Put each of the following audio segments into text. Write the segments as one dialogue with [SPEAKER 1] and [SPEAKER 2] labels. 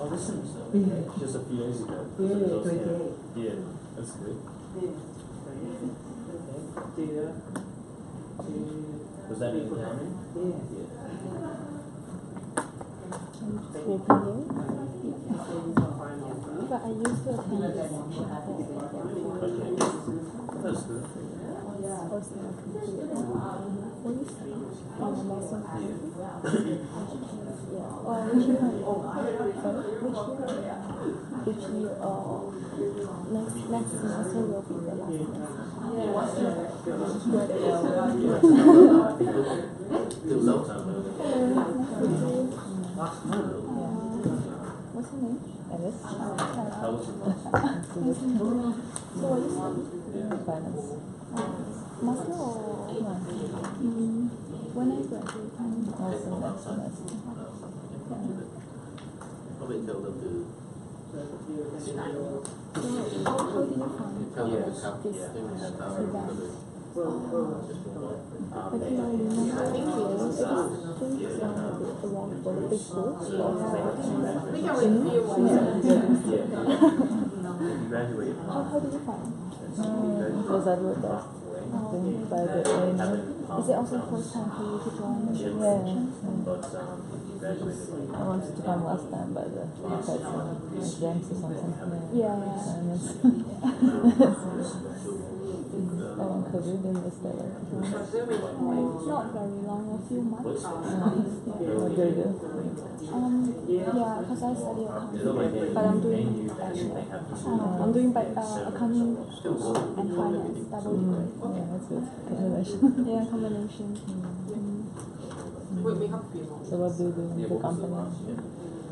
[SPEAKER 1] Oh, this semester? Just a few days ago. Yeah, that's good. Was that in accounting? Yeah.
[SPEAKER 2] But I used to attend this section
[SPEAKER 1] Okay. That's good.
[SPEAKER 2] also what is nursing? Yeah. Which year? Sorry? Which year? Next semester will be the last semester. What's your name? Alice. So what you study? Finance. Master or? No. When I graduate? Also next semester. So how did you find this event? But you know, it is things around for the big schools. How did you find it? It was advertised. By the owner. Is it also the first time for you to join the section? I wanted to come last time, but I had some exams or something. Yeah. How long have you been with Stella? Not very long, a few months. What do you do? Yeah, because I study accounting, but I'm doing accounting and finance, double degree. Yeah, that's good. Combination. Yeah, combination. So what do you do in the company?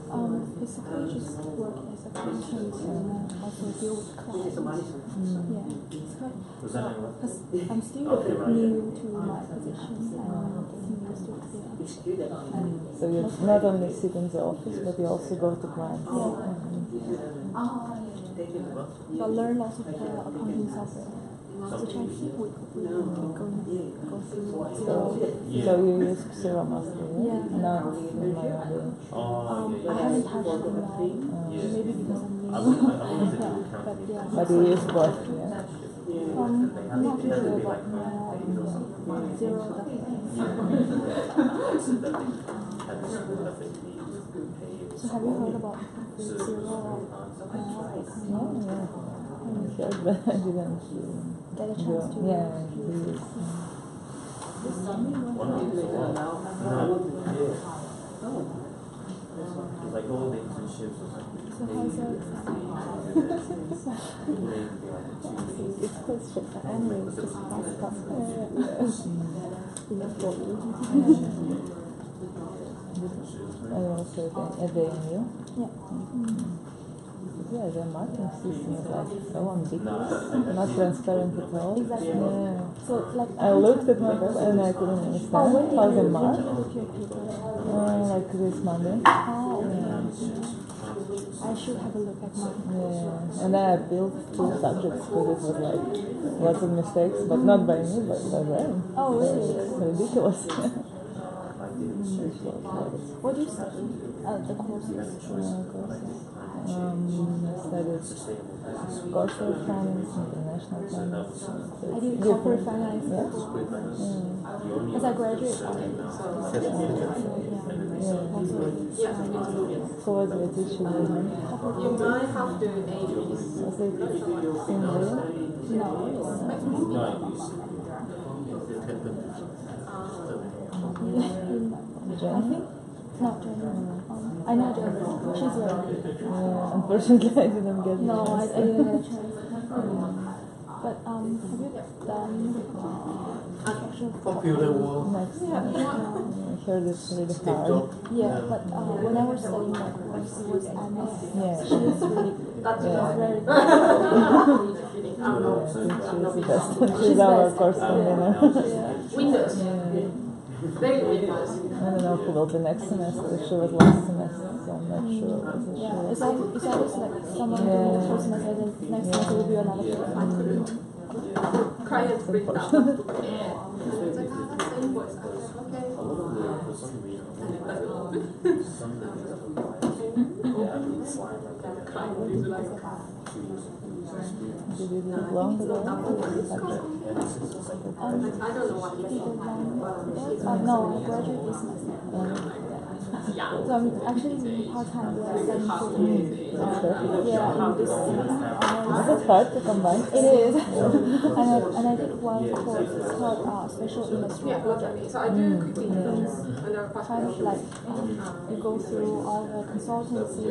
[SPEAKER 2] Basically just work as a accountant and also deal with clients. Yeah. Because I'm still new to my position and getting used to it. So you not only sit in the office, but you also go to clients. Yeah. So I learn lots of accounting software, which I think we go through Zero. So you use Zero mostly? Yeah. Not in my other. I haven't touched it now. Maybe because I'm new. But you use both, yeah? Not Zero, but Zero definitely. So have you heard about the Zero accounting? Yeah. I heard, but I didn't get a chance to. Yeah, please.
[SPEAKER 1] Like all the internships or something.
[SPEAKER 2] So how's your exam? It's quite strict, but anyway, it's just pass. Enough for you.
[SPEAKER 3] And also at the NU?
[SPEAKER 2] Yeah.
[SPEAKER 3] Yeah, the marking system is like so ambiguous, not transparent at all.
[SPEAKER 2] Exactly.
[SPEAKER 3] Yeah.
[SPEAKER 2] So like
[SPEAKER 3] I looked at my paper and I couldn't understand how they mark. Like this Monday.
[SPEAKER 2] I should have a look at mine.
[SPEAKER 3] Yeah, and then I built 2 subjects because it was like lots of mistakes, but not by me, but by them.
[SPEAKER 2] Oh, really?
[SPEAKER 3] It's ridiculous.
[SPEAKER 2] What do you study? The courses?
[SPEAKER 3] I studied corporate finance, international finance.
[SPEAKER 2] I did corporate finance.
[SPEAKER 3] Yeah?
[SPEAKER 2] As I graduate from it.
[SPEAKER 3] So what do you teach you?
[SPEAKER 4] You might have to
[SPEAKER 3] Was it English?
[SPEAKER 2] I think not Jenny. I know Jenny. She's young.
[SPEAKER 3] Unfortunately, I didn't get
[SPEAKER 2] No, I didn't get a chance. But have you done
[SPEAKER 1] Popular world.
[SPEAKER 3] next?
[SPEAKER 2] Yeah.
[SPEAKER 3] I heard it's really hard.
[SPEAKER 2] Yeah, but when I was studying my course, it was Anna.
[SPEAKER 3] Yeah.
[SPEAKER 2] She is really very good.
[SPEAKER 3] I think she's the best. She's our course convener.
[SPEAKER 4] Windows. Very Windows.
[SPEAKER 3] I don't know who will be next semester. She was last semester, so I'm not sure.
[SPEAKER 2] Yeah, it's always like someone doing the first semester, then next semester will be another person.
[SPEAKER 4] Clients bring down. It's like, that's the invoice. Okay.
[SPEAKER 3] Did you take long ago?
[SPEAKER 4] I don't know what it is.
[SPEAKER 2] No, I graduated this semester. So I'm actually doing part-time with studying for yeah, in this semester.
[SPEAKER 3] Is it hard to combine?
[SPEAKER 2] It is. and I did one course, it's called Special Industry Project.
[SPEAKER 4] So I do quickly under
[SPEAKER 2] Kind of like you go through all the consultancy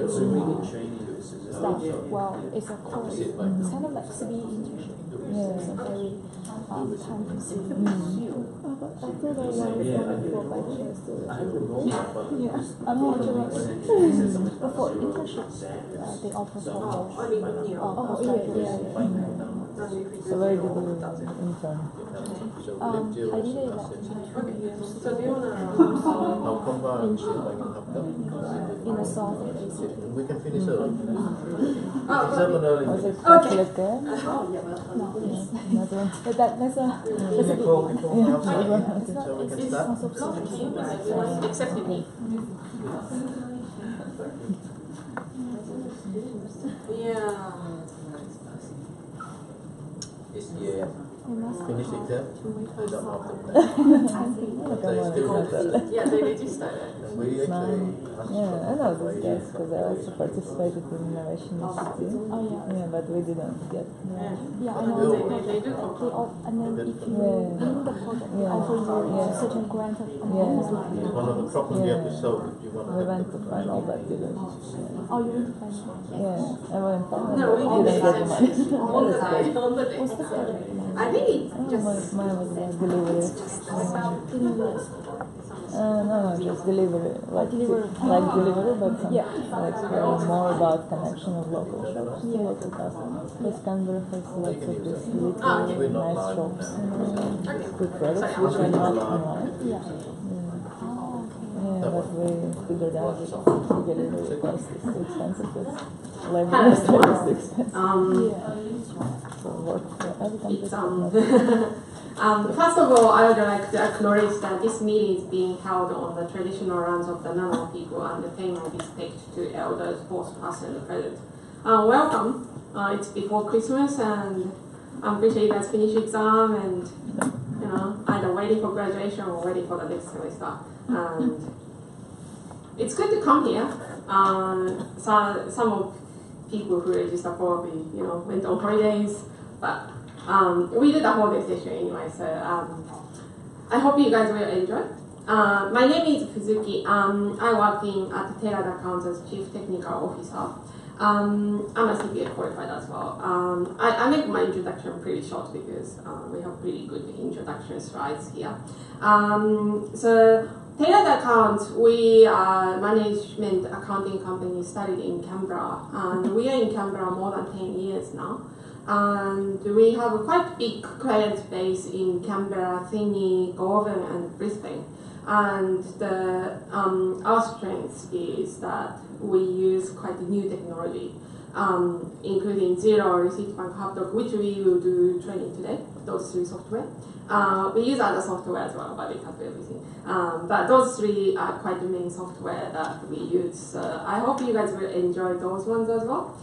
[SPEAKER 2] stuff. Well, it's a course. It's kind of like CBE internship.
[SPEAKER 3] Yeah.
[SPEAKER 2] It's a very time consuming.
[SPEAKER 3] I thought I wanted for my chance to
[SPEAKER 2] Yeah, I'm not sure. But for internship, they offer for postgraduate.
[SPEAKER 3] So where did you intern?
[SPEAKER 2] I did it like 2 years
[SPEAKER 4] So do you wanna
[SPEAKER 2] in the south, basically.
[SPEAKER 5] We can finish early.
[SPEAKER 3] Was it chocolate there?
[SPEAKER 2] No, it's
[SPEAKER 3] Not one.
[SPEAKER 2] but that's a
[SPEAKER 5] Before
[SPEAKER 2] it's
[SPEAKER 5] so we
[SPEAKER 2] not
[SPEAKER 5] can
[SPEAKER 2] it's
[SPEAKER 5] start.
[SPEAKER 2] not subsidized.
[SPEAKER 4] except me? Yeah.
[SPEAKER 5] Is the
[SPEAKER 2] You must
[SPEAKER 5] finished exam?
[SPEAKER 2] to wait for
[SPEAKER 5] Don't have
[SPEAKER 2] some.
[SPEAKER 5] to
[SPEAKER 3] Come on, it's not that.
[SPEAKER 4] Yeah, they registered.
[SPEAKER 5] We actually
[SPEAKER 3] Yeah, I know these guys because I also participated in Innovation Institute.
[SPEAKER 2] Oh yeah.
[SPEAKER 3] Yeah, but we didn't get.
[SPEAKER 2] Yeah, I know.
[SPEAKER 4] They do
[SPEAKER 2] They all, and then if you
[SPEAKER 3] Yeah.
[SPEAKER 2] win the project, they
[SPEAKER 3] Yeah.
[SPEAKER 2] offer you
[SPEAKER 3] Yeah.
[SPEAKER 2] certain grant of
[SPEAKER 3] Yeah.
[SPEAKER 2] amount.
[SPEAKER 5] one of the problems you have to solve if you want
[SPEAKER 3] We
[SPEAKER 5] to
[SPEAKER 3] went to final, but didn't.
[SPEAKER 2] Oh, you went to find out.
[SPEAKER 3] Yeah, I went final,
[SPEAKER 4] No, we
[SPEAKER 3] but didn't get the money.
[SPEAKER 4] on the day. On the day.
[SPEAKER 2] What's the project?
[SPEAKER 4] I think it's
[SPEAKER 3] Oh,
[SPEAKER 4] just
[SPEAKER 3] mine was like delivery.
[SPEAKER 2] Didn't you?
[SPEAKER 3] No, just delivery, like
[SPEAKER 2] Delivery.
[SPEAKER 3] delivery, but some,
[SPEAKER 2] Yeah.
[SPEAKER 3] like more about connection of local shops to local customers. Because Canberra has lots of these little nice shops, good products which are not online.
[SPEAKER 2] Yeah. Oh, okay.
[SPEAKER 3] Yeah, but we figured out that delivery cost is too expensive. Because labor is too expensive.
[SPEAKER 2] Yeah.
[SPEAKER 3] So work for every country.
[SPEAKER 4] It's first of all, I would like to acknowledge that this meeting is being held on the traditional lands of the Nana people and the paying of respect to elders, both past and present. Welcome. It's before Christmas, and I'm pretty sure you guys finish exam and either waiting for graduation or waiting for the next semester. And it's good to come here. So some of people who register probably went on holidays, but we did a holiday session anyway, so I hope you guys will enjoy. My name is Fuzuki. I work at Tailored Accounts as Chief Technical Officer. I'm a CPA qualified as well. I make my introduction pretty short because we have pretty good introduction slides here. So Tailored Accounts, we are management accounting company started in Canberra, and we are in Canberra more than 10 years now. And we have a quite big client base in Canberra, Sydney, Goulburn, and Brisbane. And our strength is that we use quite new technology, including Zero, Receipt Bank, Hubdoc, which we will do training today, those three software. We use other software as well, but we can't do everything. But those three are quite the main software that we use. I hope you guys will enjoy those ones as well.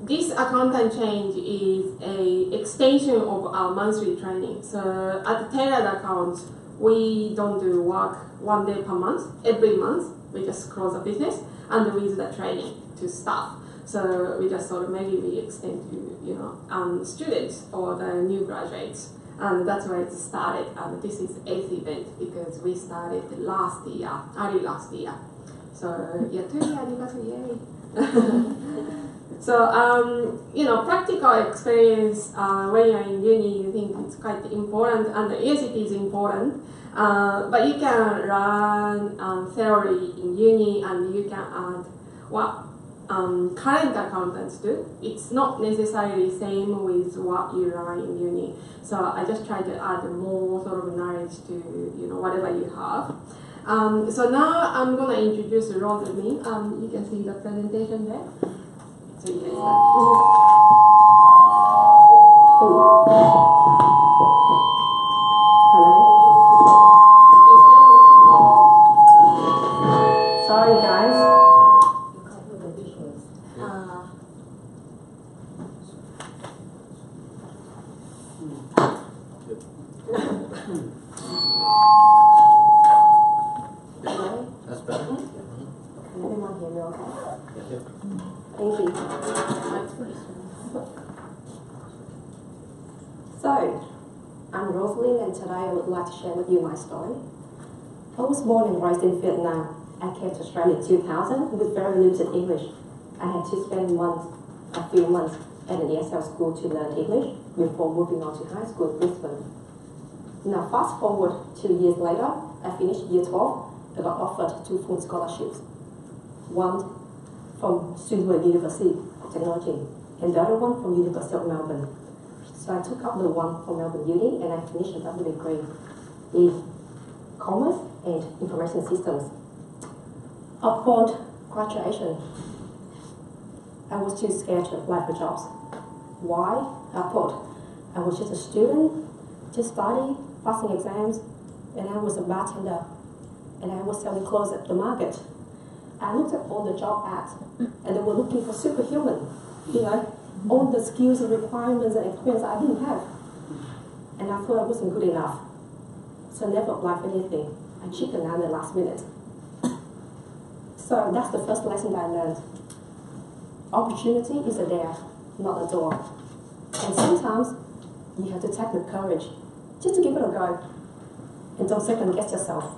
[SPEAKER 4] This accountant change is an extension of our monthly training. So at Tailored Accounts, we don't do work 1 day per month. Every month, we just close the business and we use the training to staff. So we just thought maybe we extend to students or the new graduates, and that's why it started. And this is 8th event because we started early last year. So yeah, 2 years anniversary, yay! So practical experience when you're in uni, you think it's quite important, and yes, it is important. But you can learn theory in uni, and you can add what current accountants do. It's not necessarily the same with what you learn in uni. So I just try to add more sort of knowledge to whatever you have. So now I'm gonna introduce Ron to me. You can see the presentation there. So yes.
[SPEAKER 6] to share with you my story. I was born and raised in Vietnam. I came to Australia in 2000 with very limited English. I had to spend a few months at an ESL school to learn English before moving on to high school in Brisbane. Now fast forward 2 years later, I finished year 12. I got offered 2 full scholarships. One from Sydney University of Technology and the other one from University of Melbourne. So I took up the one from Melbourne Uni and I finished a double degree in Commerce and Information Systems. Upon graduation, I was too scared to apply for jobs. Why? I thought I was just a student, just studying, passing exams, and I was a bartender, and I was selling clothes at the market. I looked at all the job ads, and they were looking for superhuman, all the skills and requirements and experience I didn't have. And I thought I wasn't good enough. So I never applied for anything. I chickened out at the last minute. So that's the first lesson that I learned. Opportunity is a there, not a door. And sometimes you have to take the courage just to give it a go. And don't second guess yourself.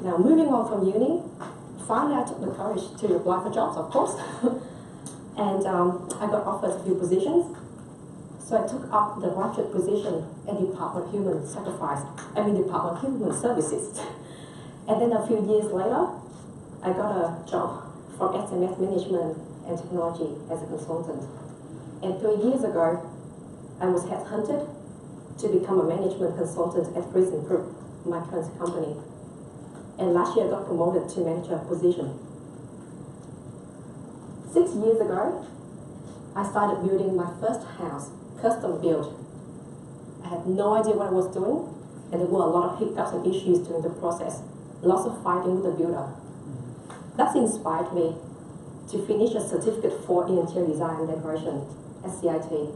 [SPEAKER 6] Now moving on from uni, finally I took the courage to apply for jobs, of course. And I got offered a few positions. So I took up the graduate position at Department of Human Services. And then a few years later, I got a job from SMS Management and Technology as a consultant. And 3 years ago, I was headhunted to become a management consultant at Prison Group, my current company. And last year I got promoted to manager position. 6 years ago, I started building my first house, custom built. I had no idea what I was doing, and there were a lot of hiccups and issues during the process. Lots of fighting with the builder. That's inspired me to finish a certificate for interior design and decoration at CIT.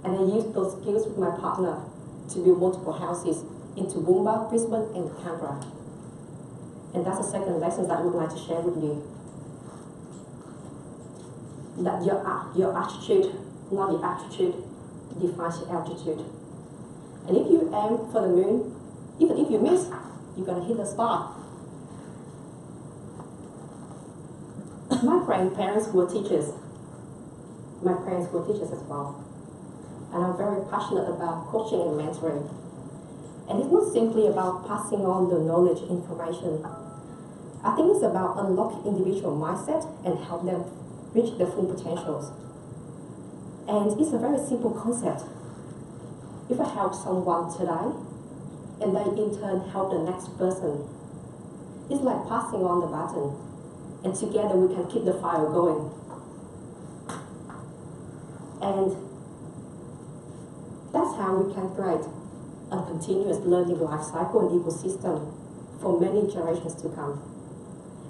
[SPEAKER 6] And I used those skills with my partner to build multiple houses in Toowoomba, Brisbane, and Canberra. And that's the second lesson that I would like to share with you. That your attitude, not your aptitude, defines your altitude. And if you aim for the moon, even if you miss, you're going to hit the star. My grandparents were teachers. My parents were teachers as well. And I'm very passionate about coaching and mentoring. And it's not simply about passing on the knowledge, information. I think it's about unlocking individual mindset and help them reach their full potentials. And it's a very simple concept. If I help someone today, and they in turn help the next person, it's like passing on the baton, and together we can keep the fire going. And that's how we can create a continuous learning life cycle and ecosystem for many generations to come.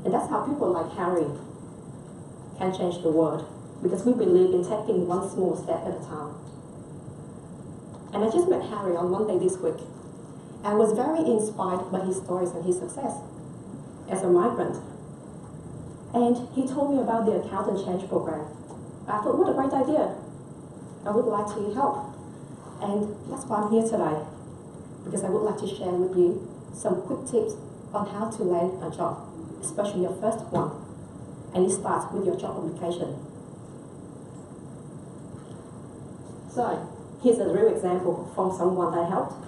[SPEAKER 6] And that's how people like Harry can change the world, because we believe in taking one small step at a time. And I just met Harry on Monday this week. I was very inspired by his stories and his success as a migrant. And he told me about the Accountant Change program. I thought, what a great idea. I would like to help. And that's why I'm here today, because I would like to share with you some quick tips on how to land a job, especially your first one. And it starts with your job application. So, here's a real example from someone I helped.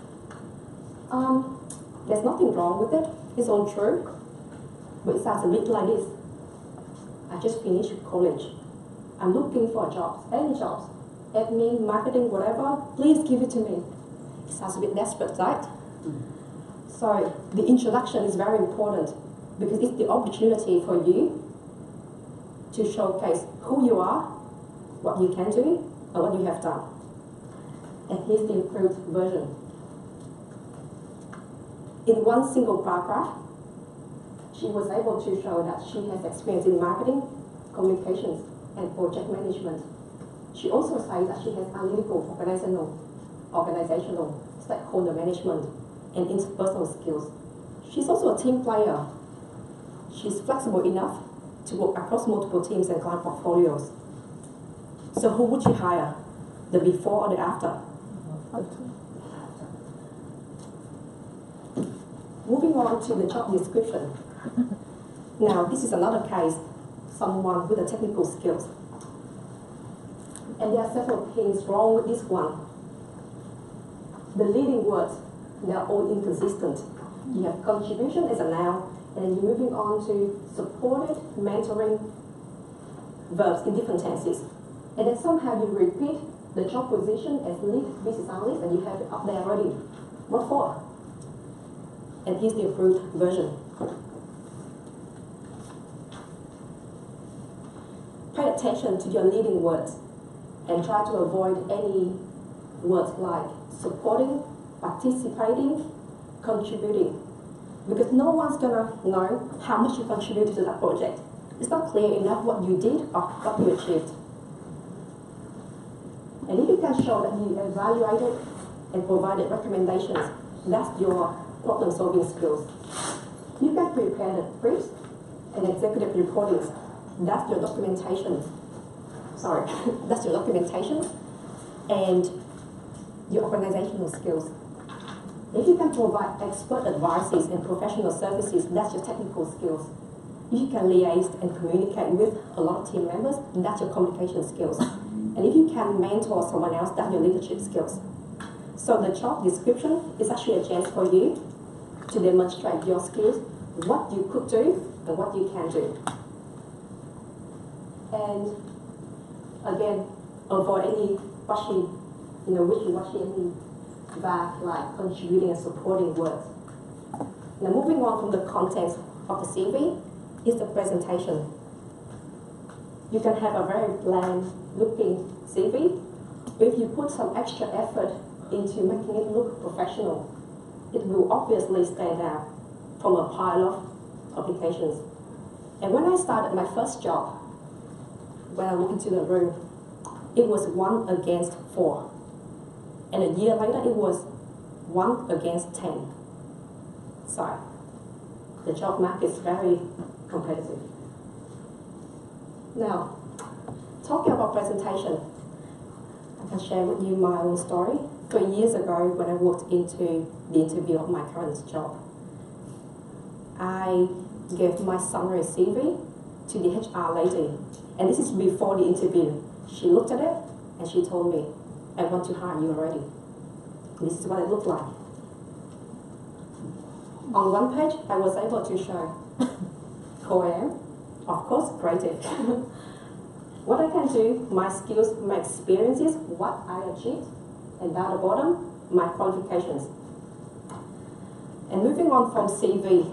[SPEAKER 6] There's nothing wrong with it. It's all true. But it sounds a bit like this. I just finished college. I'm looking for jobs, any jobs. Admin, marketing, whatever, please give it to me. It sounds a bit desperate, right? So the introduction is very important because it's the opportunity for you to showcase who you are, what you can do, and what you have done. And here's the improved version. In one single paragraph, she was able to show that she has experience in marketing, communications, and project management. She also said that she has analytical, organizational, stakeholder management, and interpersonal skills. She's also a team player. She's flexible enough to work across multiple teams and client portfolios. So who would you hire? The before or the after?
[SPEAKER 2] Okay.
[SPEAKER 6] Moving on to the job description. Now, this is another case, someone with the technical skills. And there are several things wrong with this one. The leading words, they are all inconsistent. You have contribution as a noun, and then you're moving on to supported, mentoring, verbs in different tenses. And then somehow you repeat the job position as lead business analyst, and you have it up there already. What for? And here's the approved version. Pay attention to your leading words and try to avoid any words like supporting, participating, contributing. Because no one's gonna know how much you contributed to that project. It's not clear enough what you did or what you achieved. And if you can show that you evaluated and provided recommendations, that's your problem-solving skills. You can prepare the briefs and executive reportings. That's your documentation. Sorry, that's your documentation and your organizational skills. If you can provide expert advices and professional services, that's your technical skills. If you can liaise and communicate with a lot of team members, that's your communication skills. And if you can mentor someone else, that's your leadership skills. So the job description is actually a chance for you to demonstrate your skills, what you could do and what you can do. And again, avoid any wishy-washy, any vague, like contributing and supporting words. Now moving on from the contents of the CV is the presentation. You can have a very bland looking CV, but if you put some extra effort into making it look professional, it will obviously stand out from a pile of applications. And when I started my first job, when I walked into the room, it was 1 against 4. And a year later, it was 1 against 10. So, the job market is very competitive. Now, talking about presentation, I can share with you my own story. 3 years ago, when I walked into the interview of my current job, I gave my summary CV to the HR lady. And this is before the interview. She looked at it and she told me, I want to hire you already. This is what it looked like. On one page, I was able to show who I am, of course, creative. What I can do, my skills, my experiences, what I achieved, and down the bottom, my qualifications. And moving on from CV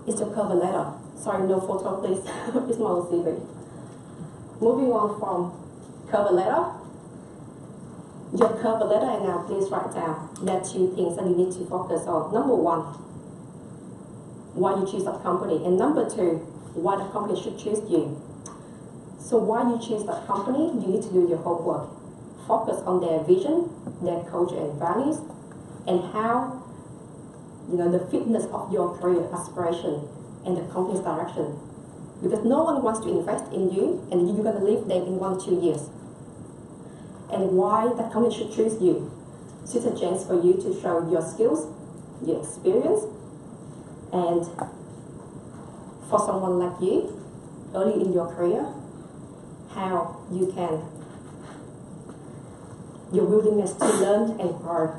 [SPEAKER 6] is the cover letter. Sorry, no photo, please. It's my old CV. Moving on from cover letter, your cover letter, and now please write down there are 2 things that you need to focus on. Number 1, why you choose that company, and number 2, why the company should choose you. So why you choose that company, you need to do your homework. Focus on their vision, their culture and values, and how, the fitness of your career aspiration and the company's direction. Because no one wants to invest in you, and you're going to leave them in 1 or 2 years. And why that company should choose you. So it's a chance for you to show your skills, your experience, and for someone like you, early in your career, how you can, your willingness to learn and grow.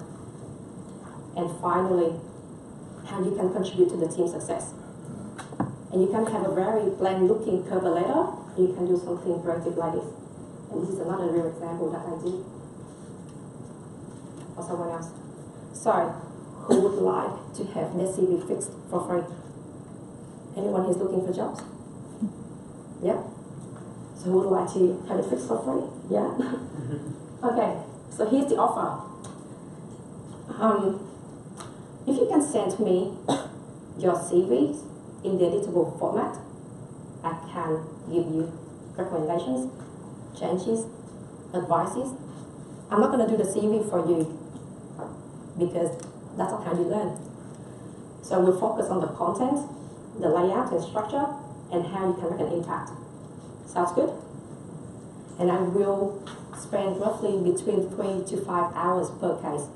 [SPEAKER 6] And finally, how you can contribute to the team's success. And you can have a very bland looking cover letter, and you can do something creative like this. And this is another real example that I did for someone else. So, who would like to have their CV fixed for free? Anyone who's looking for jobs? Yeah? So who would like to have it fixed for free? Yeah? Okay, so here's the offer. If you can send me your CVs in the editable format, I can give you recommendations, changes, advices. I'm not going to do the CV for you because that's not how you learn. So we'll focus on the content, the layout and structure, and how you can make an impact. Sounds good? And I will spend roughly between 3 to 5 hours per case,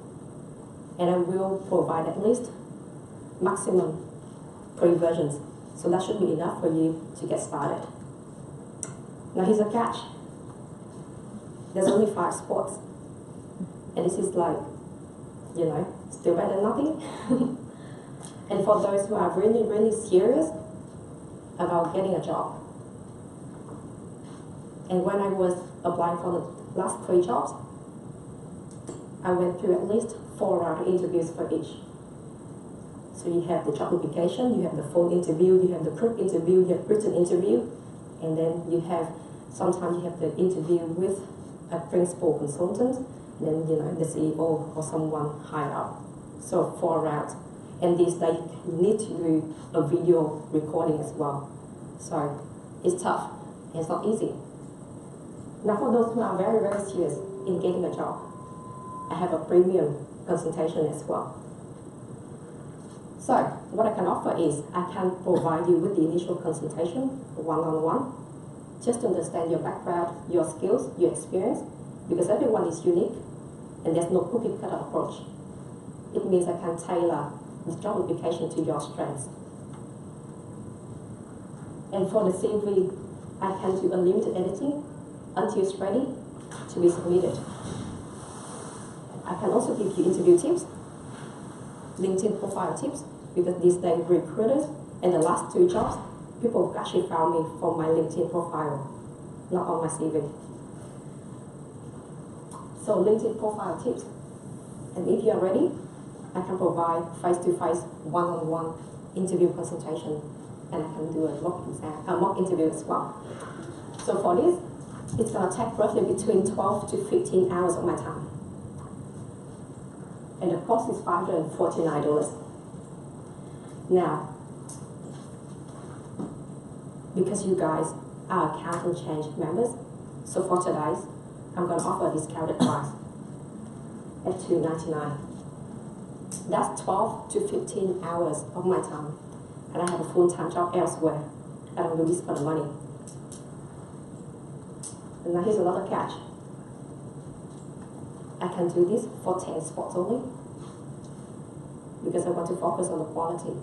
[SPEAKER 6] and I will provide at least maximum 3 versions. So that should be enough for you to get started. Now here's a catch. There's only 5 spots. And this is like, you know, still better than nothing. And for those who are really, really serious about getting a job. And when I was applying for the last 3 jobs, I went through at least 4 round interviews for each. So you have the job application, you have the phone interview, you have the group interview, you have written interview, and then you have, sometimes you have the interview with a principal consultant, then, you know, the CEO or someone higher up. So 4 rounds. And these days you need to do a video recording as well. So it's tough, it's not easy. Now for those who are very, very serious in getting a job, I have a premium consultation as well. So what I can offer is I can provide you with the initial consultation, one-on-one, just to understand your background, your skills, your experience, because everyone is unique and there's no cookie cutter approach. It means I can tailor the job application to your strengths. And for the CV, I can do unlimited editing until it's ready to be submitted. I can also give you interview tips, LinkedIn profile tips, because these days recruiters and the last 2 jobs, people actually found me from my LinkedIn profile, not on my CV. So LinkedIn profile tips. And if you are ready, I can provide face-to-face, one-on-one interview consultation, and I can do a mock interview as well. So for this, it's going to take roughly between 12 to 15 hours of my time. And the cost is $549. Now, because you guys are Account and Change members, so for today's, I'm going to offer a discounted price at $299. That's 12 to 15 hours of my time, and I have a full-time job elsewhere. I don't do this for the money. And now here's another catch. I can do this for 10 spots only, because I want to focus on the quality.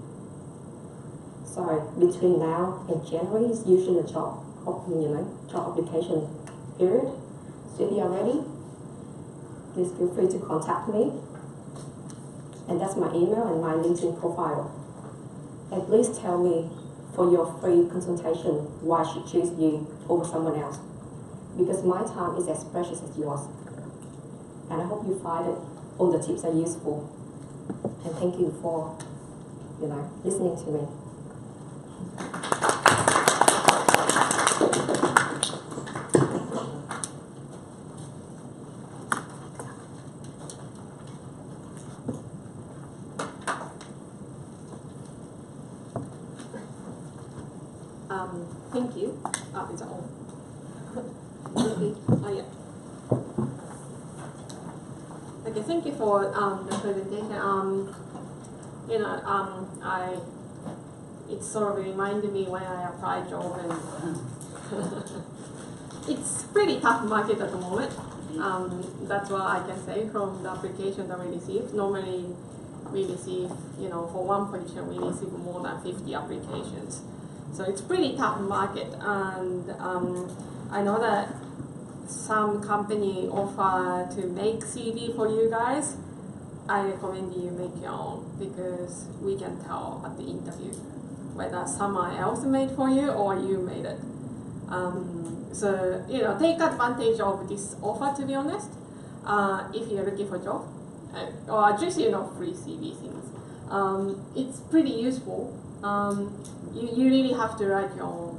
[SPEAKER 6] So between now and January is usually the job application period. So if you are ready, please feel free to contact me. And that's my email and my LinkedIn profile. And please tell me for your free consultation why I should choose you over someone else. Because my time is as precious as yours. And I hope you find it, all the tips are useful. And thank you for, listening to me.
[SPEAKER 4] Thank you. It's on. Yeah. Okay, thank you for the presentation. It sort of reminded me when I applied job, and it's pretty tough market at the moment. That's what I can say from the application that we received. Normally, we receive, for one position, we receive more than 50 applications. So it's pretty tough market, and I know that some company offer to make CD for you guys. I recommend you make your own, because we can tell at the interview whether someone else made for you or you made it. So take advantage of this offer, to be honest, if you're looking for a job, or just free CV things. It's pretty useful. You really have to write your own,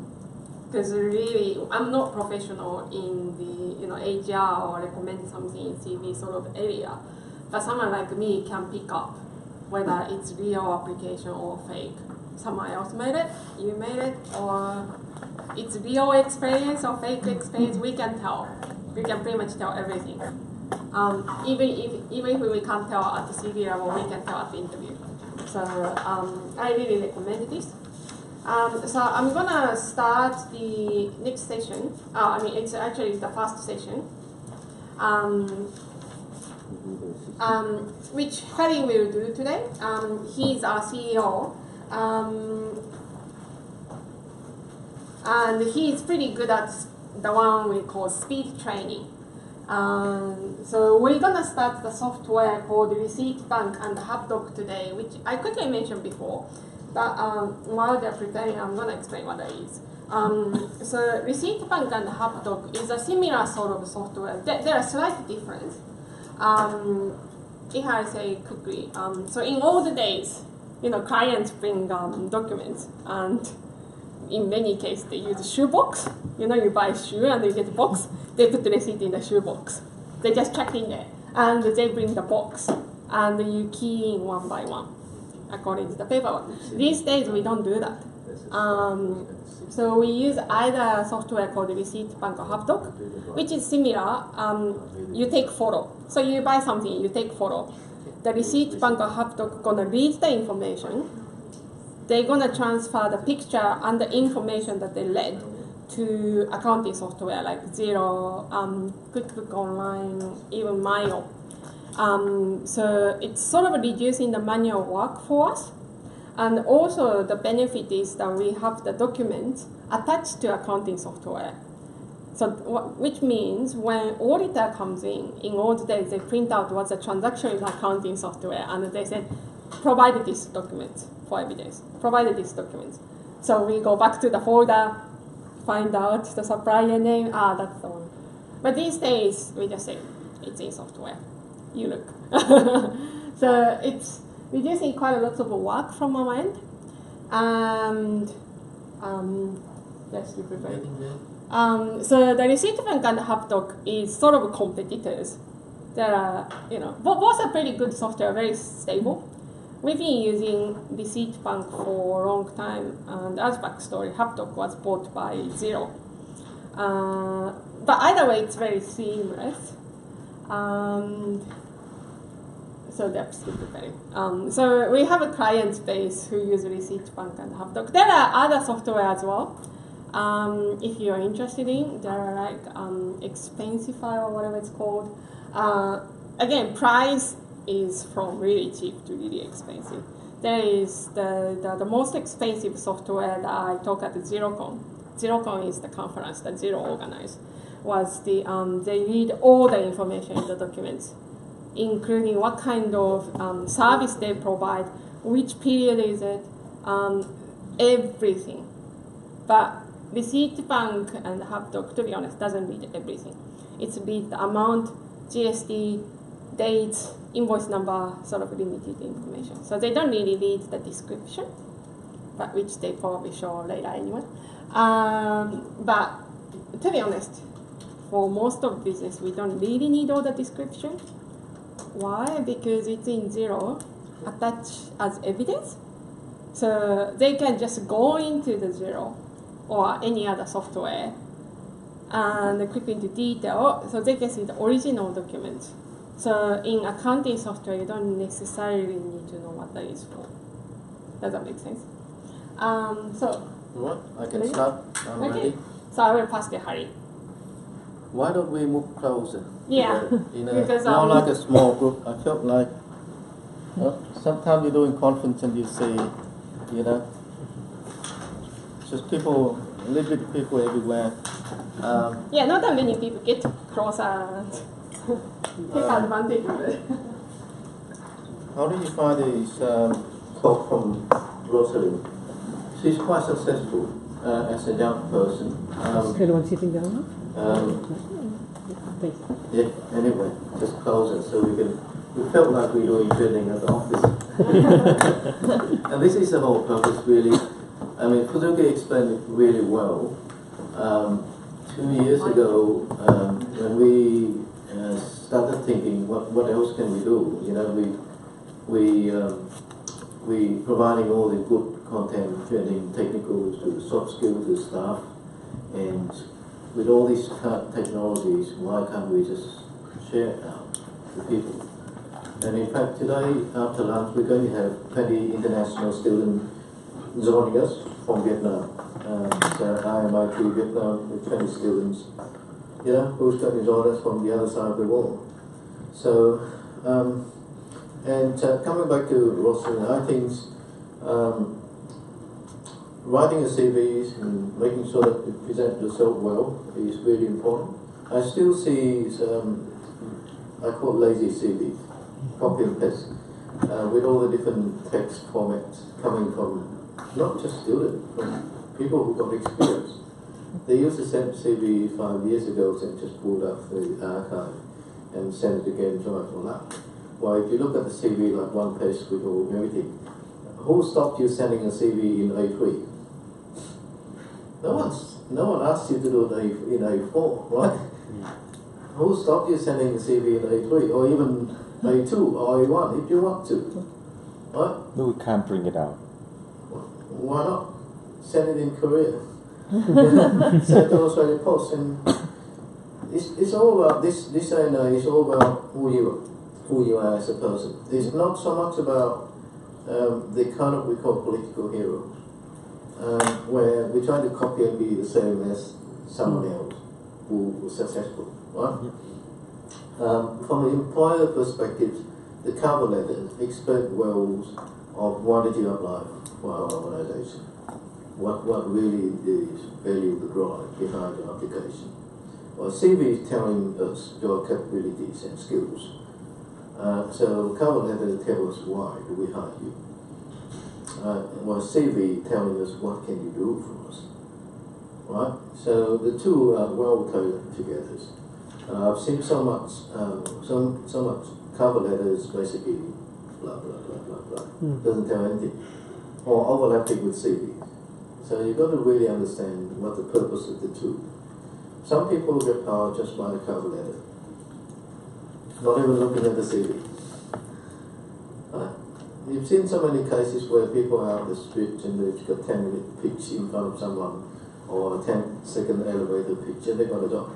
[SPEAKER 4] because really I'm not professional in the HR or recommend something in CV sort of area, but someone like me can pick up whether it's real application or fake. Someone else made it, you made it, or it's real experience or fake experience. We can tell. We can pretty much tell everything. Even if we can't tell at the CV level, we can tell at the interview. So I really recommend this. So I'm gonna start the next session. It's actually the first session. which Harry will do today. He's our CEO. And he's pretty good at the one we call speed training. So we're gonna start the software called Receipt Bank and HubDoc today, which I quickly mentioned before, but while they're preparing, I'm gonna explain what that is. So Receipt Bank and HubDoc is a similar sort of software. There are slight difference. If I say quickly, so in old days, clients bring documents, and in many cases they use a shoebox. You buy a shoe and you get a box. They put the receipt in the shoebox. They just check in there, and they bring the box, and you key in one by one according to the paperwork. These days we don't do that. So we use either software called Receipt Bank or HubDoc, which is similar. You take photo. So you buy something, you take photo. The Receipt Bank or HubDoc gonna read the information. They're gonna transfer the picture and the information that they read to accounting software like Xero, QuickBook Online, even Mevo. So it's sort of reducing the manual work for us. And also the benefit is that we have the documents attached to accounting software. So which means when auditor comes in old days they print out what's the transaction in accounting software, and they said, provide this document for evidence, provide these documents. So we go back to the folder, find out the supplier name, that's the one. But these days we just say, it's in software, you look. So it's reducing quite a lot of work from our end, and yes, you prefer. So the Receipt Bank and HubDoc is sort of competitors. There are, both are pretty good software, very stable. We've been using Receipt Bank for a long time, and as backstory, HubDoc was bought by Xero. But either way, it's very seamless. So that's preparing. So we have a client base who use Receipt Bank and HubDoc. There are other software as well. If you are interested in, there are like Expensify or whatever it's called. Again, price is from really cheap to really expensive. There is the most expensive software that I talk at the XeroCon. XeroCon is the conference that Xero organized. Was they read all the information in the documents, including what kind of service they provide, which period is it, everything. But Receipt Bank and HubDoc, to be honest, doesn't read everything. It's read the amount, GST, dates, invoice number, sort of limited information. So they don't really read the description, but which they probably show later anyway. But to be honest, for most of business, we don't really need all the description. Why? Because it's in Xero, attached as evidence. So they can just go into the Xero or any other software and click into detail, so they can see the original documents. So in accounting software, you don't necessarily need to know what that is for. Does that make sense? So
[SPEAKER 5] What? I can start. I'm ready.
[SPEAKER 4] So I will pass to Harry.
[SPEAKER 5] Why don't we move closer?
[SPEAKER 4] Yeah.
[SPEAKER 5] Because more like a small group. I felt like sometimes you're doing conference and you say, just people, a little bit of people everywhere.
[SPEAKER 4] Yeah, not that many people get closer and take advantage of it.
[SPEAKER 5] How do you find this talk from Rosalind? She's quite successful as a young person.
[SPEAKER 7] Everyone sitting down?
[SPEAKER 5] Yeah, anyway, just closer so we felt like we were training at the office. And this is the whole purpose, really. I mean, Fuzuki explained it really well. 2 years ago, when we started thinking, what else can we do? We providing all the good content, training, technical to soft skills to staff, and with all these technologies, why can't we just share it out to people? And in fact, today after lunch, we're going to have 20 international students joining us from Vietnam. So I am IIT Vietnam with 20 students. you know, who's got his orders from the other side of the world. So, coming back to Rosalind, I think writing a CV and making sure that you present yourself well is really important. I still see I call it lazy CV, copy and paste, with all the different text formats coming from not just students, from people who got experience. They used to send CV 5 years ago and just pulled up the archive and send it again to us all up. Well, if you look at the CV like one page with all everything, who stopped you sending a CV in A3? No one asked you to do it in A4, right? Who stopped you sending a CV in A3 or even A2 or A1 if you want to, right?
[SPEAKER 8] No, we can't bring it out.
[SPEAKER 5] Why not? Send it in Korea. Send it to Australia Post, and it's all about this. This I know is all about who you are as a person. It's not so much about the kind of we call political heroes, where we try to copy and be the same as someone else who was successful. Right? From an employer perspective, the cover letter express goals of what did you apply for our organization. What really is value the drive behind the application. Well, CV is telling us your capabilities and skills. So cover letter tells us why do we hire you. Well, CV telling us what can you do for us. Right? So the two are well tailored together. I've seen so much cover letters basically blah blah blah blah blah. Doesn't tell anything. Or overlapping with CV. So you've got to really understand what the purpose of the two. Some people get power just by the cover letter, not even looking at the CV. You've seen so many cases where people are out the street and they've got 10-minute pitch in front of someone, or a 10-second elevator pitch, and they got a job.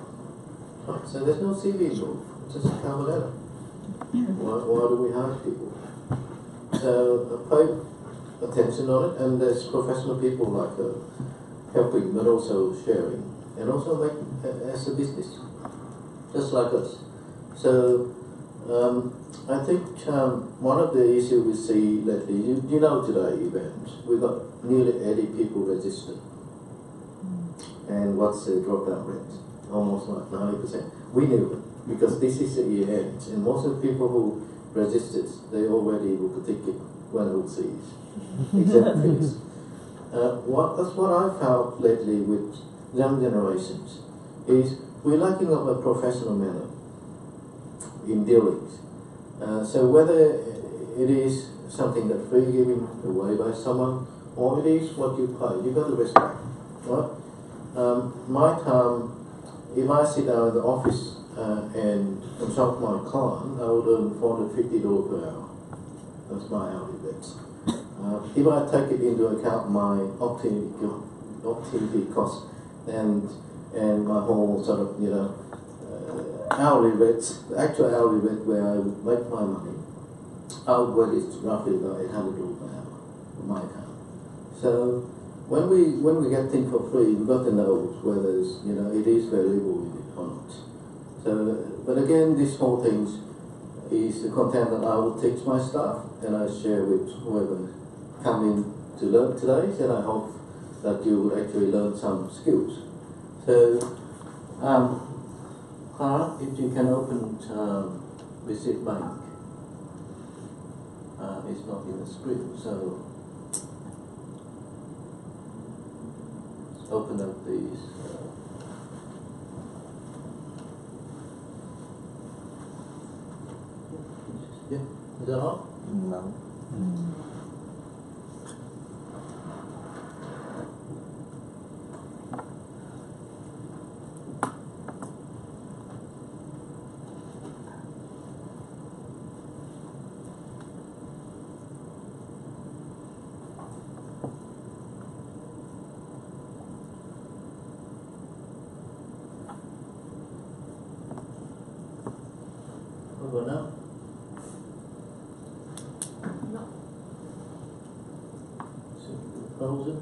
[SPEAKER 5] Right? So there's no CV involved, it's just a cover letter. Why do we hire people? So pay attention on it, and there's professional people like helping, but also sharing, and also make as a business, just like us. So I think one of the issues we see lately, you know today events, we've got nearly 80 people registered. And what's the drop-out rate? Almost like 90%. We knew it, because this is the year end, and most of the people who registered, they already booked a ticket when overseas. Except this. That's what I've found lately with young generations, is we're lacking of a professional manner in dealings. So whether it is something that's free given away by someone, or it is what you pay, you've got to respect. Right? My time, if I sit down in the office and consult my client, I would earn $450 per hour. That's my hourly rate. If I take it into account my opportunity cost and my whole sort of hourly rates, the actual hourly rate where I would make my money, I would work is roughly about $800 per hour for my account. So when we get things for free, we've got to know whether it is valuable or not. So, but again, this whole thing is the content that I will teach my staff and I share with whoever come in to learn today, and I hope that you will actually learn some skills. So, Clara, if you can open Visit Bank. It's not in the screen, so let's open up these. Yeah, is that on?
[SPEAKER 8] No.
[SPEAKER 5] We'll go now. Close it.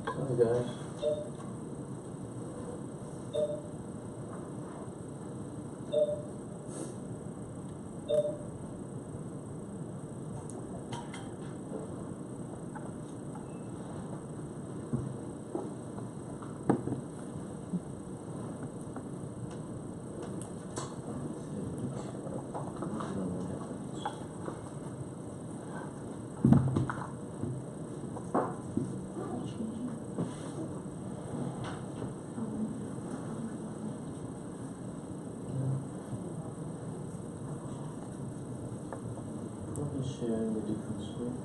[SPEAKER 5] Sorry guys. Probably sharing a different screen.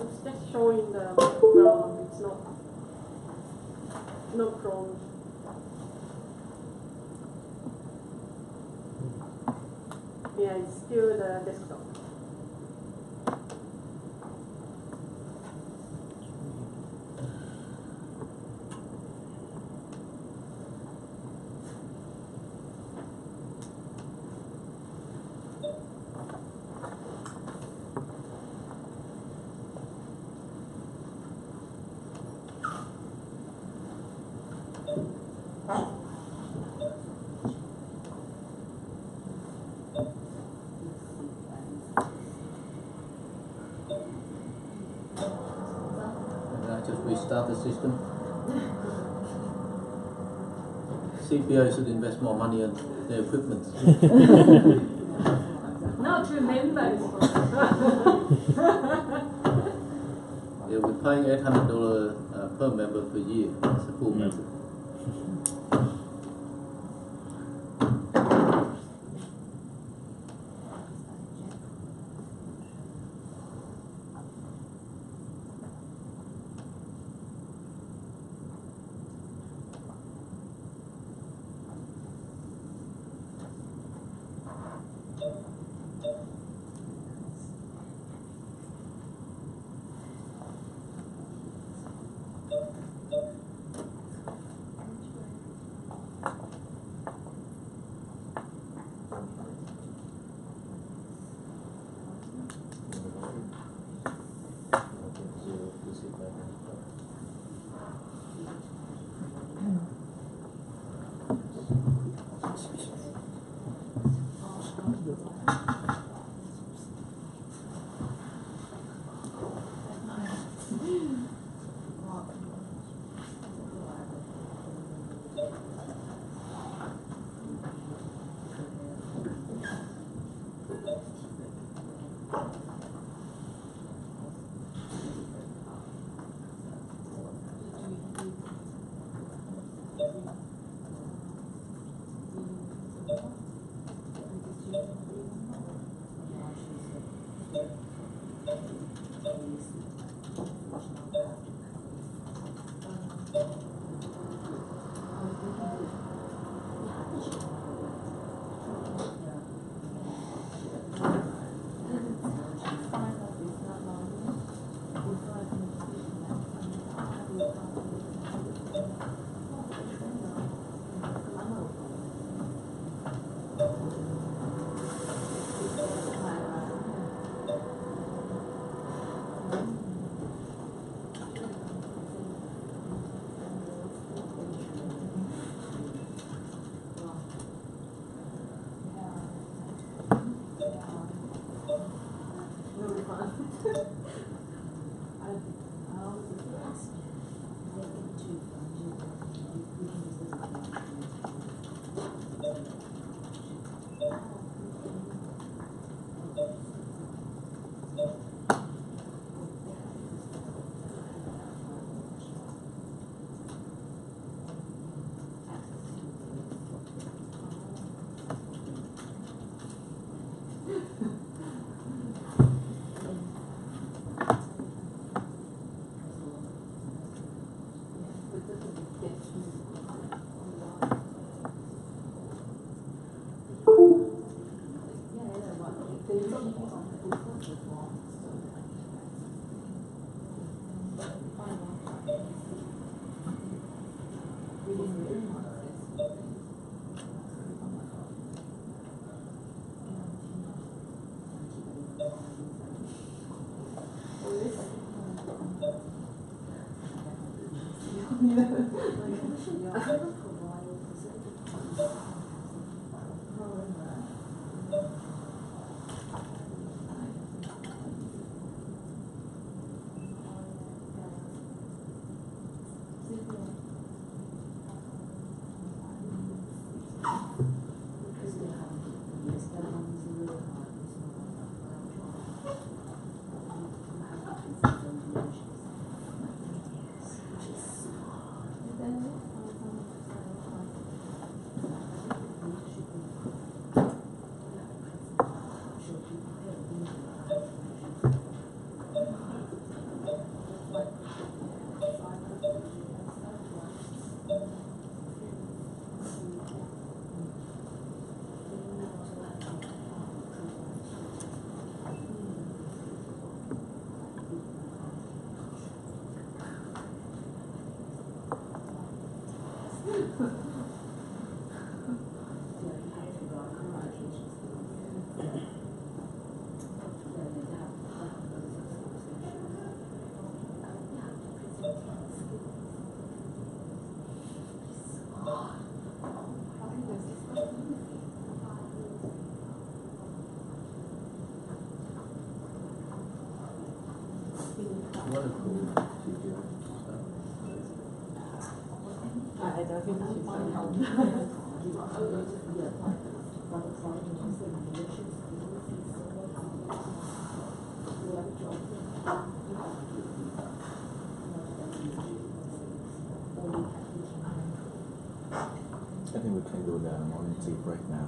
[SPEAKER 4] It's just showing the background, it's not from. Yeah, it's still the desktop.
[SPEAKER 5] Just restart the system. CPO should invest more money on their equipment.
[SPEAKER 4] Not remembers.
[SPEAKER 5] Yeah, we're paying $800 per member per year. That's a full member.
[SPEAKER 8] I think we can do the morning tea break now.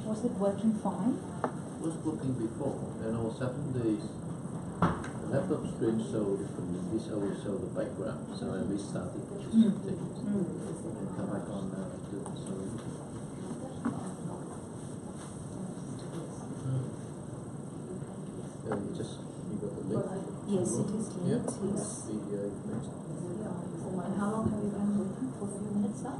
[SPEAKER 2] Was it working fine?
[SPEAKER 5] It was working before, and on 7 days, the laptop screen showed this always show the background, so I restarted just to take it and come back on to the solution. You got the link?
[SPEAKER 2] Yes, it is linked.
[SPEAKER 5] Yeah,
[SPEAKER 2] Yes.
[SPEAKER 5] the information.
[SPEAKER 2] And how long have you been waiting? For a few minutes now?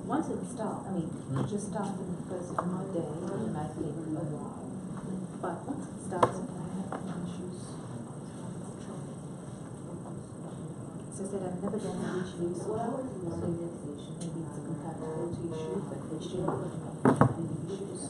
[SPEAKER 9] Once it starts, I mean, just starting the first of my day, it might take a while. But once it starts, I have issues. So I said I've never done a beach leave, so maybe it's a compatibility issue, but they shouldn't have any issues.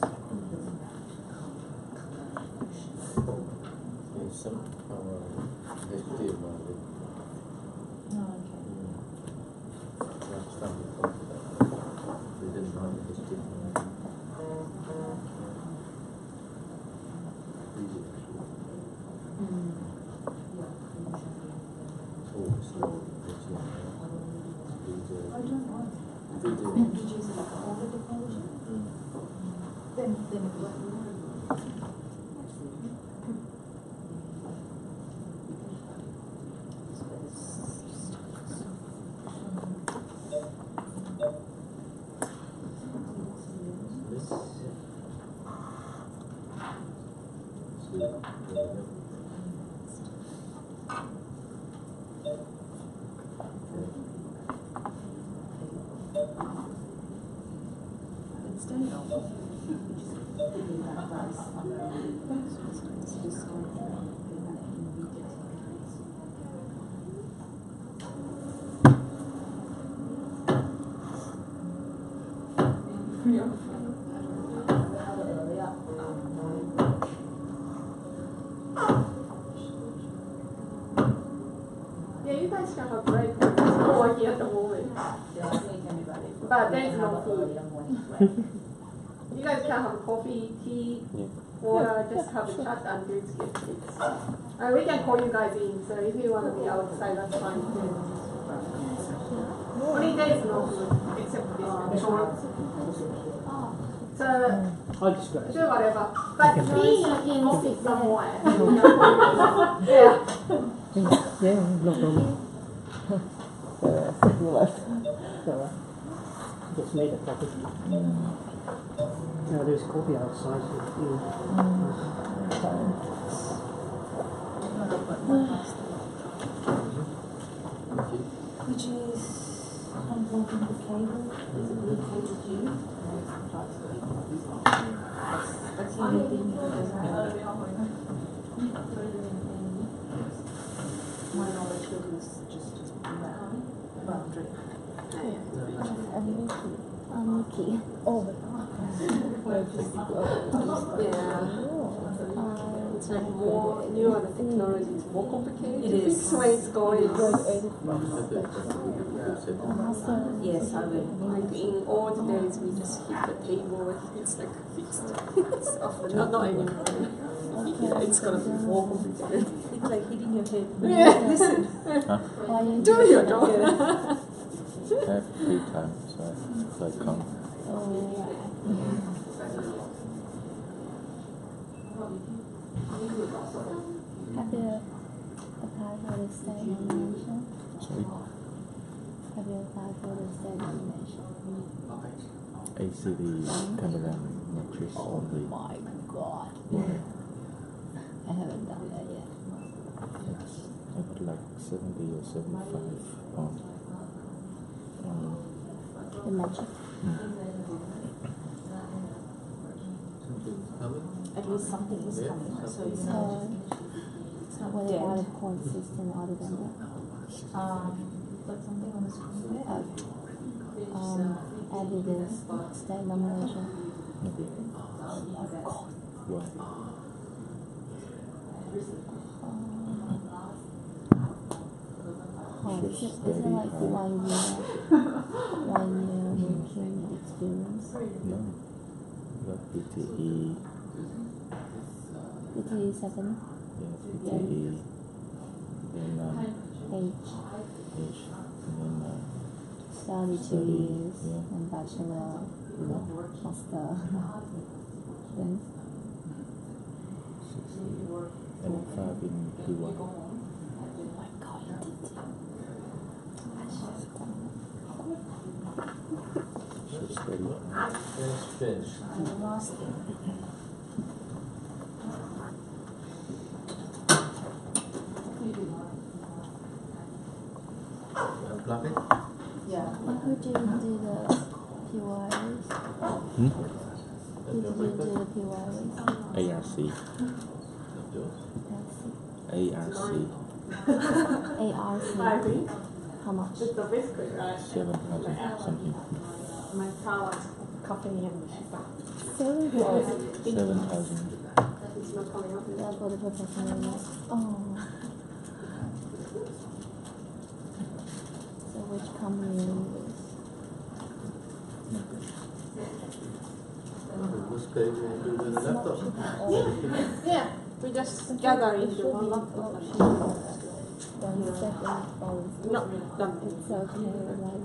[SPEAKER 4] Yeah, you guys can have a break. It's working at the moment. But there is no food. You guys can have coffee, tea, or just have a chat until it gets fixed. We can call you guys in, so if you want to be outside, that's fine too. Only there is no food, except this short. So, do whatever. But being in office somewhere. Yeah.
[SPEAKER 7] Yeah, no problem. So, just made a coffee. Now there's coffee outside.
[SPEAKER 9] Which is unplugging the cable. Is it located here? That's the only thing that doesn't know. My knowledge of it is just that boundary.
[SPEAKER 2] Mickey. Oh,
[SPEAKER 4] Yeah. It's like more newer technology, it's more complicated. It is. It's where it's going.
[SPEAKER 9] Yes, I will.
[SPEAKER 4] Like in old days, we just hit the table, it's like fixed. It's often not anymore. Yeah, it's gonna be more complicated.
[SPEAKER 9] It's like hitting your head.
[SPEAKER 4] Yeah, listen. Do your job.
[SPEAKER 8] I have free time, so I come.
[SPEAKER 2] Have you applied for the state nomination?
[SPEAKER 8] Sorry?
[SPEAKER 2] Have you applied for the state nomination?
[SPEAKER 8] ACD cameraman matrix only.
[SPEAKER 2] Oh my god. I haven't done that yet.
[SPEAKER 8] I got like 70 or 75 pounds.
[SPEAKER 2] The magic.
[SPEAKER 9] At least something is coming. So it's not
[SPEAKER 2] What
[SPEAKER 9] dead.
[SPEAKER 2] about a point system other than that?
[SPEAKER 9] Put something on the screen there.
[SPEAKER 2] Added the state nomination.
[SPEAKER 8] Why?
[SPEAKER 2] Is it like 1 year working experience?
[SPEAKER 8] No. got PTE.
[SPEAKER 3] PTE 7.
[SPEAKER 8] Yeah, PTE. Then
[SPEAKER 3] H.
[SPEAKER 8] And then
[SPEAKER 3] Study 2
[SPEAKER 8] study,
[SPEAKER 3] years.
[SPEAKER 8] yeah.
[SPEAKER 3] And bachelor. Master. Then
[SPEAKER 8] 6 years. And 5 in Q1.
[SPEAKER 3] oh my god, you did it.
[SPEAKER 8] So study.
[SPEAKER 5] Finish.
[SPEAKER 9] And the last thing.
[SPEAKER 5] Unplug it.
[SPEAKER 9] Yeah.
[SPEAKER 3] Who do you do the PYs?
[SPEAKER 8] Hmm?
[SPEAKER 3] Who do you do the PYs?
[SPEAKER 8] ARC. ARC.
[SPEAKER 3] ARC. How much?
[SPEAKER 8] 7,000 something.
[SPEAKER 4] My car was coughing in.
[SPEAKER 3] 7,000.
[SPEAKER 8] 7,000.
[SPEAKER 4] It's not coming up.
[SPEAKER 3] Yeah, for the professional. Oh. So which company is
[SPEAKER 5] Just go and do with the laptop.
[SPEAKER 4] Yeah, we just gather into one laptop.
[SPEAKER 3] then second phone?
[SPEAKER 4] No, done.
[SPEAKER 3] It's okay, like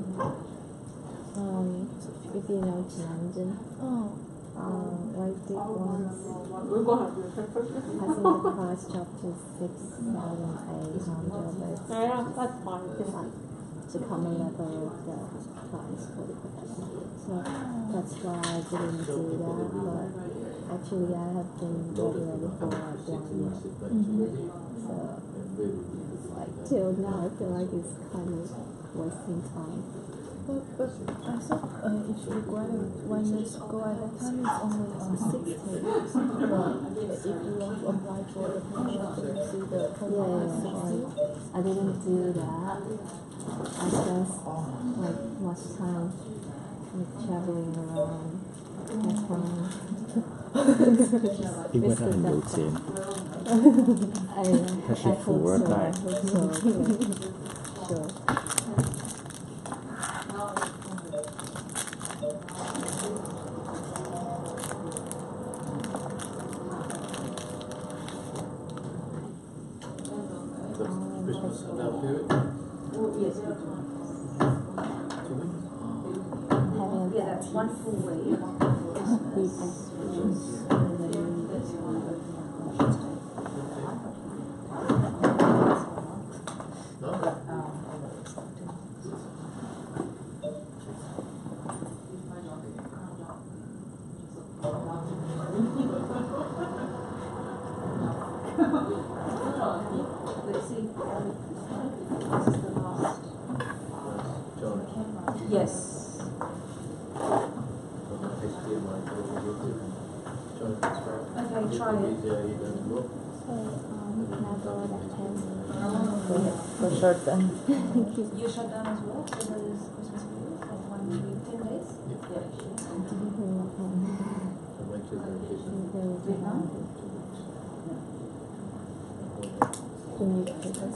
[SPEAKER 3] if you know Nanjing. Oh. Like this ones.
[SPEAKER 4] We're gonna have to check first.
[SPEAKER 3] I think the price dropped to 6,800, but it's
[SPEAKER 4] Yeah, that's fine.
[SPEAKER 3] like the common level of the price for the professional. So that's why I didn't do that, but actually I have been regularly for like 1 year. So like till now I feel like it's kind of wasting time.
[SPEAKER 2] But I thought if you graduate 1 year ago at that time it's only 60. But if you want to apply for the program, then you see the program is 60.
[SPEAKER 3] I didn't do that. I just like much time like traveling around. That's fine.
[SPEAKER 8] 因为他很有钱，
[SPEAKER 3] I
[SPEAKER 8] 他是富二代。
[SPEAKER 3] hope so. Sure.
[SPEAKER 5] Christmas now period.
[SPEAKER 9] Yes.
[SPEAKER 5] 2 weeks.
[SPEAKER 9] Yeah, that's 1 full week. Let's see. This is the last.
[SPEAKER 5] John.
[SPEAKER 9] Yes. Okay, try it.
[SPEAKER 3] Can I borrow that pen?
[SPEAKER 2] For sure then.
[SPEAKER 9] You shut down as well for those Christmas period? Like 1 week, 10 days? Vietnam?
[SPEAKER 3] Do you need papers?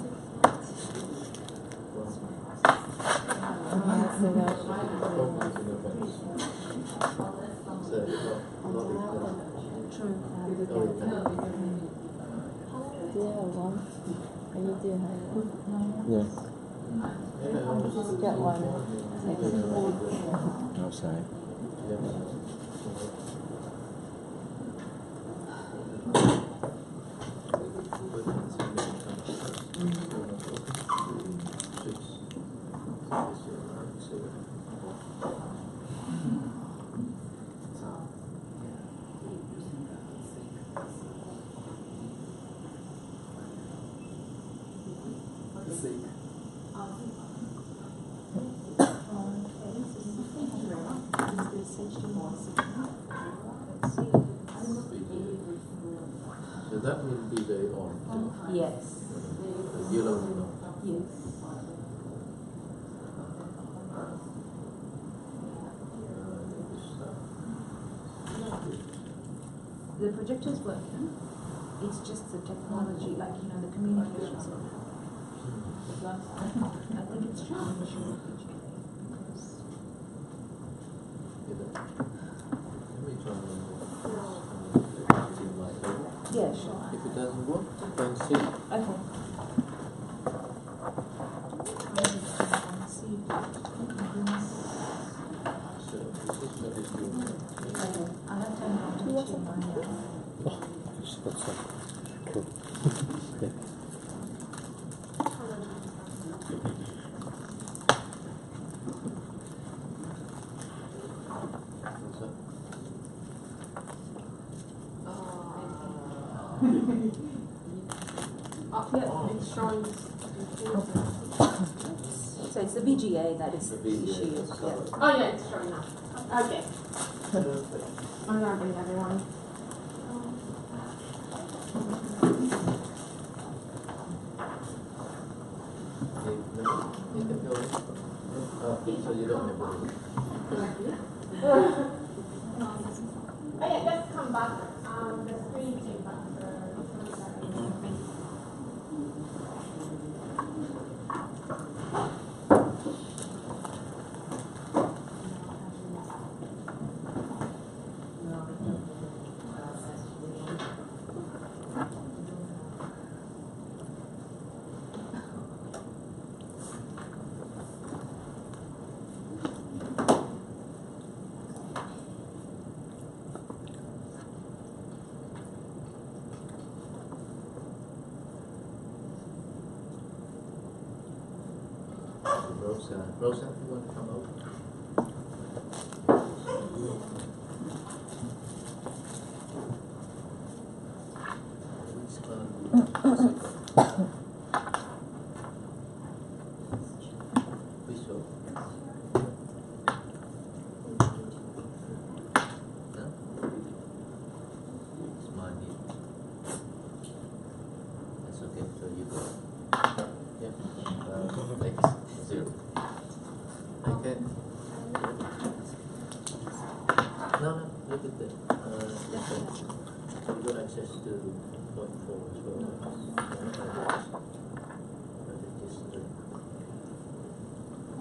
[SPEAKER 9] True.
[SPEAKER 3] Do you have one? Or you do have one?
[SPEAKER 8] Yeah,
[SPEAKER 3] Just get one.
[SPEAKER 8] outside.
[SPEAKER 5] So that will be the on.
[SPEAKER 9] Yes.
[SPEAKER 5] The yellow will not.
[SPEAKER 9] Yes. The projector's working. It's just the technology, like, you know, the communications. I think it's just an issue.
[SPEAKER 5] Let me try one more. it doesn't work, you can see.
[SPEAKER 2] Okay.
[SPEAKER 5] So this is what it's doing.
[SPEAKER 9] I have turned on to mine now.
[SPEAKER 8] Oh, that's cool. Yeah.
[SPEAKER 5] What's that?
[SPEAKER 4] Yeah, it's showing.
[SPEAKER 9] So it's the VGA that is
[SPEAKER 5] The
[SPEAKER 9] the
[SPEAKER 5] VGA,
[SPEAKER 9] issue.
[SPEAKER 5] that's
[SPEAKER 9] Yeah.
[SPEAKER 5] correct.
[SPEAKER 4] Oh yeah, it's showing now. Okay.
[SPEAKER 5] Perfect.
[SPEAKER 4] I'm gonna bring everyone.
[SPEAKER 5] You can go in. So you don't have one.
[SPEAKER 4] Oh yeah, let's come back. The screen came back.
[SPEAKER 5] Rosa, you want to come over? Visual. No? It's mine here. That's okay, so you go. Yeah. Next, 0. Okay. No, look at that. You got access to 0.4 as well.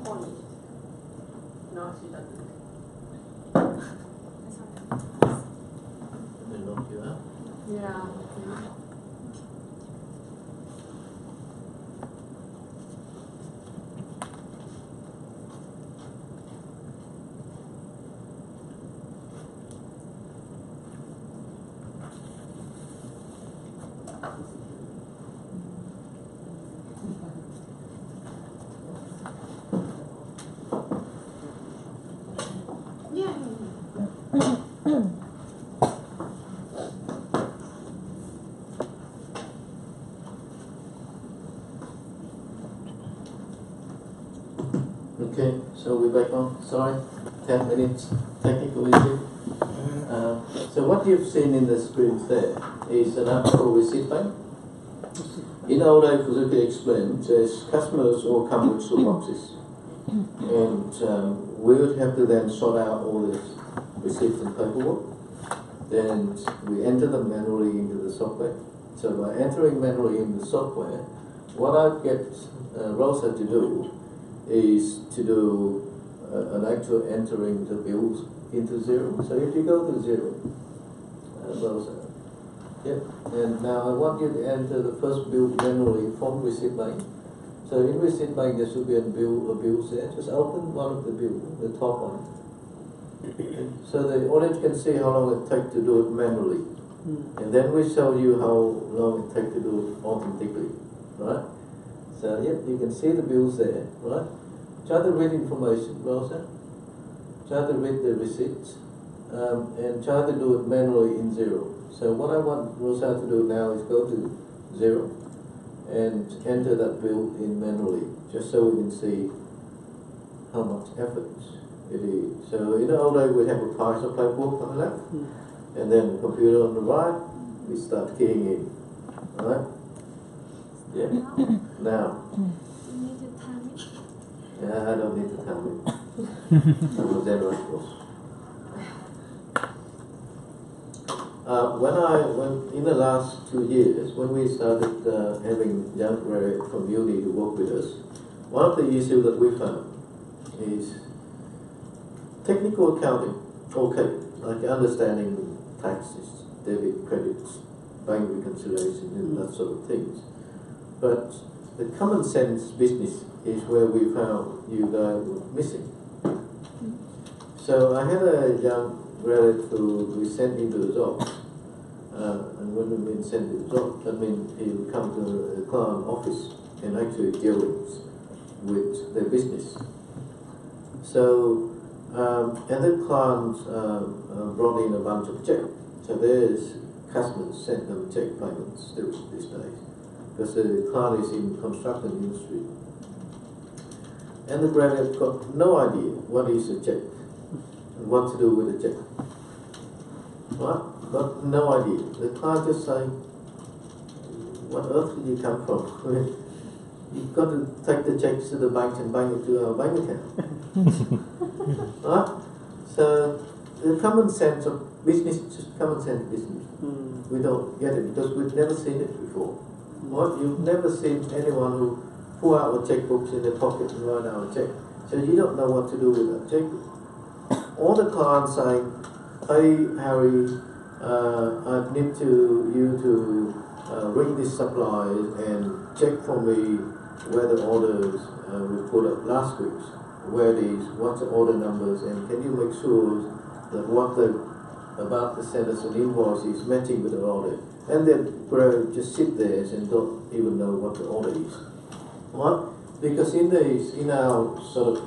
[SPEAKER 4] Point. No, she doesn't.
[SPEAKER 5] They lock you out.
[SPEAKER 4] Yeah.
[SPEAKER 5] Okay, so we're back on. Sorry, 10 minutes technical issue. So what you've seen in the screen there is an actual receipt bank. In our life, Fuzuki explained, there's customers all come with toolboxes. And we would have to then sort out all this receipts and paperwork. Then we enter them manually into the software. So by entering manually in the software, what I get Rosa to do is to do an actual entering the bills into 0. So if you go to 0, Rosa, yeah, and now I want you to enter the first bill manually from receipt bank. So in receipt bank there should be a bill there. Just open one of the bills, the top one. So the audience can see how long it takes to do it manually. And then we show you how long it takes to do it automatically. Right? So yeah, you can see the bills there, right? Try to read information, Rosa. Try to read the receipts. And try to do it manually in 0. So what I want Rosa to do now is go to 0 and enter that bill in manually, just so we can see how much effort it is. So in the old day we have a pie supply book on the left, and then the computer on the right, we start keying in. Alright? Yeah? Now.
[SPEAKER 3] You need to time it.
[SPEAKER 5] Yeah, I don't need to tell it. I was there, of course. When in the last 2 years, when we started having young graduates from uni to work with us, one of the issues that we found is technical accounting, okay, like understanding taxes, debit, credits, bank reconciliation and that sort of things. But the common sense business is where we found you guys were missing. So I had a young graduate who we sent into the job, and when we mean sent into the job, that means he would come to the client office and actually deal with their business. So, and the clients brought in a bunch of checks. So there's customers sent them check payments still these days, because the client is in construction industry. And the graduate got no idea what is a check and what to do with a check. Right? Got no idea. The client just saying, what earth did you come from? I mean, you've got to take the checks to the bank and bank it to our bank account. Right? So the common sense of business, just common sense business. We don't get it because we've never seen it before. Right? You've never seen anyone who pull out the checkbooks in their pocket and write out a check. So you don't know what to do with that checkbook. All the clients saying, hey Harry, I need you to ring this supply and check for me where the orders we put up last week, where it is, what's the order numbers, and can you make sure that what they're about to send us an invoice is matching with the order. And they just sit there and don't even know what the order is. Right? Because in our sort of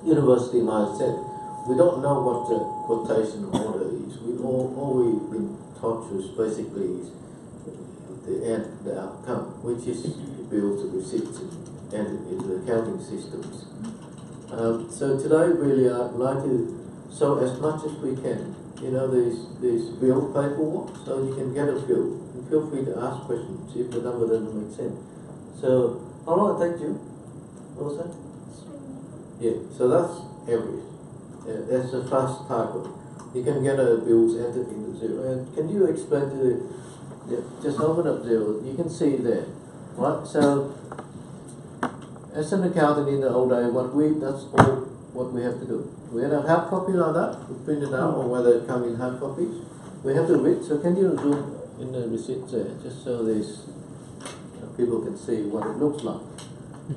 [SPEAKER 5] university mindset, we don't know what the quotation order is. All we've been taught is basically is the outcome, which is bills, the receipts, and into the accounting systems. So today, really, I'd like to show as much as we can. You know, these bill paperwork, so you can get a bill. And feel free to ask questions if the number doesn't make sense. So, how long it take you? What was that? Yeah, so that's average. That's the fast type of. You can get a bills entered into zero. And can you explain to the, just open up zero, you can see there, right? So, as an accountant in the old day, that's all what we have to do. We had a hard copy like that, we print it out, or whether it come in hard copies. We have to read, so can you zoom in the receipt there, just so people can see what it looks like.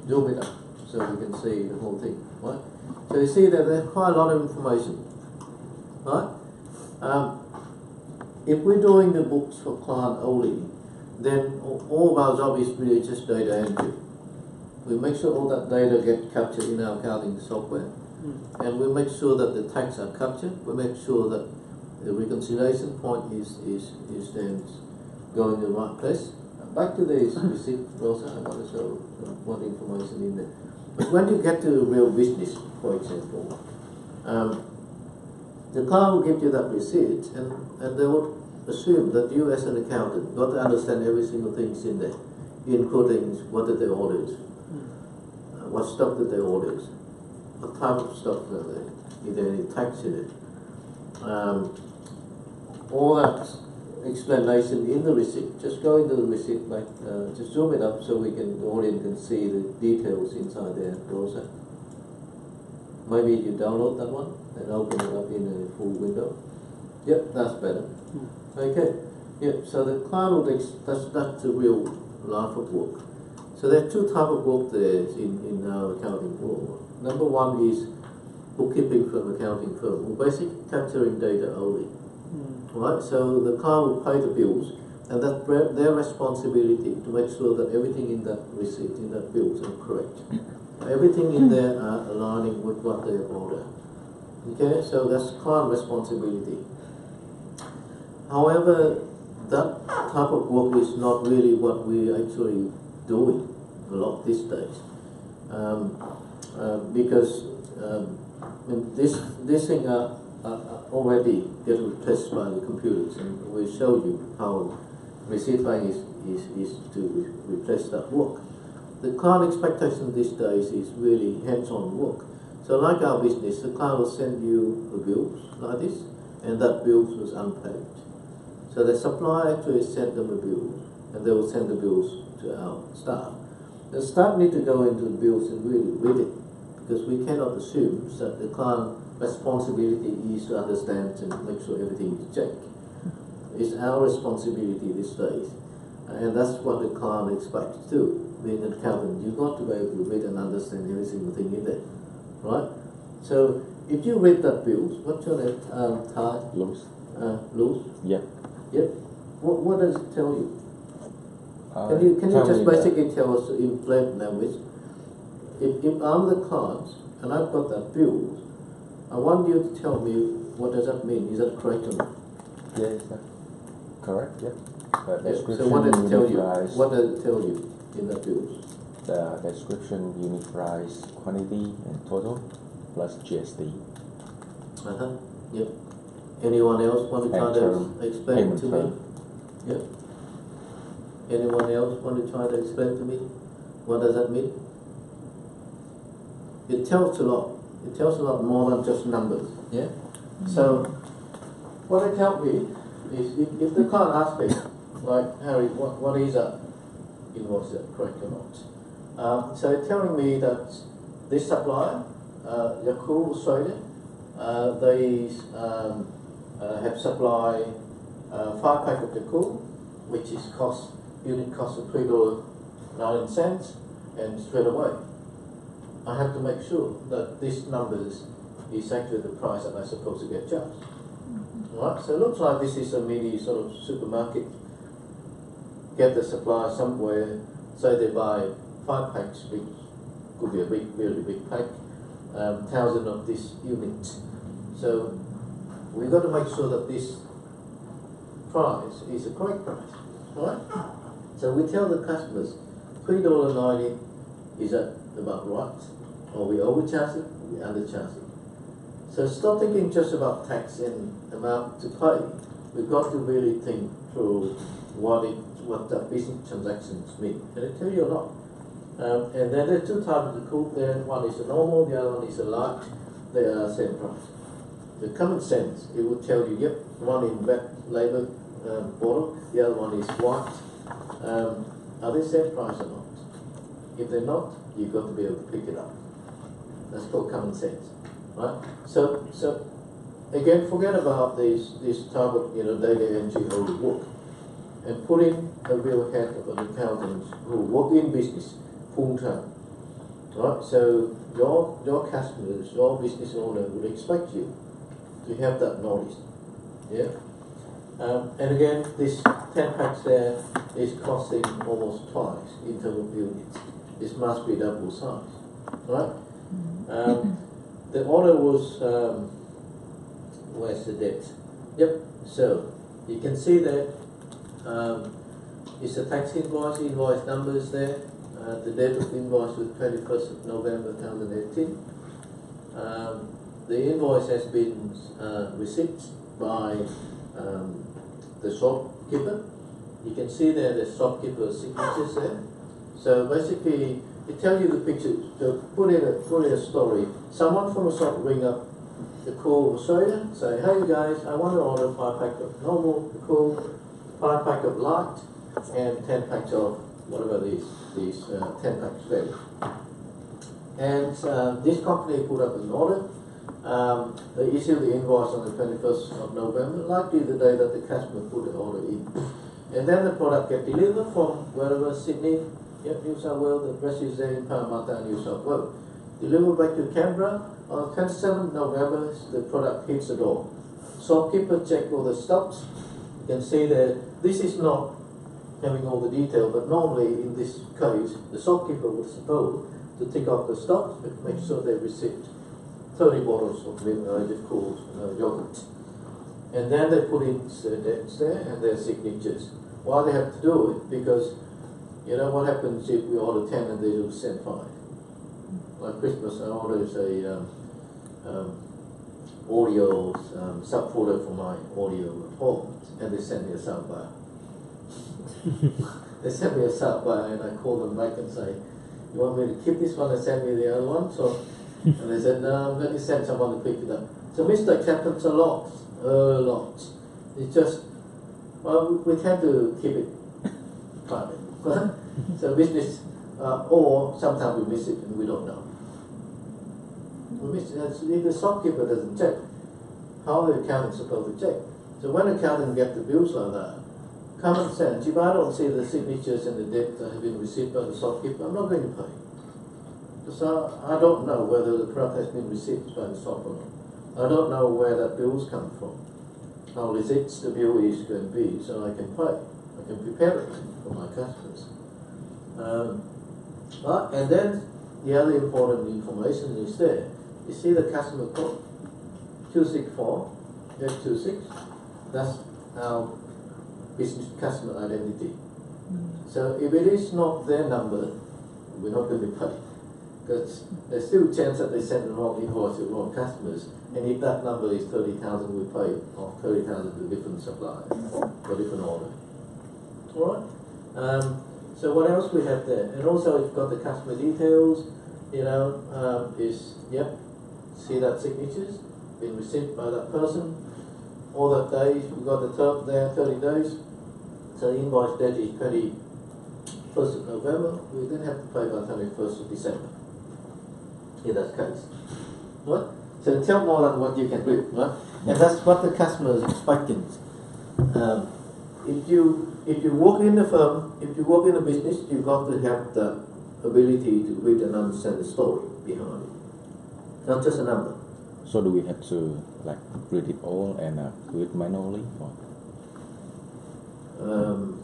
[SPEAKER 5] Zoom it up, so we can see the whole thing, right? So you see that there's quite a lot of information, right? If we're doing the books for client only, then all of our job is really just data entry. We make sure all that data gets captured in our accounting software, and we make sure that the tax are captured. We make sure that the reconciliation point is then going in the right place. Back to this receipt, Rosa, I want to show what information in there. But when you get to real business, for example, the client will give you that receipt, and they would assume that you as an accountant got to understand every single thing in there, including what did they order, what stock did they order, what type of stock are they, is there any tax in it, all that explanation in the receipt. Just go into the receipt, like just zoom it up so the audience can see the details inside there. Rosa, maybe you download that one and open it up in a full window. Yep, that's better. Okay. Yep. So the client will that's the real life of work. So there are two types of work there in our accounting world. Number one is bookkeeping from accounting firm. We're basically capturing data only. Right? So the client will pay the bills, and that's their responsibility to make sure that everything in that receipt, in that bills are correct. Everything in there are aligning with what they order. Okay? So that's client responsibility. However, that type of work is not really what we're actually doing a lot these days, because this thing already get replaced by the computers, and we'll show you how receipt bank is to replace that work. The client expectation these days is really hands-on work. So like our business, the client will send you a bill like this, and that bill was unpaid. So the supplier actually sent them a bill, and they will send the bills to our staff. The staff need to go into the bills and really read it, because we cannot assume that the client responsibility is to understand and make sure everything is checked. It's our responsibility these days. And that's what the client expects too. Being an accountant, you've got to be able to read and understand every single thing in there, right? So if you read that bill, what's your name? Ty?
[SPEAKER 8] Loose.
[SPEAKER 5] Luz?
[SPEAKER 8] Yep.
[SPEAKER 5] Yep. What does it tell you? Can you
[SPEAKER 8] tell
[SPEAKER 5] just
[SPEAKER 8] me
[SPEAKER 5] basically tell us in plain language? If I'm the client and I've got that bill, I want you to tell me what does that mean? Is that correct or not?
[SPEAKER 8] Yes, correct. Yep. The description.
[SPEAKER 5] So what does it tell you?
[SPEAKER 8] Price,
[SPEAKER 5] What does it tell you in that bill?
[SPEAKER 8] The description, unit price, quantity, and total, plus GST.
[SPEAKER 5] Yep. Anyone else want to try to explain to me? Yep. Anyone else want to try to explain to me? What does that mean? It tells a lot. It tells a lot more than just numbers. Yeah. So what it tells me is if the client asks me, like, Harry, what is that invoice, is that correct or not? So it's telling me that this supplier, Yakult Australia, they have supplied 5 pack of Yakult, which is unit cost of $3.19, and straight away I have to make sure that this numbers is actually the price that I'm supposed to get charged. Right? So it looks like this is a mini sort of supermarket. Get the supply somewhere, say they buy 5 packs, which could be a big, really big pack, 1,000 of this unit. So we've got to make sure that this price is a correct price, right? So we tell the customers, $3.90 is that about right? Or we overcharge it, or we undercharge it. So stop thinking just about tax and amount to pay. We've got to really think through what the business transactions mean. And it tell you a lot. And then there are 2 types of the cool there. One is a normal, the other one is a light. They are same price. The common sense, it will tell you, yep, one in red label bottle, the other one is white. Are they same price or not? If they're not, you've got to be able to pick it up. That's called common sense, right? So again, forget about this type of data entry or work, and put in a real head of an accountant who work in business full time, right? So your customers, your business owner would expect you to have that knowledge, yeah. And again, this 10 packs there is costing almost twice in terms of units. This must be double size, right? The order was, where's the date? Yep, so you can see that it's a tax invoice numbers there. The date of the invoice was 21st of November 2018. The invoice has been received by the shopkeeper. You can see there the shopkeeper's signatures there. So basically, it tells you the picture. To put in a story, someone from the shop ring up the call Australia, say, hey guys, I want to order 5 pack of normal, the call, 5 pack of light, and 10 packs of whatever these 10 packs ready. And this company put up an order. They issued the invoice on the 21st of November, likely the day that the customer put the order in. And then the product get delivered from wherever, Sydney, New South Wales, the address is there in Parramatta, New South Wales. Delivered back to Canberra. On 27th November, the product hits the door. Shopkeeper check all the stocks. You can see that this is not having all the detail, but normally in this case, the shopkeeper was supposed to tick off the stocks, but make sure they received 30 bottles of cooled yogurt. And then they put in their dates there and their signatures. Why they have to do it? Because you know what happens if we order 10 and they will send 5. Like Christmas, I ordered a audio subfolder for my audio at home, and they sent me a soundbar. They sent me a soundbar, and I called them back and say, "You want me to keep this one and send me the other one?" So, and they said, "No, let me send someone to pick it up." So mistakes happens a lot. It's just, well, we tend to keep it private. So business, or sometimes we miss it and we don't know. We miss it. If the shopkeeper doesn't check, how are the accountants supposed to check? So when accountant get the bills like that, common sense, if I don't see the signatures and the debt that have been received by the shopkeeper, I'm not going to pay. So I don't know whether the product has been received by the shop or not. I don't know where that bill's come from, how legit the bill is going to be, so I can pay. I can prepare it for my customers. And then the other important information is there. You see the customer code, 264, F26. That's our business customer identity. So if it is not their number, we're not going to pay. Because there's still a chance that they send the wrong invoice to the wrong customers. And if that number is 30,000, we pay off 30,000 to different suppliers for different order. Alright? So what else we have there? And also we've got the customer details, see that signatures, been received by that person. All that days, we've got the term there, 30 days. So the invoice date is 21st of November. We then have to pay by 31st of December. In that case. What? So tell more than what you can do, right? And that's what the customer is expecting. If you work in the firm, if you work in a business, you've got to have the ability to read and understand the story behind it, not just a number.
[SPEAKER 8] So do we have to read it all and do it manually, or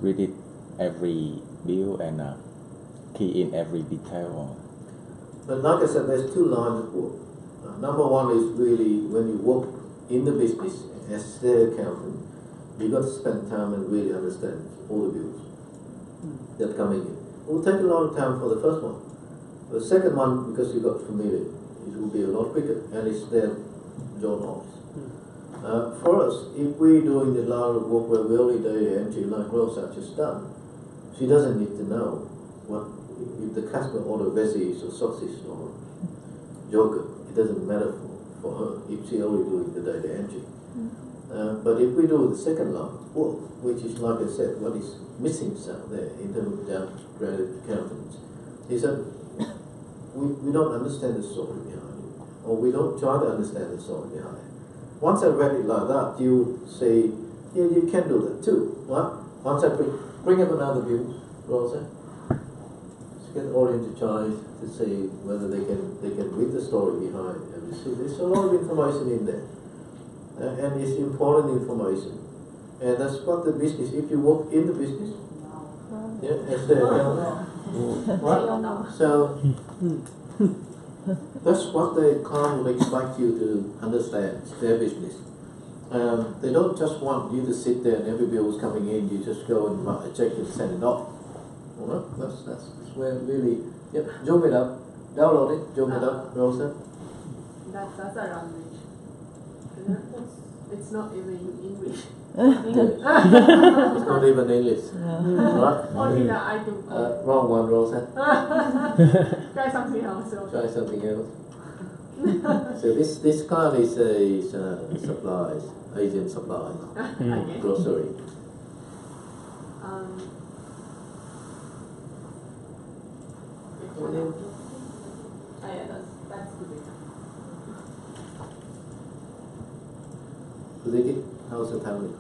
[SPEAKER 8] read it every bill and key in every detail? Or?
[SPEAKER 5] But like I said, there's two lines of work. Number one is really when you work in the business as their accountant, you've got to spend time and really understand all the bills that are coming in. It will take a lot of time for the first one. The second one, because you got familiar, it will be a lot quicker, and it's their job office. For us, if we're doing a lot of work where we only data entry, like Rosa just done, she doesn't need to know what if the customer order veggies or sausage or yogurt. It doesn't matter for her if she's only doing the data entry. But if we do the second line work, which is, like I said, what is missing out there in terms of downgraded accountants, is that we don't understand the story behind it, or we don't try to understand the story behind it. Once I read it like that, you say, yeah, you can do that too. Right? Once I bring up another view, Rosa, get oriented try to see whether they can read the story behind it. And you see, there's a lot of information in there. And it's important information. And that's what the business, if you work in the business, as the right? So that's what the client will expect you to understand, their business. They don't just want you to sit there and every bill is coming in, you just go and write a check and send it off. Well, that's where really, zoom it up, download it, zoom it up, Rosa.
[SPEAKER 4] That's a language. It's not even English.
[SPEAKER 5] It's not even English. Right?
[SPEAKER 4] Only the item code.
[SPEAKER 5] Wrong one, Rosa.
[SPEAKER 4] Try something else.
[SPEAKER 5] Try something else. So this card is a supplies, agent supplies, grocery.
[SPEAKER 4] That's good.
[SPEAKER 5] Vicky, how's the family?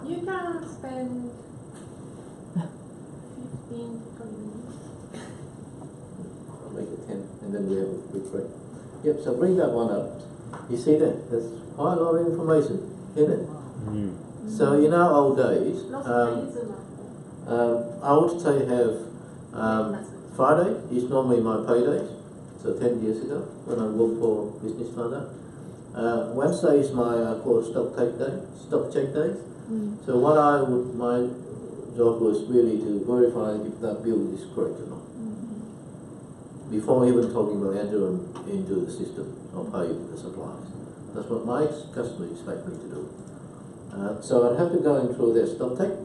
[SPEAKER 4] You can spend 15 to 20 minutes.
[SPEAKER 5] I'll make it 10, and then we have a quick break. Yep, so bring that one up. You see that? There's quite a lot of information in it. So in our old days, I would say have Friday is normally my payday, so 10 years ago when I worked for business like that. Wednesday is my stock check days. So my job was really to verify if that bill is correct or not. Before even talking about entering into the system or pay the suppliers. That's what my customer expect me to do. So I'd have to go in through their stock take.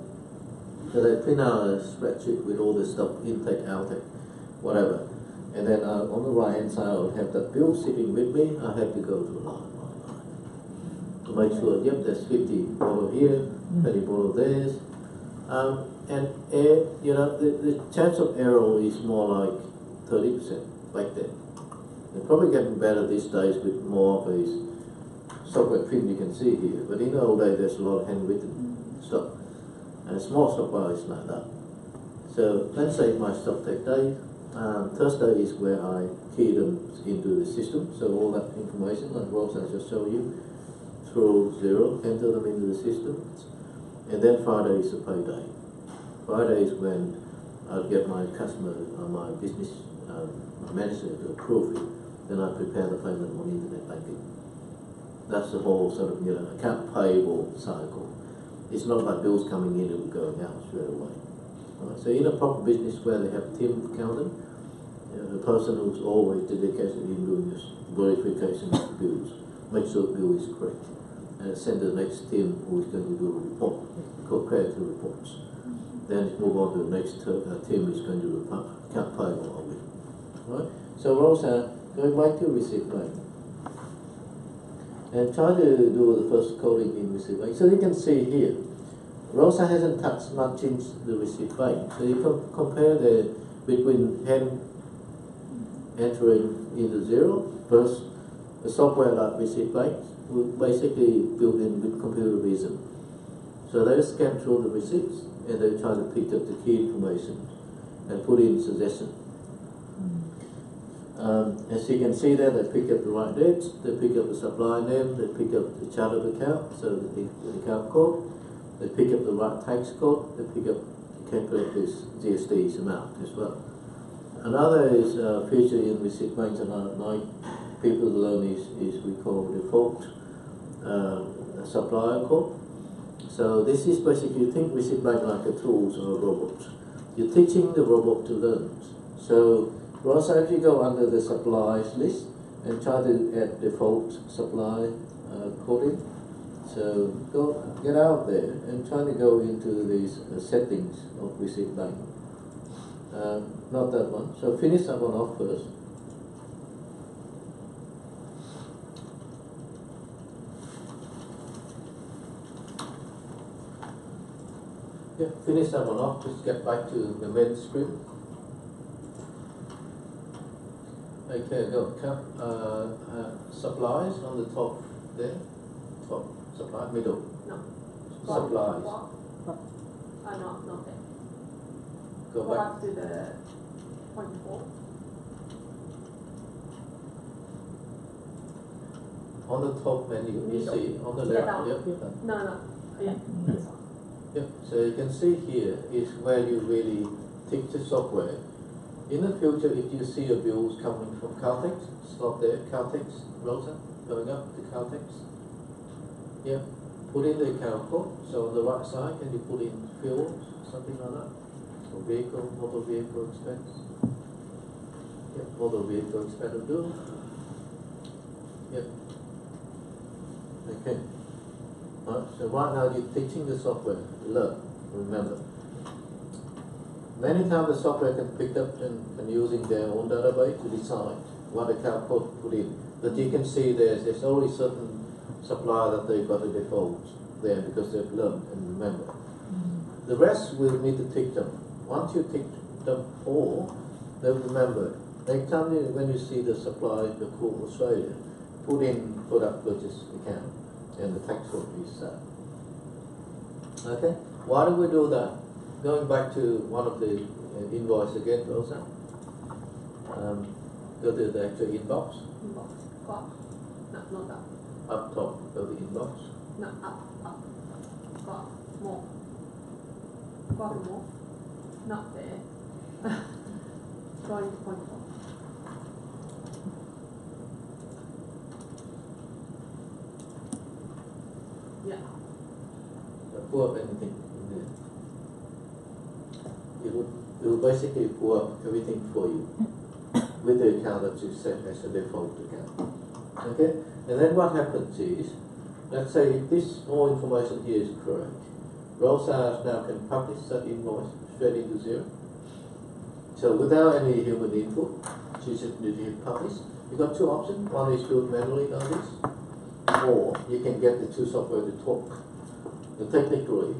[SPEAKER 5] So they print out a spreadsheet with all the stock, intake, outtake, whatever. And then on the right hand side I would have that bill sitting with me. I have to go to line to make sure, yep, there's 50 bottle here, 30 bottle there. The chance of error is more like 30% back then. They're probably getting better these days with more of these software print you can see here, but in the old days there's a lot of handwritten stuff. And a small software is like that. So let's say my stock take day. Thursday is where I key them into the system. So all that information, like Ross has just showed you, throw 0, enter them into the system. And then Friday is a pay day. Friday is when I'll get my customer, my business manager to approve it. Then I prepare the payment on internet banking. That's the whole sort of account payable cycle. It's not like bills coming in and going out straight away. Right? So in a proper business where they have a team of accountant, the person who's always dedicated in doing this verification of the bills, make sure the bill is correct, and send the next team who is going to do a report, called credit reports. Then move on to the next team is going to do account payable of it. Right? So Rosa, going back to receipt bank, and try to do the first coding in receipt bank. So you can see here, Rosa hasn't touched much in the receipt bank. So you can compare between hand entering in the 0 versus a software like receipt bank, basically built in with computer vision. So they scan through the receipts and they try to pick up the key information and put in suggestion. As you can see there, they pick up the right dates, they pick up the supplier name, they pick up the chart of account, so the account code, they pick up the right tax code, they pick up the calculate this GST's amount as well. Another is feature in receipt banks and like people learn is we call default supplier code. So this is basically, think receipt bank like a tools or a robot. You're teaching the robot to learn. So also if you go under the supplies list and try to add default supply coding, so get out there and try to go into these settings of receipt bank. Not that one. So finish that one off first. Yeah, finish that one off. Just get back to the main screen. Okay, go supplies on the top there. Top supply middle.
[SPEAKER 4] No.
[SPEAKER 5] Supplies.
[SPEAKER 4] Not there.
[SPEAKER 5] Go
[SPEAKER 4] Go
[SPEAKER 5] back.
[SPEAKER 4] back to the point 4.
[SPEAKER 5] On the top menu, you
[SPEAKER 4] Middle.
[SPEAKER 5] see on the
[SPEAKER 4] Yeah,
[SPEAKER 5] left.
[SPEAKER 4] down.
[SPEAKER 5] Yep.
[SPEAKER 4] No. Yeah. This one.
[SPEAKER 5] Yep. So you can see here is where you really teach the software. In the future, if you see a bills coming from Caltex, stop there, Caltex, Rosa, going up to Caltex. Yeah. Put in the account code. So on the right side, can you put in fuel, something like that? Or vehicle, motor vehicle expense. Yep, motor vehicle expense will do. Yep. Okay. Right, so right now you're teaching the software to learn, remember. Many times the software can pick up and using their own database to decide what account code to put in. But you can see there's only certain supplier that they've got a default there because they've learned and remember. The rest will need to teach them. Once you teach them all, they'll remember. Next time when you see the supply, the Cool Australia, put in product purchase account and the tax code is set. Okay, why do we do that? Going back to one of the invoice again, Rosa. Go to the actual inbox.
[SPEAKER 4] Inbox. Go up. No, not up.
[SPEAKER 5] Up top, go to inbox.
[SPEAKER 4] No, up. Go up. More. Go up more. Not there. Going to point 4. Yeah.
[SPEAKER 5] Pull up anything in there. It will basically pull up everything for you with the account that you set as a default account. Okay? And then what happens is, let's say if this all information here is correct, Rosa now can publish that invoice straight into 0. So without any human input, she just need to hit publish. You've got two options. One is do it manually like this, or you can get the two software to talk. So technically,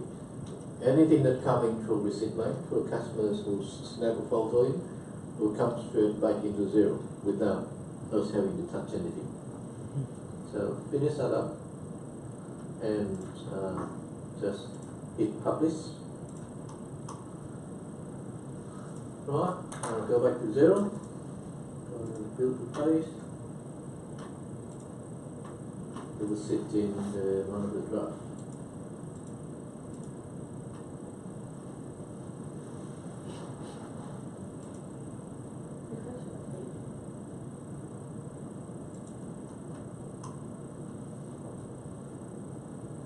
[SPEAKER 5] anything that coming through receipt bank, through customers who snap a photo in, will come straight back into 0 without us having to touch anything. So finish that up. and just hit publish. Right, go back to 0, go to build the page. It will sit in one of the drafts.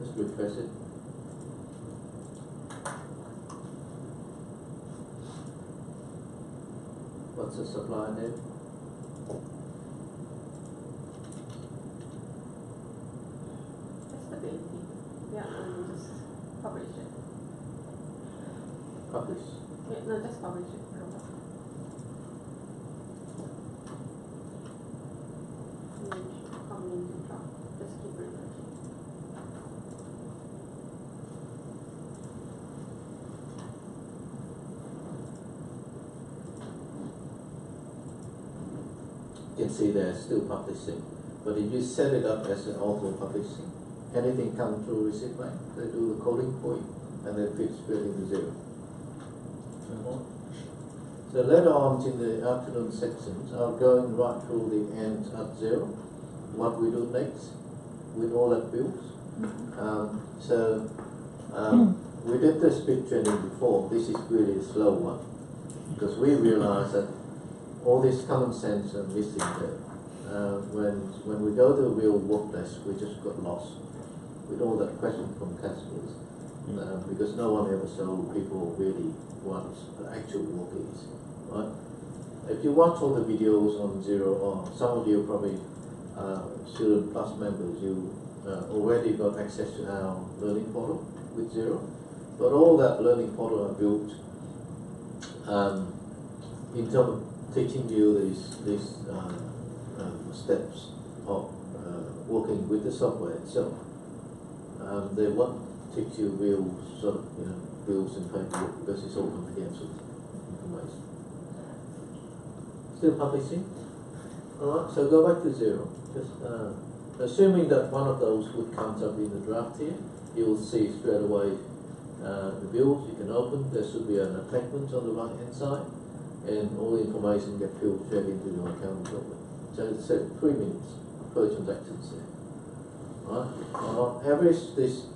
[SPEAKER 5] Just refresh it. What's the supplier name?
[SPEAKER 4] Just the painting. Yeah, and just publish it.
[SPEAKER 5] Publish.
[SPEAKER 4] Yeah, no, just publish it. And then it should come into draft. Just keep refreshing.
[SPEAKER 5] You can see they're still publishing. But if you set it up as an auto-publishing, anything comes through receipt bank, they do the coding for you, and then fit straight into 0. So later on in the afternoon sections, I'm going right through the end at 0, what we do next with all that builds. We did the speed training before. This is really a slow one, because we realize that all this common sense are missing there. When we go to the real workplace, we just got lost with all that question from customers, because no one ever showed people really what the actual work is, right? If you watch all the videos on 0, or some of you probably Student Plus members, you already got access to our learning portal with 0, but all that learning portal are built in terms of teaching you these steps of working with the software itself. They won't teach you real sort of bills and paperwork, because it's all confidential information. Still publishing. Alright, so go back to 0. Just assuming that one of those would come up in the draft here, you will see straight away the bills you can open. There should be an attachment on the right hand side, and all the information get filled straight into your account document. So it's 3 minutes per transaction there. Right? On average, this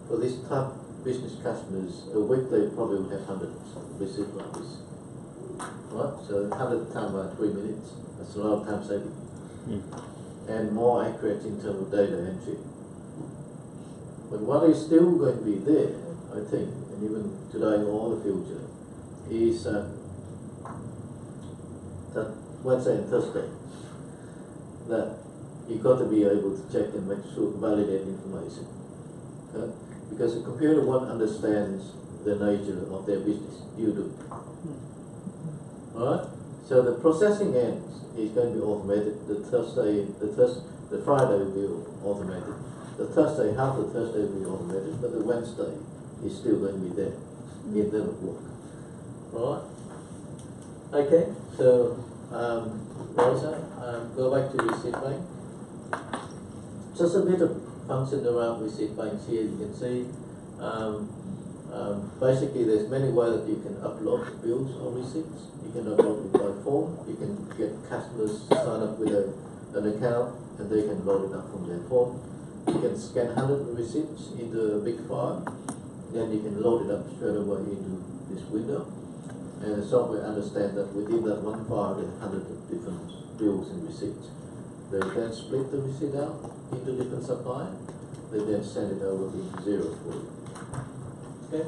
[SPEAKER 5] for this type of business customers, a week they probably would have hundreds received like this. Right? So 100 times by 3 minutes, that's a lot of time saving. And more accurate in terms of data entry. But what is still going to be there, I think, and even today or the future, is that Wednesday and Thursday, that you've got to be able to check and make sure, validate information. Okay? Because the computer won't understand the nature of their business. You do. Alright? So the processing ends is going to be automated. The Friday will be automated. The Thursday, half the Thursday will be automated, but the Wednesday is still going to be there. It never work. Alright? Okay, so Rosa, go back to receipt bank. Just a bit of function around receipt banks here. You can see basically there's many ways that you can upload bills or receipts. You can upload it by form. You can get customers to sign up with an account, and they can load it up from their form. You can scan 100 receipts into a big file, then you can load it up straight away into this window. And the software understands that within that one file there are 100 different bills and receipts. They then split the receipt out into different suppliers. They then send it over into 0 for you. Okay.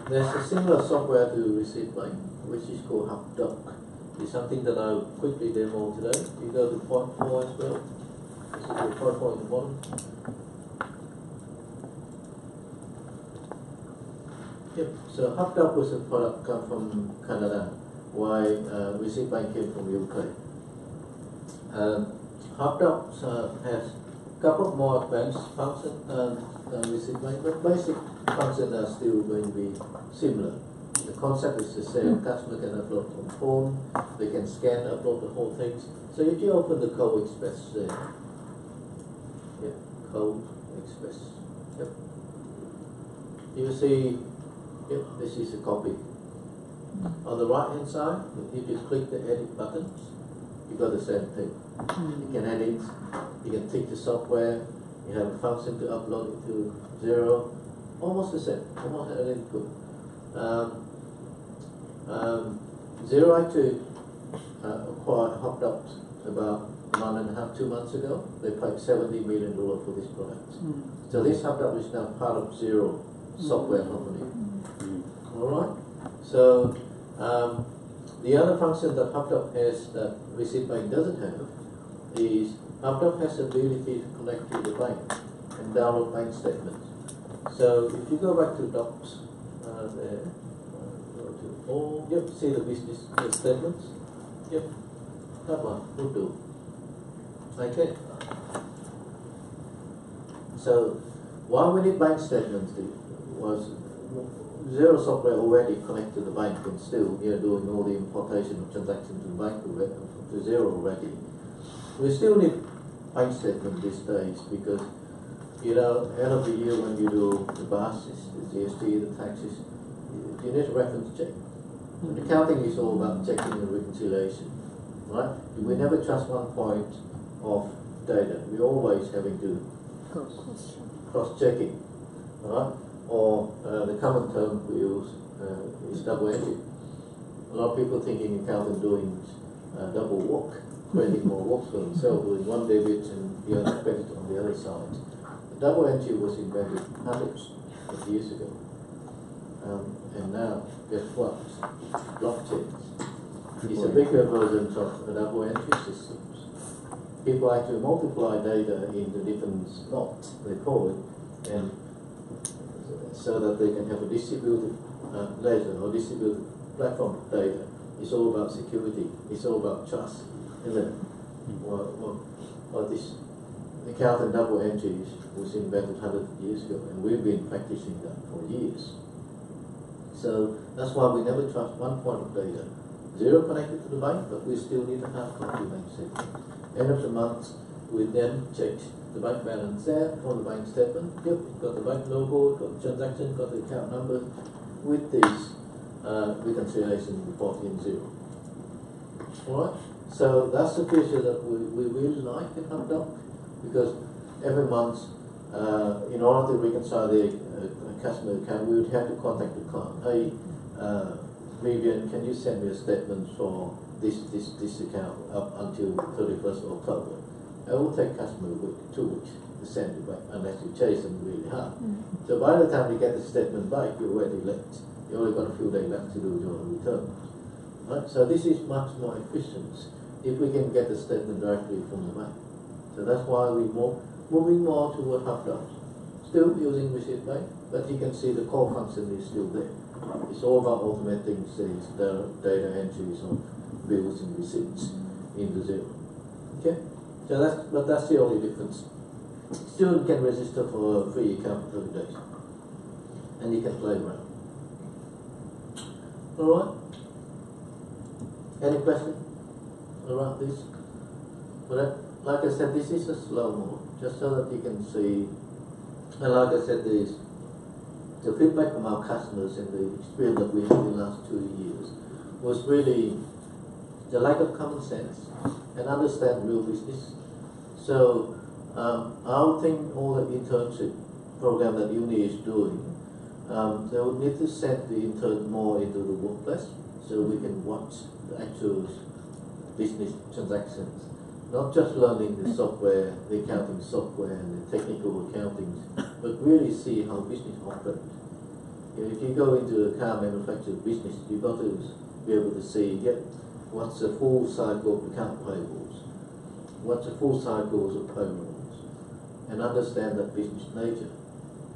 [SPEAKER 5] There's a similar software to receipt bank, which is called HubDoc. It's something that I'll quickly demo today. You go to point 4 as well. This is the point 4 at the bottom. Yep. So HubDoc was a product come from Canada, while receipt bank came from UK. HubDoc has a couple of more advanced functions than receipt bank, but basic functions are still going to be similar. The concept is the same. Customer can upload on phone, they can scan, upload the whole thing. So if you open the Co-Express there, yeah, Code Express. Yep. You see, yep, this is a copy. On the right hand side, if you click the edit buttons, you got the same thing. You can edit, you can tick the software, you have a function to upload it to Xero, almost the same, almost identical. Xero actually acquired HubDoc about 1.5, 2 months ago. They paid $70 million for this product. So this HubDoc is now part of Xero software company. Alright? So the other function that HubDoc has that Receipt Bank doesn't have is HubDoc has the ability to connect to the bank and download bank statements. So if you go back to Docs, there, go to all, yep, see the business statements? Yep, that one will do. Okay. So why we need bank statements was Xero software already connected to the bank and still doing all the importation of transactions to the bank to Xero already. We still need bank statement these days because end of the year when you do the BASes, the GST, the taxes, you need a reference check. And accounting is all about checking and reconciliation, right? We never trust one point of data. We're always having to cross-checking, right? Or the common term we use is double entry. A lot of people thinking accountant doing double work, creating more work for themselves, doing one debit and the other credit on the other side. The double entry was invented hundreds of years ago. And now, guess what? Blockchains. It's a bigger version of the double entry systems. People actually multiply data into different slots, they call it, and so that they can have a distributed ledger or distributed platform of data. It's all about security. It's all about trust, isn't it? Well, this accountant double entries was invented hundreds of years ago, and we've been practicing that for years. So that's why we never trust one point of data. Xero connected to the bank, but we still need to have copy bank statement. End of the month, we then check the bank balance there for the bank statement. Yep, got the bank logo, got the transaction, got the account number with this reconciliation report in Xero. Alright, so that's the feature that we really like in HubDoc because every month, in order to reconcile the customer account, we would have to contact the client. Hey, Vivian, can you send me a statement for this account up until 31st of October? It will take customer a week, 2 weeks to send it back unless you chase them really hard. So by the time you get the statement back, you're already late. You only got a few days left to do your return. Right? So this is much more efficient if we can get the statement directly from the bank. So that's why we're moving more toward HubDoc. Still using Receipt Bank, but you can see the core function is still there. It's all about automating these data entries of bills and receipts into Xero. Okay? So that's the only difference. Student can register for a free account for 30 days. And you can play around. Alright? Any question around this? But like I said, this is a slow mode, just so that you can see. And like I said, the feedback from our customers and the experience that we had in the last 2 years was really the lack of common sense and understand real business. So I would think all the internship program that uni is doing, they would need to send the intern more into the workplace so we can watch the actual business transactions. Not just learning the software, the accounting software and the technical accounting, but really see how business operates. If you go into a car manufacturer business, you've got to be able to see what's the full cycle of account payables, what's the full cycles of payrolls, and understand that business nature.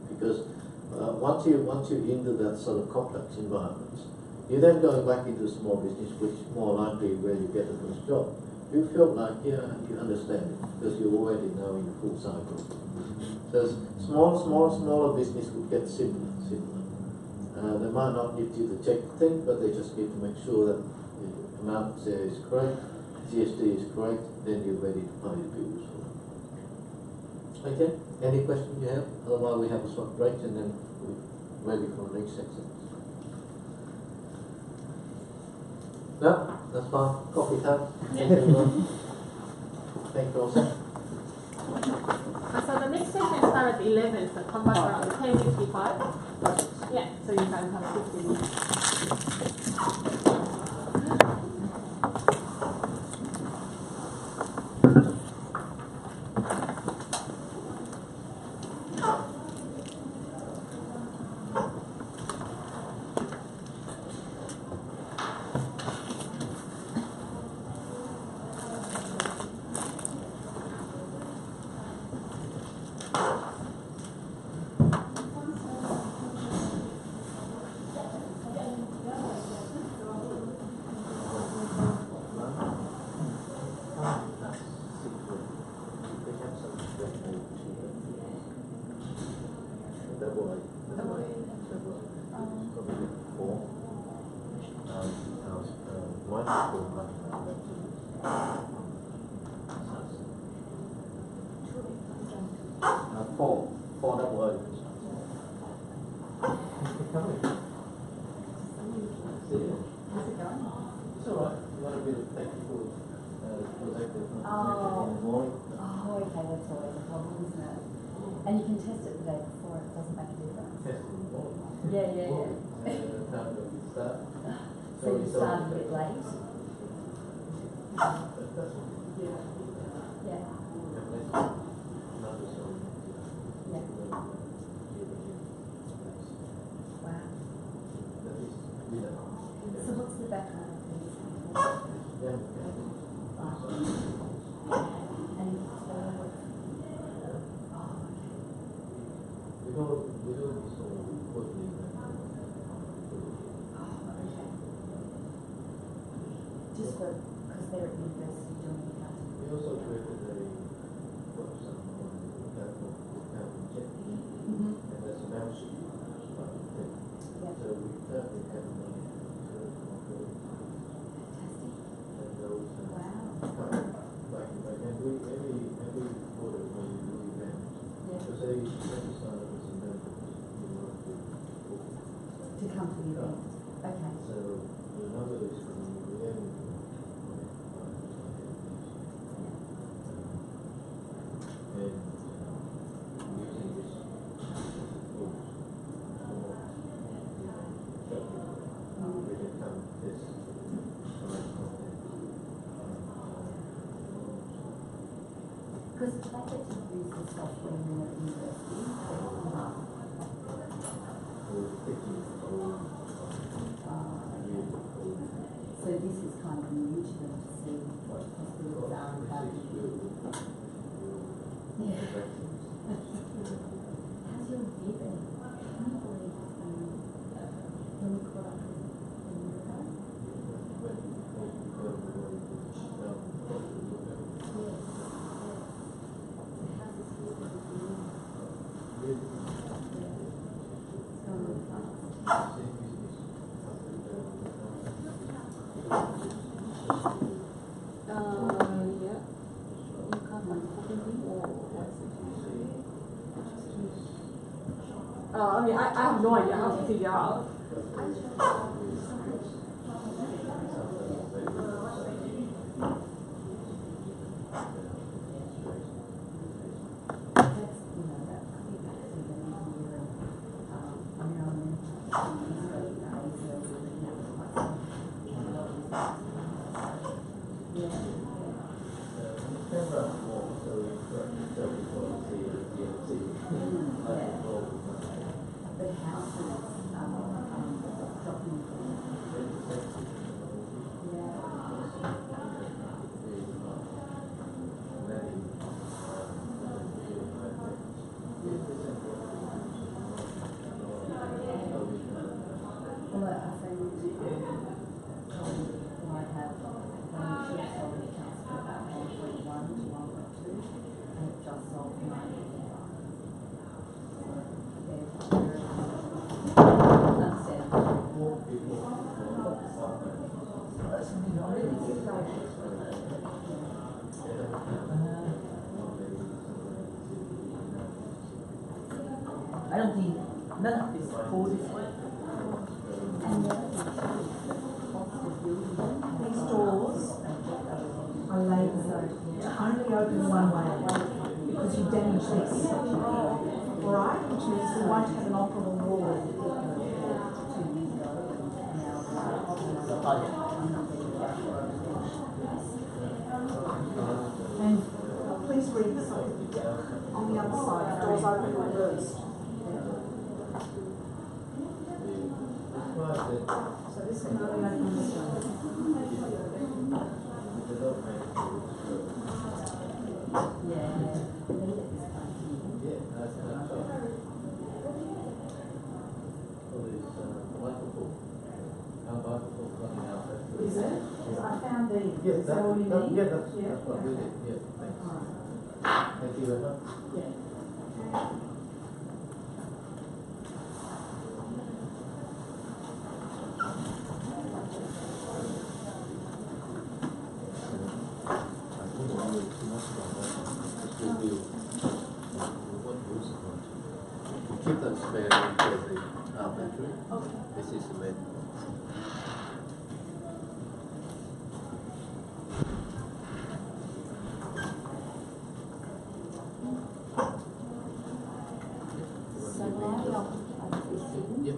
[SPEAKER 5] Because once you're into that sort of complex environments, you're then going back into small business, which is more likely where you get the first job. You feel like, you understand it, because you already know in the full cycle. So smaller business would get simpler. They might not need you to check the thing, but they just need to make sure that the amount there is correct, GST is correct, then you're ready to pay the bills. Okay, any questions you have? Otherwise we have a short break and then we're ready for the next section. No, that's fine. Coffee time. Thank you everyone. Thank you also.
[SPEAKER 4] So the next session starts at 11, so come back around 10:55. Yeah, so you can have 15 minutes.
[SPEAKER 5] Four double O. It's alright, a lot of bit of technical
[SPEAKER 9] Oh, okay, that's always a problem, isn't it? And you can test it the day before, it doesn't make a difference.
[SPEAKER 5] Test in the morning.
[SPEAKER 9] Yeah.
[SPEAKER 5] Time to start.
[SPEAKER 9] So you start a bit late? Yeah. Yeah. Wow. So what's the background of these people? And just because they're at university doing accounting.
[SPEAKER 5] We also created a website on accounting, and that's a membership thing.
[SPEAKER 9] Yeah.
[SPEAKER 5] So we currently have money to operate.
[SPEAKER 9] Fantastic.
[SPEAKER 5] And those like every quarter when you do events, so say sign up as a member, you want
[SPEAKER 9] To come to the event. Okay.
[SPEAKER 5] so the number is from the end. And using this tools we can come this
[SPEAKER 9] Because they get to use the software when they're at university. So this is kind of new to them to see what the possibilities are and how to yeah. How's your year been? Can you believe when we caught up with a year ago?
[SPEAKER 4] I mean, I have no idea how to figure out.
[SPEAKER 9] These doors are labelled only open one way because you damage this. Alright? Which means we won't have an operable wall. And please read this on the other side. Doors open reversed. So this can only open this way. Is it? I found these.
[SPEAKER 5] Yes,
[SPEAKER 9] Is that all you need?
[SPEAKER 5] that's what we did. Yes, thanks. Thank you very much.
[SPEAKER 9] Yeah.
[SPEAKER 5] Keep them spare for the battery. Okay. This is the main. Yep.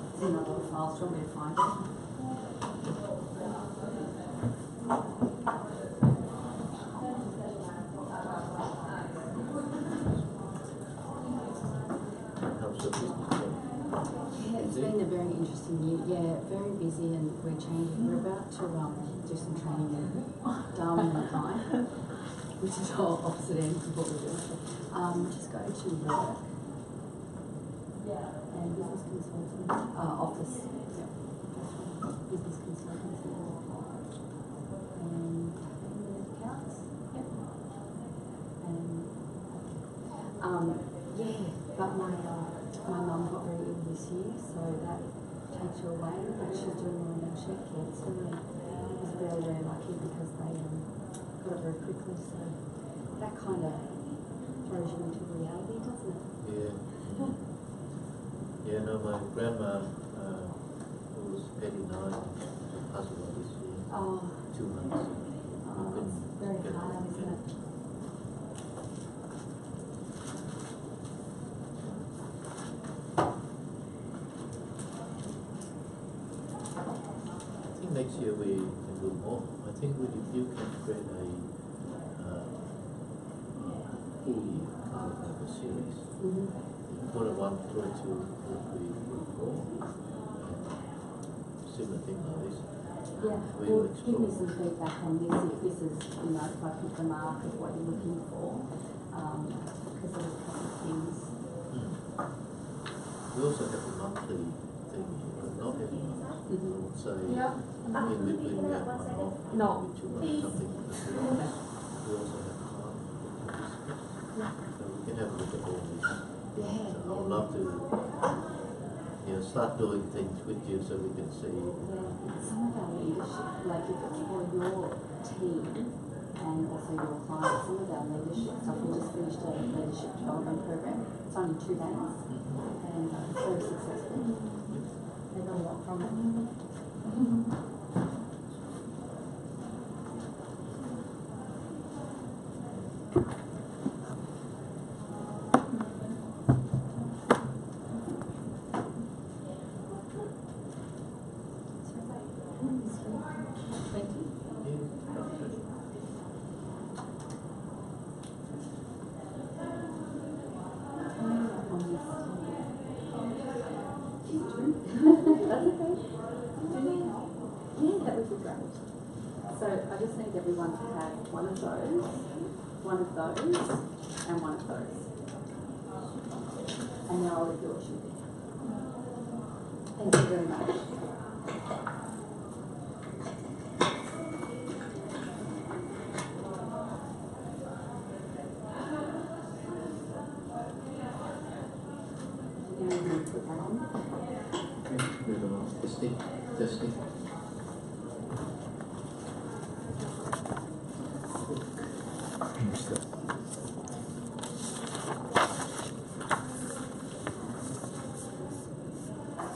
[SPEAKER 9] It's in another file. Do you want me to find it?
[SPEAKER 3] It's been a very interesting year. Yeah, very busy, and we're changing. We're about to do some training in Darwin and Mackay, which is all opposite ends of what we're doing. Just go to work and business consulting office. Yeah. Business consultancy and accounts. Yep. And yeah, but my mum got very ill this year, so that takes her away. But she's doing well now. She had cancer, and it was very, very lucky because they got it very quickly. So that kind of throws you into reality, doesn't it?
[SPEAKER 5] Yeah. Yeah, no, my grandma who was 89 passed away this year.
[SPEAKER 3] Oh.
[SPEAKER 5] 2 months.
[SPEAKER 3] It's very hard, isn't it?
[SPEAKER 5] I think next year we can do more. I think if you can create a fully kind of like a series. Quarter 1, quarter 2, quarter 3, quarter 4, similar thing like this.
[SPEAKER 3] Yeah, well, give me some feedback on this, if this is, if I put the mark of what you're looking for, because there's a couple of things.
[SPEAKER 5] We also have a monthly thing here, but not every month. I would say in between we have one off, maybe 2 months, something like that. We also have half. So we can have a look at all this. I would love to start doing things with you so we can see.
[SPEAKER 3] Some of our leadership, like if it's for your team and also your clients, some of our leadership stuff, we just finished a leadership development program. It's only 2 days and it's very successful. They got a lot from it. So I just need everyone to have one of those, and one of those. And now I'll leave your sheet. Thank you very much.
[SPEAKER 5] Testing, testing.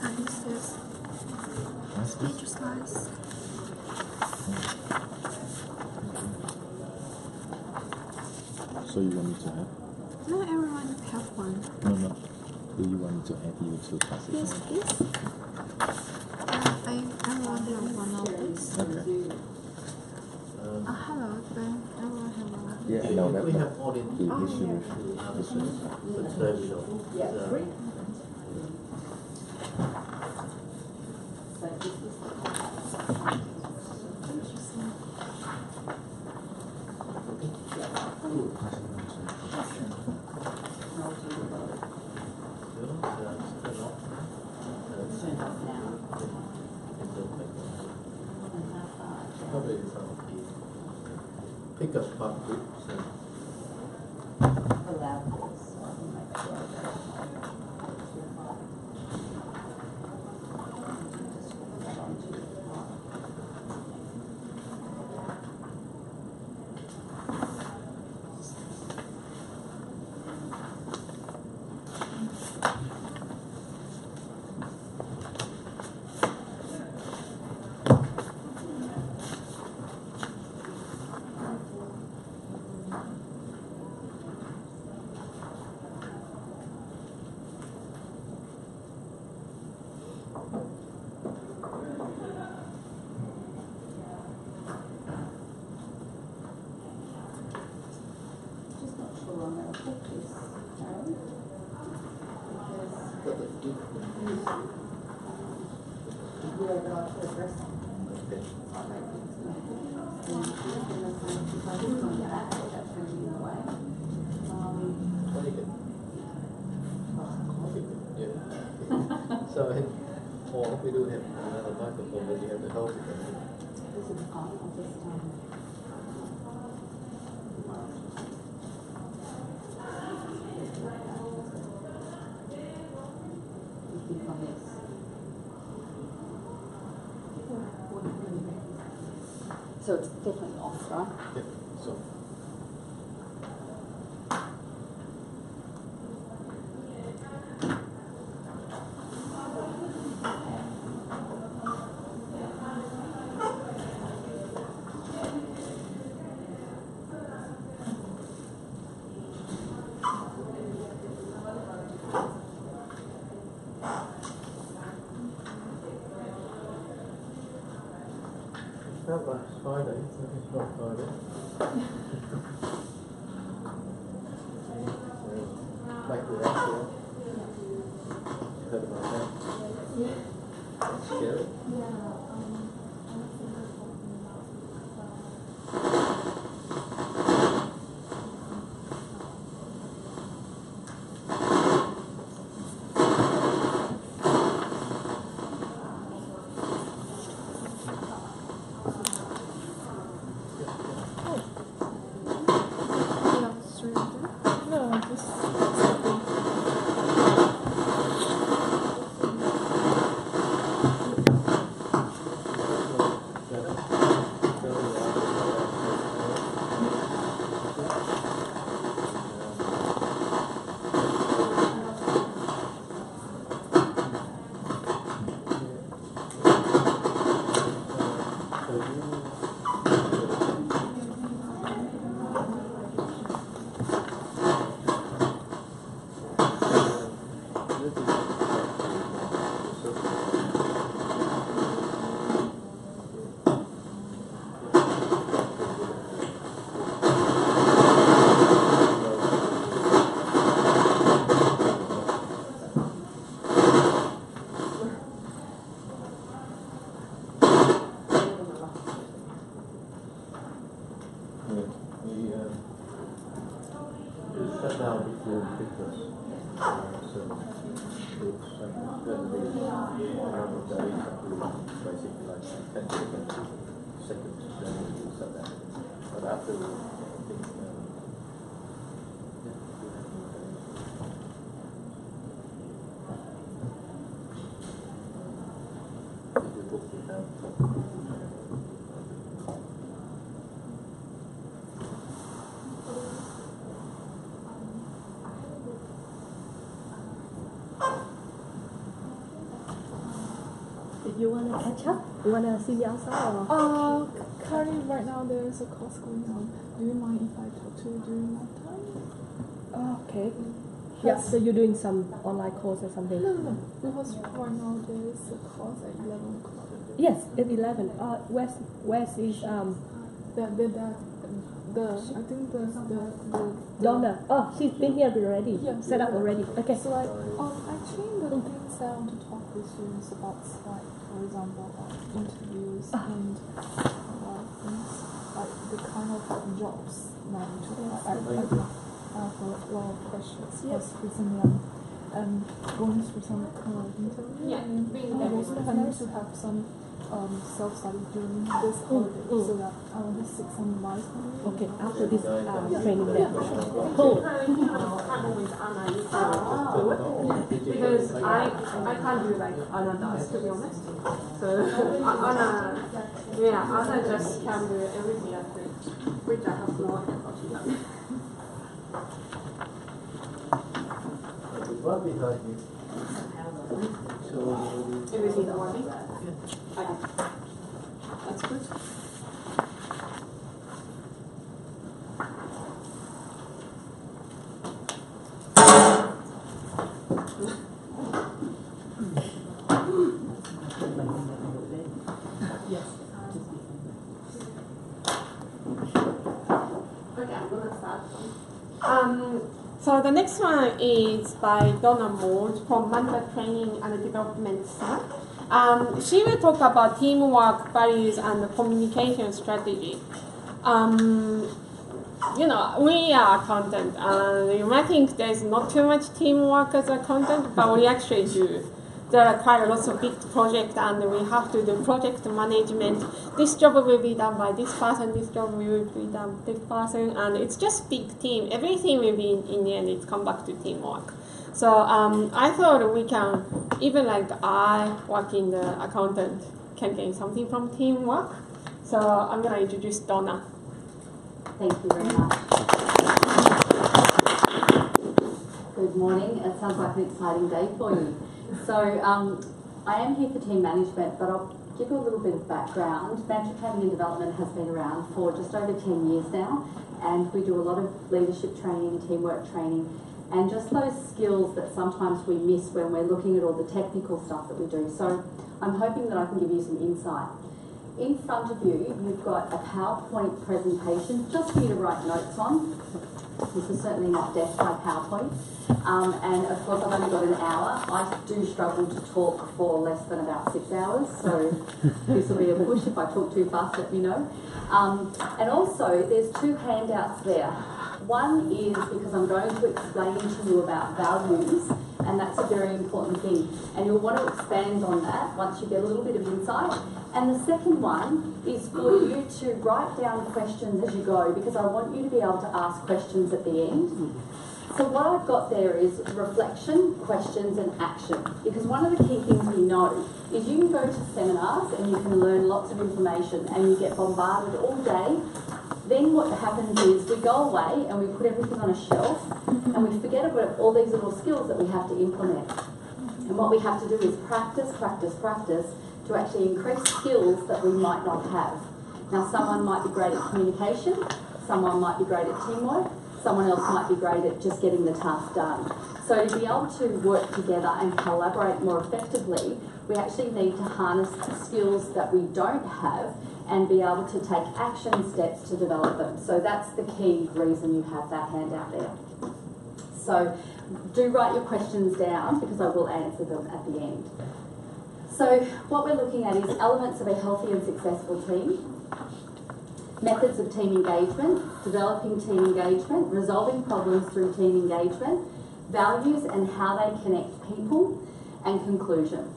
[SPEAKER 2] And this is speech slice.
[SPEAKER 8] So you want me to have?
[SPEAKER 2] No, everyone have one.
[SPEAKER 8] No. Do you want me to add you to classes?
[SPEAKER 2] Yes, please. I want to have one of this.
[SPEAKER 8] Okay.
[SPEAKER 2] Hello, Ben. I want to have one.
[SPEAKER 8] Yeah, I know that.
[SPEAKER 5] We
[SPEAKER 8] but
[SPEAKER 5] have all the but today we don't. Pick up part group. So, or we do have another microphone, but you have to hold it.
[SPEAKER 3] So it's definitely off, right?
[SPEAKER 5] Yeah, so. That was Friday, it's not Friday. Like the actual. You heard about that? Yeah. Scary?
[SPEAKER 2] No, just Shut down before we pick this. So it's going to be basically like 10 seconds, then we shut down. But after I think yeah,
[SPEAKER 3] If you want to catch up, you want to see the outside or?
[SPEAKER 2] Currently right now there is a course going on. Do you mind if I talk to you during that time?
[SPEAKER 3] Okay. Yeah, so you're doing some online course or something?
[SPEAKER 2] No. Because right now there is a course at 11 o'clock.
[SPEAKER 3] Yes, at 11. West is
[SPEAKER 2] I think the
[SPEAKER 3] Donna. Oh, she's been here already.
[SPEAKER 2] Yeah,
[SPEAKER 3] Set up already. Okay.
[SPEAKER 2] So like actually the things that I want to talk with you is about like for example interviews and things like the kind of jobs that you took. I have a lot of questions. Yes, recently I'm going through some kind of interview and I'm also planning to have some self-study during this holiday so that I want to seek some advice from you.
[SPEAKER 3] Okay, after this training then.
[SPEAKER 4] Cool. Because I can't do like Anna does, to be honest. So Anna just can do everything at which I have no idea how to do. Everything's working? Okay. That's good. Yes. Okay, I'm gonna start. So the next one is by Donna Moore from Management Training and Development Center. She will talk about teamwork, values, and communication strategy. We are accountant, and you might think there's not too much teamwork as accountant, but we actually do. There are quite lots of big projects, and we have to do project management. This job will be done by this person, this job will be done by this person, and it's just big team. Everything will be, in the end, it's come back to teamwork. So I thought we can, even like I work in the accountant, can gain something from teamwork. So I'm going to introduce Donna.
[SPEAKER 10] Thank you very much. Good morning. It sounds like an exciting day for you. So I am here for team management, but I'll give you a little bit of background. Management Training and Development has been around for just over 10 years now, and we do a lot of leadership training, teamwork training, and just those skills that sometimes we miss when we're looking at all the technical stuff that we do. So I'm hoping that I can give you some insight. In front of you, you've got a PowerPoint presentation just for you to write notes on. This is certainly not death by PowerPoint. And of course, I've only got an hour. I do struggle to talk for less than about 6 hours, so this will be a push. If I talk too fast, let me know. And also, there's 2 handouts there. One is because I'm going to explain to you about values, and that's a very important thing. And you'll want to expand on that once you get a little bit of insight. And the second one is for you to write down questions as you go, because I want you to be able to ask questions at the end. So what I've got there is reflection, questions, and action. Because one of the key things we know is you can go to seminars and you can learn lots of information and you get bombarded all day. Then what happens is we go away and we put everything on a shelf and we forget about all these little skills that we have to implement. And what we have to do is practice, practice, practice to actually increase skills that we might not have. Now, someone might be great at communication, someone might be great at teamwork, someone else might be great at just getting the task done. So to be able to work together and collaborate more effectively, we actually need to harness skills that we don't have and be able to take action steps to develop them. So that's the key reason you have that handout there. So do write your questions down because I will answer them at the end. So what we're looking at is elements of a healthy and successful team, methods of team engagement, developing team engagement, resolving problems through team engagement, values and how they connect people, and conclusion.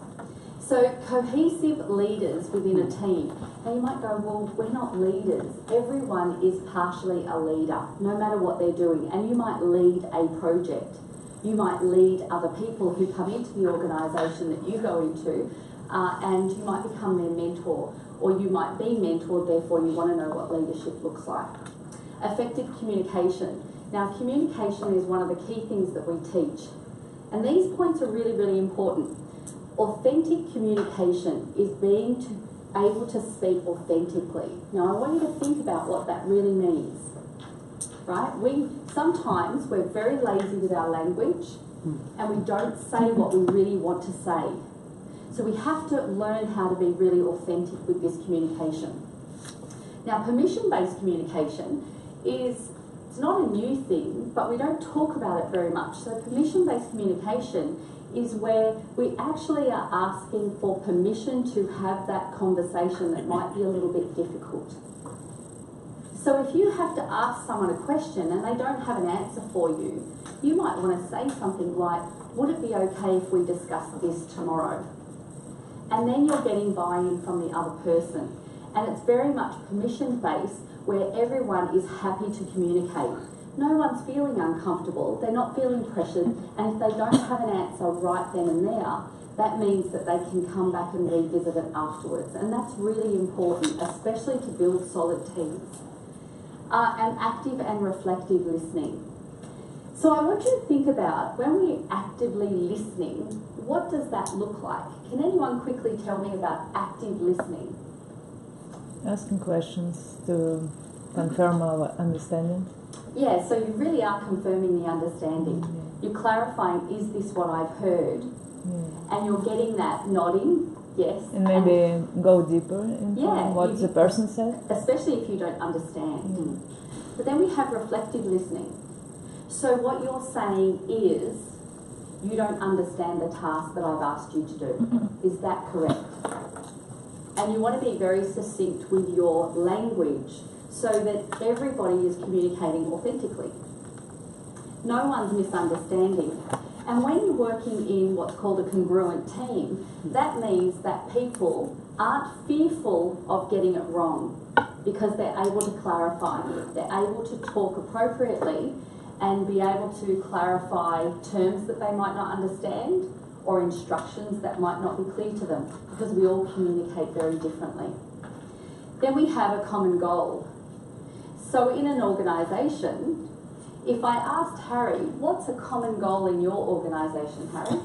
[SPEAKER 10] So cohesive leaders within a team. Now you might go, well, we're not leaders. Everyone is partially a leader, no matter what they're doing. And you might lead a project. You might lead other people who come into the organisation that you go into and you might become their mentor, or you might be mentored, therefore you want to know what leadership looks like. Effective communication. Now, communication is one of the key things that we teach, and these points are really, really important. Authentic communication is being able to speak authentically. Now, I want you to think about what that really means, right? Sometimes we're very lazy with our language, and we don't say what we really want to say. So we have to learn how to be really authentic with this communication. Now, permission-based communication it's not a new thing, but we don't talk about it very much. So permission-based communication is where we actually are asking for permission to have that conversation that might be a little bit difficult. So if you have to ask someone a question and they don't have an answer for you, you might want to say something like, would it be okay if we discuss this tomorrow? And then you're getting buy-in from the other person. And it's very much permission-based, where everyone is happy to communicate. No one's feeling uncomfortable, they're not feeling pressured, and if they don't have an answer right then and there, that means that they can come back and revisit it afterwards. And that's really important, especially to build solid teams. And active and reflective listening. So I want you to think about, when we're actively listening, what does that look like? Can anyone quickly tell me about active listening?
[SPEAKER 2] Asking questions to confirm our understanding.
[SPEAKER 10] Yeah, so you really are confirming the understanding. You're clarifying, is this what I've heard? And you're getting that nodding, yes.
[SPEAKER 2] And maybe go deeper into what the person said.
[SPEAKER 10] Especially if you don't understand. But then we have reflective listening. So what you're saying is, you don't understand the task that I've asked you to do. Is that correct? And you want to be very succinct with your language so that everybody is communicating authentically. No one's misunderstanding. And when you're working in what's called a congruent team, that means that people aren't fearful of getting it wrong because they're able to clarify. They're able to talk appropriately and be able to clarify terms that they might not understand or instructions that might not be clear to them, because we all communicate very differently. Then we have a common goal. So in an organisation, if I asked Harry, what's a common goal in your organisation, Harry?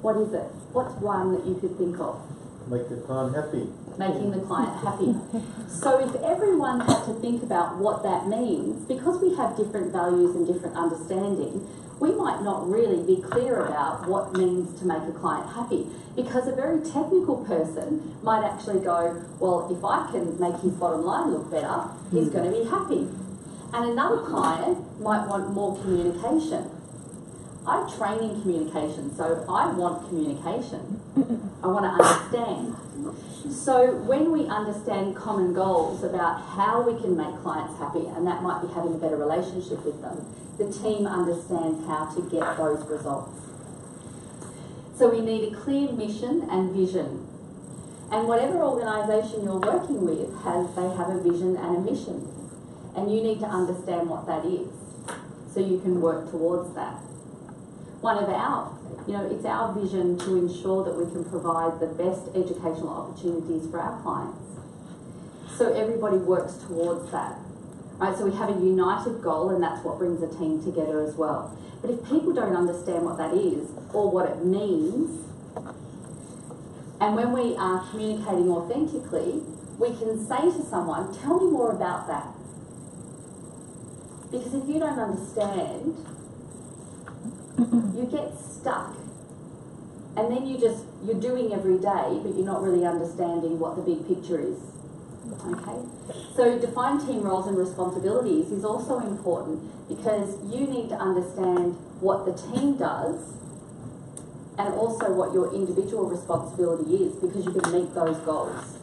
[SPEAKER 10] What is it? What's one that you could think of?
[SPEAKER 5] Make the client happy.
[SPEAKER 10] Making the client happy. So if everyone had to think about what that means, because we have different values and different understanding, we might not really be clear about what means to make a client happy, because a very technical person might actually go, well, if I can make his bottom line look better, he's going to be happy. And another client might want more communication. I train in communication, so I want communication. I want to understand. So when we understand common goals about how we can make clients happy, and that might be having a better relationship with them, the team understands how to get those results. So we need a clear mission and vision. And whatever organisation you're working with, they have a vision and a mission. And you need to understand what that is, so you can work towards that. It's our vision to ensure that we can provide the best educational opportunities for our clients. So everybody works towards that. Right, so we have a united goal, and that's what brings a team together as well. But if people don't understand what that is or what it means, and when we are communicating authentically, we can say to someone, tell me more about that. Because if you don't understand, you get stuck. And then you're doing every day, but you're not really understanding what the big picture is. Okay? So define team roles and responsibilities is also important, because you need to understand what the team does and also what your individual responsibility is, because you can meet those goals.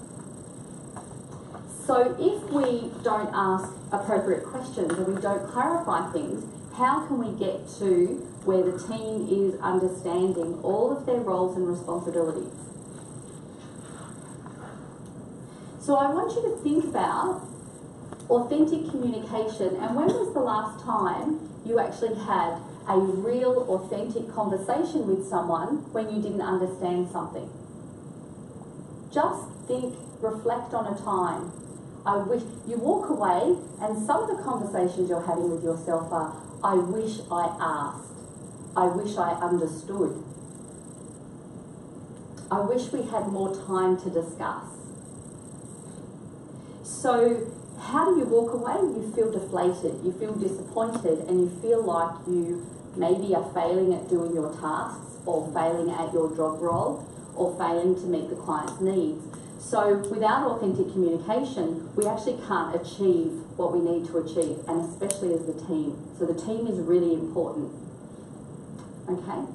[SPEAKER 10] So if we don't ask appropriate questions and we don't clarify things, how can we get to where the team is understanding all of their roles and responsibilities? So I want you to think about authentic communication, and when was the last time you actually had a real, authentic conversation with someone when you didn't understand something? Just think, reflect on a time. I wish you walk away and some of the conversations you're having with yourself are, I wish I asked. I wish I understood. I wish we had more time to discuss. So how do you walk away? You feel deflated, you feel disappointed, and you feel like you maybe are failing at doing your tasks, or failing at your job role, or failing to meet the client's needs. So without authentic communication, we actually can't achieve what we need to achieve, and especially as the team. So the team is really important. Okay?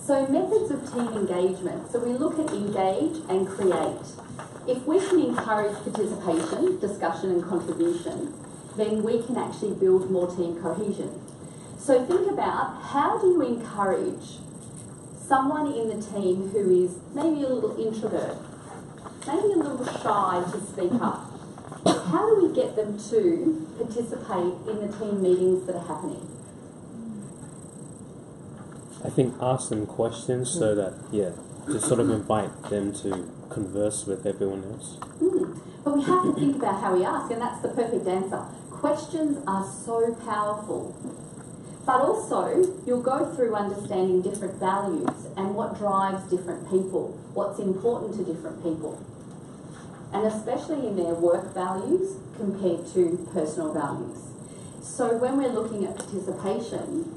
[SPEAKER 10] So methods of team engagement. So we look at engage and create. If we can encourage participation, discussion and contribution, then we can actually build more team cohesion. So think about, how do you encourage someone in the team who is maybe a little introvert, maybe a little shy to speak up? How do we get them to participate in the team meetings that are happening?
[SPEAKER 1] I think ask them questions so that, to sort of invite them to converse with everyone else.
[SPEAKER 10] But we have to think about how we ask, and that's the perfect answer. Questions are so powerful. But also, you'll go through understanding different values and what drives different people, what's important to different people, and especially in their work values compared to personal values. So when we're looking at participation,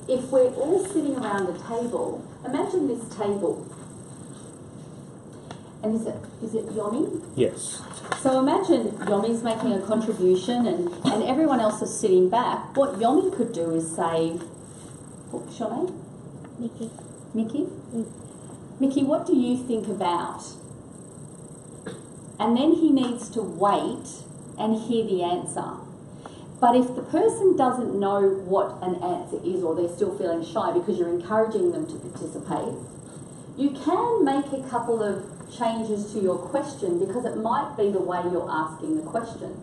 [SPEAKER 10] if we're all sitting around a table, imagine this table. And is it Yomi?
[SPEAKER 1] Yes.
[SPEAKER 10] So imagine Yomi's making a contribution and everyone else is sitting back. What Yomi could do is say, what's your name?
[SPEAKER 3] Mickey.
[SPEAKER 10] Mickey? Mickey, what do you think about? And then he needs to wait and hear the answer. But if the person doesn't know what an answer is, or they're still feeling shy because you're encouraging them to participate, you can make a couple of changes to your question because it might be the way you're asking the question.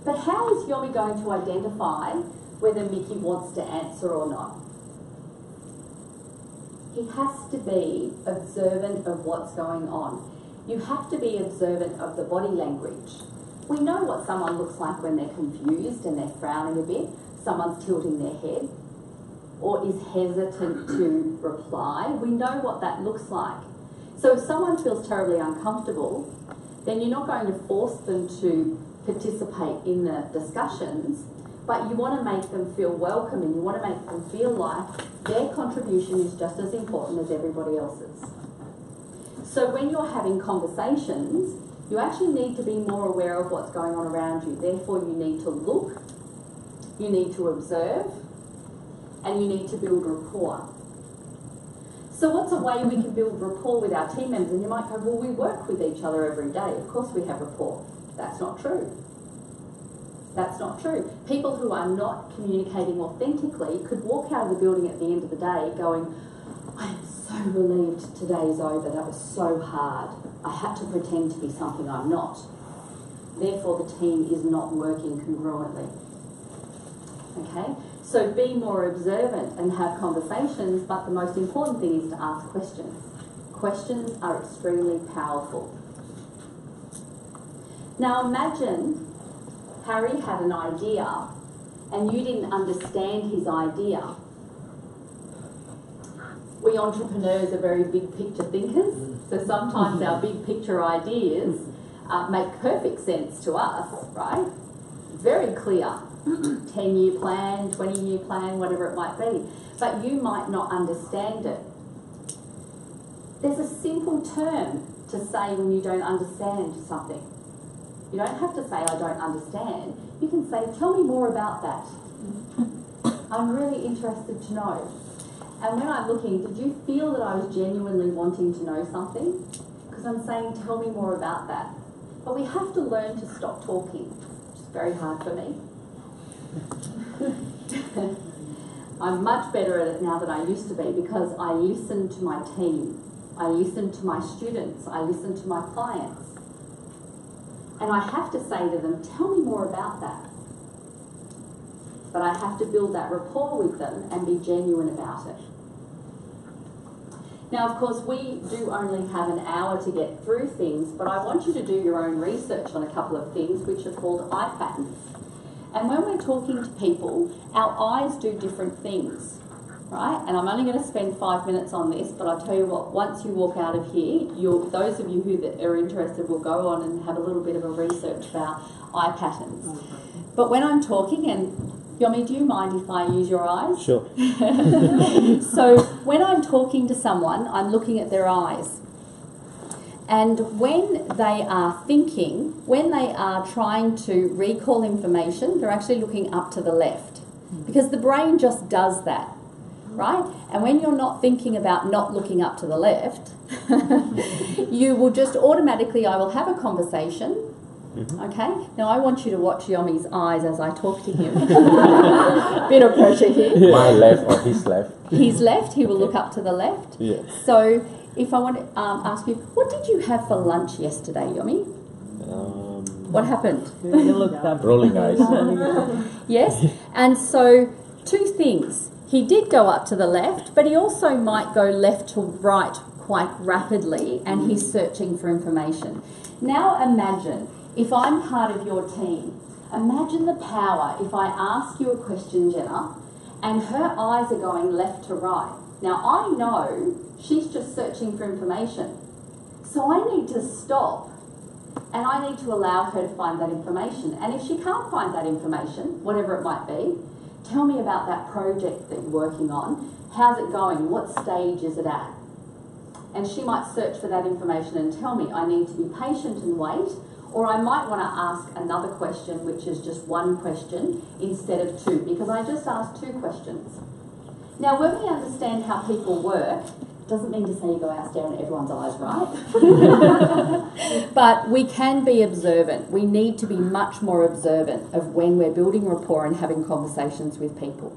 [SPEAKER 10] But how is Yomi going to identify whether Mickey wants to answer or not? He has to be observant of what's going on. You have to be observant of the body language. We know what someone looks like when they're confused and they're frowning a bit, someone's tilting their head, or is hesitant to reply. We know what that looks like. So if someone feels terribly uncomfortable, then you're not going to force them to participate in the discussions, but you want to make them feel welcome and you want to make them feel like their contribution is just as important as everybody else's. So when you're having conversations, you actually need to be more aware of what's going on around you. Therefore, you need to look, you need to observe, and you need to build rapport. So what's a way we can build rapport with our team members? And you might go, well, we work with each other every day. Of course we have rapport. That's not true. That's not true. People who are not communicating authentically could walk out of the building at the end of the day going, I am so relieved today's over. That was so hard. I had to pretend to be something I'm not. Therefore, the team is not working congruently. Okay? So be more observant and have conversations, but the most important thing is to ask questions. Questions are extremely powerful. Now imagine Harry had an idea and you didn't understand his idea. We entrepreneurs are very big picture thinkers, so sometimes our big picture ideas make perfect sense to us, right? Very clear. 10-year plan, 20-year plan, whatever it might be. But you might not understand it. There's a simple term to say when you don't understand something. You don't have to say, I don't understand. You can say, tell me more about that. I'm really interested to know. And when I'm looking, did you feel that I was genuinely wanting to know something? Because I'm saying, tell me more about that. But we have to learn to stop talking, which is very hard for me. I'm much better at it now than I used to be because I listen to my team, I listen to my students, I listen to my clients. And I have to say to them, tell me more about that. but I have to build that rapport with them and be genuine about it. Now, of course, we do only have an hour to get through things, but I want you to do your own research on a couple of things which are called eye patterns. And when we're talking to people, our eyes do different things, right? And I'm only going to spend 5 minutes on this, but I'll tell you what, once you walk out of here, those of you who are interested will go on and have a little bit of a research about eye patterns. But when I'm talking, and Yomi, do you mind if I use your eyes?
[SPEAKER 1] Sure.
[SPEAKER 10] So when I'm talking to someone, I'm looking at their eyes. And when they are thinking, when they are trying to recall information, they're actually looking up to the left. Because the brain just does that, right? And when you're not thinking about not looking up to the left, you will just automatically, I will have a conversation. Okay, now I want you to watch Yomi's eyes as I talk to him. Bit of pressure here.
[SPEAKER 8] My left or his left?
[SPEAKER 10] His left, he will look up to the left.
[SPEAKER 1] Yeah.
[SPEAKER 10] So if I want to ask you, what did you have for lunch yesterday, Yomi? What happened?
[SPEAKER 7] You looked up.
[SPEAKER 8] Rolling eyes.
[SPEAKER 10] Yes, and so 2 things. He did go up to the left, but he also might go left to right quite rapidly, and he's searching for information. Now imagine, if I'm part of your team, imagine the power if I ask you a question, Jenna, and her eyes are going left to right. Now I know she's just searching for information. So I need to stop and I need to allow her to find that information. And if she can't find that information, whatever it might be, tell me about that project that you're working on. How's it going? What stage is it at? And she might search for that information and tell me I need to be patient and wait, or I might want to ask another question, which is just 1 question instead of 2, because I just asked 2 questions. Now, when we understand how people work, it doesn't mean to say you go out staring at everyone's eyes, right? But we can be observant. We need to be much more observant of when we're building rapport and having conversations with people.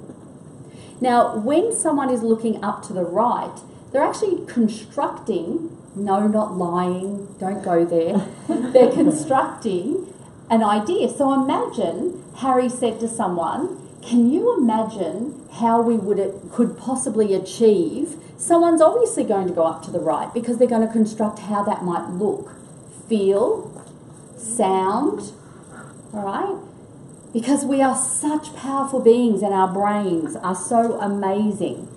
[SPEAKER 10] Now, when someone is looking up to the right, they're actually constructing, no, not lying, don't go there. They're constructing an idea. So imagine Harry said to someone, can you imagine how we could possibly achieve? Someone's obviously going to go up to the right because they're going to construct how that might look, feel, sound, all right? Because we are such powerful beings and our brains are so amazing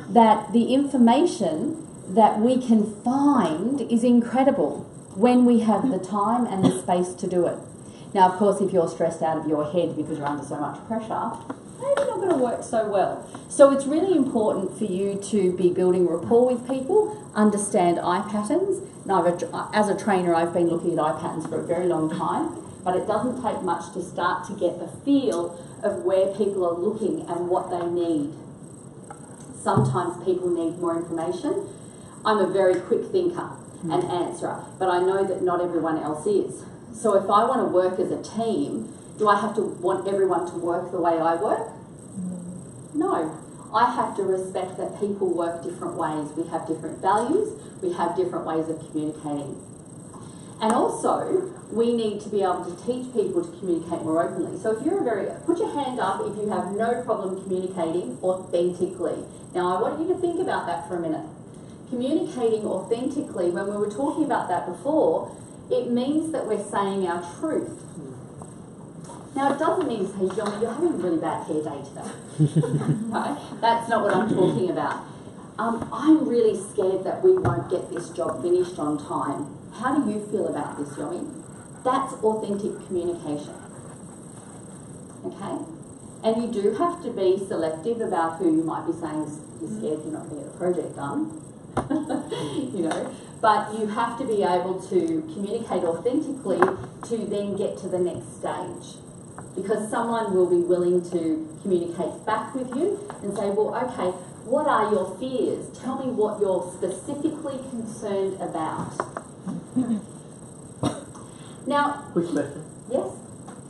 [SPEAKER 10] that the information that we can find is incredible when we have the time and the space to do it. Now, of course, if you're stressed out of your head because you're under so much pressure, maybe not going to work so well. So it's really important for you to be building rapport with people, understand eye patterns. Now, as a trainer, I've been looking at eye patterns for a very long time, but it doesn't take much to start to get the feel of where people are looking and what they need. Sometimes people need more information. I'm a very quick thinker and answerer, but I know that not everyone else is. So if I want to work as a team, do I have to want everyone to work the way I work? No. I have to respect that people work different ways. We have different values. We have different ways of communicating. And also, we need to be able to teach people to communicate more openly. So if you're put your hand up if you have no problem communicating authentically. Now I want you to think about that for a minute. Communicating authentically, when we were talking about that before, it means that we're saying our truth. Now it doesn't mean to say, Yomi, you're having a really bad hair day today. Right? That's not what I'm talking about. I'm really scared that we won't get this job finished on time. How do you feel about this, Yomi? That's authentic communication. Okay? And you do have to be selective about who you might be saying you're scared you're not going to get the project done. You know, but you have to be able to communicate authentically to then get to the next stage. Because someone will be willing to communicate back with you and say, well, okay, what are your fears? Tell me what you're specifically concerned about. Now,
[SPEAKER 5] Quick question.
[SPEAKER 10] Yes?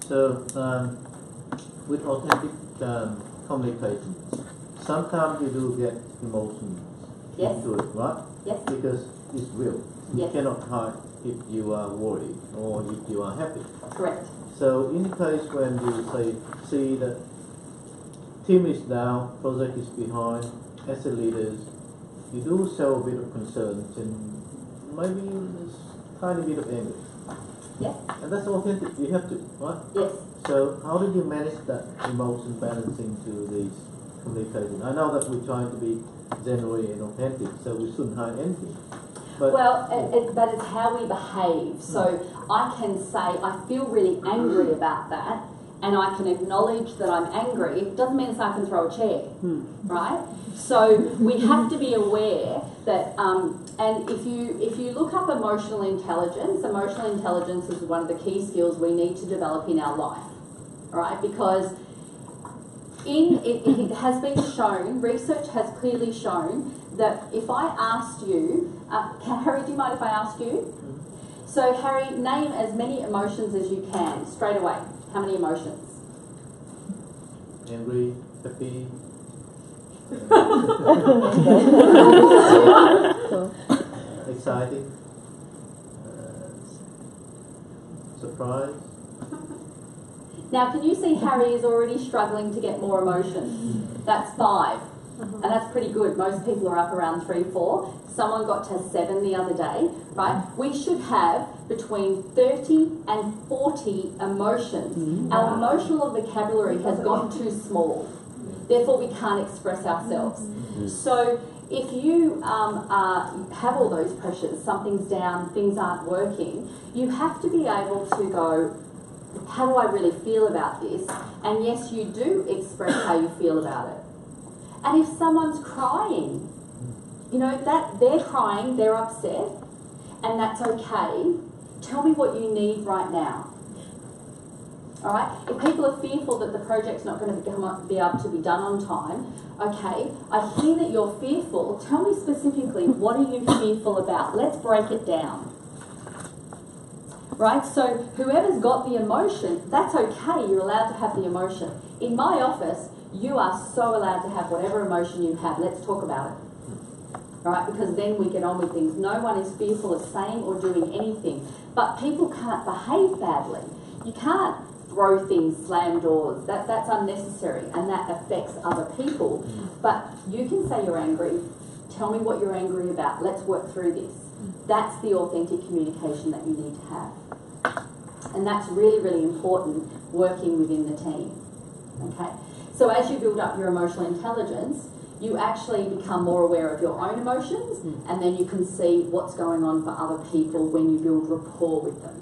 [SPEAKER 5] So, with authentic communication, sometimes you do get emotions
[SPEAKER 10] Yes.
[SPEAKER 5] into it, right?
[SPEAKER 10] Yes.
[SPEAKER 5] Because it's real. You
[SPEAKER 10] Yes.
[SPEAKER 5] cannot hide if you are worried or if you are happy.
[SPEAKER 10] Correct.
[SPEAKER 5] So in the case when you see that team is down, project is behind, as a leaders, you do show a bit of concerns and maybe a tiny bit of anger.
[SPEAKER 10] Yes.
[SPEAKER 5] And that's authentic. You have to, right?
[SPEAKER 10] Yes.
[SPEAKER 5] So how did you manage that emotion balancing to these communication? I know that we're trying to be genuine and authentic, so we shouldn't hide anything. But
[SPEAKER 10] but it's how we behave. So I can say I feel really angry about that, and I can acknowledge that I'm angry. It doesn't mean I can throw a chair, right? So we have to be aware that, and if you look up emotional intelligence is one of the key skills we need to develop in our life, right? Because it has been shown, research has clearly shown that if I asked you, Harry, do you mind if I ask you? So Harry, name as many emotions as you can, straight away. How many emotions?
[SPEAKER 5] angry, happy, exciting, surprise.
[SPEAKER 10] Now, can you see Harry is already struggling to get more emotion? That's 5. And that's pretty good. Most people are up around 3, 4. Someone got to 7 the other day, right? We should have between 30 and 40 emotions. Our emotional vocabulary has gone too small. Therefore, we can't express ourselves. So if you have all those pressures, something's down, things aren't working, you have to be able to go, how do I really feel about this? And yes, you do express how you feel about it. And if someone's crying, you know, that they're crying, they're upset, and that's okay. Tell me what you need right now. All right? If people are fearful that the project's not going to be able to be done on time, okay, I hear that you're fearful. Tell me specifically, what are you fearful about? Let's break it down. Right? So whoever's got the emotion, that's okay. You're allowed to have the emotion. In my office, you are so allowed to have whatever emotion you have. Let's talk about it. All right? Because then we get on with things. No one is fearful of saying or doing anything. But people can't behave badly. You can't throw things, slam doors. That's unnecessary, and that affects other people. But you can say you're angry. Tell me what you're angry about. Let's work through this. That's the authentic communication that you need to have. And that's really, really important working within the team. Okay? So as you build up your emotional intelligence, you actually become more aware of your own emotions, and then you can see what's going on for other people when you build rapport with them.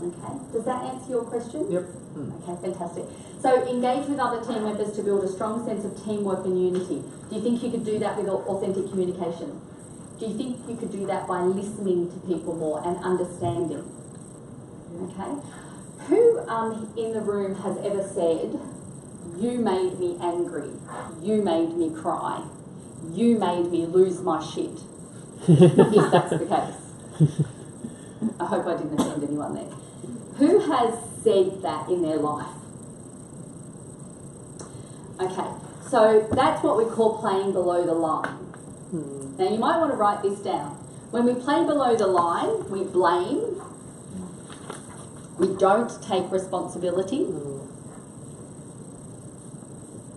[SPEAKER 10] Okay? Does that answer your question?
[SPEAKER 5] Yep.
[SPEAKER 10] Okay, fantastic. So engage with other team members to build a strong sense of teamwork and unity. Do you think you could do that with authentic communication? Do you think you could do that by listening to people more and understanding? Okay? Who in the room has ever said, you made me angry, you made me cry, you made me lose my shit? If that's the case. I hope I didn't offend anyone there. Who has said that in their life? Okay, so that's what we call playing below the line. Now you might want to write this down. When we play below the line, we blame, we don't take responsibility,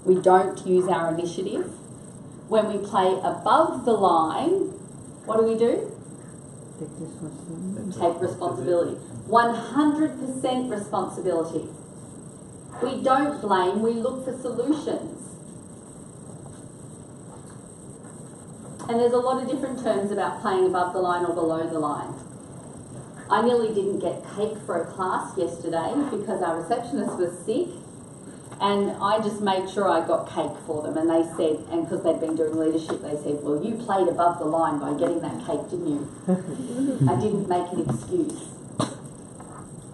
[SPEAKER 10] we don't use our initiative. When we play above the line, what do? Take responsibility. 100% responsibility. We don't blame, we look for solutions. And there's a lot of different terms about playing above the line or below the line. I nearly didn't get cake for a class yesterday because our receptionist was sick, and I just made sure I got cake for them. And they said, and because they'd been doing leadership, they said, well, you played above the line by getting that cake, didn't you? I didn't make an excuse.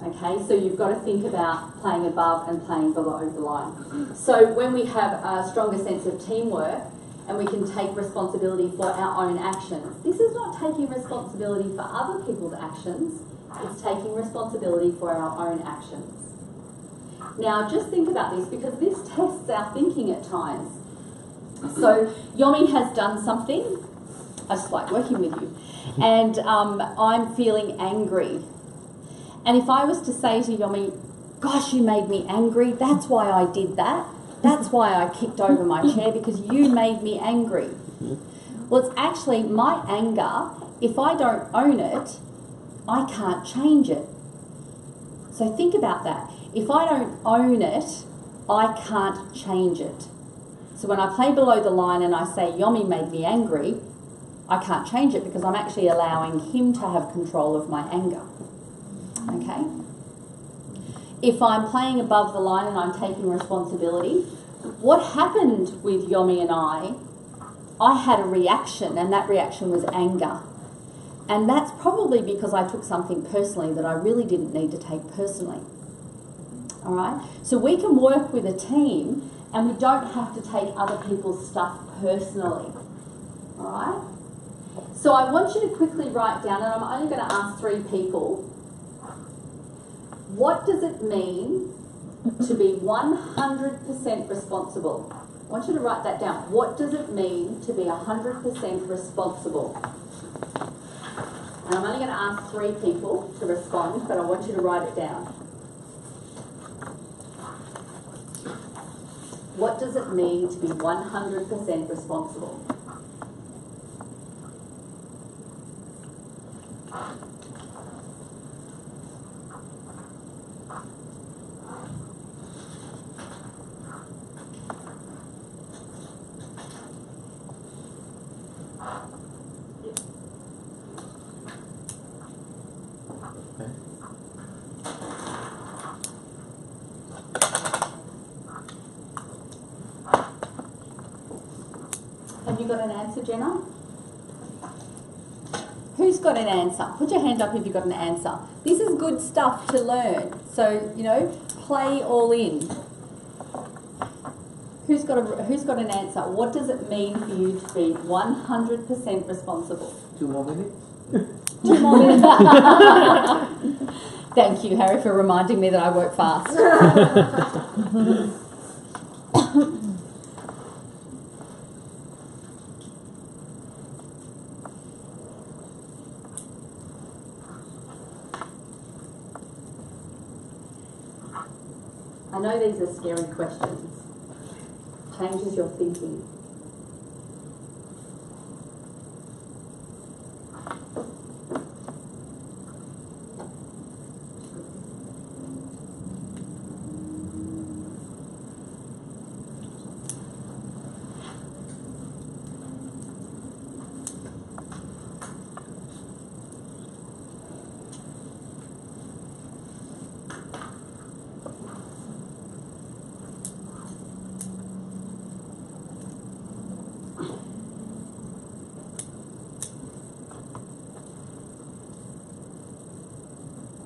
[SPEAKER 10] Okay, so you've got to think about playing above and playing below the line. So when we have a stronger sense of teamwork and we can take responsibility for our own actions, this is not taking responsibility for other people's actions, it's taking responsibility for our own actions. Now just think about this, because this tests our thinking at times. So Yomi has done something, I just like working with you, and I'm feeling angry. And if I was to say to Yomi, gosh, you made me angry, that's why I did that, That's why I kicked over my chair, because you made me angry. Well, it's actually my anger. If I don't own it, I can't change it. So think about that. If I don't own it, I can't change it. So when I play below the line and I say Yomi made me angry, I can't change it because I'm actually allowing him to have control of my anger. Okay? If I'm playing above the line and I'm taking responsibility, what happened with Yomi and I had a reaction, and that reaction was anger. And that's probably because I took something personally that I really didn't need to take personally. All right? So we can work with a team and we don't have to take other people's stuff personally. All right? So I want you to quickly write down, and I'm only going to ask 3 people, what does it mean to be 100% responsible? I want you to write that down. What does it mean to be 100% responsible? And I'm only going to ask 3 people to respond, but I want you to write it down. What does it mean to be 100% responsible? Have you got an answer, Jenna? Who's got an answer? Put your hand up if you've got an answer. This is good stuff to learn. So, you know, play all in. Who's got an answer? What does it mean for you to be 100% responsible?
[SPEAKER 5] 2 more minutes?
[SPEAKER 10] 2 more minutes. Thank you, Harry, for reminding me that I work fast. I know these are scary questions. Changes your thinking.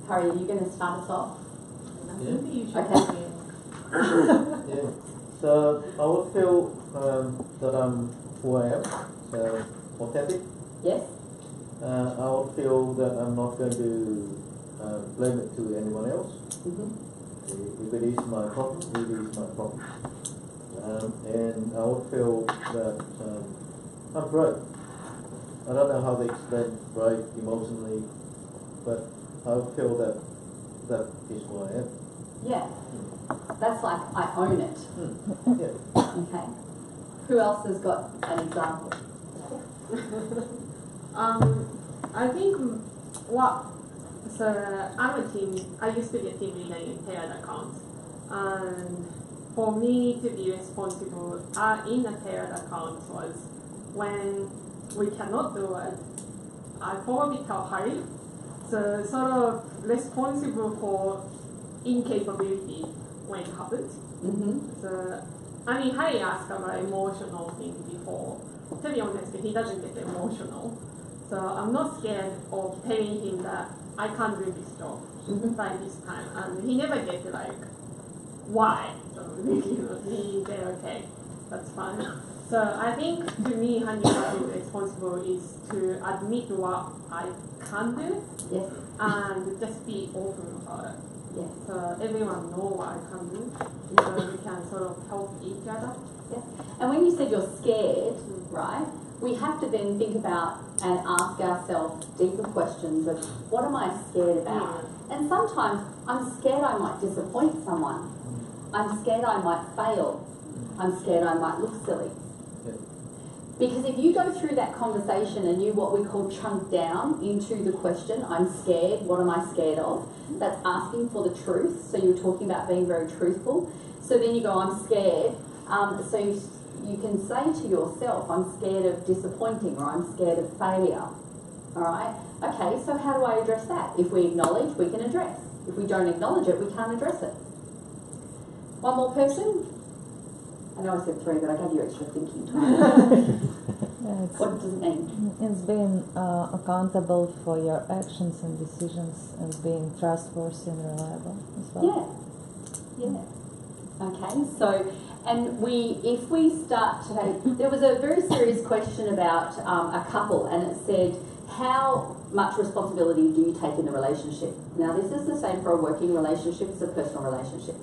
[SPEAKER 10] Harry, are you going to start us off?
[SPEAKER 5] Yeah.
[SPEAKER 10] Okay.
[SPEAKER 5] Yeah. So I would feel that I'm who I am, so authentic.
[SPEAKER 10] Yes.
[SPEAKER 5] I would feel that I'm not going to blame it to anyone else. If it is my problem, it is my problem. And I would feel that I'm brave. I don't know how to explain brave emotionally, but I feel that that is who I am.
[SPEAKER 10] Yeah. That's like, I own it.
[SPEAKER 5] Yeah.
[SPEAKER 10] Okay. Who else has got an example?
[SPEAKER 4] I think I'm a team. I used to be a team leader in paired accounts, and for me to be responsible in a paired account was when we cannot do it. I probably tell Harry. So sort of responsible for incapability when it happens. So I mean, Harry asked about emotional things before. To be honest, he doesn't get emotional. So I'm not scared of telling him that I can't do this job by this time, and he never gets like, why? So he said, okay, that's fine. So I think to me, 100% responsible is to admit what I can do,
[SPEAKER 10] Yes.
[SPEAKER 4] and just be open about it.
[SPEAKER 10] Yes.
[SPEAKER 4] So everyone know what I can do, so we can sort of help each other.
[SPEAKER 10] Yes. And when you said you're scared, right, we have to then think about and ask ourselves deeper questions of what am I scared about? And sometimes I'm scared I might disappoint someone. I'm scared I might fail. I'm scared I might look silly. Because if you go through that conversation and you what we call chunk down into the question, I'm scared, what am I scared of? That's asking for the truth. So you're talking about being very truthful. So then you go, I'm scared. So you can say to yourself, I'm scared of disappointing, or I'm scared of failure. All right? Okay, so how do I address that? If we acknowledge, we can address. If we don't acknowledge it, we can't address it. One more person? I know I said 3, but I gave you extra thinking time. What does it mean?
[SPEAKER 2] It's being accountable for your actions and decisions, and being trustworthy and reliable as well.
[SPEAKER 10] Yeah. Okay, so, and if we start today, there was a very serious question about a couple, and it said, how much responsibility do you take in the relationship? Now, this is the same for a working relationship as a personal relationship.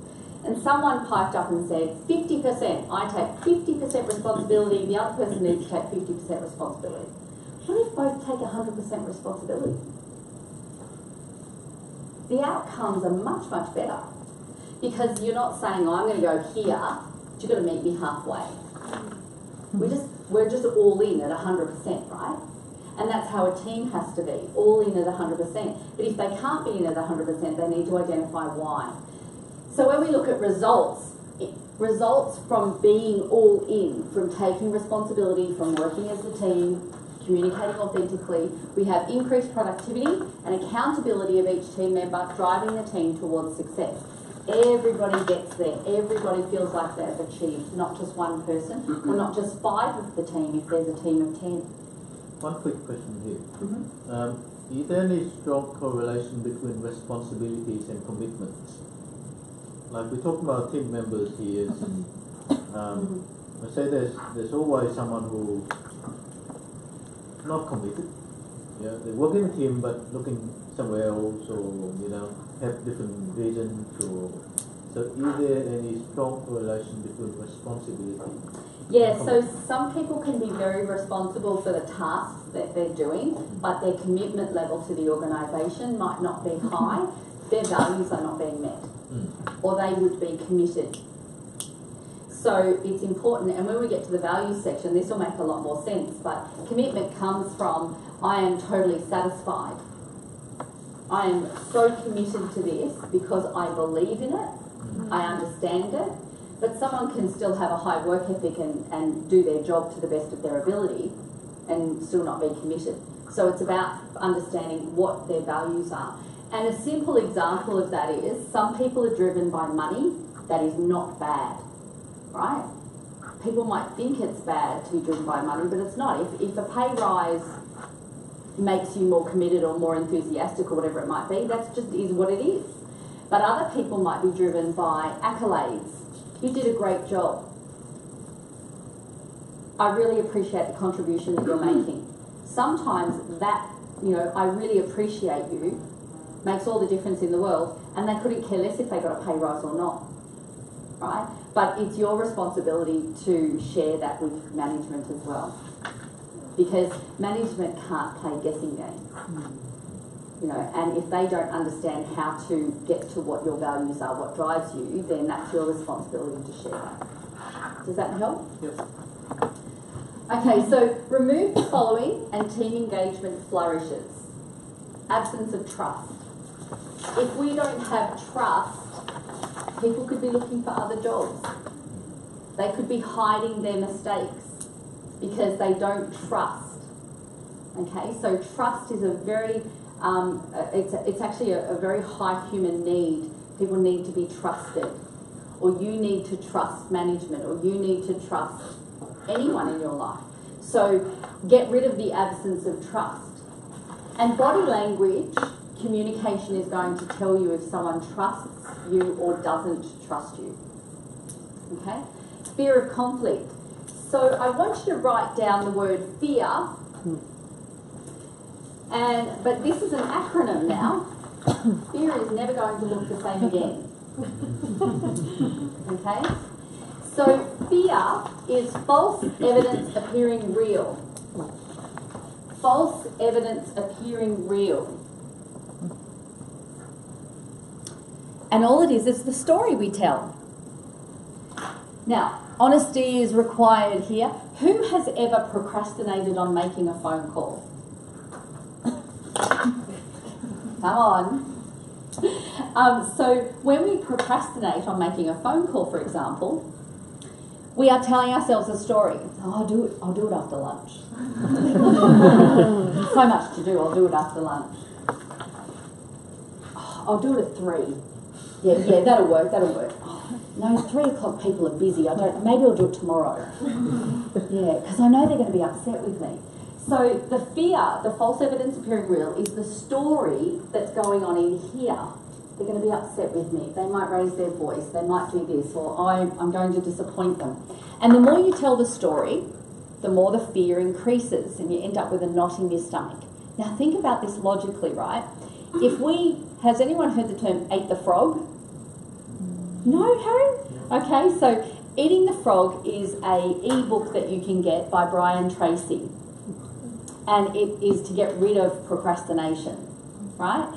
[SPEAKER 10] And someone piped up and said, 50%, I take 50% responsibility, the other person needs to take 50% responsibility. What if both take 100% responsibility? The outcomes are much, much better. Because you're not saying, I'm going to go here, but you've got to meet me halfway. We're just all in at 100%, right? And that's how a team has to be, all in at 100%. But if they can't be in at 100%, they need to identify why. So when we look at results from being all in, from taking responsibility, from working as a team, communicating authentically, we have increased productivity and accountability of each team member driving the team towards success. Everybody gets there. Everybody feels like they've achieved, not just one person, or not just 5 of the team if there's a team of 10.
[SPEAKER 5] One quick question here. Is there any strong correlation between responsibilities and commitments? Like we talk about team members here, I say there's always someone who's not committed. Yeah, they work in a team but looking somewhere else, or have different reasons. So is there any strong correlation between responsibility?
[SPEAKER 10] Yeah, so some people can be very responsible for the tasks that they're doing, but their commitment level to the organisation might not be high. Their values are not being met, or they would be committed. So it's important, and when we get to the values section, this will make a lot more sense, but commitment comes from, I am totally satisfied. I am so committed to this because I believe in it, I understand it, but someone can still have a high work ethic and do their job to the best of their ability and still not be committed. So it's about understanding what their values are. And a simple example of that is, some people are driven by money. That is not bad, right? People might think it's bad to be driven by money, but it's not. If a pay rise makes you more committed or more enthusiastic or whatever it might be, that just is what it is. But other people might be driven by accolades. You did a great job. I really appreciate the contribution that you're making. Sometimes that, I really appreciate you, makes all the difference in the world, and they couldn't care less if they got a pay rise or not, right? But it's your responsibility to share that with management as well, because management can't play guessing games, and if they don't understand how to get to what your values are, what drives you, then that's your responsibility to share that. Does that help?
[SPEAKER 5] Yes.
[SPEAKER 10] Okay, so remove the following and team engagement flourishes. Absence of trust. If we don't have trust, people could be looking for other jobs. They could be hiding their mistakes because they don't trust. Okay, so trust is a very, it's actually a very high human need. People need to be trusted, or you need to trust management, or you need to trust anyone in your life. So get rid of the absence of trust. And body language communication is going to tell you if someone trusts you or doesn't trust you. Okay? Fear of conflict. So I want you to write down the word fear, but this is an acronym now. Fear is never going to look the same again. Okay? So fear is false evidence appearing real. False evidence appearing real. And all it is the story we tell. Now, honesty is required here. Who has ever procrastinated on making a phone call? Come on. So when we procrastinate on making a phone call, for example, we are telling ourselves a story. Oh, I'll do it after lunch. So much to do, I'll do it after lunch. Oh, I'll do it at 3. Yeah, that'll work. Oh, no, 3 o'clock people are busy. Maybe I'll do it tomorrow. Yeah, because I know they're going to be upset with me. So the fear, the false evidence appearing real, is the story that's going on in here. They're going to be upset with me. They might raise their voice. They might do this, or I'm going to disappoint them. And the more you tell the story, the more the fear increases, and you end up with a knot in your stomach. Now think about this logically, right? Has anyone heard the term "ate the frog"? No, Harry? Okay, so Eating the Frog is a e-book that you can get by Brian Tracy. And it is to get rid of procrastination, right?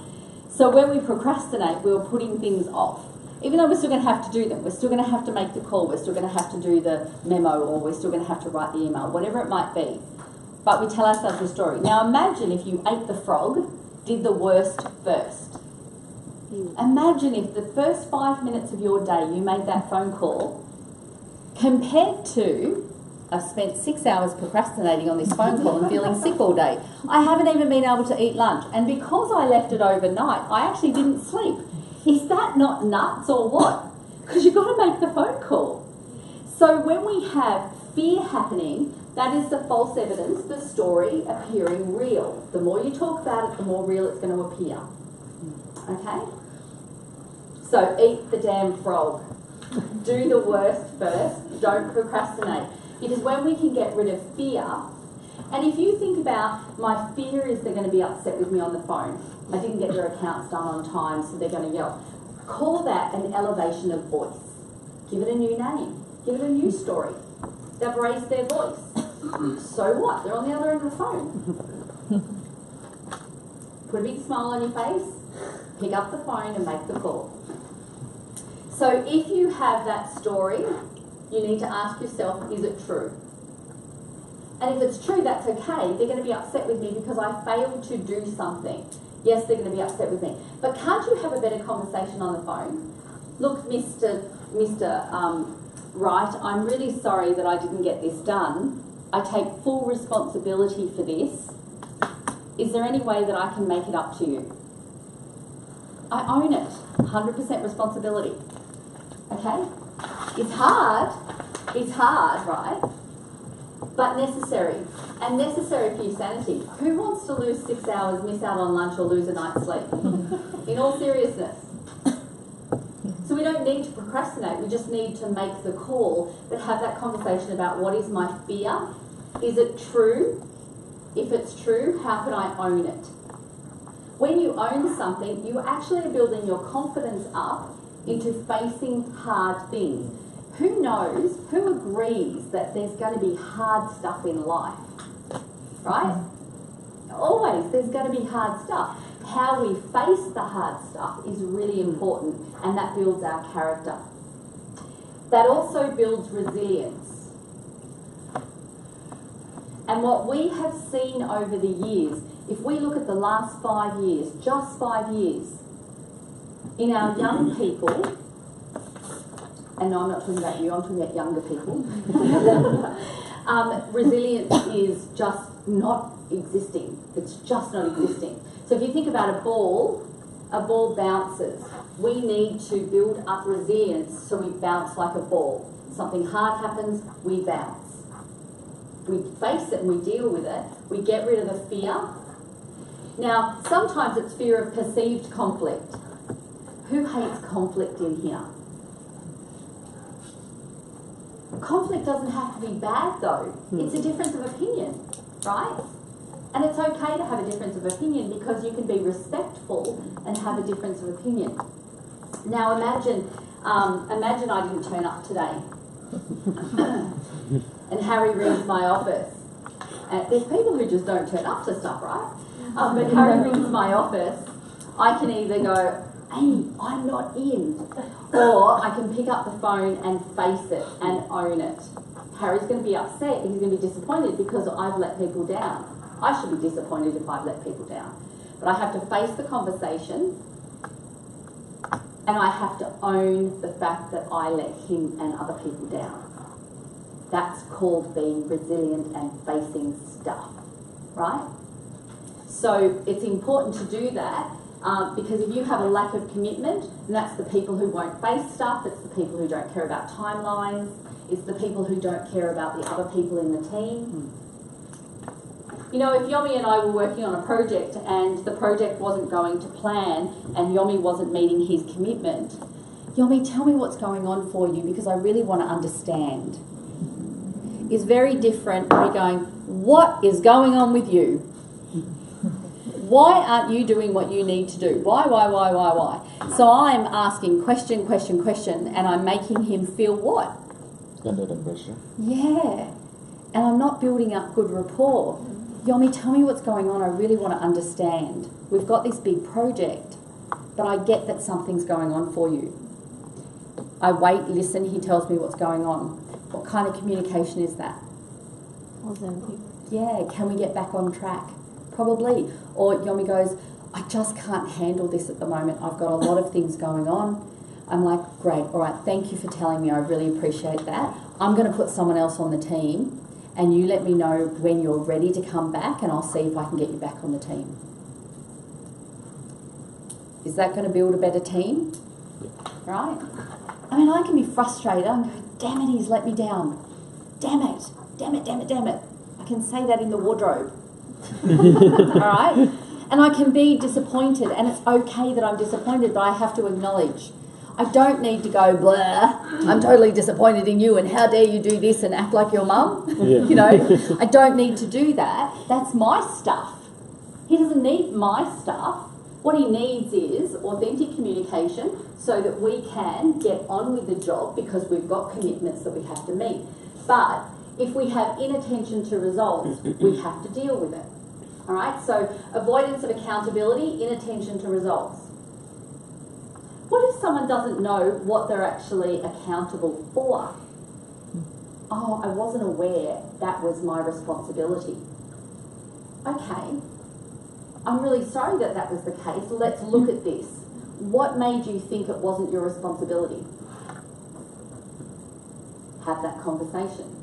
[SPEAKER 10] So when we procrastinate, we're putting things off. Even though we're still going to have to do them, we're still going to have to make the call, we're still going to have to do the memo, or we're still going to have to write the email, whatever it might be. But we tell ourselves a story. Now imagine if you ate the frog, did the worst first. Imagine if the first 5 minutes of your day you made that phone call, compared to, I've spent 6 hours procrastinating on this phone call and feeling sick all day. I haven't even been able to eat lunch. And because I left it overnight, I actually didn't sleep. Is that not nuts or what? Because you've got to make the phone call. So when we have fear happening, that is the false evidence, the story appearing real. The more you talk about it, the more real it's going to appear. Okay? So eat the damn frog. Do the worst first. Don't procrastinate. Because when we can get rid of fear, and if you think about, my fear is they're going to be upset with me on the phone. I didn't get their accounts done on time, so they're going to yell. Call that an elevation of voice. Give it a new name. Give it a new story. They've raised their voice. So what? They're on the other end of the phone. Put a big smile on your face, pick up the phone and make the call. So if you have that story, you need to ask yourself, is it true? And if it's true, that's okay. They're going to be upset with me because I failed to do something. Yes, they're going to be upset with me. But can't you have a better conversation on the phone? Look, Mr. Wright, I'm really sorry that I didn't get this done. I take full responsibility for this. Is there any way that I can make it up to you? I own it. 100% responsibility. Okay? It's hard, right? But necessary. And necessary for your sanity. Who wants to lose 6 hours, miss out on lunch, or lose a night's sleep? In all seriousness. So we don't need to procrastinate, we just need to make the call, but have that conversation about what is my fear? Is it true? If it's true, how can I own it? When you own something, you actually are building your confidence up into facing hard things. Who knows, who agrees that there's going to be hard stuff in life? Right? Always, there's going to be hard stuff. How we face the hard stuff is really important, and that builds our character. That also builds resilience. And what we have seen over the years, if we look at the last 5 years, just 5 years, in our young people, and no, I'm not talking about you, I'm talking about younger people, resilience is just not existing. It's just not existing. So if you think about a ball bounces. We need to build up resilience so we bounce like a ball. Something hard happens, we bounce. We face it and we deal with it. We get rid of the fear. Now, sometimes it's fear of perceived conflict. Who hates conflict in here? Conflict doesn't have to be bad though. It's a difference of opinion, right? And it's okay to have a difference of opinion because you can be respectful and have a difference of opinion. Now imagine I didn't turn up today and Harry rings my office. And there's people who just don't turn up to stuff, right? But Harry rings my office. I can either go, Amy, I'm not in. Or I can pick up the phone and face it and own it. Harry's going to be upset, he's going to be disappointed because I've let people down. I should be disappointed if I've let people down. But I have to face the conversation and I have to own the fact that I let him and other people down. That's called being resilient and facing stuff, right? So it's important to do that because if you have a lack of commitment, and that's the people who won't face stuff, it's the people who don't care about timelines, it's the people who don't care about the other people in the team. You know, if Yomi and I were working on a project and the project wasn't going to plan and Yomi wasn't meeting his commitment, Yomi, tell me what's going on for you because I really want to understand. Is very different from going, what is going on with you? Why aren't you doing what you need to do? Why? So I'm asking question, and I'm making him feel what?
[SPEAKER 8] Under the pressure.
[SPEAKER 10] Yeah. And I'm not building up good rapport. Yomi, tell me what's going on. I really want to understand. We've got this big project, but I get that something's going on for you. I wait, listen, he tells me what's going on. What kind of communication is that?
[SPEAKER 3] Authentic.
[SPEAKER 10] Yeah, can we get back on track? Probably. Or Yomi goes, I just can't handle this at the moment. I've got a lot of things going on. I'm like, great, all right, thank you for telling me. I really appreciate that. I'm going to put someone else on the team and you let me know when you're ready to come back and I'll see if I can get you back on the team. Is that going to build a better team?
[SPEAKER 8] Yeah.
[SPEAKER 10] Right? I mean, I can be frustrated. I'm going, damn it, he's let me down. Damn it. I can say that in the wardrobe. All right? And I can be disappointed, and it's okay that I'm disappointed, but I have to acknowledge. I don't need to go, blah, I'm totally disappointed in you, and how dare you do this and act like your mum?
[SPEAKER 1] Yeah.
[SPEAKER 10] You know, I don't need to do that. That's my stuff. He doesn't need my stuff. What he needs is authentic communication so that we can get on with the job because we've got commitments that we have to meet. But if we have inattention to results, we have to deal with it. All right, so avoidance of accountability, inattention to results. What if someone doesn't know what they're actually accountable for? Oh, I wasn't aware that was my responsibility. Okay, I'm really sorry that that was the case. Let's look at this. What made you think it wasn't your responsibility? Have that conversation.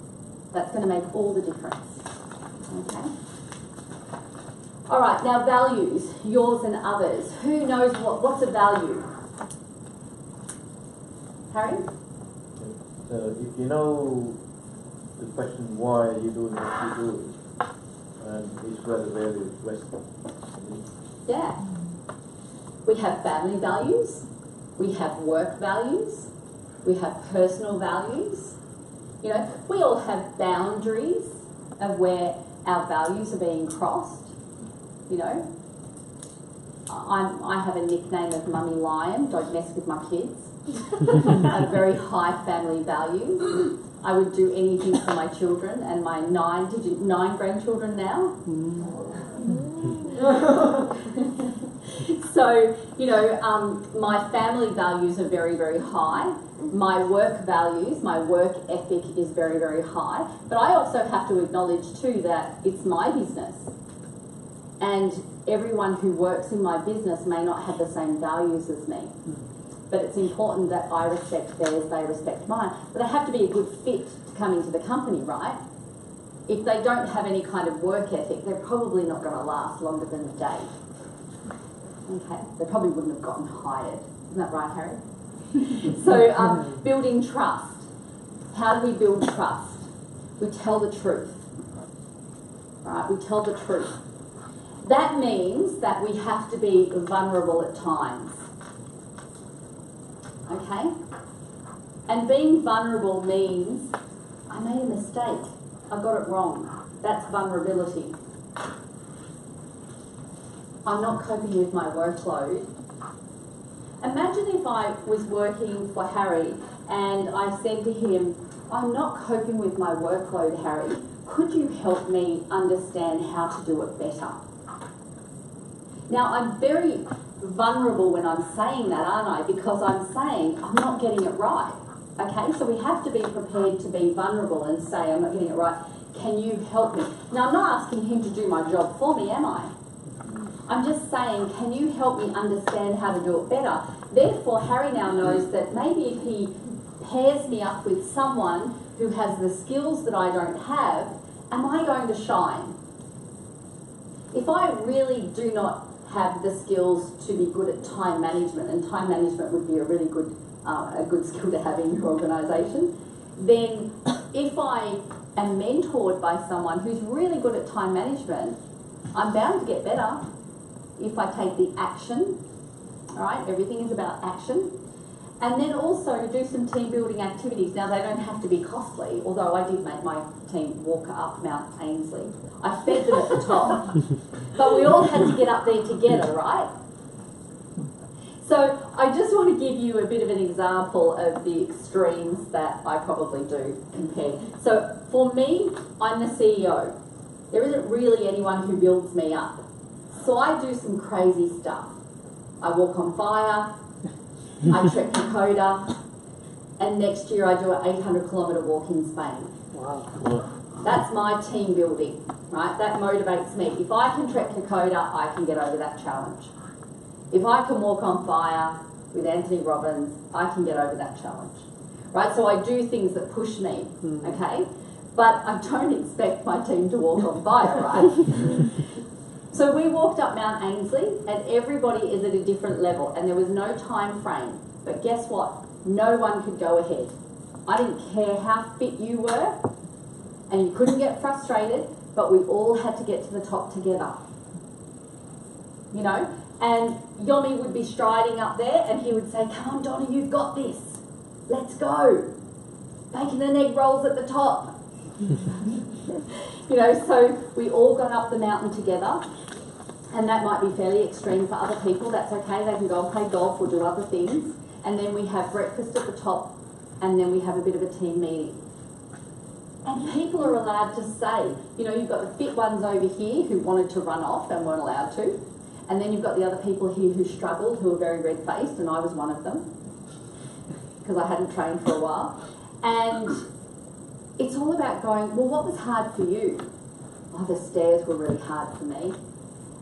[SPEAKER 10] That's going to make all the difference. Okay? All right, now values, yours and others. Who knows what's a value? Harry?
[SPEAKER 5] So if you know the question why are you doing what you do, and is where the value rests.
[SPEAKER 10] Yeah. We have family values, we have work values, we have personal values. You know, we all have boundaries of where our values are being crossed. You know, I have a nickname of Mummy Lion, don't mess with my kids. I have very high family values. I would do anything for my children and my 9 grandchildren now. So, you know, my family values are very, very high. My work values, my work ethic is very, very high. But I also have to acknowledge too that it's my business. And everyone who works in my business may not have the same values as me. But it's important that I respect theirs, they respect mine. But they have to be a good fit to come into the company, right? If they don't have any kind of work ethic, they're probably not going to last longer than a day. Okay, they probably wouldn't have gotten hired. Isn't that right, Harry? So, building trust. How do we build trust? We tell the truth. Right? We tell the truth. That means that we have to be vulnerable at times. Okay? And being vulnerable means I made a mistake. I got it wrong. That's vulnerability. I'm not coping with my workload. Imagine if I was working for Harry and I said to him, I'm not coping with my workload, Harry. Could you help me understand how to do it better? Now, I'm very vulnerable when I'm saying that, aren't I? Because I'm saying I'm not getting it right. Okay, so we have to be prepared to be vulnerable and say I'm not getting it right. Can you help me? Now, I'm not asking him to do my job for me, am I? I'm just saying, can you help me understand how to do it better? Therefore, Harry now knows that maybe if he pairs me up with someone who has the skills that I don't have, am I going to shine? If I really do not have the skills to be good at time management, and time management would be a really good skill to have in your organisation, then if I am mentored by someone who's really good at time management, I'm bound to get better if I take the action. All right, everything is about action. And then also to do some team building activities. Now, they don't have to be costly, although I did make my team walk up Mount Ainslie. I fed them at the top, but we all had to get up there together, right? So I just want to give you a bit of an example of the extremes that I probably do compare. So for me, I'm the CEO. There isn't really anyone who builds me up. So I do some crazy stuff. I walk on fire, I trek Kokoda, and next year I do an 800-kilometre walk in Spain.
[SPEAKER 7] Wow.
[SPEAKER 10] That's my team building, right? That motivates me. If I can trek Kokoda, I can get over that challenge. If I can walk on fire with Anthony Robbins, I can get over that challenge, right? So I do things that push me, okay? But I don't expect my team to walk on fire, right? So we walked up Mount Ainslie, and everybody is at a different level, and there was no time frame. But guess what? No one could go ahead. I didn't care how fit you were, and you couldn't get frustrated, but we all had to get to the top together. You know? And Yomi would be striding up there, and he would say, "Come on, Donna, you've got this. Let's go. Bacon and egg rolls at the top." You know, so we all got up the mountain together, and that might be fairly extreme for other people. That's okay, they can go and play golf or do other things. And then we have breakfast at the top, and then we have a bit of a team meeting. And people are allowed to say, you know, you've got the fit ones over here who wanted to run off and weren't allowed to. And then you've got the other people here who struggled, who are very red-faced, and I was one of them, because I hadn't trained for a while. And it's all about going, well, what was hard for you? Oh, the stairs were really hard for me.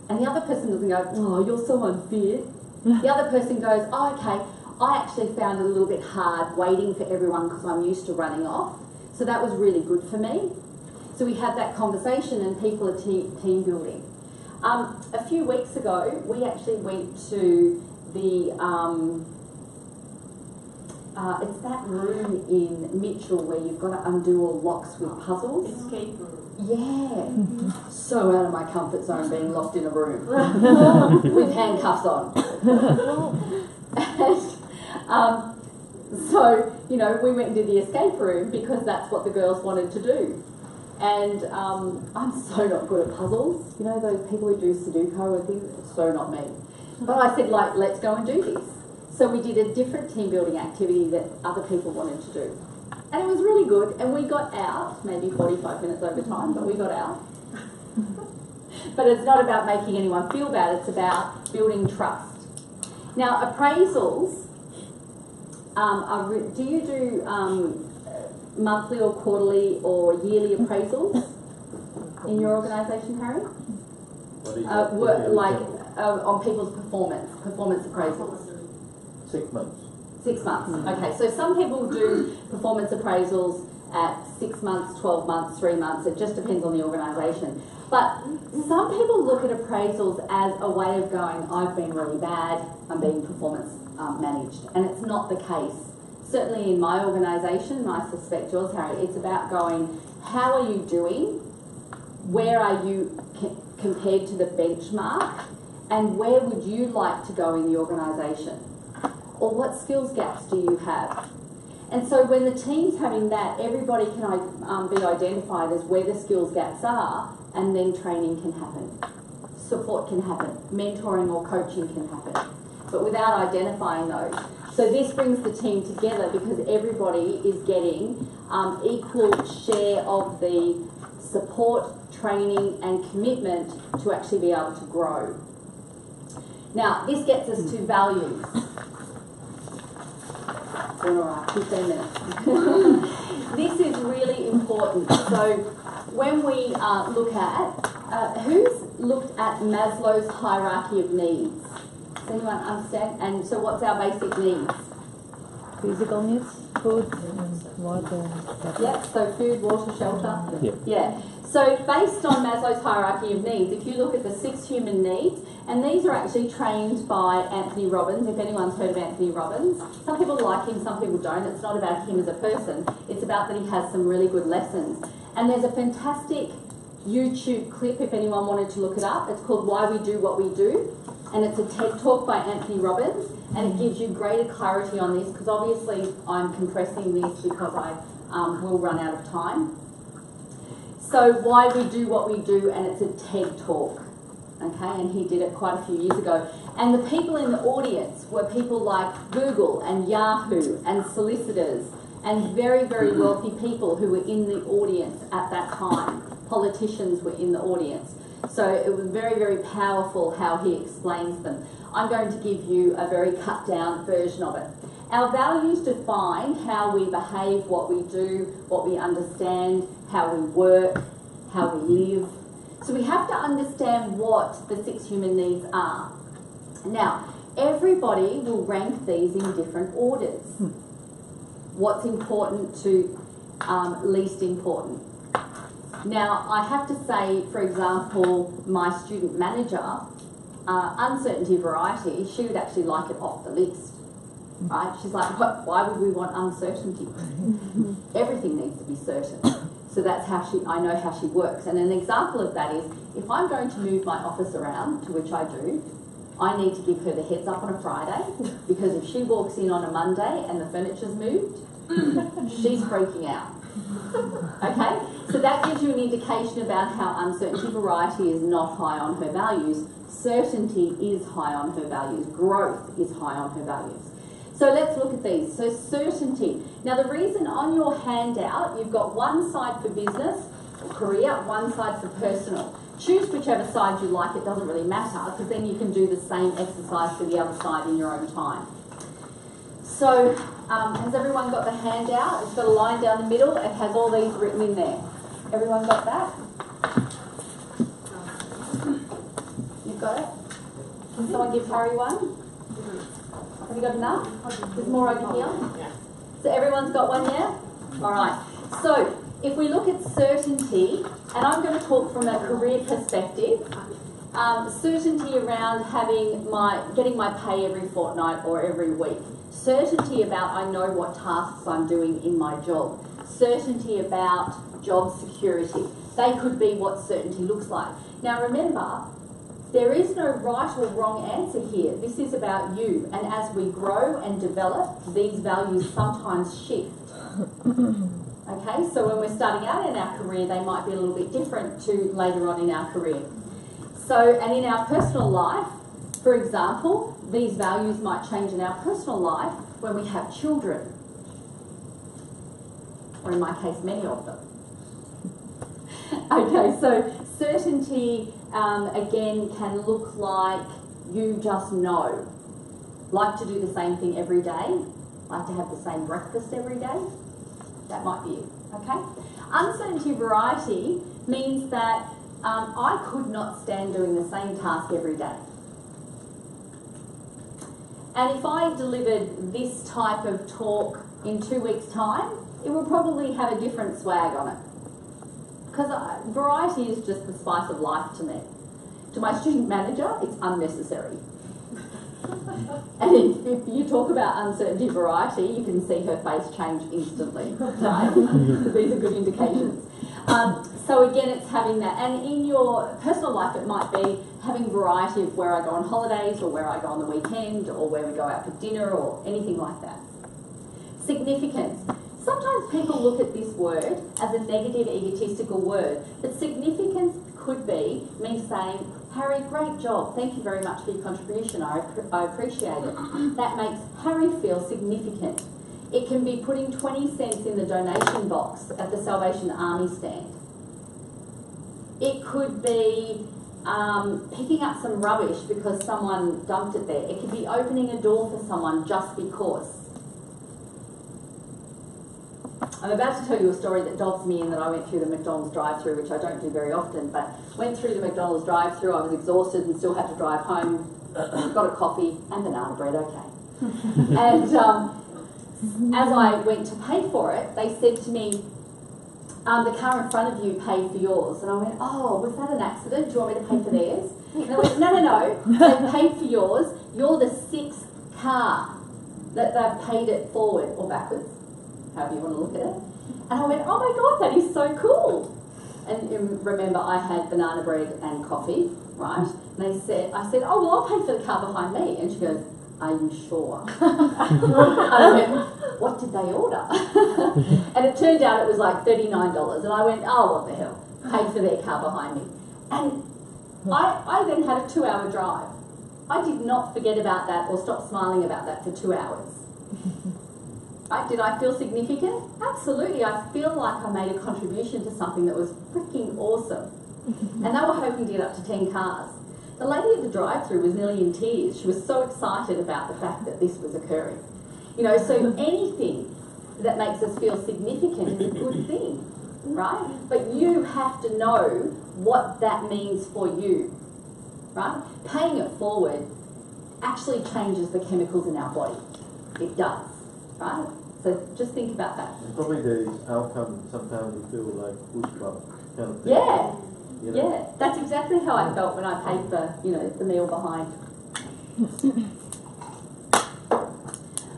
[SPEAKER 10] And the other person doesn't go, oh, you're so unfit. The other person goes, oh, okay, I actually found it a little bit hard waiting for everyone because I'm used to running off. So that was really good for me. So we had that conversation, and people are team building. A few weeks ago, we actually went to the, it's that room in Mitchell where you've got to undo all locks with puzzles.
[SPEAKER 4] Escape room.
[SPEAKER 10] Yeah. So out of my comfort zone being locked in a room with handcuffs on. And, so, you know, we went and did the escape room because that's what the girls wanted to do. And I'm so not good at puzzles. You know, those people who do Sudoku and things, so not me. But I said, like, let's go and do this. So we did a different team building activity that other people wanted to do. And it was really good, and we got out, maybe 45 minutes over time, but we got out. But it's not about making anyone feel bad, it's about building trust. Now, appraisals, do you do monthly or quarterly or yearly appraisals in your organisation, Harry? On people's performance appraisals.
[SPEAKER 5] 6 months.
[SPEAKER 10] 6 months. Okay, so some people do performance appraisals at 6 months, 12 months, 3 months. It just depends on the organisation. But some people look at appraisals as a way of going, I've been really bad, I'm being performance managed. And it's not the case. Certainly in my organisation, and I suspect yours, Harry, it's about going, how are you doing? Where are you compared to the benchmark? And where would you like to go in the organisation? Or what skills gaps do you have? And so when the team's having that, everybody can be identified as where the skills gaps are, and then training can happen. Support can happen. Mentoring or coaching can happen. But without identifying those. So this brings the team together because everybody is getting equal share of the support, training and commitment to actually be able to grow. Now, this gets us to values. All right, 15 minutes. This is really important. So when we look at, who's looked at Maslow's hierarchy of needs? Does anyone understand? And so what's our basic needs?
[SPEAKER 2] Physical needs, food, water.
[SPEAKER 10] Yeah, so food, water, shelter.
[SPEAKER 1] Yeah.
[SPEAKER 10] Yeah. So based on Maslow's hierarchy of needs, if you look at the 6 human needs, and these are actually trained by Anthony Robbins, if anyone's heard of Anthony Robbins. Some people like him, some people don't. It's not about him as a person. It's about that he has some really good lessons. And there's a fantastic YouTube clip, if anyone wanted to look it up. It's called Why We Do What We Do. And it's a TED Talk by Anthony Robbins. And it gives you greater clarity on this, because obviously I'm compressing this because I will run out of time. So Why We Do What We Do, and it's a TED Talk. Okay, and he did it quite a few years ago. And the people in the audience were people like Google and Yahoo and solicitors and very, very wealthy people who were in the audience at that time. Politicians were in the audience. So it was very, very powerful how he explains them. I'm going to give you a very cut down version of it. Our values define how we behave, what we do, what we understand, how we work, how we live. So we have to understand what the 6 human needs are. Now, everybody will rank these in different orders. What's important to least important. Now, I have to say, for example, my student manager, uncertainty variety, she would actually like it off the list. Right? She's like, why would we want uncertainty? Everything needs to be certain. So that's how I know how she works. And an example of that is, if I'm going to move my office around, to which I do, I need to give her the heads up on a Friday, because if she walks in on a Monday and the furniture's moved, she's freaking out. Okay? So that gives you an indication about how uncertainty variety is not high on her values. Certainty is high on her values. Growth is high on her values. So let's look at these. So certainty. Now the reason on your handout you've got one side for business or career, one side for personal. Choose whichever side you like, it doesn't really matter, because then you can do the same exercise for the other side in your own time. So has everyone got the handout? It's got a line down the middle, it has all these written in there. Everyone got that? You've got it? Can someone give Harry one? Have you got enough? There's more over here. So everyone's got one, yeah? All right. So if we look at certainty, and I'm going to talk from a career perspective, certainty around getting my pay every fortnight or every week. Certainty about I know what tasks I'm doing in my job. Certainty about job security. They could be what certainty looks like. Now remember, there is no right or wrong answer here. This is about you. And as we grow and develop, these values sometimes shift. Okay, so when we're starting out in our career, they might be a little bit different to later on in our career. So, and in our personal life, for example, these values might change in our personal life when we have children. Or in my case, many of them. Okay, so certainty, again, can look like you just know. Like to do the same thing every day. Like to have the same breakfast every day. That might be it, okay? Uncertainty variety means that I could not stand doing the same task every day. And if I delivered this type of talk in 2 weeks' time, it will probably have a different swag on it. Because variety is just the spice of life to me. To my student manager, it's unnecessary. And if you talk about uncertainty variety, you can see her face change instantly, right? These are good indications. So again, it's having that. And in your personal life, it might be having variety of where I go on holidays or where I go on the weekend or where we go out for dinner or anything like that. Significance. Sometimes people look at this word as a negative, egotistical word, but significance could be me saying, Harry, great job. Thank you very much for your contribution. I appreciate it. That makes Harry feel significant. It can be putting 20 cents in the donation box at the Salvation Army stand. It could be picking up some rubbish because someone dumped it there. It could be opening a door for someone just because. I'm about to tell you a story that dogs me in that I went through the McDonald's drive-through, which I don't do very often, but went through the McDonald's drive-through. I was exhausted and still had to drive home. Got a coffee and banana bread, okay. And as I went to pay for it, they said to me, the car in front of you paid for yours. And I went, oh, was that an accident? Do you want me to pay for theirs? And they went, no, they paid for yours. You're the sixth car that they've paid it forward or backwards, however you want to look at it. And I went, oh my God, that is so cool. And remember, I had banana bread and coffee, right? And I said, oh, well, I'll pay for the car behind me. And she goes, are you sure? I went, what did they order? And it turned out it was like $39. And I went, oh, what the hell? Paid for their car behind me. And I then had a 2-hour drive. I did not forget about that or stop smiling about that for 2 hours. Did I feel significant? Absolutely. I feel like I made a contribution to something that was freaking awesome. And they were hoping to get up to 10 cars. The lady at the drive-thru was nearly in tears. She was so excited about the fact that this was occurring. You know, so anything that makes us feel significant is a good thing, right? But you have to know what that means for you, right? Paying it forward actually changes the chemicals in our body. It does, right? So just think about that.
[SPEAKER 5] And probably the outcome, sometimes you feel like goosebumps kind of thing.
[SPEAKER 10] Yeah.
[SPEAKER 5] You know?
[SPEAKER 10] Yeah, that's exactly how I felt when I paid for, you know, the meal behind.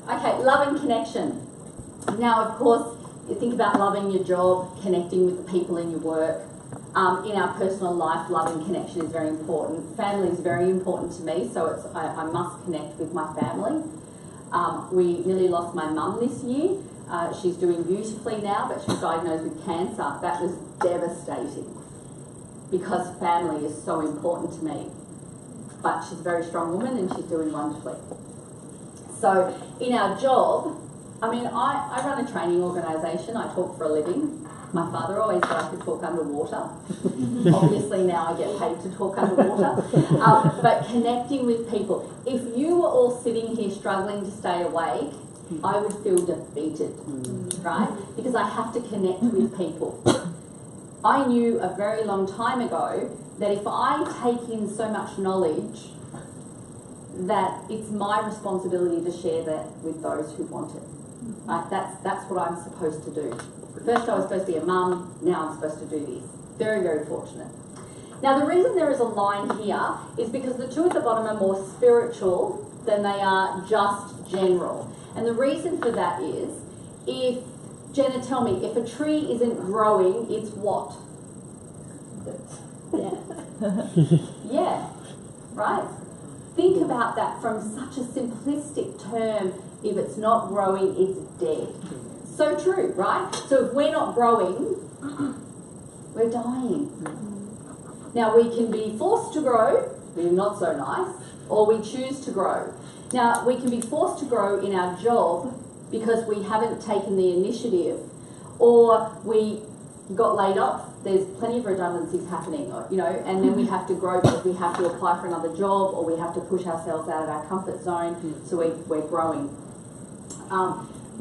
[SPEAKER 10] Okay, love and connection. Now, of course, you think about loving your job, connecting with the people in your work. In our personal life, love and connection is very important. Family is very important to me, so I must connect with my family. We nearly lost my mum this year. She's doing beautifully now, but she was diagnosed with cancer. That was devastating, because family is so important to me. But she's a very strong woman and she's doing wonderfully. So in our job, I mean, I run a training organisation. I talk for a living. My father always liked to talk underwater. Obviously now I get paid to talk underwater. But connecting with people. If you were all sitting here struggling to stay awake, I would feel defeated, right? Because I have to connect with people. I knew a very long time ago that if I take in so much knowledge, that it's my responsibility to share that with those who want it. Right? That's what I'm supposed to do. First I was supposed to be a mum, now I'm supposed to do this. Very, very fortunate. Now the reason there is a line here is because the two at the bottom are more spiritual than they are just general. And the reason for that is, Jenna, tell me, if a tree isn't growing, it's what? Yeah, right? Think about that from such a simplistic term. If it's not growing, it's dead. So true, right? So if we're not growing, we're dying. Now we can be forced to grow, which is not so nice, or we choose to grow. Now we can be forced to grow in our job because we haven't taken the initiative, or we got laid off. There's plenty of redundancies happening, you know, and then we have to grow because we have to apply for another job, or we have to push ourselves out of our comfort zone, so we're growing.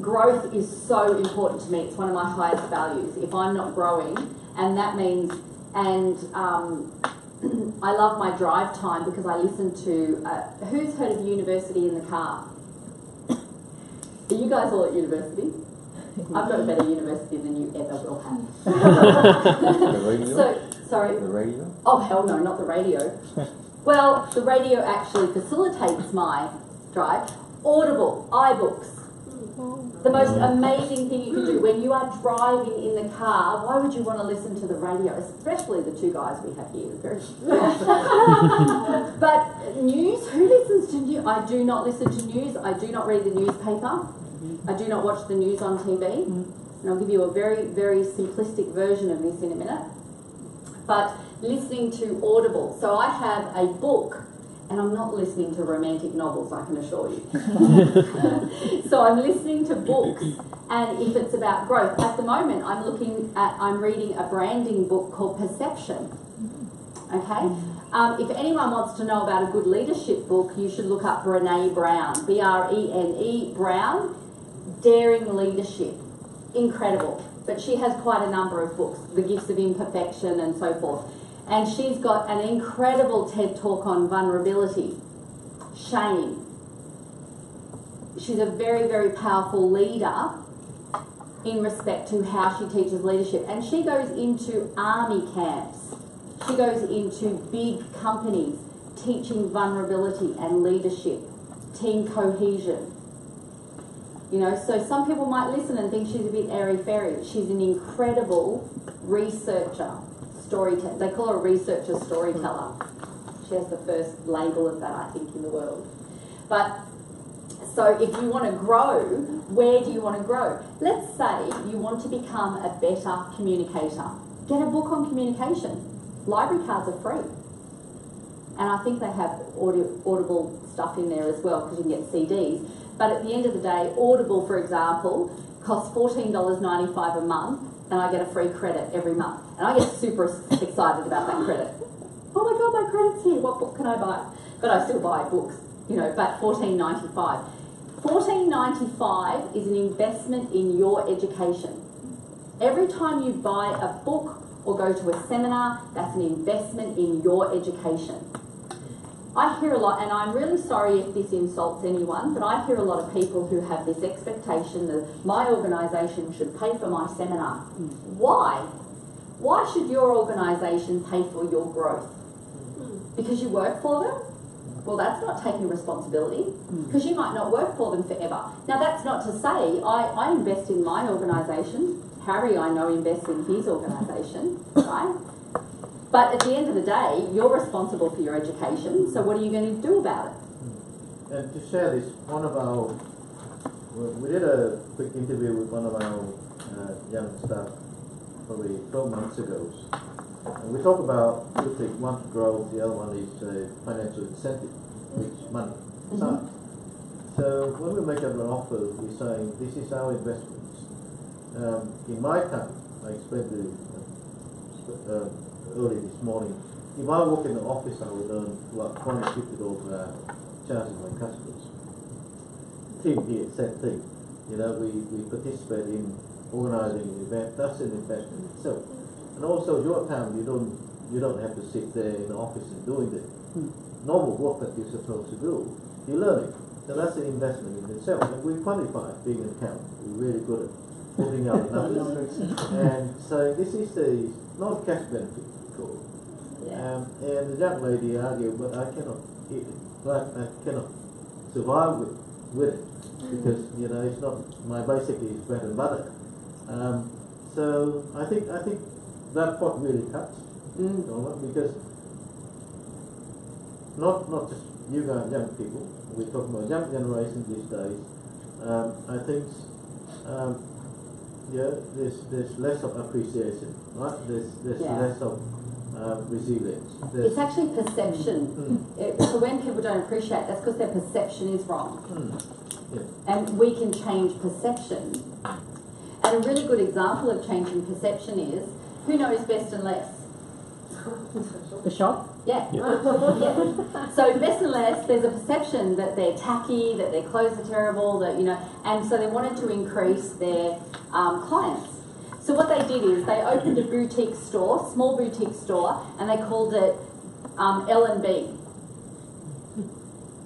[SPEAKER 10] Growth is so important to me. It's one of my highest values. If I'm not growing, and that means, I love my drive time because I listen to, who's heard of university in the car? Are you guys all at university? I've got a better university than you ever will have.
[SPEAKER 8] The radio?
[SPEAKER 10] Sorry?
[SPEAKER 8] The radio?
[SPEAKER 10] Oh, hell no, not the radio. Well, the radio actually facilitates my drive. Audible, iBooks. The most amazing thing you can do when you are driving in the car. Why would you want to listen to the radio? Especially the two guys we have here. But news, who listens to news? I do not listen to news. I do not read the newspaper. I do not watch the news on TV. And I'll give you a very, very simplistic version of this in a minute. But listening to Audible. So I have a book, and I'm not listening to romantic novels, I can assure you. So I'm listening to books, and if it's about growth, at the moment I'm reading a branding book called Perception. Okay? If anyone wants to know about a good leadership book, you should look up Brené Brown, B-R-E-N-E Brown, Daring Leadership. Incredible. But she has quite a number of books, The Gifts of Imperfection and so forth. And she's got an incredible TED Talk on vulnerability, shame. She's a very, very powerful leader in respect to how she teaches leadership. And she goes into army camps. She goes into big companies teaching vulnerability and leadership, team cohesion. You know, so some people might listen and think she's a bit airy-fairy. She's an incredible researcher, storyteller. They call her a researcher storyteller. She has the first label of that, I think, in the world. But, so if you want to grow, where do you want to grow? Let's say you want to become a better communicator. Get a book on communication. Library cards are free. And I think they have Audible stuff in there as well, because you can get CDs. But at the end of the day, Audible, for example, costs $14.95 a month, and I get a free credit every month. And I get super excited about that credit. Oh my God, my credit's here. What book can I buy? But I still buy books, you know, but $14.95. $14.95 is an investment in your education. Every time you buy a book or go to a seminar, that's an investment in your education. I hear a lot, and I'm really sorry if this insults anyone, but I hear a lot of people who have this expectation that my organisation should pay for my seminar. Why? Why should your organisation pay for your growth? Because you work for them? Well, that's not taking responsibility, because you might not work for them forever. Now, that's not to say I invest in my organisation. Harry, I know, invests in his organisation, right? But at the end of the day, you're responsible for your education, so what are you going to do about it?
[SPEAKER 5] And to share this, we did a quick interview with one of our young staff probably 12 months ago. And we talk about two things. One, growth, the other one is financial incentive, which money, time. So when we make up an offer, we're saying this is our investments. In my time, I explained early this morning, if I work in the office, I would earn about $250 charging my customers. Team here, same thing. You know, we participate in organising an event. That's an investment itself. And also, your time, you don't have to sit there in the office and doing the normal work that you're supposed to do. You're learning. So that's an investment in itself. And we qualify being an accountant. We're really good at putting out numbers. And so this is not cash benefit. And the young lady argued, but I cannot eat it. But I cannot survive with it because it's not my basically is bread and butter. So I think that part really cuts, because not just you guys, young people. We're talking about young generation these days. I think there's less of appreciation, right? There's less of resilience.
[SPEAKER 10] It's actually perception. So when people don't appreciate, that's because their perception is wrong. And we can change perception. And a really good example of changing perception is, who knows Best and Less?
[SPEAKER 7] The shop?
[SPEAKER 10] Yeah. So Best and Less, there's a perception that they're tacky, that their clothes are terrible, that and so they wanted to increase their clients. So what they did is they opened a boutique store, small boutique store, and they called it L&B.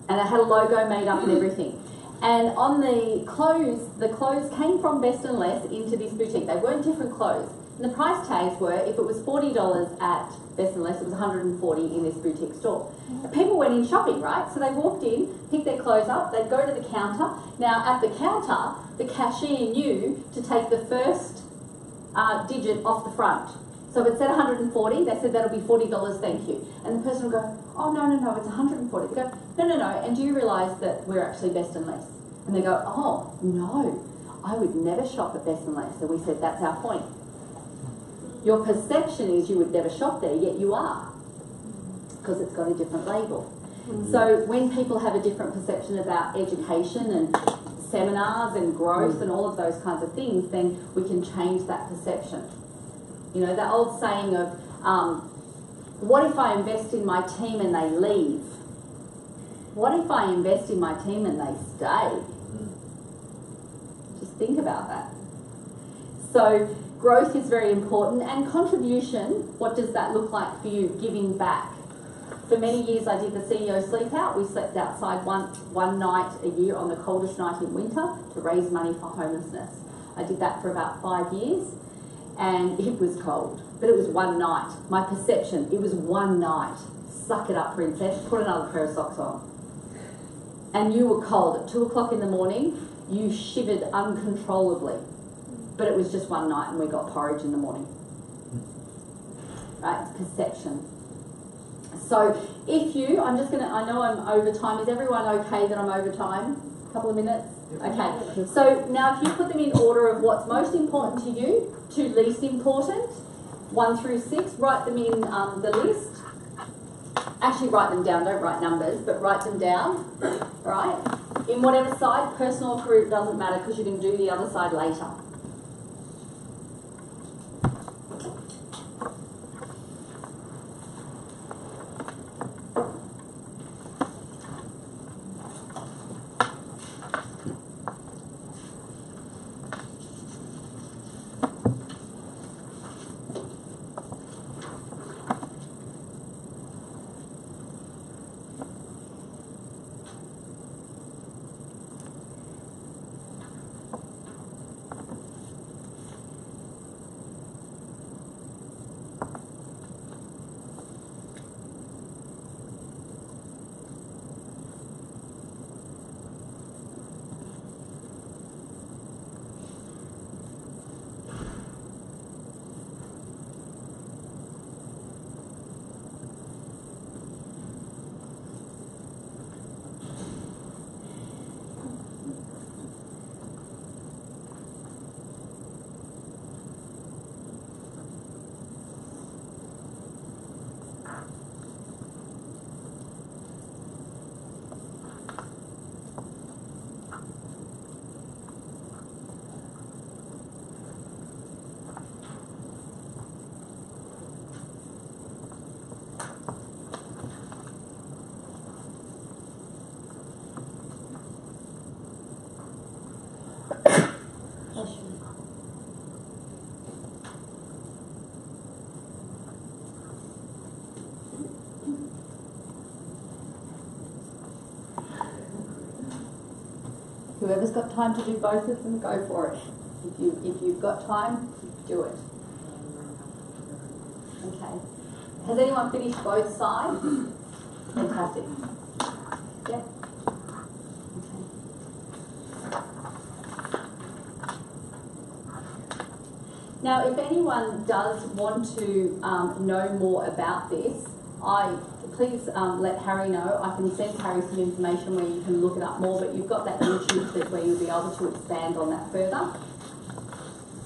[SPEAKER 10] And it had a logo made up and everything. And on the clothes came from Best and Less into this boutique. They weren't different clothes. And the price tags were, if it was $40 at Best and Less, it was $140 in this boutique store. And people went in shopping, right? So they walked in, picked their clothes up, they'd go to the counter. Now at the counter, the cashier knew to take the first digit off the front. So if it said 140, they said that'll be $40, thank you. And the person would go, oh no, it's 140. They go, no, and do you realise that we're actually Best and Less? And they go, oh no, I would never shop at Best and Less. So we said, that's our point. Your perception is you would never shop there, yet you are, because it's got a different label. So when people have a different perception about education and seminars and growth and all of those kinds of things, then we can change that perception. You know, the old saying of What if I invest in my team and they leave? What if I invest in my team and they stay? Just think about that. So growth is very important, and contribution, what does that look like for you? Giving back. For many years I did the CEO sleep out. We slept outside one night a year on the coldest night in winter to raise money for homelessness. I did that for about 5 years, and it was cold, but it was one night. My perception, it was one night. Suck it up, princess, put another pair of socks on. And you were cold. At 2 o'clock in the morning, you shivered uncontrollably. But it was just one night and we got porridge in the morning. Right, it's perception. So if you, I know I'm over time. Is everyone okay that I'm over time? A couple of minutes? Okay. So now if you put them in order of what's most important to you to least important, 1 through 6, write them in the list. Actually write them down, don't write numbers, but write them down, right? In whatever side, personal or career, it doesn't matter because you can do the other side later. Whoever's got time to do both of them, go for it. If you've got time, do it. Okay. Has anyone finished both sides? Fantastic. Yep. Okay. Now, if anyone does want to know more about this, please let Harry know. I can send Harry some information where you can look it up more, but you've got that YouTube clip where you'll be able to expand on that further.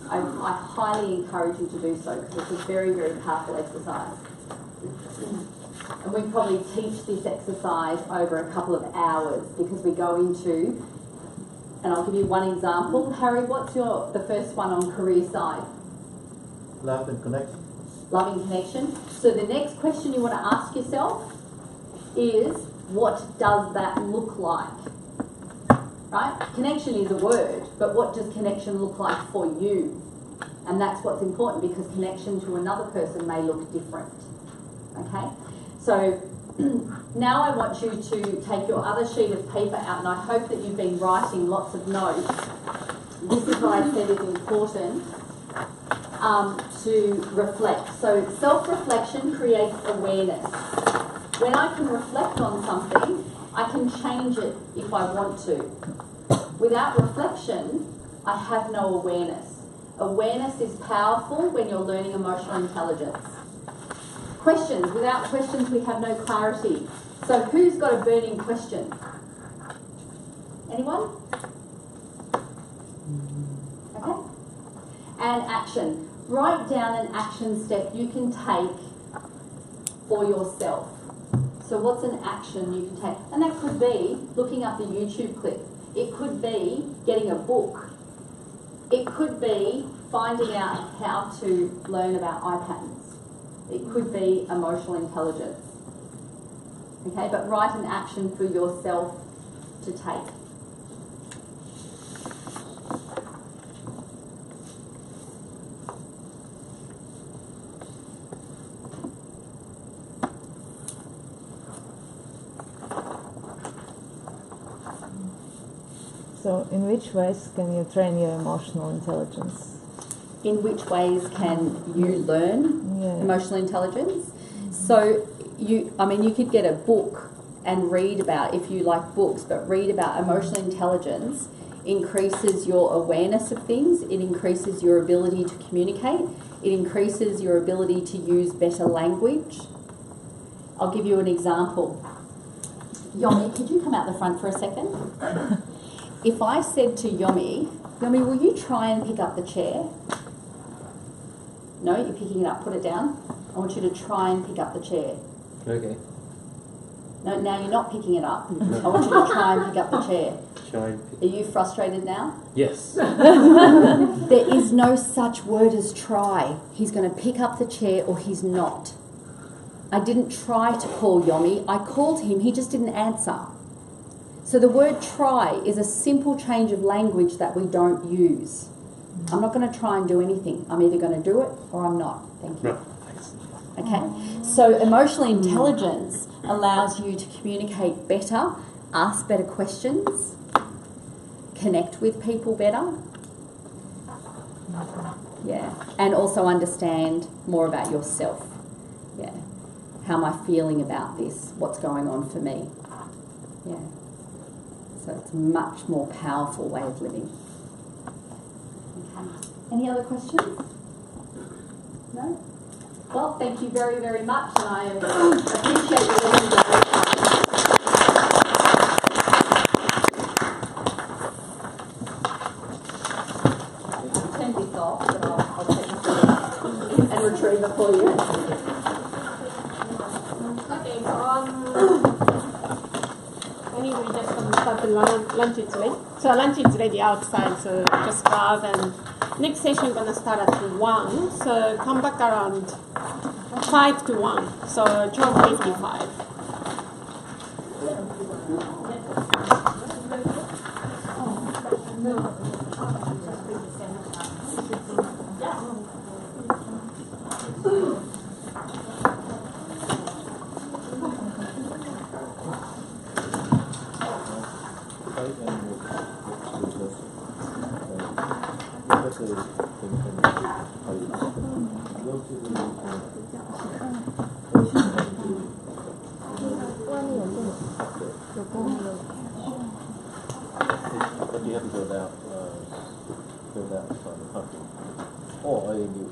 [SPEAKER 10] I highly encourage you to do so because it's a very, very powerful exercise. And we probably teach this exercise over a couple of hours because we go into, and I'll give you one example. Harry, what's the first one on career side?
[SPEAKER 5] Love and connection.
[SPEAKER 10] Love and connection. So the next question you want to ask yourself is, what does that look like? Right? Connection is a word, but what does connection look like for you? And that's what's important because connection to another person may look different. Okay? So now I want you to take your other sheet of paper out, and I hope that you've been writing lots of notes. This is what I said is important. To reflect. So self-reflection creates awareness. When I can reflect on something, I can change it if I want to. Without reflection, I have no awareness. Awareness is powerful when you're learning emotional intelligence. Questions. Without questions, we have no clarity. So who's got a burning question? Anyone? Okay. And action. Write down an action step you can take for yourself. So what's an action you can take? And that could be looking up the YouTube clip. It could be getting a book. It could be finding out how to learn about eye patterns. It could be emotional intelligence. Okay, but write an action for yourself to take.
[SPEAKER 2] So, in which ways can you train your emotional intelligence?
[SPEAKER 10] In which ways can you learn emotional intelligence? So, you could get a book and read about, if you like books, but read about emotional intelligence increases your awareness of things, it increases your ability to communicate, it increases your ability to use better language. I'll give you an example. Yomi, could you come out the front for a second? If I said to Yomi, will you try and pick up the chair? No, you're picking it up, put it down. I want you to try and pick up the chair.
[SPEAKER 1] Okay.
[SPEAKER 10] No, now you're not picking it up. I want you to try and pick up the chair.
[SPEAKER 1] Are
[SPEAKER 10] you frustrated now?
[SPEAKER 1] Yes.
[SPEAKER 10] There is no such word as try. He's going to pick up the chair or he's not. I didn't try to call Yomi. I called him. He just didn't answer. So the word try is a simple change of language that we don't use. I'm not going to try and do anything. I'm either going to do it or I'm not. Thank you.
[SPEAKER 1] No, thanks.
[SPEAKER 10] Okay? So emotional intelligence allows you to communicate better, ask better questions, connect with people better. Yeah. And also understand more about yourself. Yeah. How am I feeling about this? What's going on for me? Yeah. So it's a much more powerful way of living. Okay. Any other questions? No? Well, thank you very, very much, and I appreciate you listening to turn this off, and I'll take this out and retrieve it for you.
[SPEAKER 4] Okay, so anyway, we're just going to start the lunch is ready. So lunch is ready outside, so just grab, and next session going to start at 1. So come back around 5 to 1. So 12:55.
[SPEAKER 5] But you have to go down from the country. Or anyway,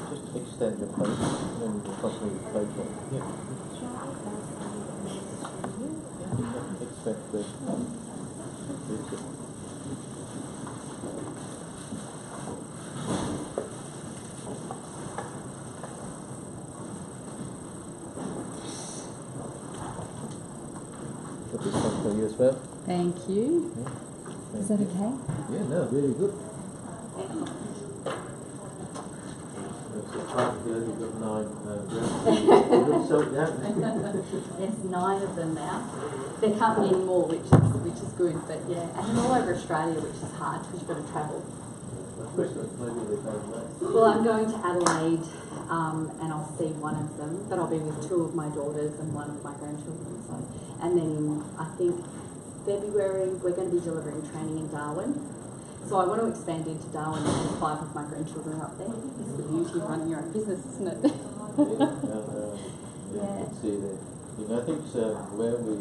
[SPEAKER 5] just extend your plate and you possibly plate one. Yeah. Expect this. Put this one for you as well.
[SPEAKER 10] Thank you.
[SPEAKER 5] Yeah.
[SPEAKER 10] Is that okay?
[SPEAKER 5] Yeah, no, really good. That's the part here, you've got 9 grams.
[SPEAKER 10] There's 9 of them now. There can't be any more, which is good, but yeah. And they're all over Australia, which is hard because you've got to travel. Well, I'm going to Adelaide and I'll see one of them, but I'll be with 2 of my daughters and 1 of my grandchildren. So, and then in, I think, February, we're going to be delivering training in Darwin. So I want to expand into Darwin and have 5 of my grandchildren up there. It's the beauty of running your own business, isn't it?
[SPEAKER 5] Yeah. See that. You know, I think where we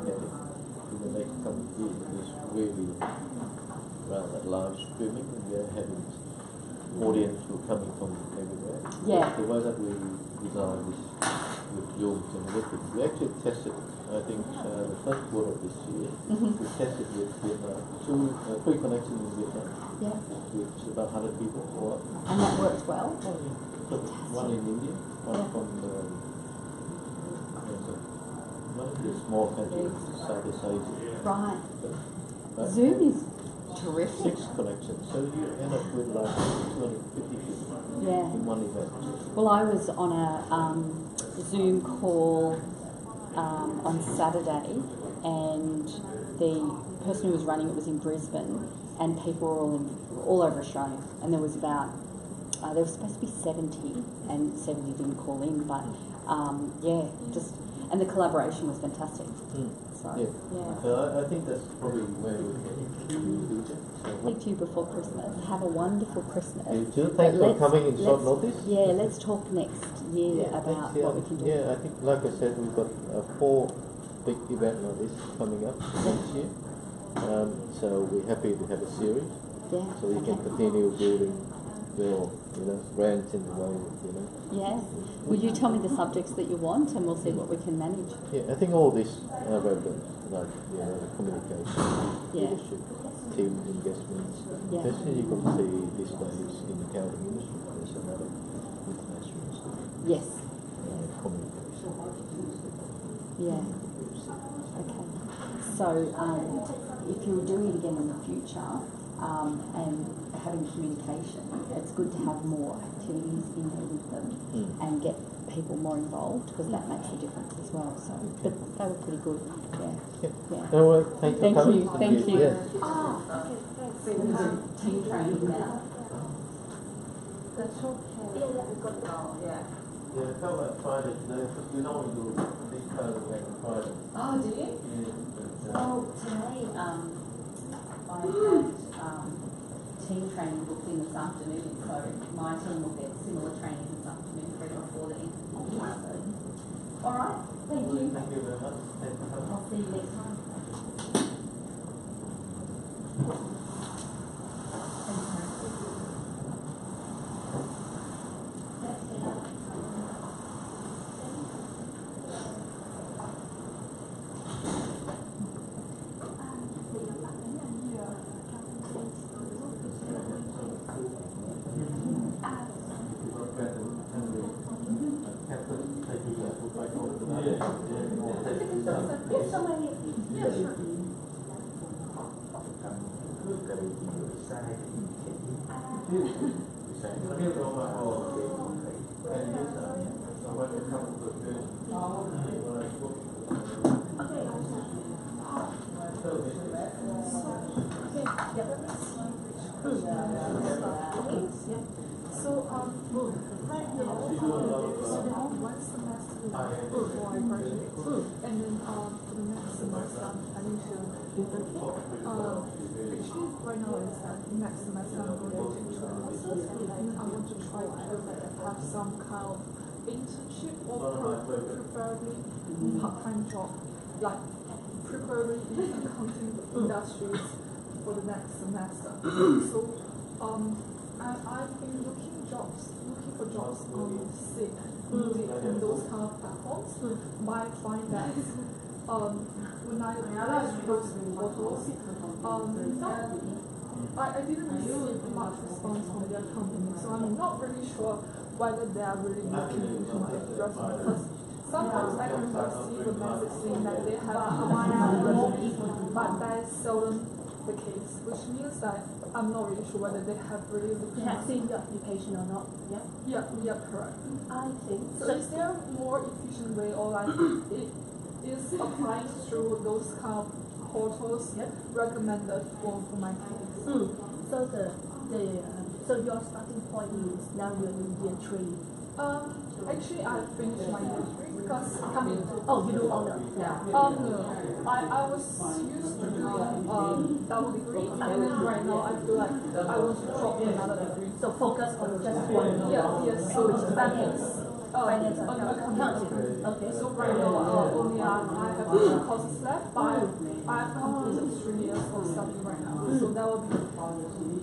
[SPEAKER 5] headed in the next couple of years is really around that live streaming, and we're having audience who are coming from everywhere.
[SPEAKER 10] Yeah.
[SPEAKER 5] The way that we designed this with Zooms and everything, we actually tested, I think, the first quarter of this year, we tested with Vietnam, 3 connections in Vietnam, with about 100 people.
[SPEAKER 10] And that worked well?
[SPEAKER 5] One in India, one from one of the small countries, Southeast Asia.
[SPEAKER 10] Right. Zoom is terrific.
[SPEAKER 5] 6 collections. So you end up with like 250 people
[SPEAKER 10] Yeah.
[SPEAKER 5] in one event.
[SPEAKER 10] Well, I was on a Zoom call on Saturday, and the person who was running it was in Brisbane, and people were all over Australia, and there was about there was supposed to be 70, and 70 didn't call in, but and the collaboration was fantastic. So
[SPEAKER 5] So I think that's probably where we can do it.
[SPEAKER 10] Speak to you before Christmas. Have a wonderful Christmas.
[SPEAKER 5] You too. Thanks for coming in short notice.
[SPEAKER 10] Yeah, let's talk next year about what we can do.
[SPEAKER 5] Yeah, I think, like I said, we've got 4 big event notice coming up next year. So we're happy to have a series.
[SPEAKER 10] Yeah.
[SPEAKER 5] So you can continue building your, brands in the way,
[SPEAKER 10] Yeah. Will you tell me the subjects that you want, and we'll see what we can manage?
[SPEAKER 5] Yeah, I think all this are relevant, like, communication, leadership, team investments.
[SPEAKER 10] Yeah.
[SPEAKER 5] Especially you can see these days in the accounting industry, there's another international
[SPEAKER 10] Yes.
[SPEAKER 5] communication.
[SPEAKER 10] Yeah. Okay. So if you were doing it again in the future, and having communication, it's good to have more activities in there with them and get people more involved, because that makes a difference as well. So, but they were pretty good. Yeah.
[SPEAKER 5] All right, thank you.
[SPEAKER 10] Thank you.
[SPEAKER 5] Yeah.
[SPEAKER 10] Team training now.
[SPEAKER 2] That's okay.
[SPEAKER 5] Yeah, I felt like Friday today, because we normally do this kind of event on Friday.
[SPEAKER 10] Oh, do you?
[SPEAKER 5] Yeah.
[SPEAKER 10] Oh, today I had team training booked in this afternoon, so my team will get similar training this afternoon, 3 or 4 days. All right, thank you.
[SPEAKER 5] Thank you very much. Thank you.
[SPEAKER 10] I'll see you next time.
[SPEAKER 2] And then for the next semester, I need to actually right now is that next semester I'm going to take classes, and then I want to try to have some kind of internship or preferably part-time job, like preferably in accounting industries for the next semester. So I've been looking for jobs on Seek, Indeed, and those kind of platforms. But I find that when I post those photos, I didn't receive much response from their company, so I'm not really sure whether they are really looking into my resume. Because sometimes I can receive a message saying that they have hired me, but that is seldom the case, which means that I'm not really sure whether they have really looked at
[SPEAKER 6] Seen your application or not? Yeah.
[SPEAKER 2] Yeah, correct.
[SPEAKER 6] I think
[SPEAKER 2] So is there a more efficient way, or like is applying through those kind of portals recommended for my case?
[SPEAKER 6] So so your starting point is now you're in year 3.
[SPEAKER 2] Actually, I finished my year 3 because
[SPEAKER 6] You do honor.
[SPEAKER 2] no, I was used to doing double degree, and then right now I feel like I want to drop another degree.
[SPEAKER 6] So focus on just one.
[SPEAKER 2] Yes. So
[SPEAKER 6] finance. Finance and
[SPEAKER 2] accounting.
[SPEAKER 6] Okay.
[SPEAKER 2] So right now only I have 2 courses left, but I have completed 3 years of study right now. So that will be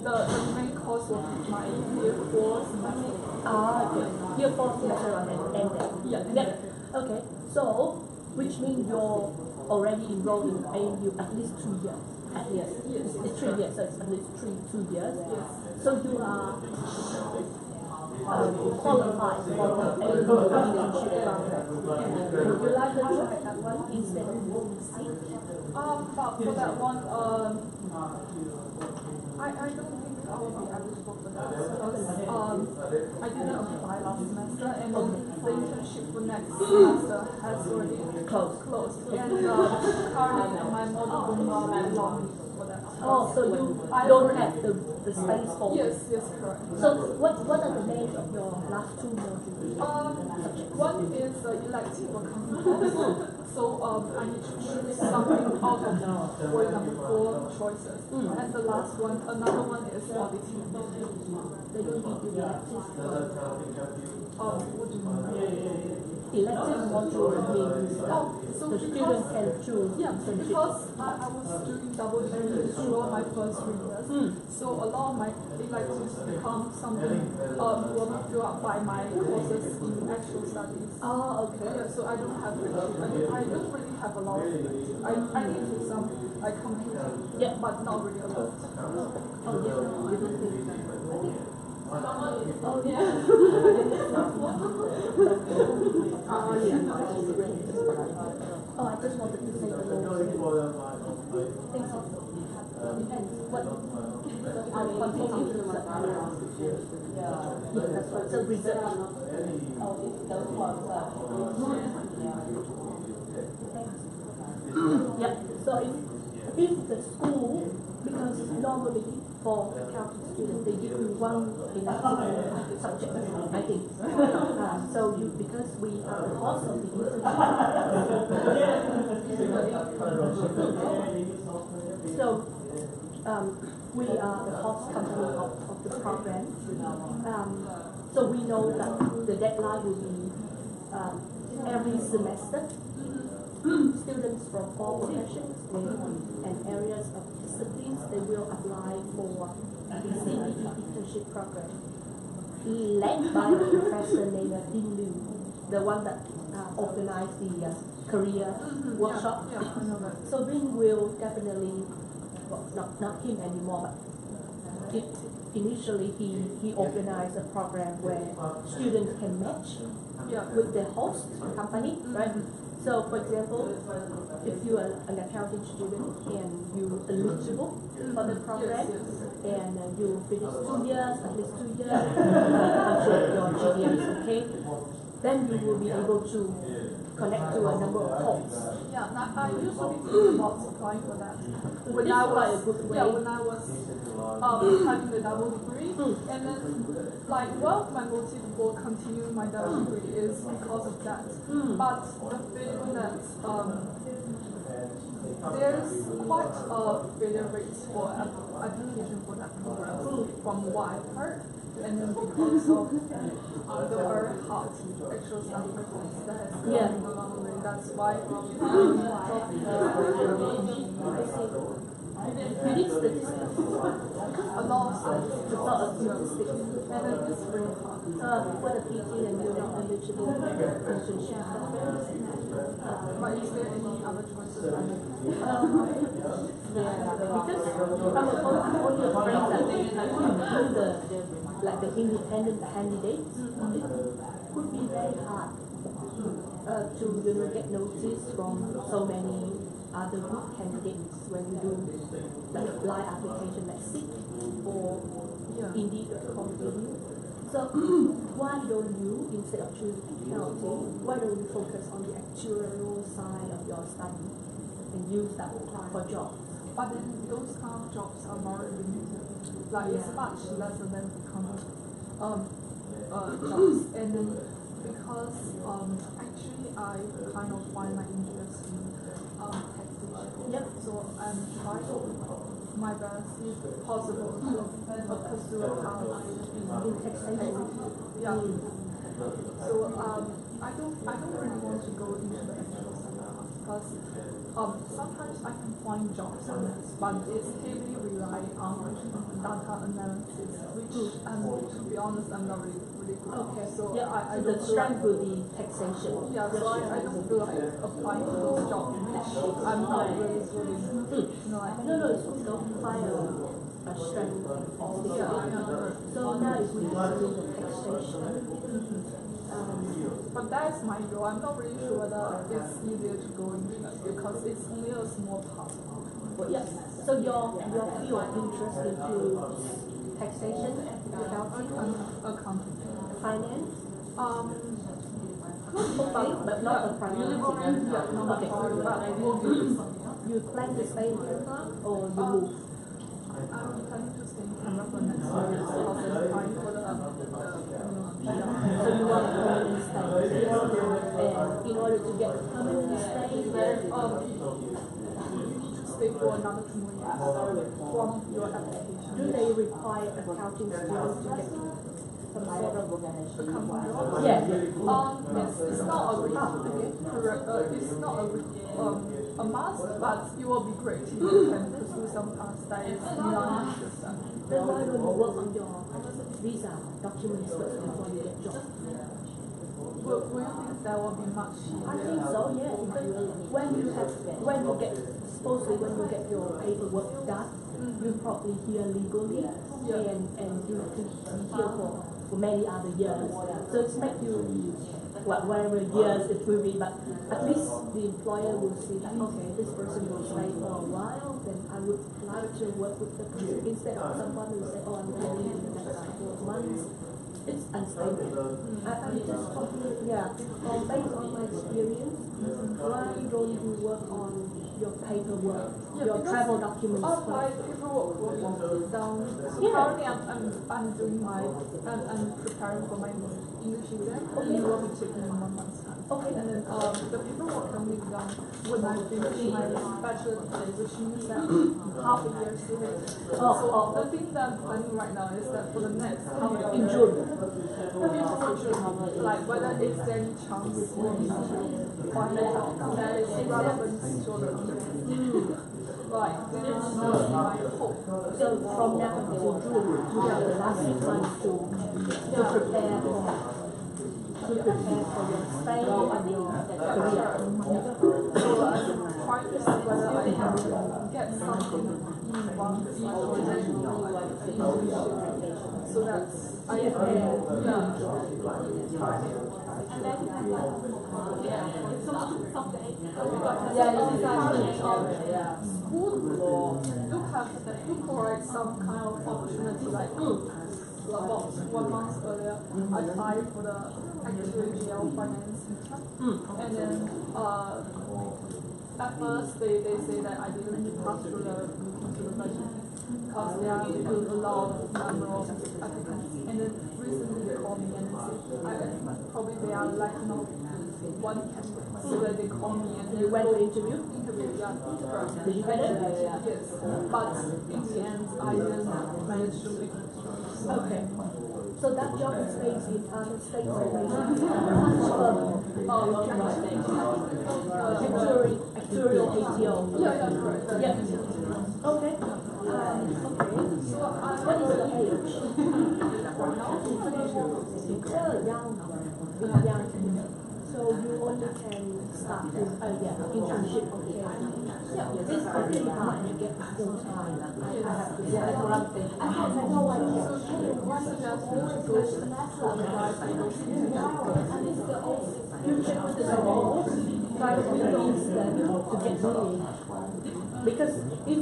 [SPEAKER 2] the main course of my year 4 semester.
[SPEAKER 6] Okay. Year 4 semester ended.
[SPEAKER 2] Yeah.
[SPEAKER 6] Okay. So which means you're already enrolled in AU at least 2 years. At least.
[SPEAKER 2] Yes.
[SPEAKER 6] It's 3 years, so it's at least 2 years.
[SPEAKER 2] Yes.
[SPEAKER 6] So you are qualified for the AU internship program. Would you like to try that one instead of C?
[SPEAKER 2] But for that one,
[SPEAKER 9] I don't think I will be eligible for that because I didn't apply last semester and the internship for next semester has already closed. And currently my model will not allow me for that.
[SPEAKER 2] Oh, so you don't have the space for it?
[SPEAKER 9] Yes, correct.
[SPEAKER 2] So what are the names of your last two modules?
[SPEAKER 9] One is elective accounting. So I need to choose something out of, for example, 4 choices. And the last one, another one is auditing.
[SPEAKER 2] They don't give you electives.
[SPEAKER 9] What do you mean?
[SPEAKER 2] Elective module means
[SPEAKER 9] So
[SPEAKER 2] the student can choose.
[SPEAKER 9] Yeah, because I was doing double degree throughout my first 3 years. So a lot of my electives become something will be filled up by my courses in actual studies.
[SPEAKER 2] Oh, okay.
[SPEAKER 9] Yeah, so I don't have I don't really have a lot of electives. I need to some like computing, but not really a lot.
[SPEAKER 2] Oh, yeah. You don't think I think. Oh, yeah. Oh, yeah. Oh, I just wanted to say the Lord. Thanks. And what I'll continue to yeah, that's what the research. Yeah, so if the school, because normally for accounting students they give you one elective subject, I think. So because we are the host of the internship, so we are the host company of the program. So we know that the deadline will be every semester. Students from all professions and areas of disciplines, they will apply for the CBE internship program, led by a professor named Dean Liu, the one that organized the career workshop.
[SPEAKER 9] Yeah, I know that.
[SPEAKER 2] So Dean will definitely, well, not him anymore, but initially he organized a program where students can match with the host company, right? So, for example, if you are an accounting student and you're eligible for the program, and you finish 2 years, at least 2 years, I'm sure your GPA is okay, then you will be able to connect to a number of hosts.
[SPEAKER 9] Yeah, I usually think about applying for that. When I was having the double degree, and then like one of my motive for continuing my double degree is because of that. But the feeling that there's quite a failure rate for application for that program from what I've heard. And then because of the very hard actual study methods that has come along the way, that's why
[SPEAKER 2] You need statistics.
[SPEAKER 9] a lot of statistics. And then it's really hard.
[SPEAKER 2] For the PT and you're not eligible for internship.
[SPEAKER 9] But is there any other choices?
[SPEAKER 2] Because I'm only afraid that the independent candidates, it could be very hard to get notice from so many other good candidates when you do like apply application like SIC or Indeed.com. So why don't you, instead of choosing accounting, why don't you focus on the actuarial side of your study and use that for jobs?
[SPEAKER 9] But then those kind of jobs are more limited. Like it's much lesser than the kind of jobs. And then because actually I kind of find my interest in taxation. So I'm trying my best if possible to pursue a path in taxation. Yeah. So I don't really want to go into the actual sector because sometimes I can find jobs on this, but it's heavily rely on data analysis, which to be honest, I'm not really good at.
[SPEAKER 2] Okay.
[SPEAKER 9] So
[SPEAKER 2] I the strength will be taxation.
[SPEAKER 9] Yeah, so I don't feel like applying for those jobs, which I'm not really
[SPEAKER 2] No, it's don't fire a strength. So now it's really the taxation.
[SPEAKER 9] But that is my goal. I'm not really sure whether it's easier to go into that because it's only a small part of
[SPEAKER 2] Yes. So your field of interest includes taxation, accounting, finance. Okay, but not a priority. Okay. You plan to stay in Canada or you move?
[SPEAKER 9] I'm planning to stay in Canada for next year because I'm applying for the
[SPEAKER 2] So you want a permanent stay? And in order to get a permanent stay,
[SPEAKER 9] you need to stay for another 2 more years from your application.
[SPEAKER 2] do they require accounting skills to get some sort of
[SPEAKER 9] Accounting job?
[SPEAKER 2] Yeah.
[SPEAKER 9] It's not a must, but it will be great if you can pursue some studies beyond system.
[SPEAKER 2] Then why don't you work on your visa documents first before you get job?
[SPEAKER 9] Will you think that will be much easier?
[SPEAKER 2] I think so, yeah. Supposedly when you get your paperwork done, you probably here legally, and you can be here for many other years. So it's make you whatever years it will be, but at least the employer will see that okay, this person will stay for a while, then I would like to work with the person instead of someone who say, oh, I'm going to leave in the next 4 months. It's unstable. I just based on my experience, why don't you work on your paperwork, your travel documents?
[SPEAKER 9] My paperwork will be done. So currently I'm doing I'm preparing for my English exam. It will be taking 1 month's time.
[SPEAKER 2] Okay.
[SPEAKER 9] And then the paperwork can be done when I finish my bachelor thesis, which means that half a year still. So the thing that I'm planning right now is that for the next half a year,
[SPEAKER 2] In June.
[SPEAKER 9] like whether it's any chance for me to find out that is relevant to the right, then it's my hope.
[SPEAKER 2] So from now until June, you have the last 6 months to prepare for your stay and your career.
[SPEAKER 9] So I'm trying to see whether I can get something in one so that I you provide some kind of opportunity like about 1 month earlier, I applied for the actuarial finance and then at first they say that I didn't pass through the budget because they are a lot number of applicants. And then recently they called me and said probably they are lacking of one candidate. So that they called me and
[SPEAKER 2] You went for interview?
[SPEAKER 9] Yeah.
[SPEAKER 2] Did you get it?
[SPEAKER 9] Yes. But in the end I didn't manage to make it.
[SPEAKER 2] Okay. So that job is based in other states or based in actuarial ATO.
[SPEAKER 9] Yeah, correct.
[SPEAKER 2] Yeah. Okay. So what is your age? Young. So you only can start with internship. Okay. Yeah. It's really hard to get full time. I have to say. You check with the school, try to convince them to get money. Because if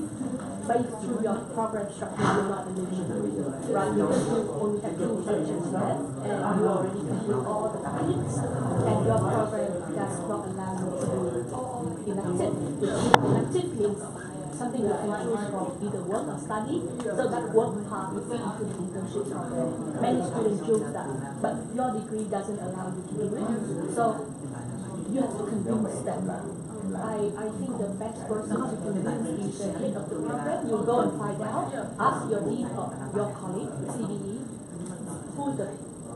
[SPEAKER 2] based through your program structure you're not eligible, right? Because you only have 2 sections left and you already complete all the credits and your program does not allow you to do elective. Elective means something you can choose from either work or study, so that work part will fit into the internship program. Many students choose that, but your degree doesn't allow you to do it, so you have to convince them. I think the best person to convince is the head of the program. You go and find out, ask your dean or your colleague, CDE, who is the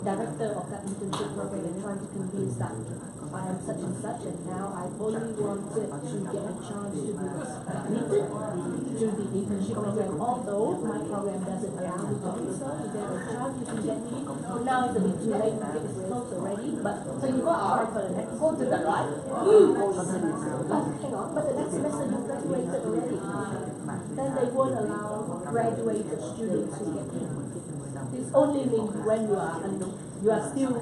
[SPEAKER 2] director of that internship program, and trying to convince that I am such and such, and now I only wanted to get a chance to be admitted to the internship program. Although my program doesn't allow me to do so, if there's a chance you can get me. Now it's a bit too late because it's closed already, but so you got to try for the next semester, right? Hang on, but the next semester you graduated already. Then they won't allow graduated students to get in. It's only means when you are still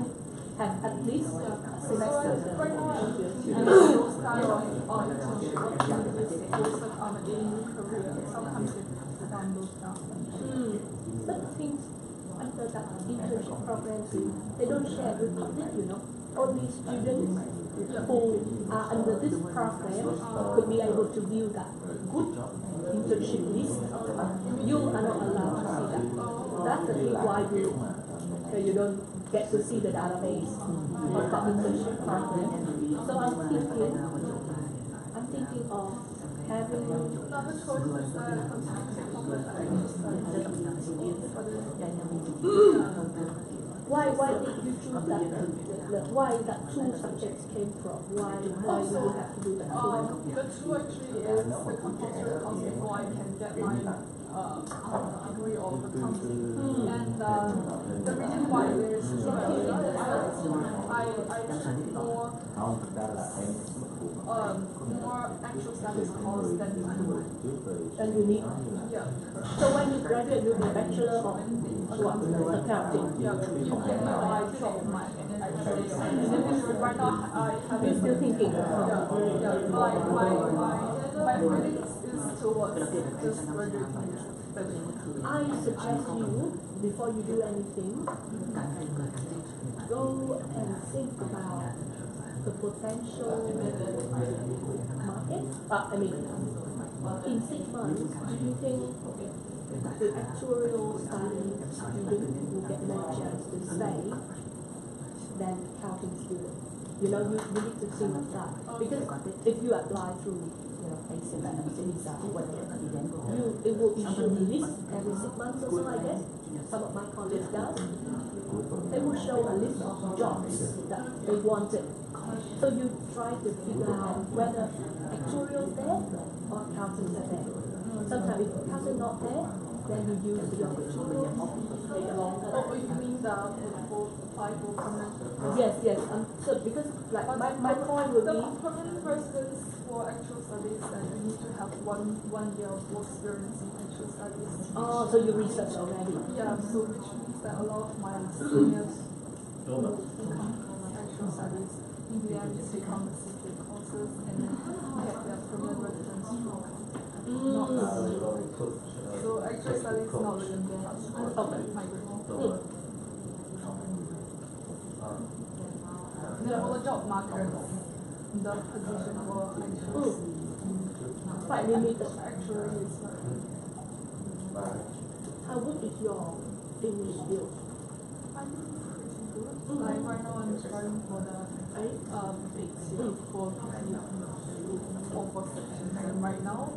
[SPEAKER 9] have at least a semester. And those kind of internship opportunities also come in career. Sometimes they become those jobs.
[SPEAKER 2] But things under that internship program, they don't share with public, you know. Only students who are under this program could be able to view that good internship list. You are not allowed to see that. That's the thing why you don't get to see the database of the internship program. So I'm thinking of having
[SPEAKER 9] Another choice is
[SPEAKER 2] why did you choose that? Why that two subjects came from? Why you have to do that?
[SPEAKER 9] The two actually is the compulsory course before I can get my degree of accounting. And the reason why is I took more actual studies course than
[SPEAKER 2] you need.
[SPEAKER 9] Yeah.
[SPEAKER 2] So when you graduate, you'll be bachelor of what? Accounting.
[SPEAKER 9] Yeah, you can I dropped my actually. Right now I have
[SPEAKER 2] You're still thinking.
[SPEAKER 9] My feelings is towards just graduating.
[SPEAKER 2] I suggest you, before you do anything, go and think about the potential market. In 6 months, do you think the actuarial study student will get more chance to stay than accounting student? You know, you need to think of that. Because if you apply through, ACEP and CISA, it will issue a list every 6 months or so, I guess. Some of my colleagues does. They will show a list of jobs that they wanted. So you try to figure out whether actuarial is there or accounting is there. Sometimes if accounting not there, then you use your actuarial later on.
[SPEAKER 9] Oh, you mean the apply for permanent?
[SPEAKER 2] Yes. So because like my point would be
[SPEAKER 9] the permanent residence for actual studies, and you need to have one year of work experience in actual studies.
[SPEAKER 2] oh, so you research already.
[SPEAKER 9] Yeah, so which means that a lot of my seniors who actual studies in the end just become the CPA courses and then get their permanent residence from not so actual studies is not really there. The whole job market, the position for actual
[SPEAKER 2] Quite limited.
[SPEAKER 9] actually is
[SPEAKER 2] How good is your English skills?
[SPEAKER 9] I think pretty good. Like right now I'm trying for the big seal for sections, and right now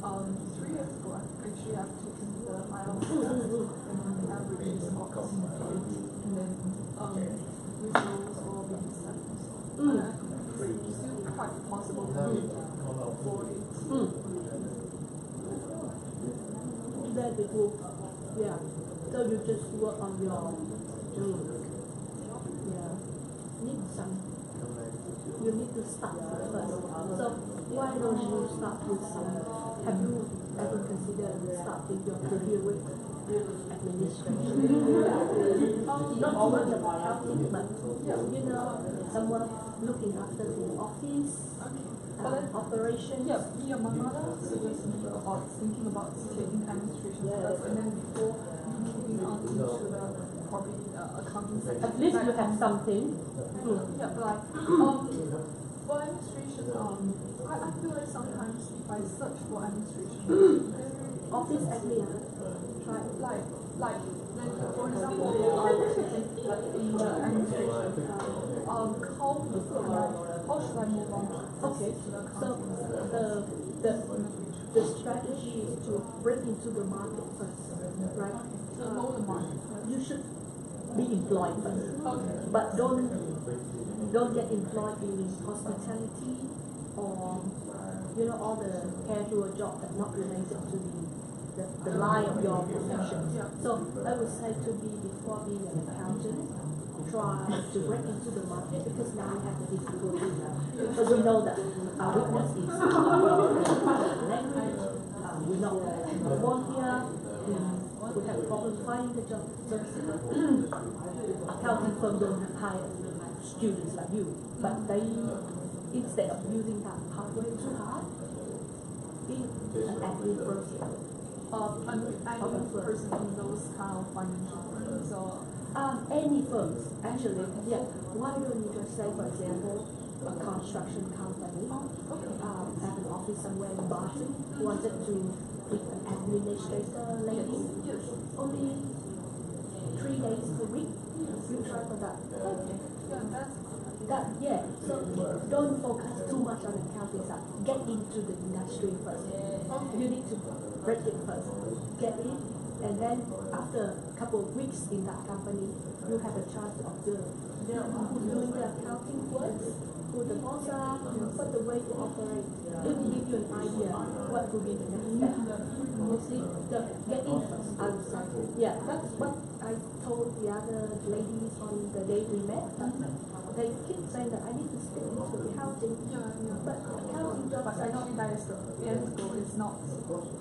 [SPEAKER 9] 3 years ago actually I've taken the IELTS test and the average is of 8, and then results or business studies. It's still quite possible for it.
[SPEAKER 2] Very good. Yeah. So you just work on your you need to start first. So why don't you start with some? Have you ever considered starting your career with administration? Not so much about accounting, but someone looking after the office, operations.
[SPEAKER 9] Yeah, my mother suggested me about thinking about taking administration first, and then before moving on into the probably accounting sector.
[SPEAKER 2] At least you have something.
[SPEAKER 9] Yeah, but like for administration, I feel like sometimes if I search for administration,
[SPEAKER 2] Office admin.
[SPEAKER 9] try like when, for example, I'm taking like in the administration, how should I move on?
[SPEAKER 2] Okay, so the strategy is to break into the market first, right?
[SPEAKER 9] To know the market.
[SPEAKER 2] You should be employed first, but don't get employed in hospitality or all the casual job that not related to the line of your profession. So I would say before being an accountant, try to break into the market, because now we have the difficulty. So we know that our weakness is language, we're not born here, we have a problem finding the job. So accounting firm don't hire students like you, but they, instead of using that hardware too hard, be an admin person.
[SPEAKER 9] I'm a person in those kind of financial firms, so
[SPEAKER 2] Any firms, actually, yeah. Why don't you just say, for example, a construction company have an office somewhere in Boston, wanted to pick an administrator lady, only 3 days per week. You try for that. Yeah, so don't focus too much on accounting side. Get into the industry first. You need to break it first. Get in, and then after a couple of weeks in that company, you have a chance to observe who's doing the accounting work, who the boss are, what the way to operate. It will give you an idea what will be the next step. You see, get in first, I would say. Yeah, that's what I told the other ladies on the day we met. They keep saying that I need to stick to accounting, but accounting jobs
[SPEAKER 9] but I think that is the end goal. It's not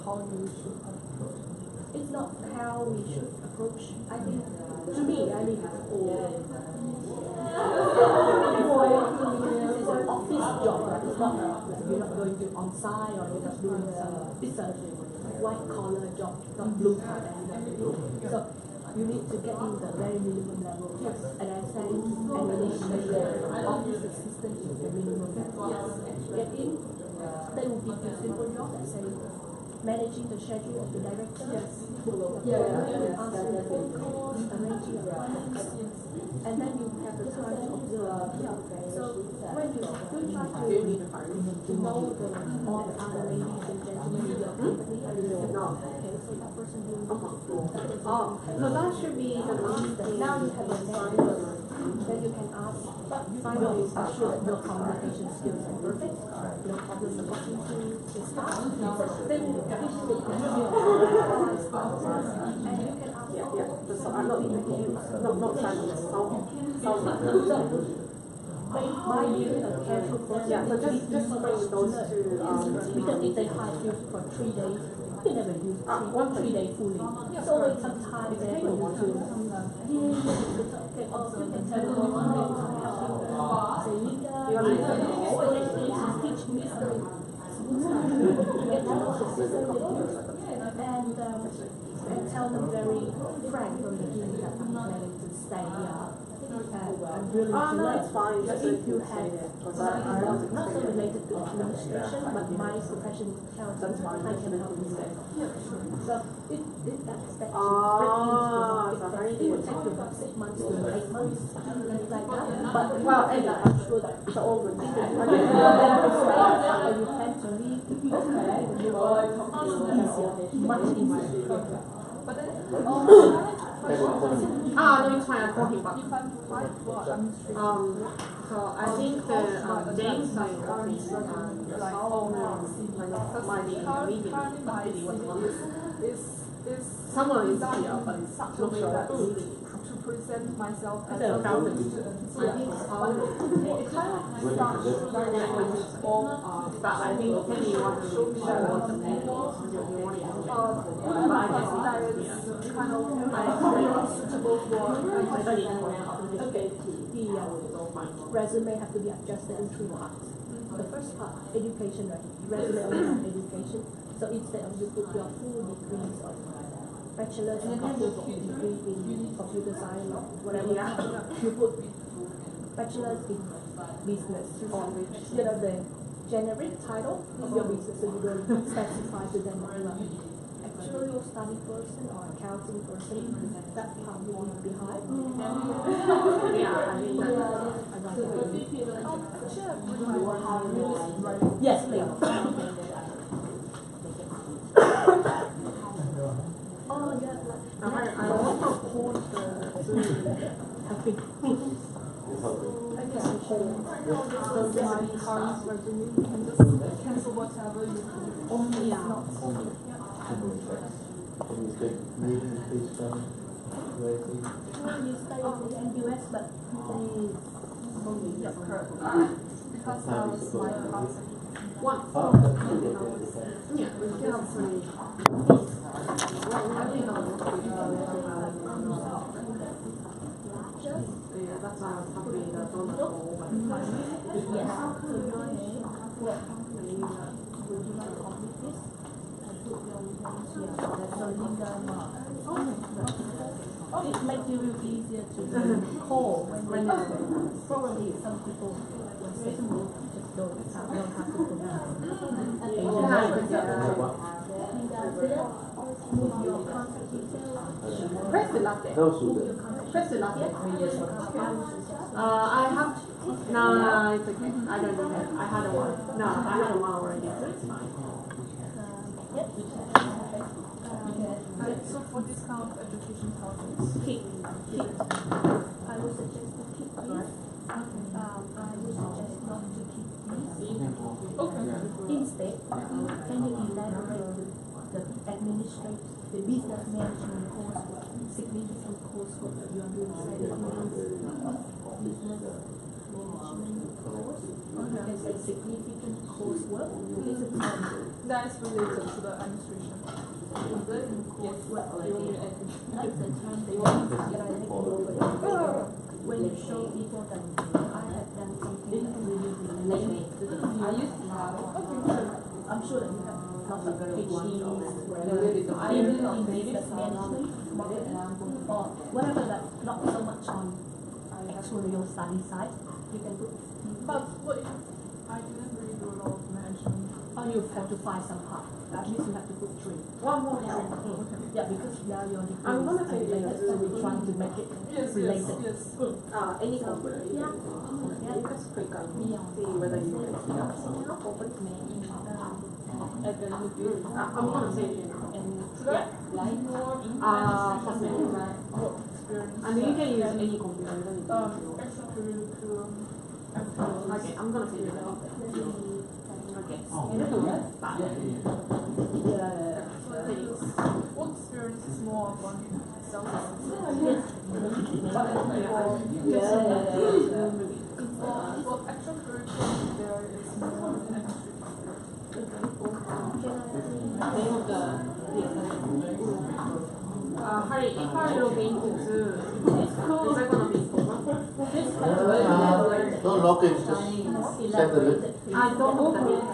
[SPEAKER 9] how you should approach.
[SPEAKER 2] It's not how we should approach. I think, to me, this is an office job, right? It's not like you're not going to on-site or you're just doing some business, white collar job, not blue collar. So you need to get in the very minimum level. Yes. And I say administrator, office assistant is the minimum level. Yes. Get in. They will give you a simple job, let's say managing the schedule of the director. Yes. Answering phone calls, arranging appointments. And then you have the time to observe. So when you try to know all the other ladies and gentlemen in your company, okay, so that person doing
[SPEAKER 4] So that should be the last thing.
[SPEAKER 2] now you have a network. Then you can ask, finally, are sure that your communication skills are perfect, no problem talking to the staff. Then you can ask, and you can ask,
[SPEAKER 4] So I'm not trying to solve it.
[SPEAKER 2] They might be a careful process.
[SPEAKER 4] Yeah, so just bring those two.
[SPEAKER 2] Because if they hire you for 3 days, they never use 3 days fully. So it's some time there for you to. Okay, you can tell them say, Linda, teach me some get to know the system and tell them very frank from the beginning that I'm planning to stay here. I'm willing to learn.
[SPEAKER 4] It's fine.
[SPEAKER 2] So if you have something not so related to administration, but my profession is accountant, I can help you there. So if that step it will take you about 6 months to 8 months, like that. But I'm sure that it's all good. When you plan to leave, much easier.
[SPEAKER 9] But then,
[SPEAKER 4] no, it's fine. I'm talking about. So I think the James sign office someone is here, but it's not sure.
[SPEAKER 9] To present myself as
[SPEAKER 4] a
[SPEAKER 9] accountant student. So it kind of starts
[SPEAKER 4] but I think Penny wants to show what the plan is.
[SPEAKER 9] But I guess that is kind of suitable for everybody.
[SPEAKER 2] Okay, the resume have to be adjusted in 3 parts. The first part, education, right? Resume only have education. So instead of you put your full degrees of bachelor's and degree in computer science or whatever, you put bachelor's in business or the generic title of your business, so you don't specify to them actually you're study person or accounting person. That part will be behind. Yes, please. Oh, yeah.
[SPEAKER 4] I also called the
[SPEAKER 2] happy.
[SPEAKER 9] I guess my current resume, you can just cancel whatever you only not.
[SPEAKER 2] You stay in the US, but
[SPEAKER 9] Yes, correct. Because that was my concept.
[SPEAKER 4] one. Yeah, we still have some. that's why I was happy that on the whole when
[SPEAKER 2] Yes. So your name, what company would you like to complete this? And put your names here. So Linda Mark. It makes you easier to call when probably some people will say just don't have to pronounce. Move your contact details.
[SPEAKER 4] Press the latte. Press the latte. I have. No, it's okay. I don't do that. I had one. No, I had one already, so it's fine.
[SPEAKER 2] Yep.
[SPEAKER 9] So for discount education projects,
[SPEAKER 2] Keep. I would suggest to keep these. I would suggest not to keep these.
[SPEAKER 9] okay.
[SPEAKER 2] Instead, can you elaborate the administrative, the business management coursework, significant coursework that you are doing? Say it means business management course. You can say significant coursework. This is
[SPEAKER 9] That is related to the administration.
[SPEAKER 2] yes, well, that's the term they use, but I think when you show people that I have done something lately, I used to have, I'm sure that you have lots of PhDs in business management, marketing, or whatever that's not so much on actually your study side, you can put.
[SPEAKER 9] But what if I didn't really do a lot of management?
[SPEAKER 2] Or you have to find some part. At least you have to put 3.
[SPEAKER 4] One more.
[SPEAKER 2] Yeah, because now your degree
[SPEAKER 4] I'm gonna
[SPEAKER 2] is
[SPEAKER 4] say
[SPEAKER 2] related, so we're trying to make it related.
[SPEAKER 9] Yes.
[SPEAKER 4] Any company.
[SPEAKER 2] Yeah.
[SPEAKER 4] You just click on see whether you can see that. I'm gonna say it.
[SPEAKER 9] Should I? What experience?
[SPEAKER 4] And you can use any computer. You don't need to use
[SPEAKER 9] Extracurricular.
[SPEAKER 4] Okay, I'm gonna say it. Okay.
[SPEAKER 9] What experience is more of one self? For extracurricular, there is more
[SPEAKER 4] Name of the Harry, if I log into Zoom, is that gonna be
[SPEAKER 5] Don't log in, just send the link.
[SPEAKER 4] I don't know the name.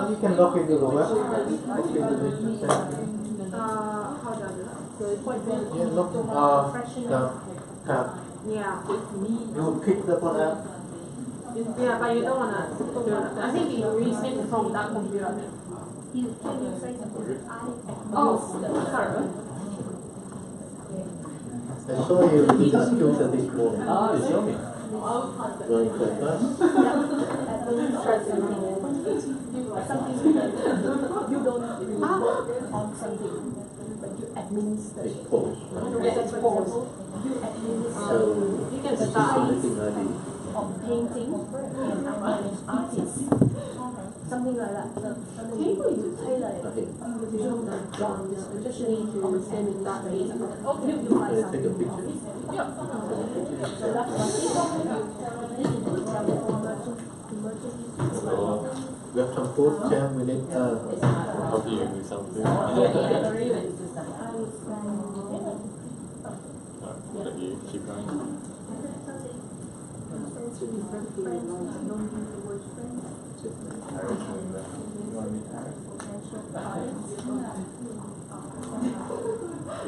[SPEAKER 5] You can log into the web. Log into the link and send it.
[SPEAKER 4] How do I do that?
[SPEAKER 5] Yeah, log
[SPEAKER 4] Yeah.
[SPEAKER 5] you pick the one app.
[SPEAKER 4] Yeah, but you don't wanna do that. I think you reset from that computer then.
[SPEAKER 2] You can you say something?
[SPEAKER 4] Oh, sorry.
[SPEAKER 5] I saw you do the skills at this morning.
[SPEAKER 8] Ah, you show me.
[SPEAKER 5] Going quite fast.
[SPEAKER 2] Something you don't work on something, but you administer.
[SPEAKER 5] It's pause, right?
[SPEAKER 2] It's pause. You administer.
[SPEAKER 5] So,
[SPEAKER 4] You can
[SPEAKER 5] this is
[SPEAKER 4] start.
[SPEAKER 5] something I did.
[SPEAKER 2] Of painting and I manage artists. Something like that. So something you tailor it.
[SPEAKER 5] Okay.
[SPEAKER 4] You just need to understand that reason.
[SPEAKER 2] You find
[SPEAKER 5] Take a
[SPEAKER 2] something.
[SPEAKER 5] picture.
[SPEAKER 2] So that's
[SPEAKER 5] So, we have some food, 10 minutes.
[SPEAKER 8] Hope you do something. Let you keep going.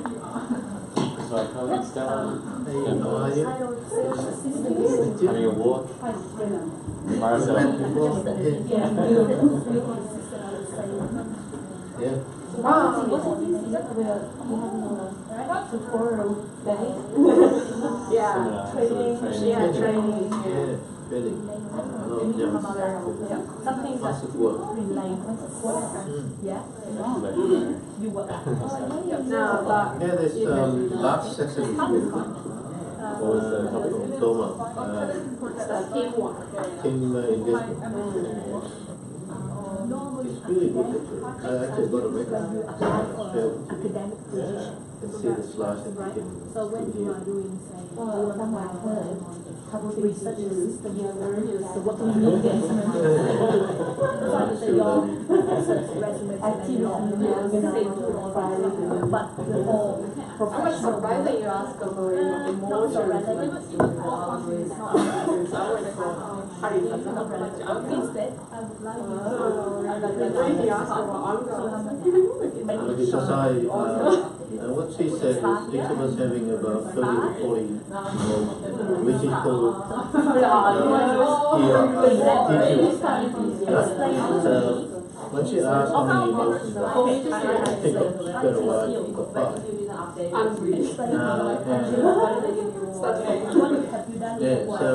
[SPEAKER 8] So I call it down.
[SPEAKER 5] Hey, how are you?
[SPEAKER 8] Having a walk. Marcel.
[SPEAKER 5] Yeah.
[SPEAKER 4] Yeah.
[SPEAKER 8] Training.
[SPEAKER 4] Yeah, training.
[SPEAKER 5] Yeah, really. A lot of jumps.
[SPEAKER 2] something
[SPEAKER 5] Lots
[SPEAKER 2] that
[SPEAKER 5] of work.
[SPEAKER 2] yeah. You work.
[SPEAKER 4] No, but
[SPEAKER 5] Yeah, this last session is beautiful. Was from Toma,
[SPEAKER 4] teamwork.
[SPEAKER 5] team engagement. It's really good actually. I actually got a record.
[SPEAKER 2] Academic position.
[SPEAKER 5] You can see the slides and you can
[SPEAKER 2] So when
[SPEAKER 5] see
[SPEAKER 2] you
[SPEAKER 5] here.
[SPEAKER 2] are doing, say, somewhere research system. So what do you need the experiment? So your research resume activity, but for professional,
[SPEAKER 4] Surprising you ask about
[SPEAKER 2] not so relevant. Instead, I would like
[SPEAKER 5] Because what she said is each of us having about 30 to 40 emotions, which is called when she asked how many emotions, I think of straight away the 5. So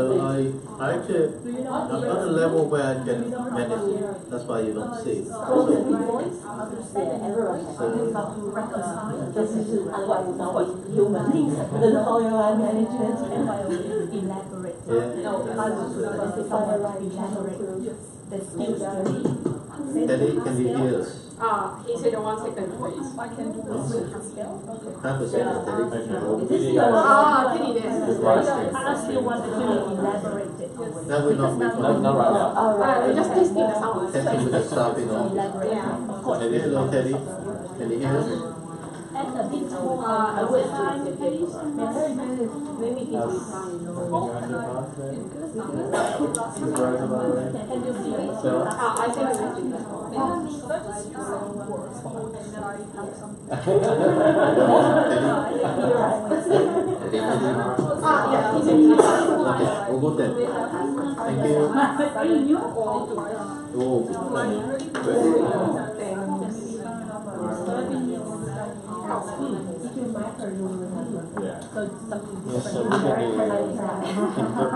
[SPEAKER 5] I actually, I'm on a level where I can manage it. That's why you don't see it. So Teddy, can you hear us?
[SPEAKER 4] He said 1 second, please.
[SPEAKER 5] Half a second, Teddy.
[SPEAKER 4] Teddy, yes.
[SPEAKER 2] I still want to elaborate it.
[SPEAKER 5] That will not be fun.
[SPEAKER 8] Not right now.
[SPEAKER 4] We're just testing the sound.
[SPEAKER 5] Testing with the staff in office.
[SPEAKER 4] Yeah.
[SPEAKER 5] Hello, Teddy. Can you hear us?
[SPEAKER 2] And a bit more time, please.
[SPEAKER 4] Maybe he's
[SPEAKER 2] Can you see it?
[SPEAKER 4] I think it's yeah, he's in
[SPEAKER 5] Okay, we'll go then. Thank you. Oh,
[SPEAKER 8] Yeah.
[SPEAKER 1] Yes, so we're going to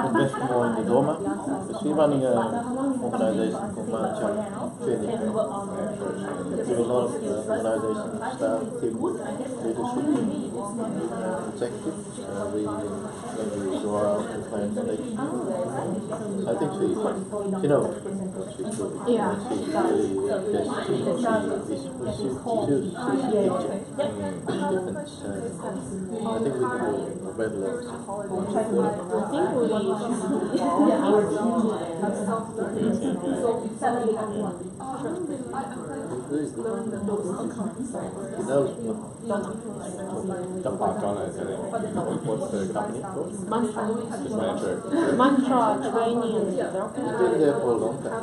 [SPEAKER 1] invest more in the dormer because we're running an organisation called Manager Training. We have a lot of organisation staff, team, leadership, executive. We're going to go out and plan next. I think she knows what she's doing.
[SPEAKER 4] Yeah.
[SPEAKER 1] She's really I think we can do regular once a quarter. He knows what.
[SPEAKER 8] What's the company called? Just manager.
[SPEAKER 3] Mantra training.
[SPEAKER 1] He's been there for a long time.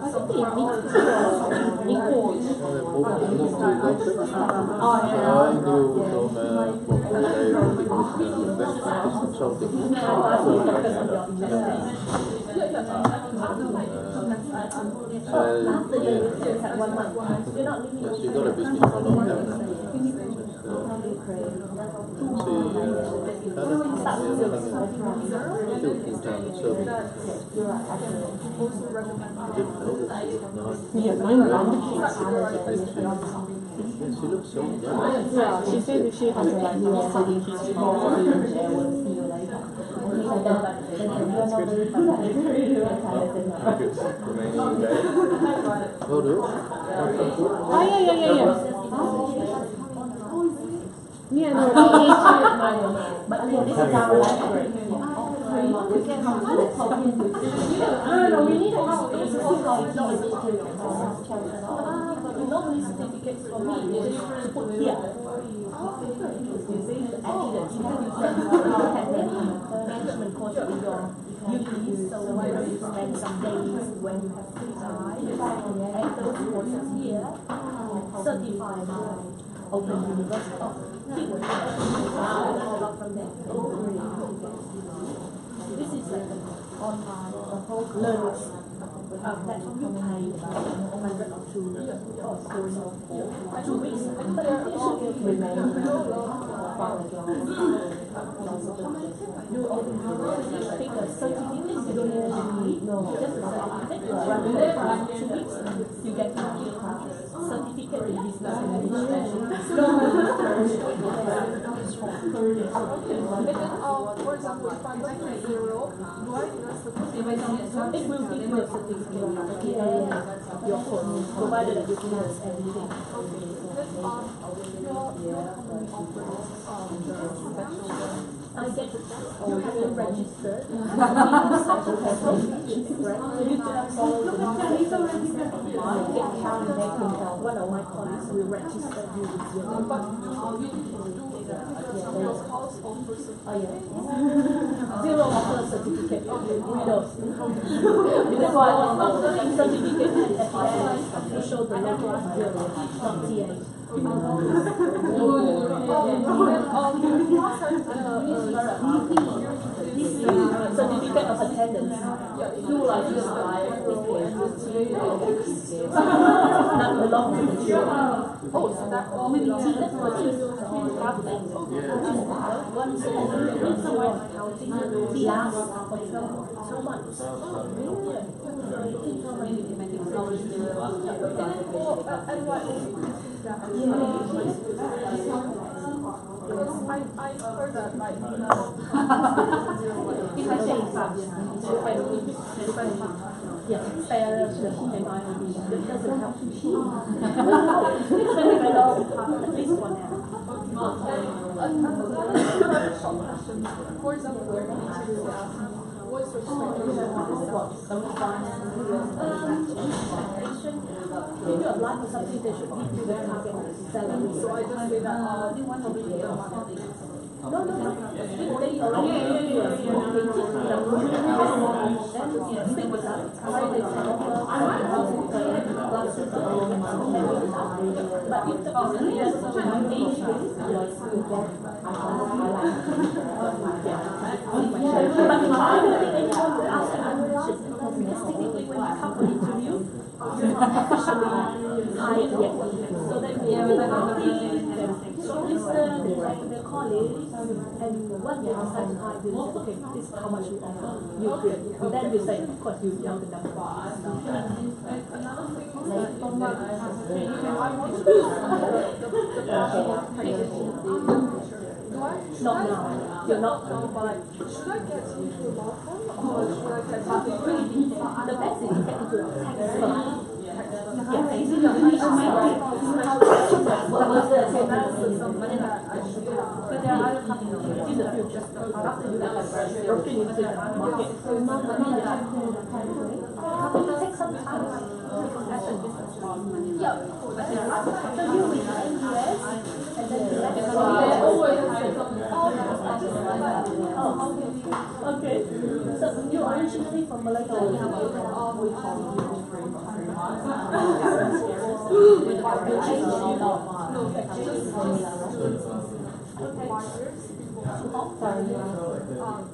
[SPEAKER 1] I knew Doma from consulting. She got a business for a long time now. She looks so young.
[SPEAKER 3] Yeah, she said she has like
[SPEAKER 1] Oh, do?
[SPEAKER 3] Oh, yeah. Yeah, no, but this is our library. No, we need help. This is how it's normally certificates for me, you just put here. You see, actually, you have management course in your uni, so you spend some days when you have free time, and those courses here, certified by Open University. This is like an online learning platform you pay $100 or $2 for 2 weeks. But it should remain you take a certificate, you don't need just a certificate. Rather than 2 weeks, you get a certificate in business administration.
[SPEAKER 4] For example, if I'm going to Europe, do I invest the certificate?
[SPEAKER 2] It will give you a certificate your phone, provided that you can everything.
[SPEAKER 4] Let's ask your company offers the special
[SPEAKER 2] I get it registered. You have to follow the one of my colleagues will register you with your zero offer certificate. We don't. Because certificate to show the level of zero, not TA. Certificate of attendance. That belongs to the children. Oh, so that maybe one I heard that like if I say yeah, fair and IOD, that doesn't have to be. So if I know this one now. Another short question. For example, what's your expectation? If you apply for something, they should give you the target salary. So I just say that probably you don't want it. No. They already give you a stick with that. But if the person has such an age, because technically when you come for interview, you're not officially hired yet. So then we have shortlisted the college, and what you decide to hire, you say, okay, this is how much you offer, you agree. And then you say, of course, you know the number. Not now. You're not. Should I get into a law firm or should I get into the best is to get into a tax firm. Yeah, but there are other companies in the future after you have broken into the market. Company takes some time as a business. Yeah, but there are other. So you will in the US and then you let okay. So you originally from Malaysia?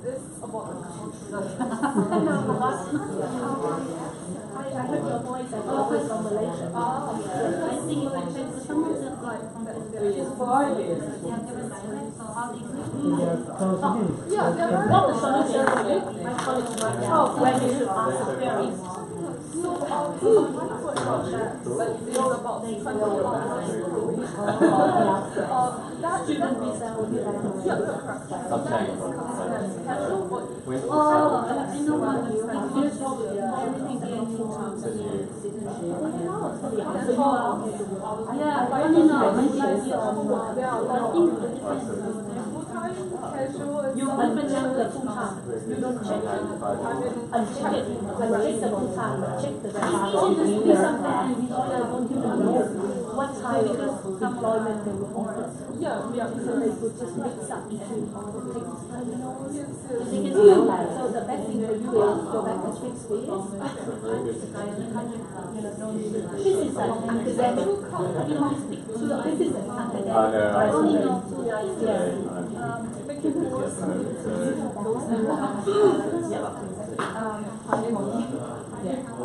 [SPEAKER 2] This is about the I heard your voice and always from Malaysia. I think you mentioned someone that's like from the not the solution. My colleague right now, when you should ask the queries. So, my question is about that student visa will be like you uncheck the full time. You don't check it. Uncheck it. Uncheck the full time. Check the sometimes employer don't even know what type of employment they will offer. Yeah. So they could just mix up between all the things. So the best thing for you is go back to fixed fees. This is an academic. So this is an academic. I only know 2 years.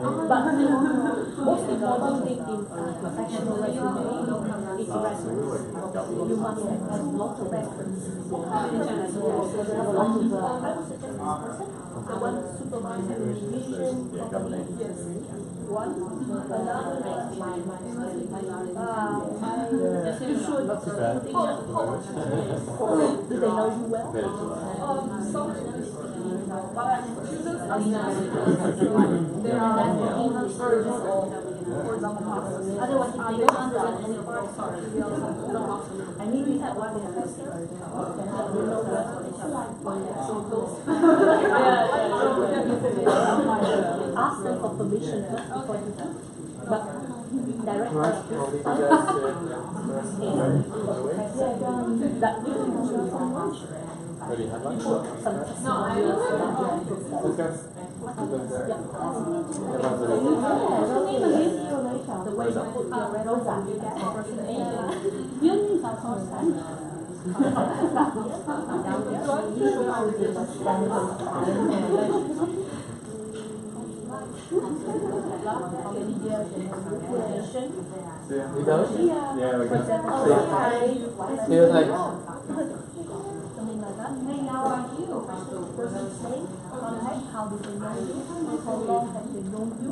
[SPEAKER 2] But most important thing in professional resume is reference. You must have a lot of references. I would suggest this person. I want supervisor division. One. Another. You should. Do they know you well? But students are there are English service or for example, passes. Otherwise, if they don't understand any of that, sorry, I need to have one more festival. Ask them for permission before you do. But direct
[SPEAKER 8] Ready, have lunch?
[SPEAKER 2] The way you put your red rose on, you get you need a constant.
[SPEAKER 5] We go? Yeah, we go. See you later.
[SPEAKER 2] Hey, how are you? First name, contact, how do they know you? How long have they known you?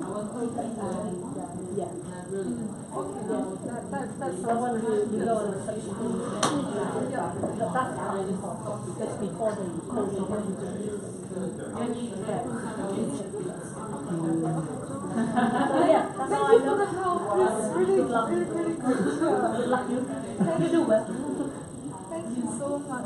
[SPEAKER 2] Yeah. That's the one you know the section. That's how it is. That's before they close the window. Yeah, that's all I know. Good luck. Good luck you. You do well.
[SPEAKER 9] Thank you so much.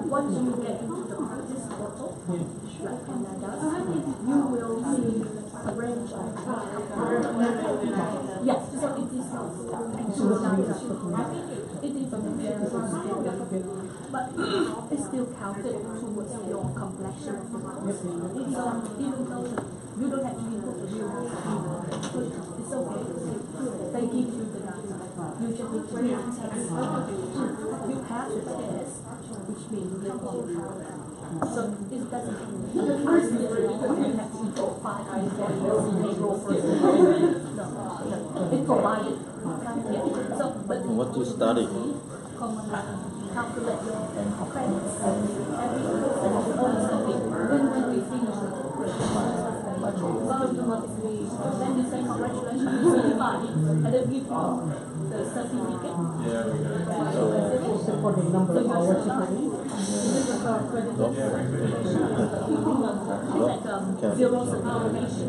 [SPEAKER 2] Once you get into the practice portal, like Canada, you will see a range of yes, so it is but it's still counted towards your complexion of the marks. So even though you don't have to input the real it's okay. They give you the data. You just need to do the test. You have the test, which means you can count. So it doesn't mean you have to input 5 payroll for no, it's provided. Yeah. So, but
[SPEAKER 1] What do you study?
[SPEAKER 2] Calculate your credits every then when we finish the then you say congratulations, you certify, and then give you the certificate.
[SPEAKER 7] For the number of hours you put in.
[SPEAKER 2] Zero certification.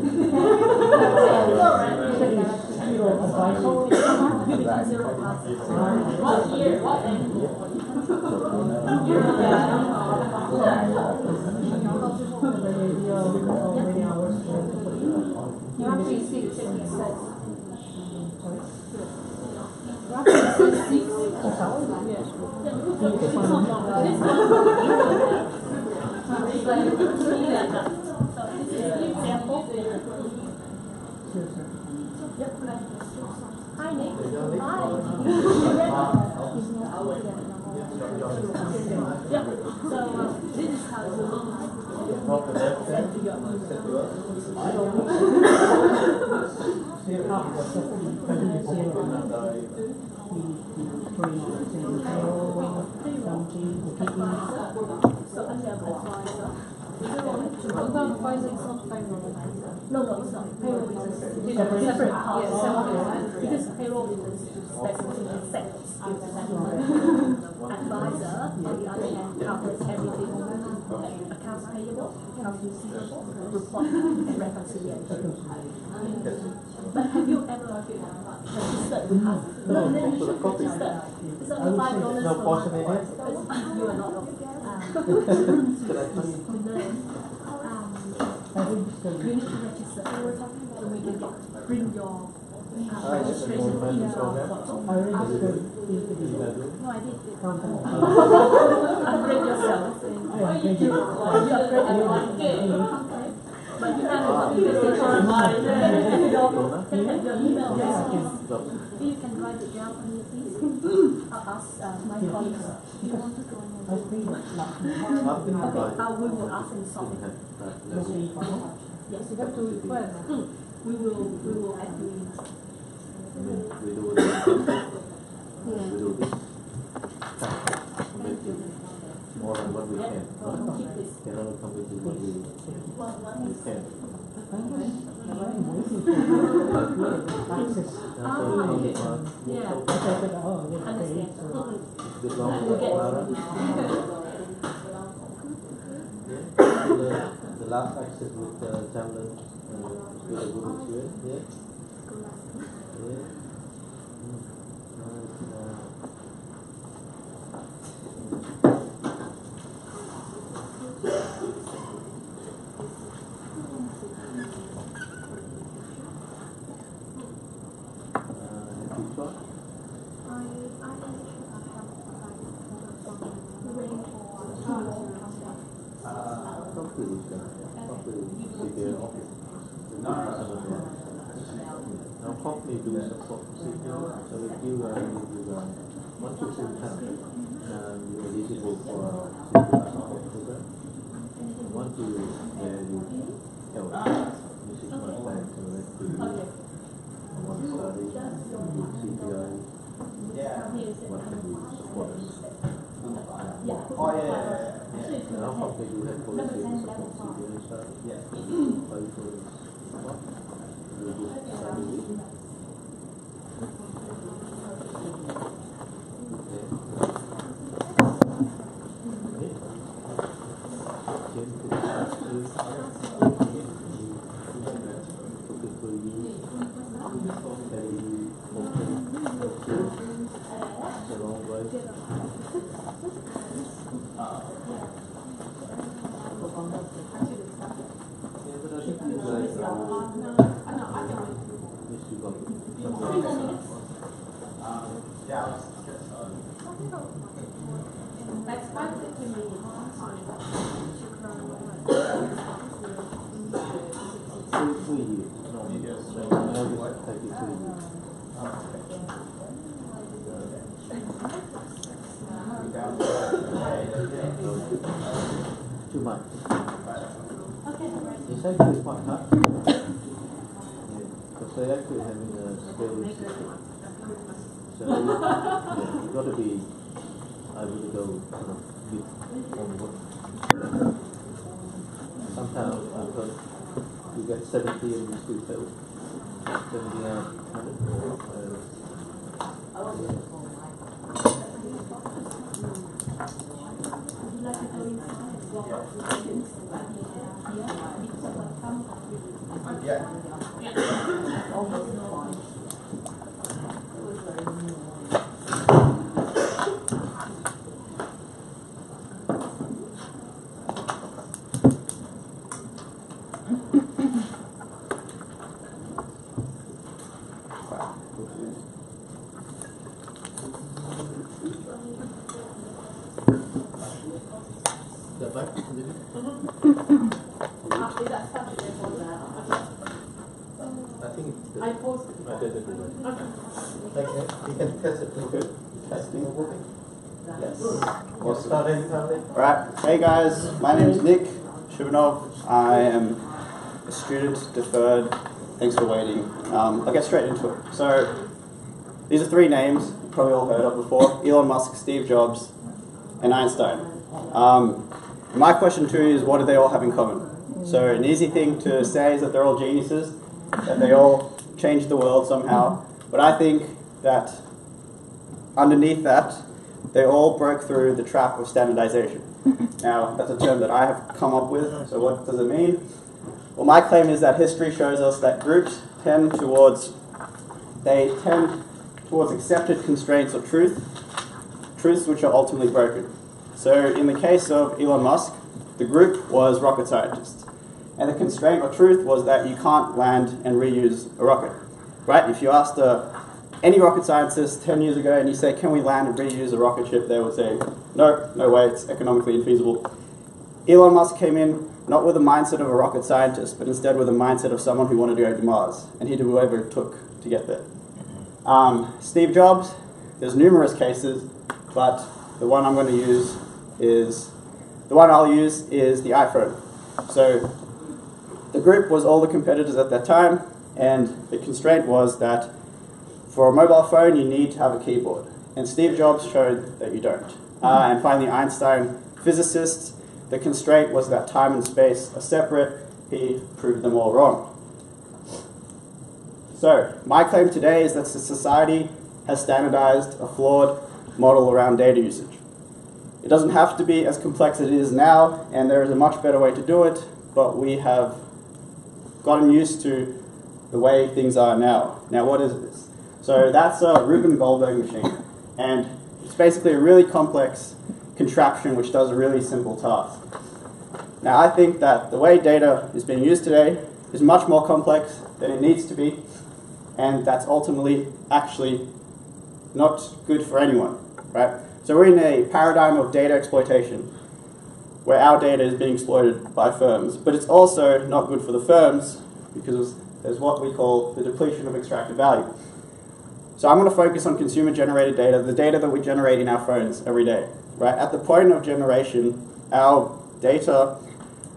[SPEAKER 7] Zero advice.
[SPEAKER 2] You become zero classes. 1 year, what
[SPEAKER 7] Many hours
[SPEAKER 2] you have to see it. Hi Nick. Hi. Yeah. So this is how you send to your so under advisor. No, it's not. Payroll is a separate part. Because payroll is a specific set of skills that advisor, on the other hand, covers everything. Accounts payable, accounts receivable, reporting, and reconciliation. But have you ever registered with us? No, then you should register. It's only $5
[SPEAKER 5] No
[SPEAKER 2] per
[SPEAKER 5] portion
[SPEAKER 2] month.
[SPEAKER 5] in it?
[SPEAKER 2] You are not of you need to register so we can bring your registration in our portal.
[SPEAKER 7] I registered.
[SPEAKER 2] No, I did it. Upgrade yourself. You upgrade your but you have to your email address. You can write it down for me, please. I'll ask my colleagues. You want to join us? Okay, we will ask and solve it. Yes, you have to request. We will add you in.
[SPEAKER 5] We do this.
[SPEAKER 2] Thank you.
[SPEAKER 5] more than what we can. Can only come with what we can. The last access with Jamlan with a good experience. Yeah. Now, hopefully, do support CPR. So, if you want to see help, you are eligible for CPR support program. Once you help, you 6 months back to let you want to study, do CPI, what can you support us? Now, hopefully, you have policy to support CPI study. Apply for support. You do study. Too much. It's actually quite hard. Because they're actually having a scaling system. So you've got to be able to go kind of bit on what. Sometimes you get 70 and you still fail. 70 out of 100. I paused it. I did it. Okay. You can test it. Good. Testing. Yes. We'll start anytime.
[SPEAKER 11] Alright. Hey guys, my name is Nick Shivanov. I am a student, deferred. Thanks for waiting. I'll get straight into it. So, these are 3 names you've probably all heard of before. Elon Musk, Steve Jobs, and Einstein. My question to you is, what do they all have in common? So, an easy thing to say is that they're all geniuses, that they all changed the world somehow. But I think that underneath that, they all broke through the trap of standardization. Now, that's a term that I have come up with, so what does it mean? Well, my claim is that history shows us that groups tend towards accepted constraints of truths which are ultimately broken. So in the case of Elon Musk, the group was rocket scientists. And the constraint or truth was that you can't land and reuse a rocket. Right? If you asked any rocket scientist 10 years ago and you say, can we land and reuse a rocket ship, they would say, no way, it's economically infeasible. Elon Musk came in not with the mindset of a rocket scientist, but instead with the mindset of someone who wanted to go to Mars, and he'd do whatever it took to get there. Steve Jobs, there's numerous cases, but the one I'll use is the iPhone. So the group was all the competitors at that time, and the constraint was that for a mobile phone you need to have a keyboard, and Steve Jobs showed that you don't. And finally Einstein physicists, the constraint was that time and space are separate. He proved them all wrong. So, my claim today is that society has standardized a flawed model around data usage. It doesn't have to be as complex as it is now, and there is a much better way to do it, but we have gotten used to the way things are now. Now, what is this? So that's a Rubin Goldberg machine, and it's basically a really complex contraption which does a really simple task. Now, I think that the way data is being used today is much more complex than it needs to be, and that's ultimately actually not good for anyone, right? So we're in a paradigm of data exploitation where our data is being exploited by firms, but it's also not good for the firms because there's what we call the depletion of extracted value. So I'm going to focus on consumer-generated data, the data that we generate in our phones every day, right? At the point of generation, our data,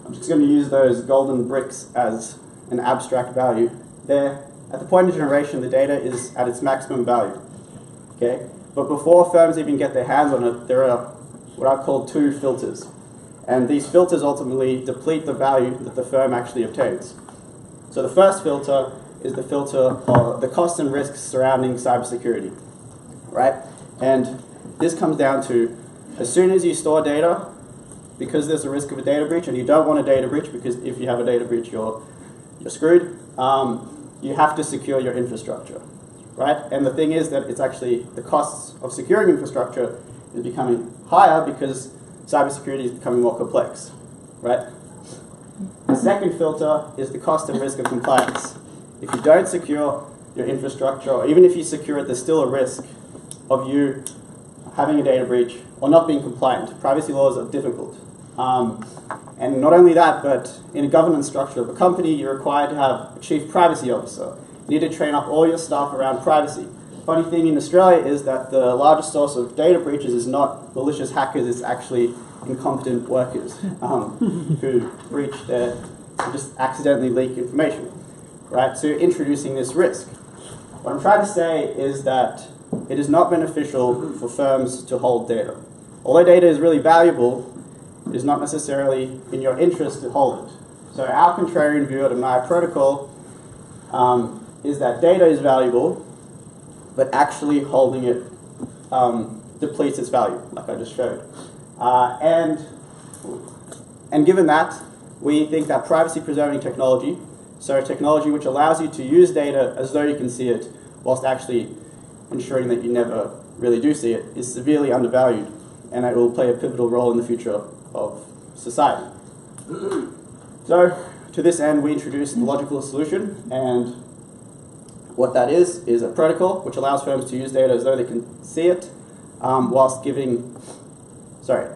[SPEAKER 11] I'm just going to use those golden bricks as an abstract value. There, at the point of generation, the data is at its maximum value, okay? But before firms even get their hands on it, there are what I call two filters. And these filters ultimately deplete the value that the firm actually obtains. So the first filter is the filter of the costs and risks surrounding cybersecurity, right? And this comes down to, as soon as you store data, because there's a risk of a data breach, and you don't want a data breach because if you have a data breach, you're screwed, you have to secure your infrastructure, right? And the thing is that it's actually the costs of securing infrastructure is becoming higher because cybersecurity is becoming more complex, right? The second filter is the cost and risk of compliance. If you don't secure your infrastructure, or even if you secure it, there's still a risk of you having a data breach or not being compliant. Privacy laws are difficult. And not only that, but in a governance structure of a company, you're required to have a chief privacy officer. You need to train up all your staff around privacy. Funny thing in Australia is that the largest source of data breaches is not malicious hackers, it's actually incompetent workers who breach just accidentally leak information, right? So you're introducing this risk. What I'm trying to say is that it is not beneficial for firms to hold data. Although data is really valuable, it is not necessarily in your interest to hold it. So our contrarian view at Naya Protocol is that data is valuable, but actually holding it depletes its value, like I just showed. And given that, we think that privacy-preserving technology, so technology which allows you to use data as though you can see it, whilst actually ensuring that you never really do see it, is severely undervalued, and it will play a pivotal role in the future of society. So, to this end, we introduced the logical solution, and what that is a protocol which allows firms to use data as though they can see it,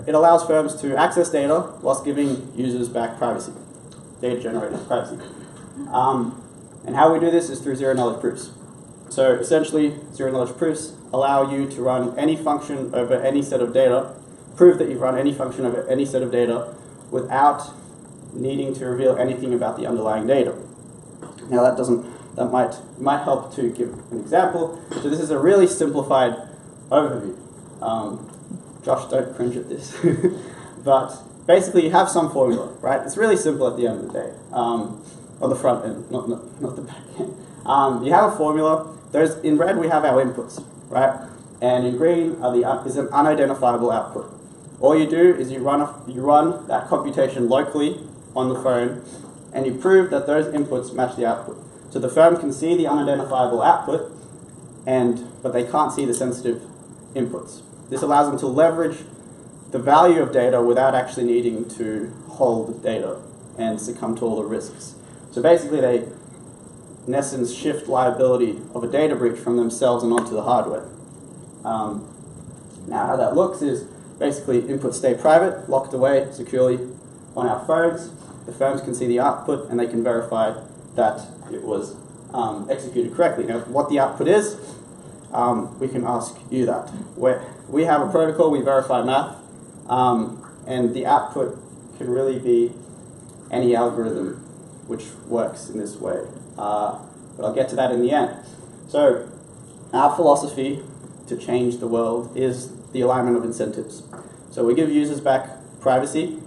[SPEAKER 11] it allows firms to access data whilst giving users back privacy, data-generated privacy. And how we do this is through zero-knowledge proofs. So essentially, zero-knowledge proofs allow you to run any function over any set of data, prove that you've run any function over any set of data without needing to reveal anything about the underlying data. Now that might help to give an example. So this is a really simplified overview. Josh, don't cringe at this. But basically you have some formula, right? It's really simple at the end of the day. On the front end, not the back end. You have a formula. In red we have our inputs, right? And in green is an unidentifiable output. All you do is you run that computation locally on the phone, and you prove that those inputs match the output. So the firm can see the unidentifiable output, but they can't see the sensitive inputs. This allows them to leverage the value of data without actually needing to hold data and succumb to all the risks. So basically they, in essence, shift liability of a data breach from themselves and onto the hardware. Now how that looks is basically inputs stay private, locked away securely on our phones. The firms can see the output and they can verify that it was executed correctly. Now what the output is, we can ask you that. We have a protocol, we verify math, and the output can really be any algorithm which works in this way. But I'll get to that in the end. So our philosophy to change the world is the alignment of incentives. So we give users back privacy.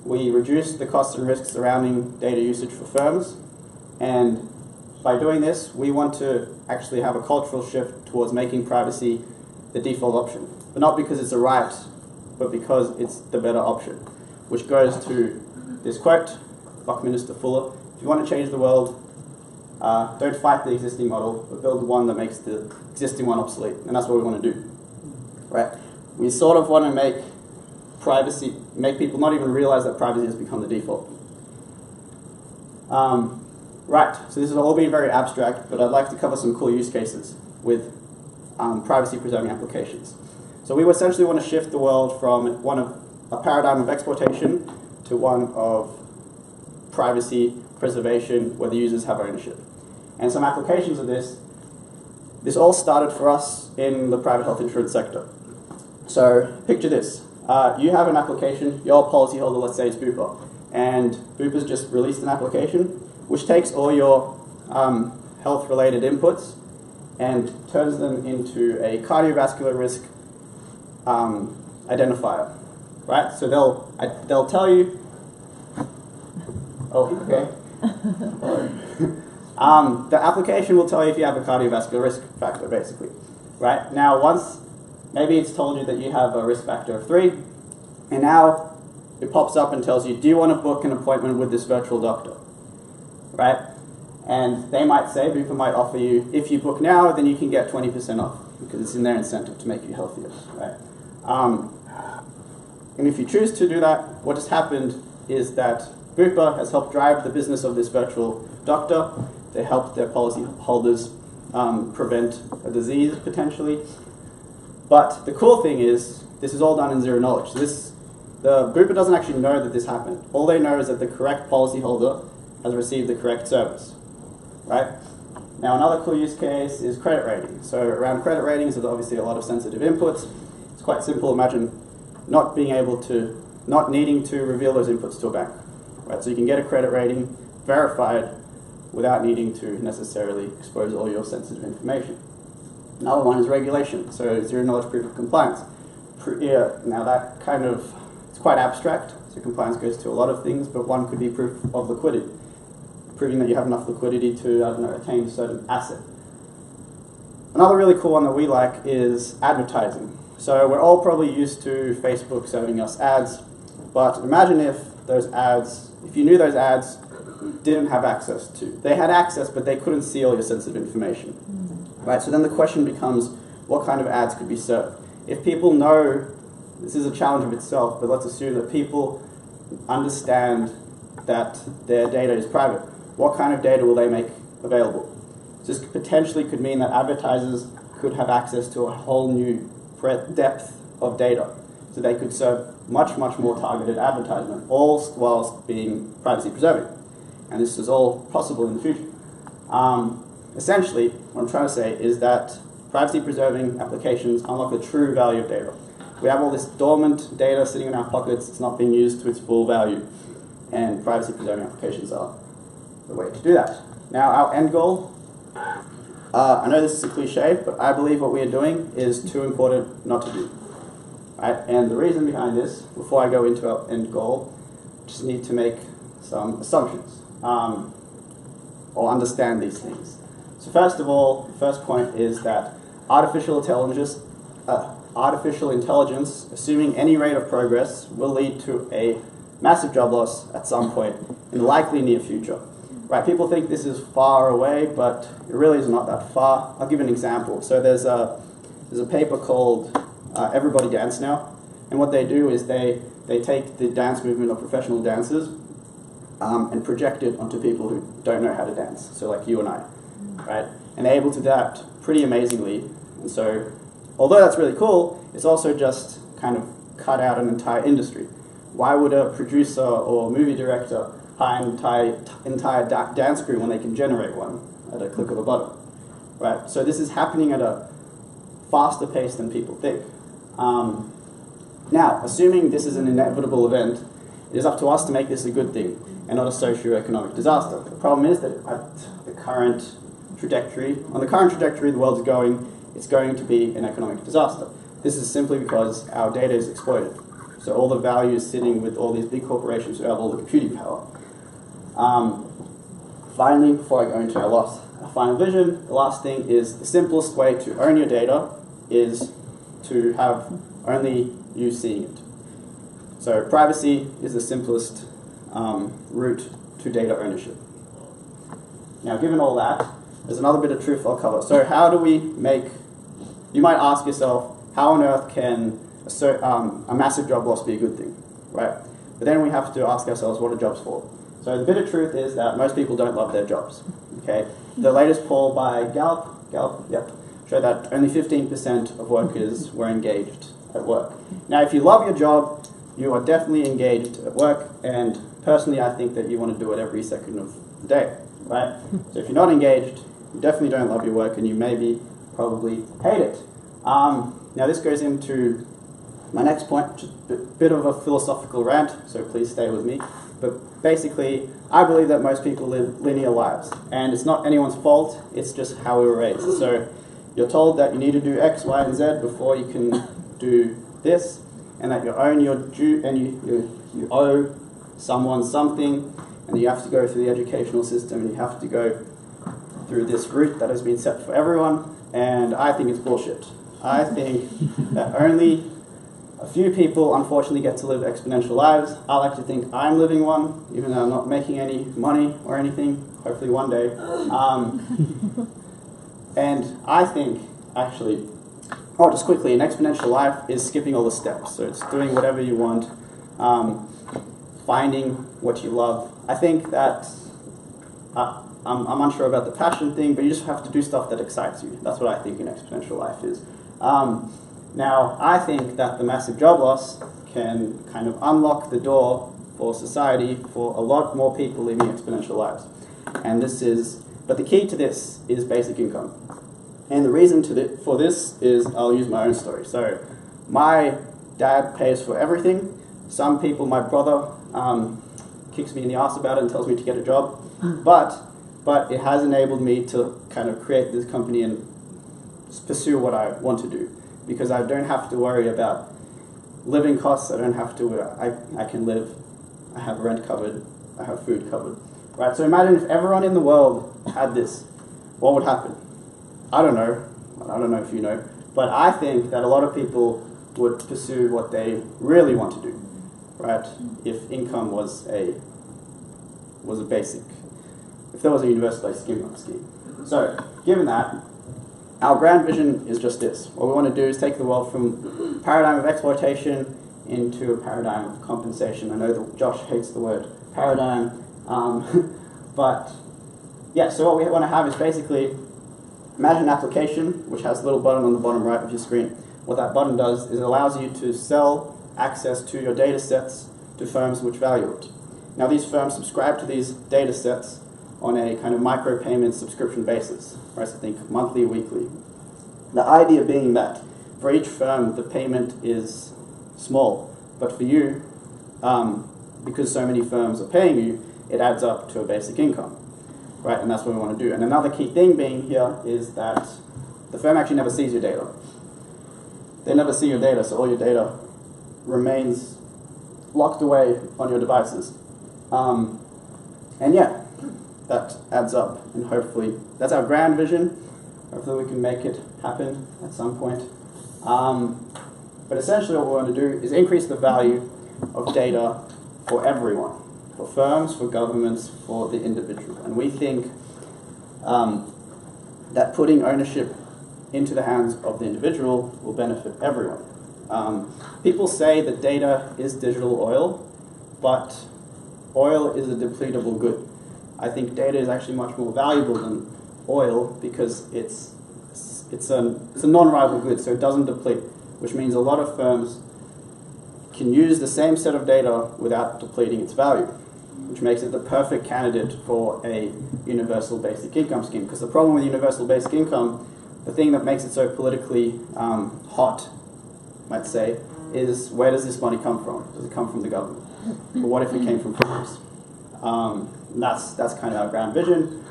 [SPEAKER 11] We reduce the costs and risks surrounding data usage for firms, and by doing this, we want to actually have a cultural shift towards making privacy the default option. But not because it's a right, but because it's the better option, which goes to this quote, Buckminster Fuller: if you want to change the world, don't fight the existing model, but build one that makes the existing one obsolete. And that's what we want to do, right? We sort of want to make privacy, make people not even realize that privacy has become the default. Right, so this has all been very abstract, but I'd like to cover some cool use cases with privacy-preserving applications. So we essentially want to shift the world from a paradigm of exploitation to one of privacy preservation where the users have ownership. And some applications of this all started for us in the private health insurance sector. So picture this. You have an application, your policyholder, let's say it's Bupa, and Bupa's just released an application which takes all your health-related inputs and turns them into a cardiovascular risk identifier, right? So they'll tell you. Oh, okay. The application will tell you if you have a cardiovascular risk factor, basically, right? Now, once maybe it's told you that you have a risk factor of 3, and now it pops up and tells you, do you want to book an appointment with this virtual doctor, right? And they might say, Bupa might offer you, if you book now, then you can get 20% off, because it's in their incentive to make you healthier, right? And if you choose to do that, what has happened is that Bupa has helped drive the business of this virtual doctor. They helped their policyholders prevent a disease, potentially. But the cool thing is, this is all done in zero knowledge. So the Bupa doesn't actually know that this happened. All they know is that the correct policyholder has received the correct service, right? Now, another cool use case is credit rating. So around credit ratings, there's obviously a lot of sensitive inputs. It's quite simple. Imagine not needing to reveal those inputs to a bank, right? So you can get a credit rating verified without needing to necessarily expose all your sensitive information. Another one is regulation. So zero knowledge proof of compliance. Now that it's quite abstract. So compliance goes to a lot of things, but one could be proof of liquidity, proving that you have enough liquidity to, attain a certain asset. Another really cool one that we like is advertising. So we're all probably used to Facebook serving us ads, but imagine if you knew those ads didn't have access to. They had access, but they couldn't see all your sensitive information, right? So then the question becomes, what kind of ads could be served? If people know, this is a challenge of itself, but let's assume that people understand that their data is private. What kind of data will they make available? This potentially could mean that advertisers could have access to a whole new depth of data. So they could serve much, much more targeted advertisement, all whilst being privacy preserving. And this is all possible in the future. Essentially, what I'm trying to say is that privacy preserving applications unlock the true value of data. We have all this dormant data sitting in our pockets, it's not being used to its full value, and privacy preserving applications are the way to do that. Now, our end goal, I know this is a cliche, but I believe what we are doing is too important not to do. Right? And the reason behind this, before I go into our end goal, just need to make some assumptions, or understand these things. So first of all, the first point is that artificial intelligence, assuming any rate of progress, will lead to a massive job loss at some point in the likely near future. Right? People think this is far away, but it really is not that far. I'll give an example. So there's a paper called Everybody Dance Now, and what they do is they take the dance movement of professional dancers and project it onto people who don't know how to dance, so like you and I, right? And they're able to adapt pretty amazingly. And so, although that's really cool, it's also just kind of cut out an entire industry. Why would a producer or movie director hire an entire dance crew when they can generate one at a click of a button, right? So this is happening at a faster pace than people think. Now, assuming this is an inevitable event, it is up to us to make this a good thing and not a socio-economic disaster. The problem is that on the current trajectory the world is going, it's going to be an economic disaster. This is simply because our data is exploited. So all the value is sitting with all these big corporations who have all the computing power. Finally, before I go into our final vision, the last thing is the simplest way to own your data is to have only you seeing it. So privacy is the simplest route to data ownership. Now, given all that, there's another bit of truth I'll cover. So how do we make, you might ask yourself, how on earth can a massive job loss be a good thing, right? But then we have to ask ourselves, what are jobs for? So the bit of truth is that most people don't love their jobs, okay? The latest poll by Gallup, showed that only 15% of workers were engaged at work. Now, if you love your job, you are definitely engaged at work, and personally, I think that you want to do it every second of the day, right? So if you're not engaged, you definitely don't love your work, and you maybe probably hate it. Now, this goes into my next point, just a bit of a philosophical rant, so please stay with me. But basically, I believe that most people live linear lives, and it's not anyone's fault, it's just how we were raised. So you're told that you need to do X, Y, and Z before you can do this, and that you own your due, and you owe someone something, and you have to go through the educational system, and you have to go through this route that has been set for everyone, and I think it's bullshit. I think that only a few people, unfortunately, get to live exponential lives. I like to think I'm living one, even though I'm not making any money or anything, hopefully one day. And I think, actually, just quickly, an exponential life is skipping all the steps. So it's doing whatever you want, finding what you love. I think that, I'm unsure about the passion thing, but you just have to do stuff that excites you. That's what I think an exponential life is. Now, I think that the massive job loss can kind of unlock the door for society for a lot more people living exponential lives. But the key to this is basic income. And the reason for this is, I'll use my own story. So, my dad pays for everything. Some people, my brother, kicks me in the ass about it and tells me to get a job. But it has enabled me to kind of create this company and pursue what I want to do. Because I don't have to worry about living costs. I don't have to. I can live. I have rent covered. I have food covered. Right. So imagine if everyone in the world had this. What would happen? I don't know. I don't know if you know. But I think that a lot of people would pursue what they really want to do. Right. If income was a basic. If there was a universal basic income scheme. So given that, our grand vision is just this. What we want to do is take the world from a paradigm of exploitation into a paradigm of compensation. I know that Josh hates the word paradigm, but yeah, so what we want to have is basically, imagine an application which has a little button on the bottom right of your screen. What that button does is it allows you to sell access to your data sets to firms which value it. Now these firms subscribe to these data sets on a kind of micropayment subscription basis, right? So think monthly, weekly. The idea being that for each firm, the payment is small, but for you, because so many firms are paying you, it adds up to a basic income, right? And that's what we want to do. And another key thing being here is that the firm actually never sees your data. They never see your data, so all your data remains locked away on your devices. And yeah, that adds up, and hopefully, that's our grand vision. Hopefully we can make it happen at some point. But essentially what we want to do is increase the value of data for everyone, for firms, for governments, for the individual. And we think that putting ownership into the hands of the individual will benefit everyone. People say that data is digital oil, but oil is a depletable good. I think data is actually much more valuable than oil because it's a non-rival good, so it doesn't deplete, which means a lot of firms can use the same set of data without depleting its value, which makes it the perfect candidate for a universal basic income scheme. Because the problem with universal basic income, the thing that makes it so politically hot, let's say, is where does this money come from? Does it come from the government? But what if it came from firms? That's kind of our grand vision.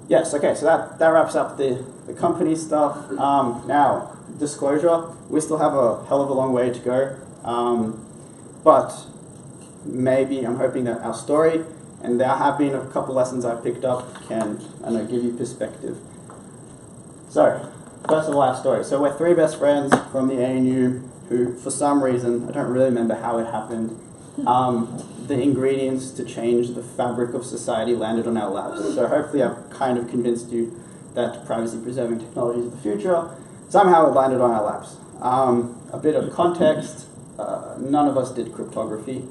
[SPEAKER 11] Yes, okay, so that wraps up the company stuff. Now, disclosure, we still have a hell of a long way to go. But maybe I'm hoping that our story, and there have been a couple lessons I've picked up, can, I don't know, give you perspective. So, first of all, our story. So we're three best friends from the ANU who, for some reason, I don't really remember how it happened, the ingredients to change the fabric of society landed on our laps. So hopefully I've kind of convinced you that privacy-preserving technology is the future. Somehow it landed on our laps. A bit of context, none of us did cryptography.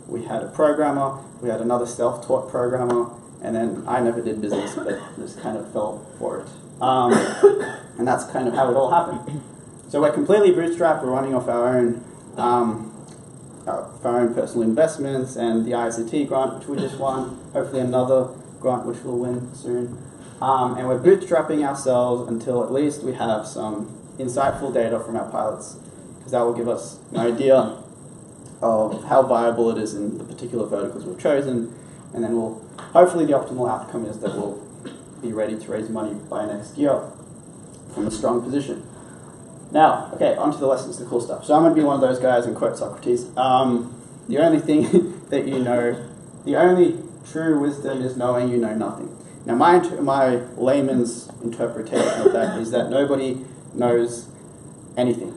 [SPEAKER 11] We had a programmer, we had another self-taught programmer, and then I never did business, but just kind of fell for it. And that's kind of how it all happened. So we're completely bootstrapped, we're running off our own personal investments and the ICT grant, which we just won, hopefully another grant which we'll win soon. And we're bootstrapping ourselves until at least we have some insightful data from our pilots, because that will give us an idea of how viable it is in the particular verticals we've chosen, and then we'll, hopefully the optimal outcome is that we'll be ready to raise money by next year from a strong position. Now, okay, on to the lessons, the cool stuff. So I'm going to be one of those guys and quote Socrates. The only thing that you know, the only true wisdom is knowing you know nothing. Now my layman's interpretation of that is that nobody knows anything.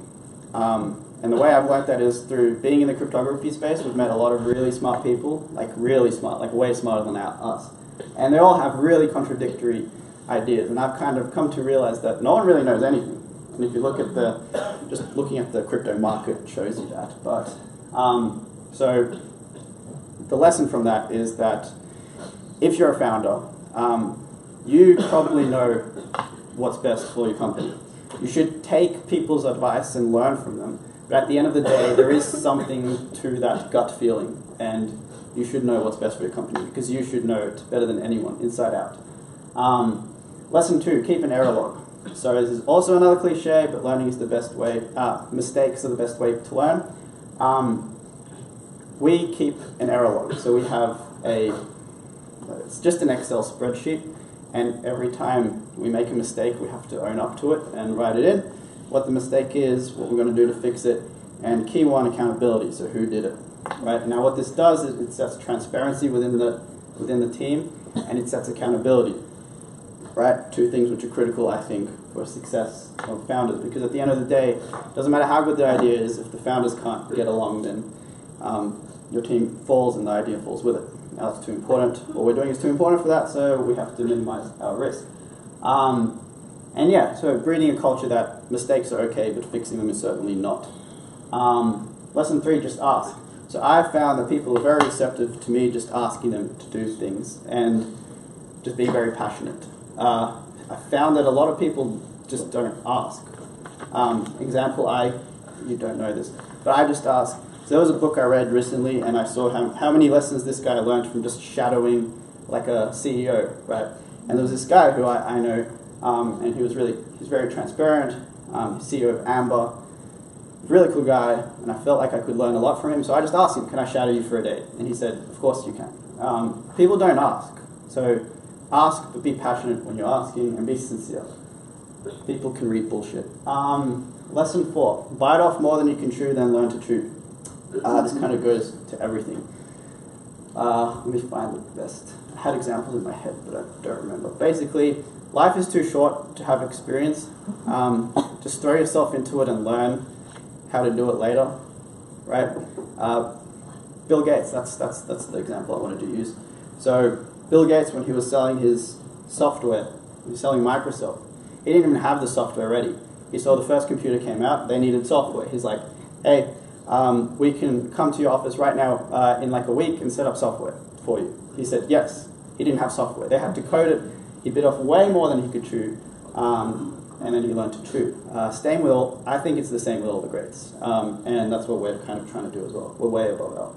[SPEAKER 11] And the way I've learned that is through being in the cryptography space. We've met a lot of really smart people, like really smart, like way smarter than us. And they all have really contradictory ideas. And I've kind of come to realize that no one really knows anything. And if you look at just looking at the crypto market shows you that. But, so the lesson from that is that if you're a founder, you probably know what's best for your company. You should take people's advice and learn from them. But at the end of the day, there is something to that gut feeling, and you should know what's best for your company, because you should know it better than anyone, inside out. Lesson 2, keep an error log. So this is also another cliche, but learning is the best way, mistakes are the best way to learn. We keep an error log. So we have it's just an Excel spreadsheet, and every time we make a mistake, we have to own up to it and write it in. What the mistake is, what we're going to do to fix it, and key one, accountability, so who did it. Right? Now what this does is it sets transparency within the team, and it sets accountability. Right? Two things which are critical, I think, for success of founders, because at the end of the day, it doesn't matter how good the idea is, if the founders can't get along, then your team falls and the idea falls with it. Now that's too important. What we're doing is too important for that, so we have to minimize our risk. And yeah, so breeding a culture that mistakes are okay, but fixing them is certainly not. Lesson 3, just ask. So I've found that people are very receptive to me just asking them to do things and just being very passionate. I found that a lot of people just don't ask. Example, you don't know this, but I just asked. So there was a book I read recently, and I saw how many lessons this guy learned from just shadowing like a CEO, right? And there was this guy who I know, and he's very transparent, CEO of Amber, really cool guy, and I felt like I could learn a lot from him, so I just asked him, can I shadow you for a day? And he said, of course you can. People don't ask, so ask, but be passionate when you're asking, and be sincere. People can read bullshit. Lesson 4, bite off more than you can chew, then learn to chew. This kind of goes to everything. Let me find the best. I had examples in my head, but I don't remember. Basically, life is too short to have experience. Just throw yourself into it and learn how to do it later, right? Bill Gates, that's the example I wanted to use. So Bill Gates, when he was selling his software, he was selling Microsoft, he didn't even have the software ready. He saw the first computer came out, they needed software. He's like, hey, we can come to your office right now in like a week and set up software for you. He said yes. He didn't have software. They had to code it. He bit off way more than he could chew, and then he learned to chew. Same with all, I think it's the same with all the greats, and that's what we're kind of trying to do as well. We're way above our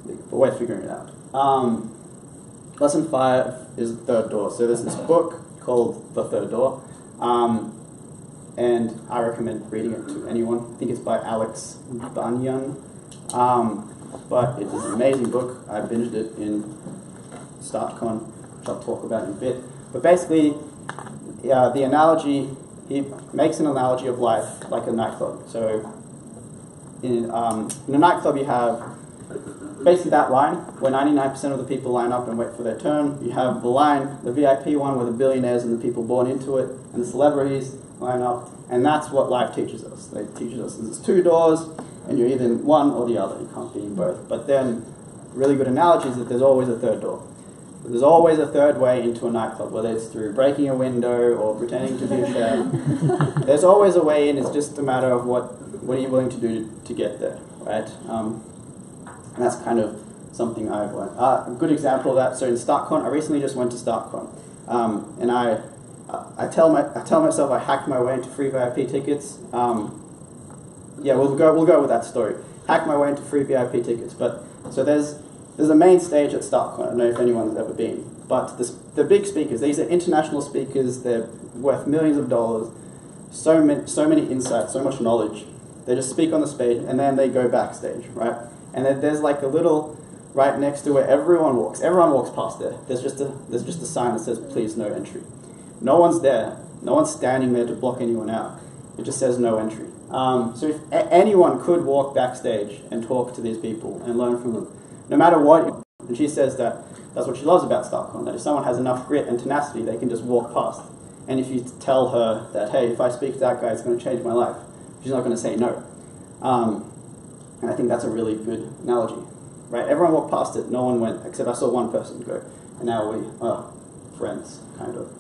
[SPEAKER 11] league, but we're figuring it out. Lesson 5 is the third door. So there's this book called The Third Door, and I recommend reading it to anyone. I think it's by Alex Banyan, but it is an amazing book. I binged it in StartCon, which I'll talk about in a bit. But basically, the analogy, he makes an analogy of life like a nightclub. So in a nightclub you have basically that line where 99% of the people line up and wait for their turn. You have the line, the VIP one, where the billionaires and the people born into it and the celebrities line up, and that's what life teaches us. They teach us there's 2 doors, and you're either in one or the other. You can't be in both. But then, really good analogy is that there's always a 3rd door. There's always a 3rd way into a nightclub, whether it's through breaking a window or pretending to be a chef. There's always a way in. It's just a matter of what are you willing to do to get there, right? And that's kind of something I've learned. A good example of that, so in StartCon, I recently just went to StartCon, and I tell myself I hacked my way into free VIP tickets. Yeah, we'll go with that story. Hacked my way into free VIP tickets, but so there's a main stage at StartCon. I don't know if anyone's ever been, but the big speakers, these are international speakers. They're worth millions of dollars. So many insights, so much knowledge. They just speak on the stage, and then they go backstage, right? And then there's like a little right next to where everyone walks. Everyone walks past there. There's just a sign that says, "Please, no entry." No one's there. No one's standing there to block anyone out. It just says no entry. So if anyone could walk backstage and talk to these people and learn from them, no matter what. And she says that's what she loves about StartCon, that if someone has enough grit and tenacity, they can just walk past. And if you tell her that, hey, if I speak to that guy, it's going to change my life, she's not going to say no. And I think that's a really good analogy, right? Everyone walked past it, no one went, except I saw one person go, and now we are friends, kind of.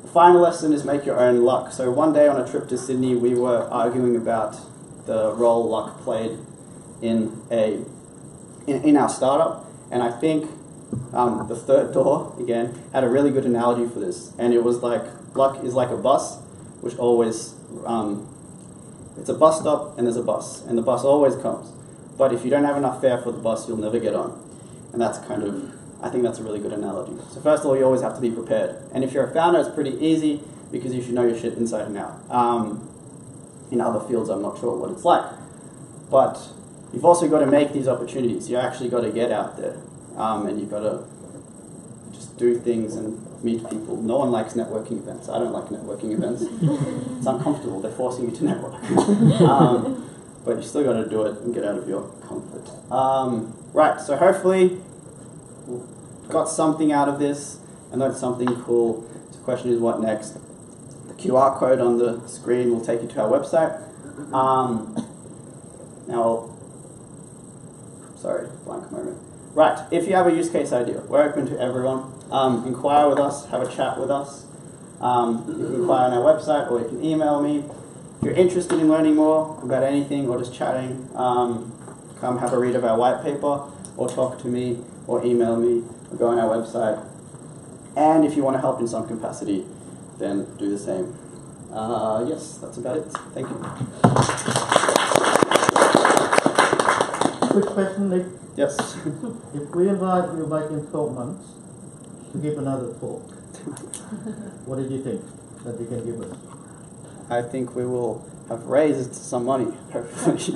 [SPEAKER 11] The final lesson is make your own luck. So one day on a trip to Sydney, we were arguing about the role luck played in our startup, and I think the 3rd door, again, had a really good analogy for this, and it was like, luck is like a bus, which always, it's a bus stop and there's a bus, and the bus always comes. But if you don't have enough fare for the bus, you'll never get on. And that's kind of, I think that's a really good analogy. So first of all, you always have to be prepared. And if you're a founder, it's pretty easy because you should know your shit inside and out. In other fields, I'm not sure what it's like. But you've also got to make these opportunities. You actually got to get out there. And you've got to just do things and meet people. No one likes networking events. I don't like networking events. It's uncomfortable. They're forcing you to network. But you still got to do it and get out of your comfort. Right, so hopefully we've got something out of this and learned something cool. So the question is, what next? The QR code on the screen will take you to our website. Now, sorry, blank moment. Right, if you have a use case idea, we're open to everyone. Inquire with us, have a chat with us. You can inquire on our website or you can email me. If you're interested in learning more about anything or just chatting, come have a read of our white paper or talk to me or email me or go on our website. And if you want to help in some capacity, then do the same. Yes, that's about it. Thank you.
[SPEAKER 1] Quick question, Nick.
[SPEAKER 11] Yes.
[SPEAKER 1] If we invite you back in 12 months to give another talk, what did you think that you can give us?
[SPEAKER 11] I think we will have raised some money, hopefully.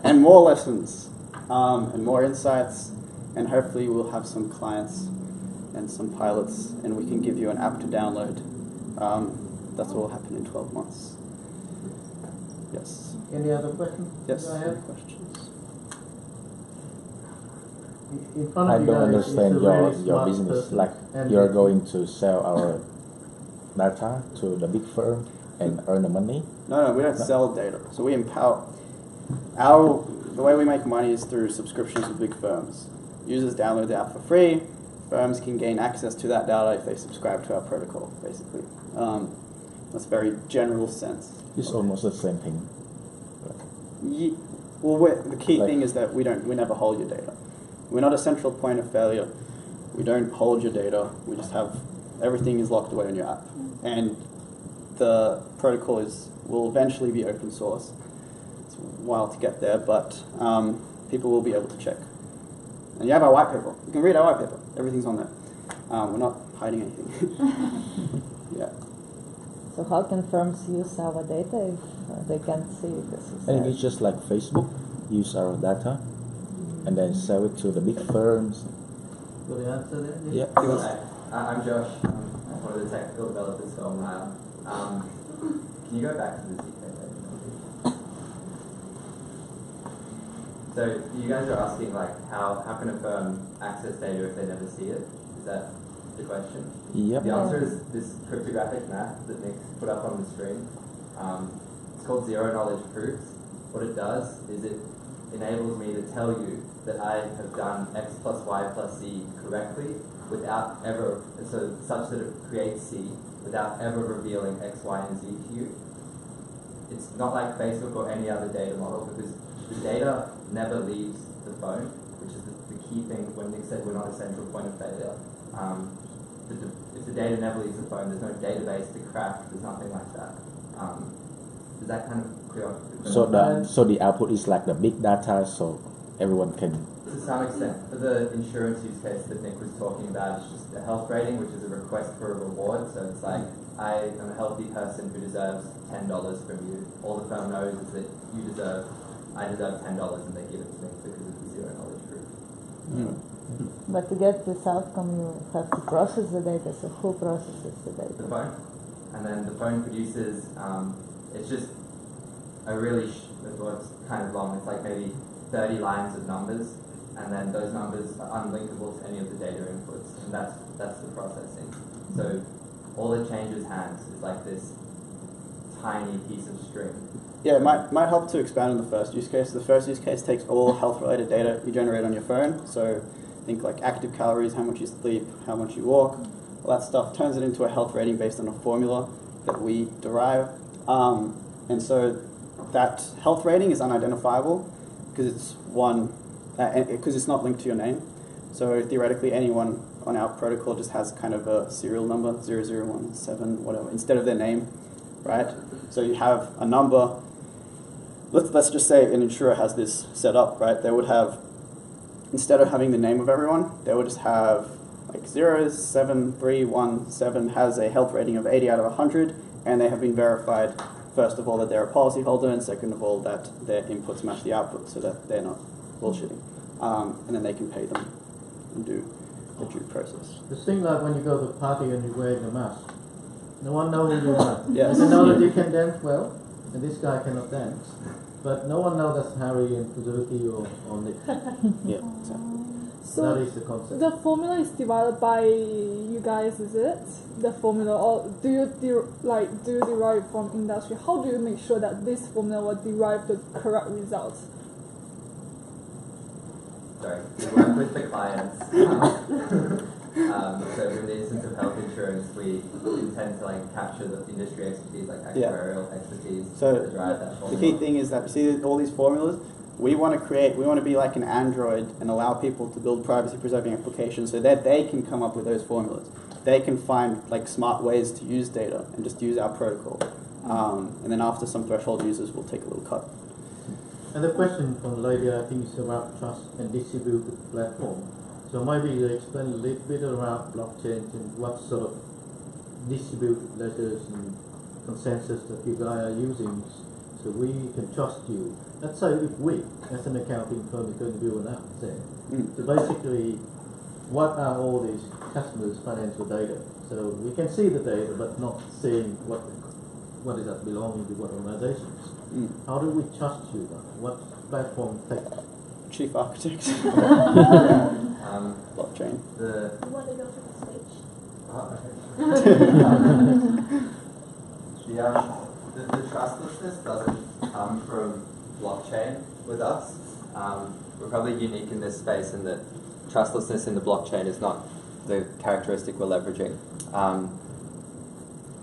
[SPEAKER 11] And more lessons, and more insights, and hopefully we'll have some clients and some pilots, and we can give you an app to download. That's what will happen in 12 months. Yes.
[SPEAKER 1] Any other questions?
[SPEAKER 11] Yes.
[SPEAKER 1] Any
[SPEAKER 11] questions?
[SPEAKER 1] In front
[SPEAKER 8] I
[SPEAKER 1] of you
[SPEAKER 8] don't
[SPEAKER 1] guys is a
[SPEAKER 8] understand
[SPEAKER 1] really
[SPEAKER 8] your
[SPEAKER 1] smart
[SPEAKER 8] business.
[SPEAKER 1] person.
[SPEAKER 8] Like
[SPEAKER 1] And
[SPEAKER 8] you're going to sell our data to the big firm and earn the money?
[SPEAKER 11] No, we don't sell data. So we empower. The way we make money is through subscriptions with big firms. Users download the app for free. Firms can gain access to that data if they subscribe to our protocol, basically. That's a very general sense.
[SPEAKER 8] It's almost the same thing.
[SPEAKER 11] Well, the key thing is that we never hold your data. We're not a central point of failure. We don't hold your data. We just have, everything is locked away on your app. And the protocol will eventually be open source. It's a while to get there, but people will be able to check. And you have our white paper. You can read our white paper. Everything's on there. We're not hiding anything. Yeah.
[SPEAKER 2] So how can firms use our data if they can't see this?
[SPEAKER 8] I think it's just like Facebook, use our data, and then sell it to the big firms.
[SPEAKER 1] Got the answer there?
[SPEAKER 8] Yeah.
[SPEAKER 12] I'm Josh. I'm one of the technical developers for Ohio. Can you go back to the ZK page? So you guys are asking like how can a firm access data if they never see it? Is that the question?
[SPEAKER 8] Yep.
[SPEAKER 12] The answer is this cryptographic map that Nick put up on the screen. It's called zero knowledge proofs. What it does is it enables me to tell you that I have done x plus y plus z correctly without ever, so such that it creates C without ever revealing x, y, and z to you. It's not like Facebook or any other data model because the data never leaves the phone, which is the key thing when Nick said we're not a central point of failure. If the data never leaves the phone, there's no database to crack, there's nothing like that. Does that kind of clear up?
[SPEAKER 8] So the output is like the big data, so everyone can.
[SPEAKER 12] To some extent, for the insurance use case that Nick was talking about, it's just a health rating, which is a request for a reward. So it's like, I am a healthy person who deserves $10 from you. All the firm knows is that I deserve $10, and they give it to me because of the zero knowledge proof.
[SPEAKER 2] But to get this outcome, you have to process the data. So who processes the data?
[SPEAKER 12] The phone, and then the phone produces. It's just a really it's kind of long. It's like maybe 30 lines of numbers, and then those numbers are unlinkable to any of the data inputs, and that's the processing. So all that changes hands is like this tiny piece of string.
[SPEAKER 11] Yeah, it might help to expand on the first use case. The first use case takes all health-related data you generate on your phone. So think like active calories, how much you sleep, how much you walk, all that stuff, turns it into a health rating based on a formula that we derive. And so that health rating is unidentifiable because it's because it's not linked to your name. So theoretically, anyone on our protocol just has kind of a serial number, 0017, whatever, instead of their name, right? So you have a number. Let's just say an insurer has this set up, right? They would have, instead of having the name of everyone, they would just have like 07317 has a health rating of 80 out of 100, and they have been verified, first of all, that they're a policyholder, and second of all, that their inputs match the outputs, so that they're not bullshitting. And then they can pay them and do the due process.
[SPEAKER 1] It's thing like when you go to a party and you're wearing a mask. No one knows who you are.
[SPEAKER 11] Yes.
[SPEAKER 1] They know that you can dance well, and this guy cannot dance. But no one knows that's Harry and Suzuki or Nick.
[SPEAKER 11] Yeah, exactly.
[SPEAKER 2] So
[SPEAKER 1] that is the concept.
[SPEAKER 2] the formula is divided by you guys, is it? The formula, or do you derive from industry? How do you make sure that this formula will derive the correct results?
[SPEAKER 12] Sorry, we work with the clients. So in the instance of health insurance, we intend to like capture the industry expertise, like actuarial expertise,
[SPEAKER 11] so
[SPEAKER 12] to drive that formula.
[SPEAKER 11] The key thing is that, see all these formulas, we want to be like an Android and allow people to build privacy-preserving applications so that they can come up with those formulas. They can find like smart ways to use data and just use our protocol. And then after some threshold users, we'll take a little cut.
[SPEAKER 1] And the question from the lady, I think, is about trust and distributed platform. So maybe you explain a little bit around blockchain and what sort of distributed ledgers and consensus that you guys are using, so we can trust you. Let's say if we, as an accounting firm, are going to do an app there. So basically, what are all these customers' financial data? So we can see the data, but not seeing what is that belonging to what organizations. How do we trust you? What platform tech?
[SPEAKER 11] Chief architect. Blockchain.
[SPEAKER 3] You want to go to the stage?
[SPEAKER 12] The trustlessness doesn't come from blockchain with us. We're probably unique in this space in that trustlessness in the blockchain is not the characteristic we're leveraging.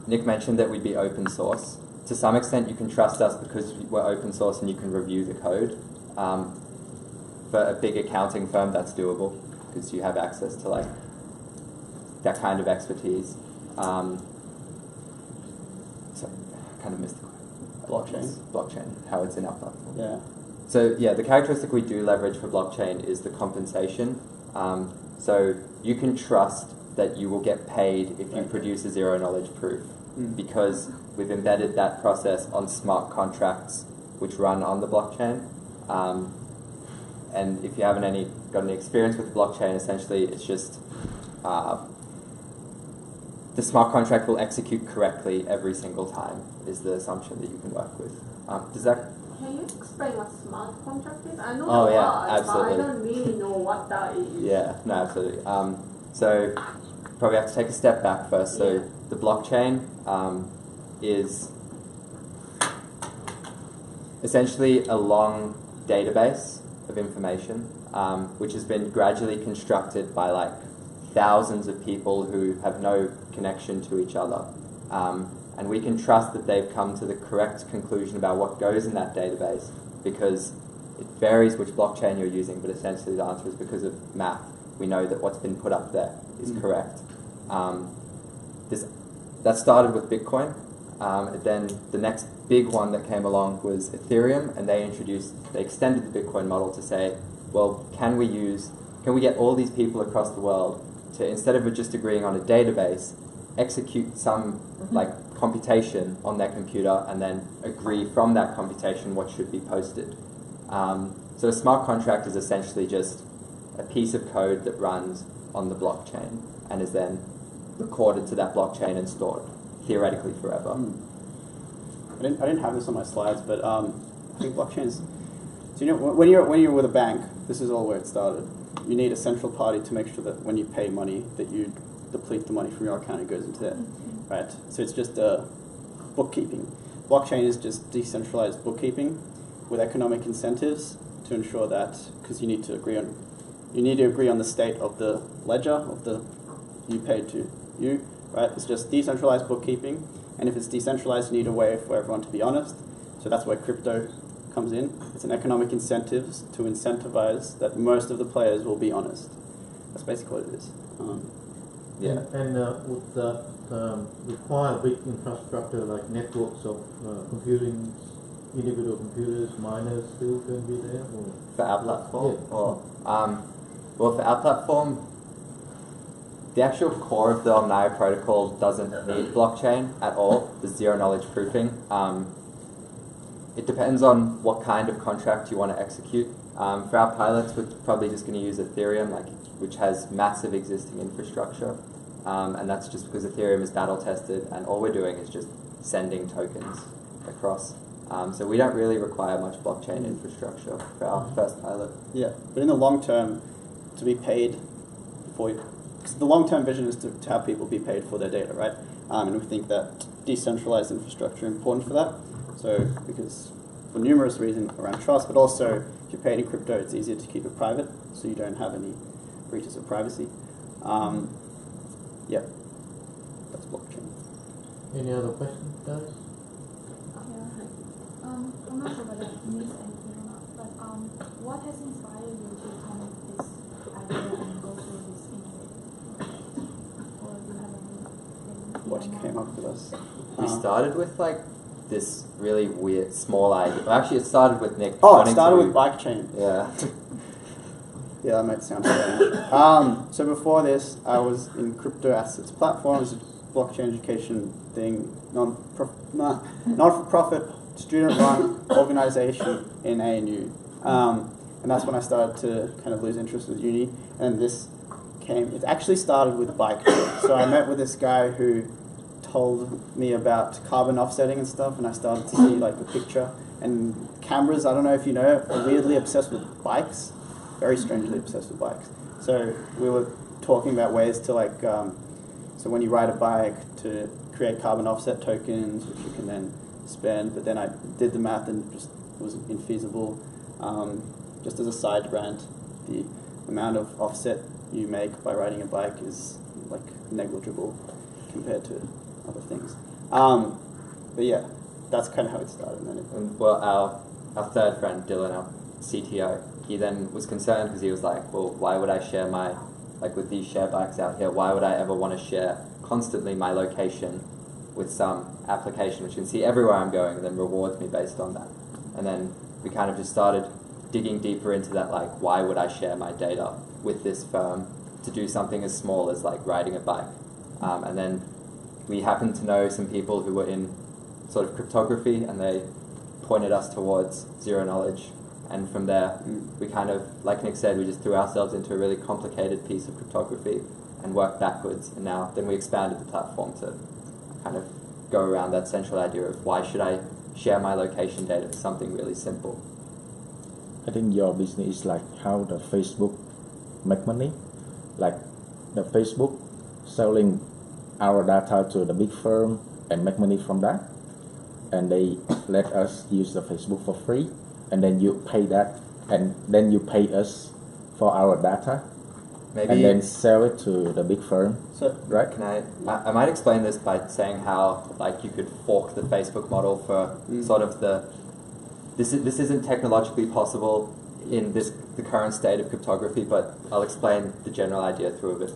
[SPEAKER 12] Nick mentioned that we'd be open source. To some extent, you can trust us because we're open source and you can review the code. For a big accounting firm, that's doable because you have access to like that kind of expertise. So I kind of missed the question. Blockchain, how it's in our platform.
[SPEAKER 11] Yeah.
[SPEAKER 12] So yeah, the characteristic we do leverage for blockchain is the compensation. So you can trust that you will get paid if you produce a zero knowledge proof because we've embedded that process on smart contracts which run on the blockchain. And if you haven't got any experience with the blockchain, essentially it's just the smart contract will execute correctly every single time is the assumption that you can work with. Does that
[SPEAKER 4] Can you explain what smart contract is? I know
[SPEAKER 12] Oh,
[SPEAKER 4] the
[SPEAKER 12] yeah,
[SPEAKER 4] word,
[SPEAKER 12] absolutely.
[SPEAKER 4] but I don't really know what that is.
[SPEAKER 12] Yeah, no, absolutely. So probably have to take a step back first. So
[SPEAKER 4] Yeah.
[SPEAKER 12] the blockchain is essentially a long database of information, which has been gradually constructed by like thousands of people who have no connection to each other. And we can trust that they've come to the correct conclusion about what goes in that database, because it varies which blockchain you're using, but essentially the answer is because of math. We know that what's been put up there is correct. That started with Bitcoin. Then the next big one that came along was Ethereum, and they extended the Bitcoin model to say, well, can we get all these people across the world to, instead of just agreeing on a database, execute some like computation on their computer and then agree from that computation what should be posted. So a smart contract is essentially just a piece of code that runs on the blockchain and is then recorded to that blockchain and stored theoretically forever.
[SPEAKER 11] I didn't have this on my slides, but I think blockchains. So you know, when you're with a bank, this is all where it started. You need a central party to make sure that when you pay money, that you deplete the money from your account and goes into there, right? So it's just bookkeeping. Blockchain is just decentralized bookkeeping with economic incentives to ensure that, because you need to agree on the state of the ledger of the you paid to you, right? It's just decentralized bookkeeping, and if it's decentralized, you need a way for everyone to be honest. So that's where crypto comes in. It's an economic incentives to incentivize that most of the players will be honest. That's basically what it is.
[SPEAKER 12] Yeah.
[SPEAKER 1] And would that require big infrastructure like networks of computing, individual computers, miners still can be there? Or?
[SPEAKER 12] For our platform?
[SPEAKER 1] Yeah.
[SPEAKER 12] Or, well, for our platform, the actual core of the Omnia protocol doesn't need blockchain at all, the zero-knowledge proofing. It depends on what kind of contract you want to execute. For our pilots, we're probably just going to use Ethereum, which has massive existing infrastructure. And that's just because Ethereum is battle-tested, and all we're doing is just sending tokens across. So we don't really require much blockchain infrastructure for our first pilot.
[SPEAKER 11] Yeah, but in the long term, to be paid for, because the long-term vision is to have people be paid for their data, right? And we think that decentralized infrastructure is important for that. So, because for numerous reasons around trust, but also if you're paid in crypto, it's easier to keep it private, so you don't have any breaches of privacy. Yeah, that's blockchain.
[SPEAKER 1] Any other questions, guys?
[SPEAKER 2] I'm not sure whether it means anything or not, but what has inspired you to come up with this idea and go through this interview? Or do you have anything?
[SPEAKER 11] What came up with us?
[SPEAKER 12] We started with this really weird small idea. Well, actually, it started with Nick.
[SPEAKER 11] Oh, it started with bike chain.
[SPEAKER 12] Yeah.
[SPEAKER 11] Yeah, that might sound strange. So before this, I was in crypto assets platforms, blockchain education thing, not-for-profit, student-run organization in ANU. And that's when I started to kind of lose interest with uni. And it actually started with bike. So I met with this guy who told me about carbon offsetting and stuff, and I started to see like the picture. And cameras, I don't know if you know, are weirdly obsessed with bikes. Very strangely obsessed with bikes. So we were talking about ways to so when you ride a bike, to create carbon offset tokens, which you can then spend. But then I did the math and just was infeasible. Just as a side rant, the amount of offset you make by riding a bike is like negligible compared to other things. But yeah, that's kind of how it started.
[SPEAKER 12] Well, our third friend, Dylan, our CTO, he then was concerned because he was like, well, why would I share with these share bikes out here, why would I ever want to share constantly my location with some application which can see everywhere I'm going and then rewards me based on that? And then we kind of just started digging deeper into that, why would I share my data with this firm to do something as small as riding a bike? And then we happened to know some people who were in sort of cryptography, and they pointed us towards zero knowledge. And from there, we kind of, like Nick said, we just threw ourselves into a really complicated piece of cryptography and worked backwards. And then we expanded the platform to kind of go around that central idea of why should I share my location data for something really simple.
[SPEAKER 8] I think your business is like how the Facebook make money, like the Facebook selling our data to the big firm and make money from that, and they let us use the Facebook for free, and then you pay that, and then you pay us for our data,
[SPEAKER 12] Maybe,
[SPEAKER 8] and then sell it to the big firm.
[SPEAKER 12] so
[SPEAKER 8] right?
[SPEAKER 12] Can I might explain this by saying how like you could fork the Facebook model for sort of this isn't technologically possible in the current state of cryptography, but I'll explain the general idea through of it.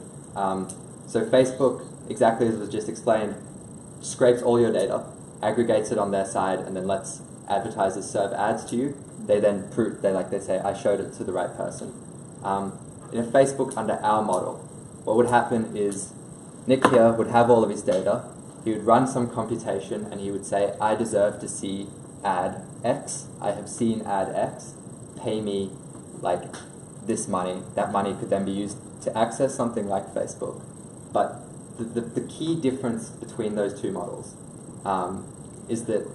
[SPEAKER 12] So Facebook, exactly as was just explained, scrapes all your data, aggregates it on their side, and then lets advertisers serve ads to you. They then prove, they say, I showed it to the right person. In a Facebook under our model, what would happen is Nick here would have all of his data, he would run some computation, and he would say, I deserve to see ad X, I have seen ad X, pay me like this money. That money could then be used to access something like Facebook. But the key difference between those two models is that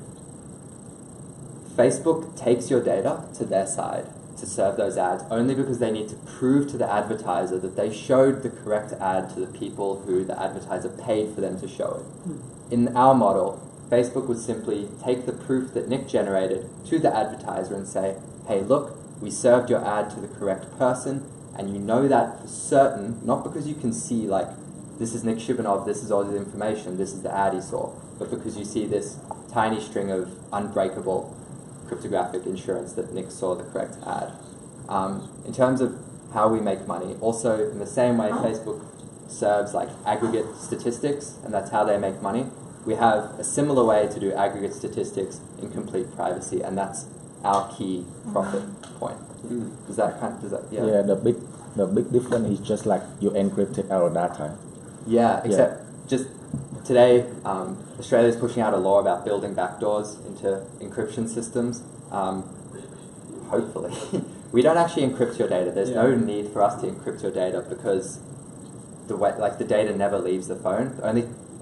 [SPEAKER 12] Facebook takes your data to their side to serve those ads only because they need to prove to the advertiser that they showed the correct ad to the people who the advertiser paid for them to show it. In our model, Facebook would simply take the proof that Nick generated to the advertiser and say, hey, look, we served your ad to the correct person, and you know that for certain, not because you can see, like, this is Nick Shibanov, this is all his information, this is the ad he saw, but because you see this tiny string of unbreakable cryptographic insurance that Nick saw the correct ad. In terms of how we make money, also in the same way Facebook serves like aggregate statistics, and that's how they make money, we have a similar way to do aggregate statistics in complete privacy, and that's our key profit point.
[SPEAKER 8] Yeah, the big difference is just like you encrypted our data.
[SPEAKER 12] Yeah, except just today, Australia is pushing out a law about building backdoors into encryption systems. Hopefully. We don't actually encrypt your data. There's no need for us to encrypt your data because the data never leaves the phone.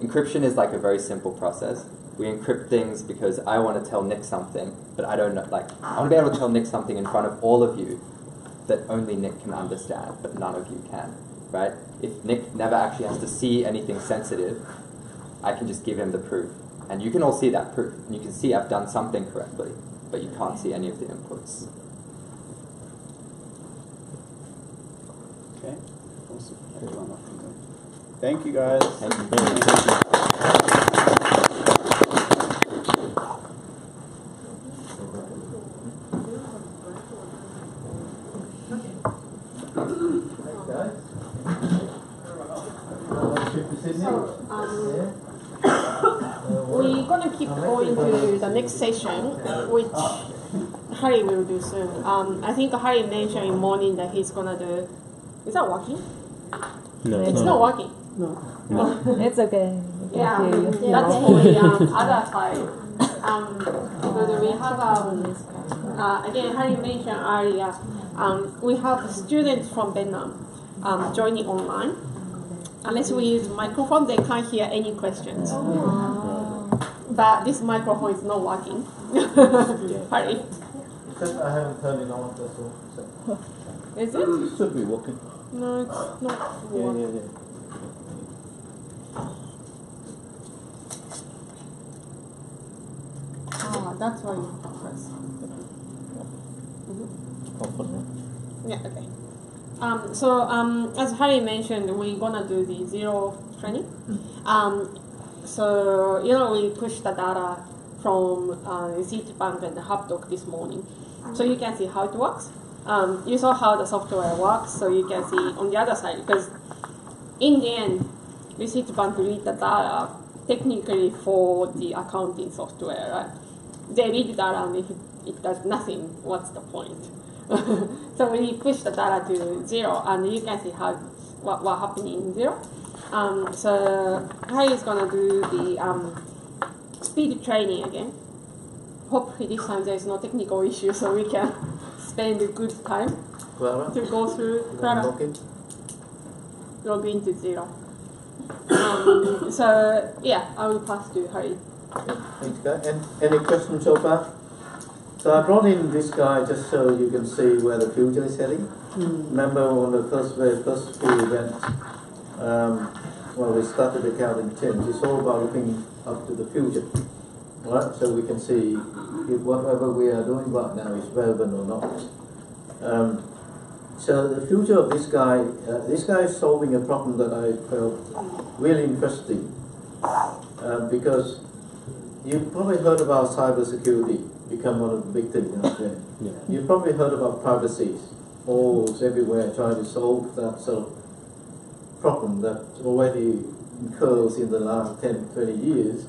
[SPEAKER 12] Encryption is like a very simple process. We encrypt things because I want to tell Nick something, but I don't know, I want to be able to tell Nick something in front of all of you that only Nick can understand, but none of you can, right? If Nick never actually has to see anything sensitive, I can just give him the proof. And you can all see that proof. And you can see I've done something correctly, but you can't see any of the inputs.
[SPEAKER 11] Okay, awesome. Thank you guys.
[SPEAKER 8] Thank you.
[SPEAKER 4] We're going to keep going to the next session, which Harry will do soon. I think Harry mentioned in the morning that he's going to do... Is that working?
[SPEAKER 1] No.
[SPEAKER 4] It's not working.
[SPEAKER 2] No. It's okay.
[SPEAKER 4] Yeah, that's for the other side. Because we have, again, Harry mentioned earlier, we have students from Vietnam joining online. Unless we use microphone, they can't hear any questions. But this microphone is not working. Harry.
[SPEAKER 1] Because I haven't turned it on, that's all.
[SPEAKER 4] Is it?
[SPEAKER 1] It should be working.
[SPEAKER 4] No, it's not working.
[SPEAKER 1] Yeah.
[SPEAKER 4] That's why you press. Yeah, okay. As Harry mentioned, we're gonna do the zero training. We push the data from Citibank and the Hubdoc this morning, so you can see how it works. You saw how the software works, so you can see on the other side, because in the end, Citibank read the data technically for the accounting software, right? They read the data, and if it does nothing, what's the point? So we push the data to zero, and you can see what happening in zero. So Harry is gonna do the speed training again. Hopefully this time there is no technical issue, so we can spend a good time to go through. Log into zero. I will pass to Harry.
[SPEAKER 5] Thanks, guys. And any questions so far? So I brought in this guy just so you can see where the future is heading. Remember on the first few events, when we started the counting change, it's all about looking up to the future, right? So we can see if whatever we are doing right now is relevant or not. So the future of this guy is solving a problem that I felt really interesting, because you've probably heard about cybersecurity become one of the big things out there.
[SPEAKER 8] Yeah.
[SPEAKER 5] You've probably heard about privacy, all everywhere trying to solve that sort of problem that already occurs in the last 10, 20 years.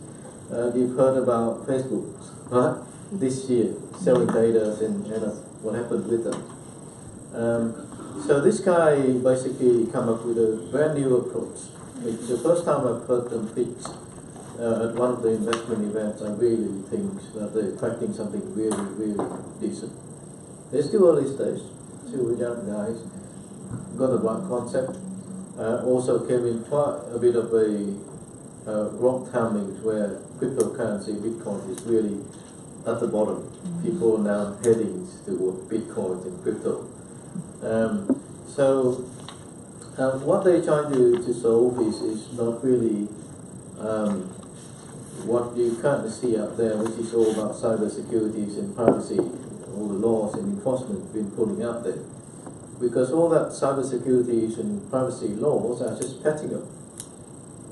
[SPEAKER 5] You've heard about Facebook, right? This year, selling data and what happened with them. So this guy basically come up with a brand new approach. It's the first time I've heard them pitch at one of the investment events. I really think that they're cracking something really, really decent. They're still early stage, still young guys, got the right concept. Also came in quite a bit of a wrong timing where cryptocurrency, Bitcoin, is really at the bottom. People are now heading toward Bitcoin and crypto. So what they're trying to solve is not really what you currently see out there, which is all about cyber securities and privacy, all the laws and enforcement been putting out there. Because all that cyber securities and privacy laws are just patching up.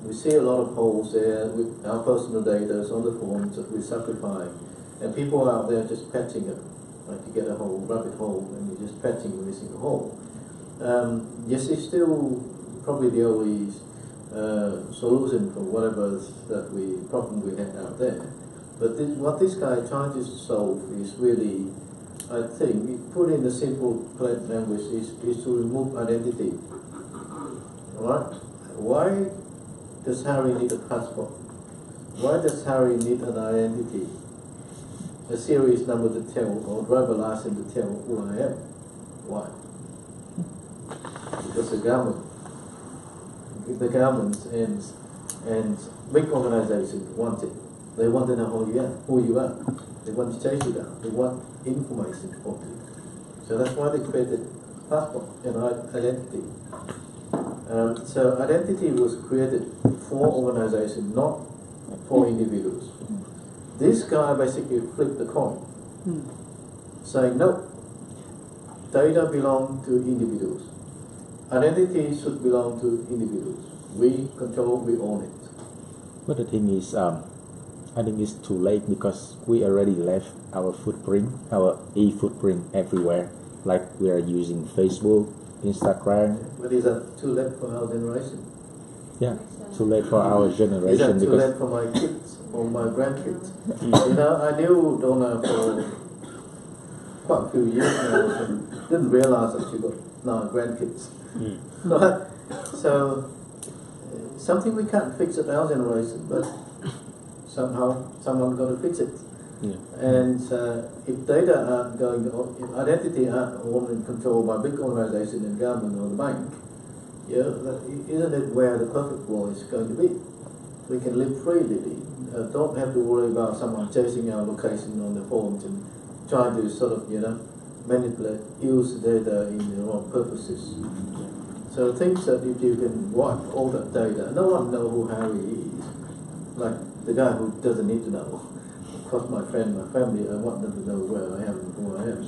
[SPEAKER 5] We see a lot of holes there with our personal data on the forms that we're sacrificing, and people out there just patching it. Like you get a whole rabbit hole and you're just patching every single hole. Yes, it's still probably the only solution for whatever problem we have out there. But what this guy trying to solve is really, I think, put in a simple plain language, is to remove identity. Alright? Why does Harry need a passport? Why does Harry need an identity? A series number to tell, or driver license to tell who I am? Why? Because the government and big organizations want it. They want to know who you are. They want to chase you down. They want information from you. So that's why they created passport and identity. So identity was created for organizations, not for individuals. This guy basically flipped the coin, saying no, data belong to individuals. Identity should belong to individuals. We control, we own it.
[SPEAKER 8] But the thing is, I think it's too late because we already left our footprint, our e-footprint everywhere. Like we are using Facebook, Instagram.
[SPEAKER 5] But is that too late for our generation?
[SPEAKER 8] Yeah, too late for our generation.
[SPEAKER 5] Is that too
[SPEAKER 8] because
[SPEAKER 5] late for my kids or my grandkids? You know, I knew Donna for quite a few years now and didn't realize that she got 9 grandkids. Right? So, something we can't fix at our generation, but somehow someone's got to fix it.
[SPEAKER 8] Yeah.
[SPEAKER 5] And if data aren't if identity aren't owned and controlled by big organizations and government or the bank, isn't it where the perfect world is going to be? We can live freely. Don't have to worry about someone chasing our location on the phones and trying to sort of, manipulate, use data in their own purposes. So things that if you can wipe all that data, no one knows who Harry is. Like the guy who doesn't need to know. Of course, my friend, my family, I want them to know where I am and who I am.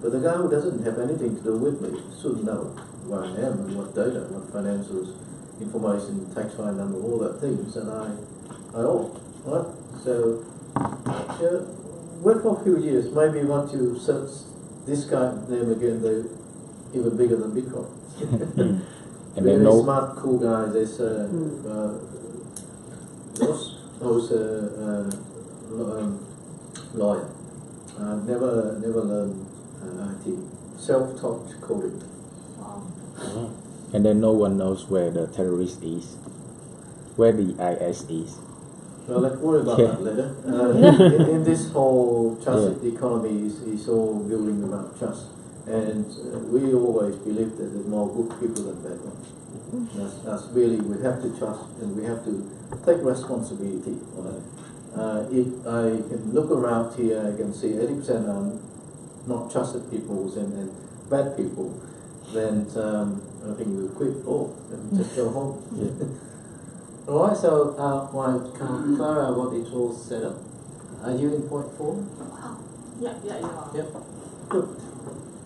[SPEAKER 5] But the guy who doesn't have anything to do with me should know where I am and what data, what financials, information, tax file number, all that things, and I own, right? So, wait for a few years. Maybe once you search this guy's name again, they're even bigger than Bitcoin.
[SPEAKER 8] and
[SPEAKER 5] really
[SPEAKER 8] then
[SPEAKER 5] smart, cool guys. There's who's lawyer. Never learned IT. Self-taught coding.
[SPEAKER 8] And then no one knows where the terrorist is, where the IS is.
[SPEAKER 5] Well, let's worry about that later. In this whole trusted economy is all building about trust. And we always believe that there's more good people than bad ones. That's really, we have to trust and we have to take responsibility on it. if I can look around here, I can see 80% are not trusted people and bad people, then I think we'll quit all and just go home. Alright, so while Clara got it all set up, are you in point 4?
[SPEAKER 4] Yeah, you are.
[SPEAKER 5] Yep. Good.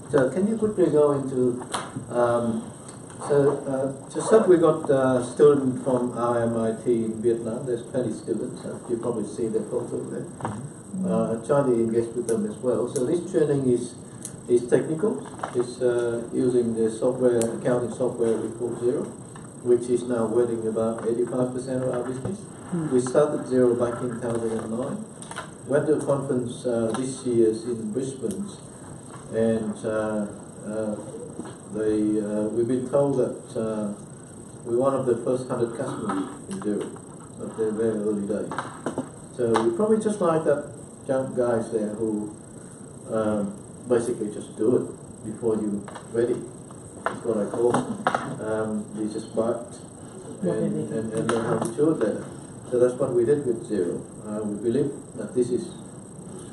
[SPEAKER 5] So can you quickly go into just up we got a student from RMIT in Vietnam. There's plenty students. You probably see their photo there. Trying to engage with them as well. So this training is technical. It's using the software, accounting software we call Xero, which is now winning about 85% of our business. We started Xero back in 2009. Went to a conference this year in Brisbane, and we've been told that we're one of the first 100 customers in Xero at the very early days. So we're probably just like that young guys there who basically just do it before you're ready. That's what I call they just bite and learn how to do it better. So that's what we did with Xero. We believe that this is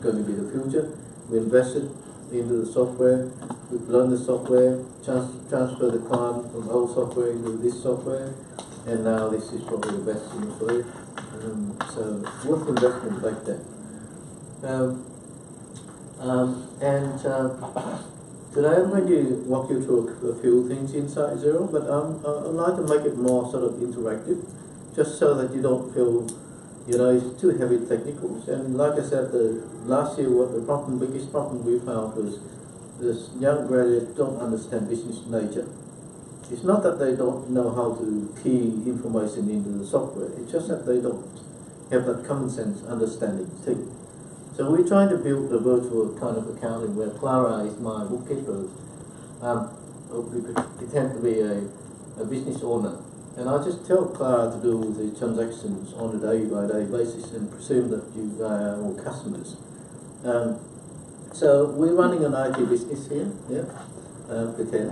[SPEAKER 5] going to be the future. We invested into the software, we've learned the software, transfer the client from old software into this software, and now this is probably the best thing for it. So worth investment back then. Today I'm going to walk you through a few things inside Xero, but I'd like to make it more sort of interactive, just so that you don't feel, it's too heavy technicals. And like I said, last year what the biggest problem we found was this young graduates don't understand business nature. It's not that they don't know how to key information into the software, it's just that they don't have that common sense understanding thing. So we're trying to build a virtual kind of accounting where Clara is my bookkeeper. We pretend to be a business owner. And I just tell Clara to do the transactions on a day-by-day basis and presume that you are all customers. So we're running an IT business here, pretend.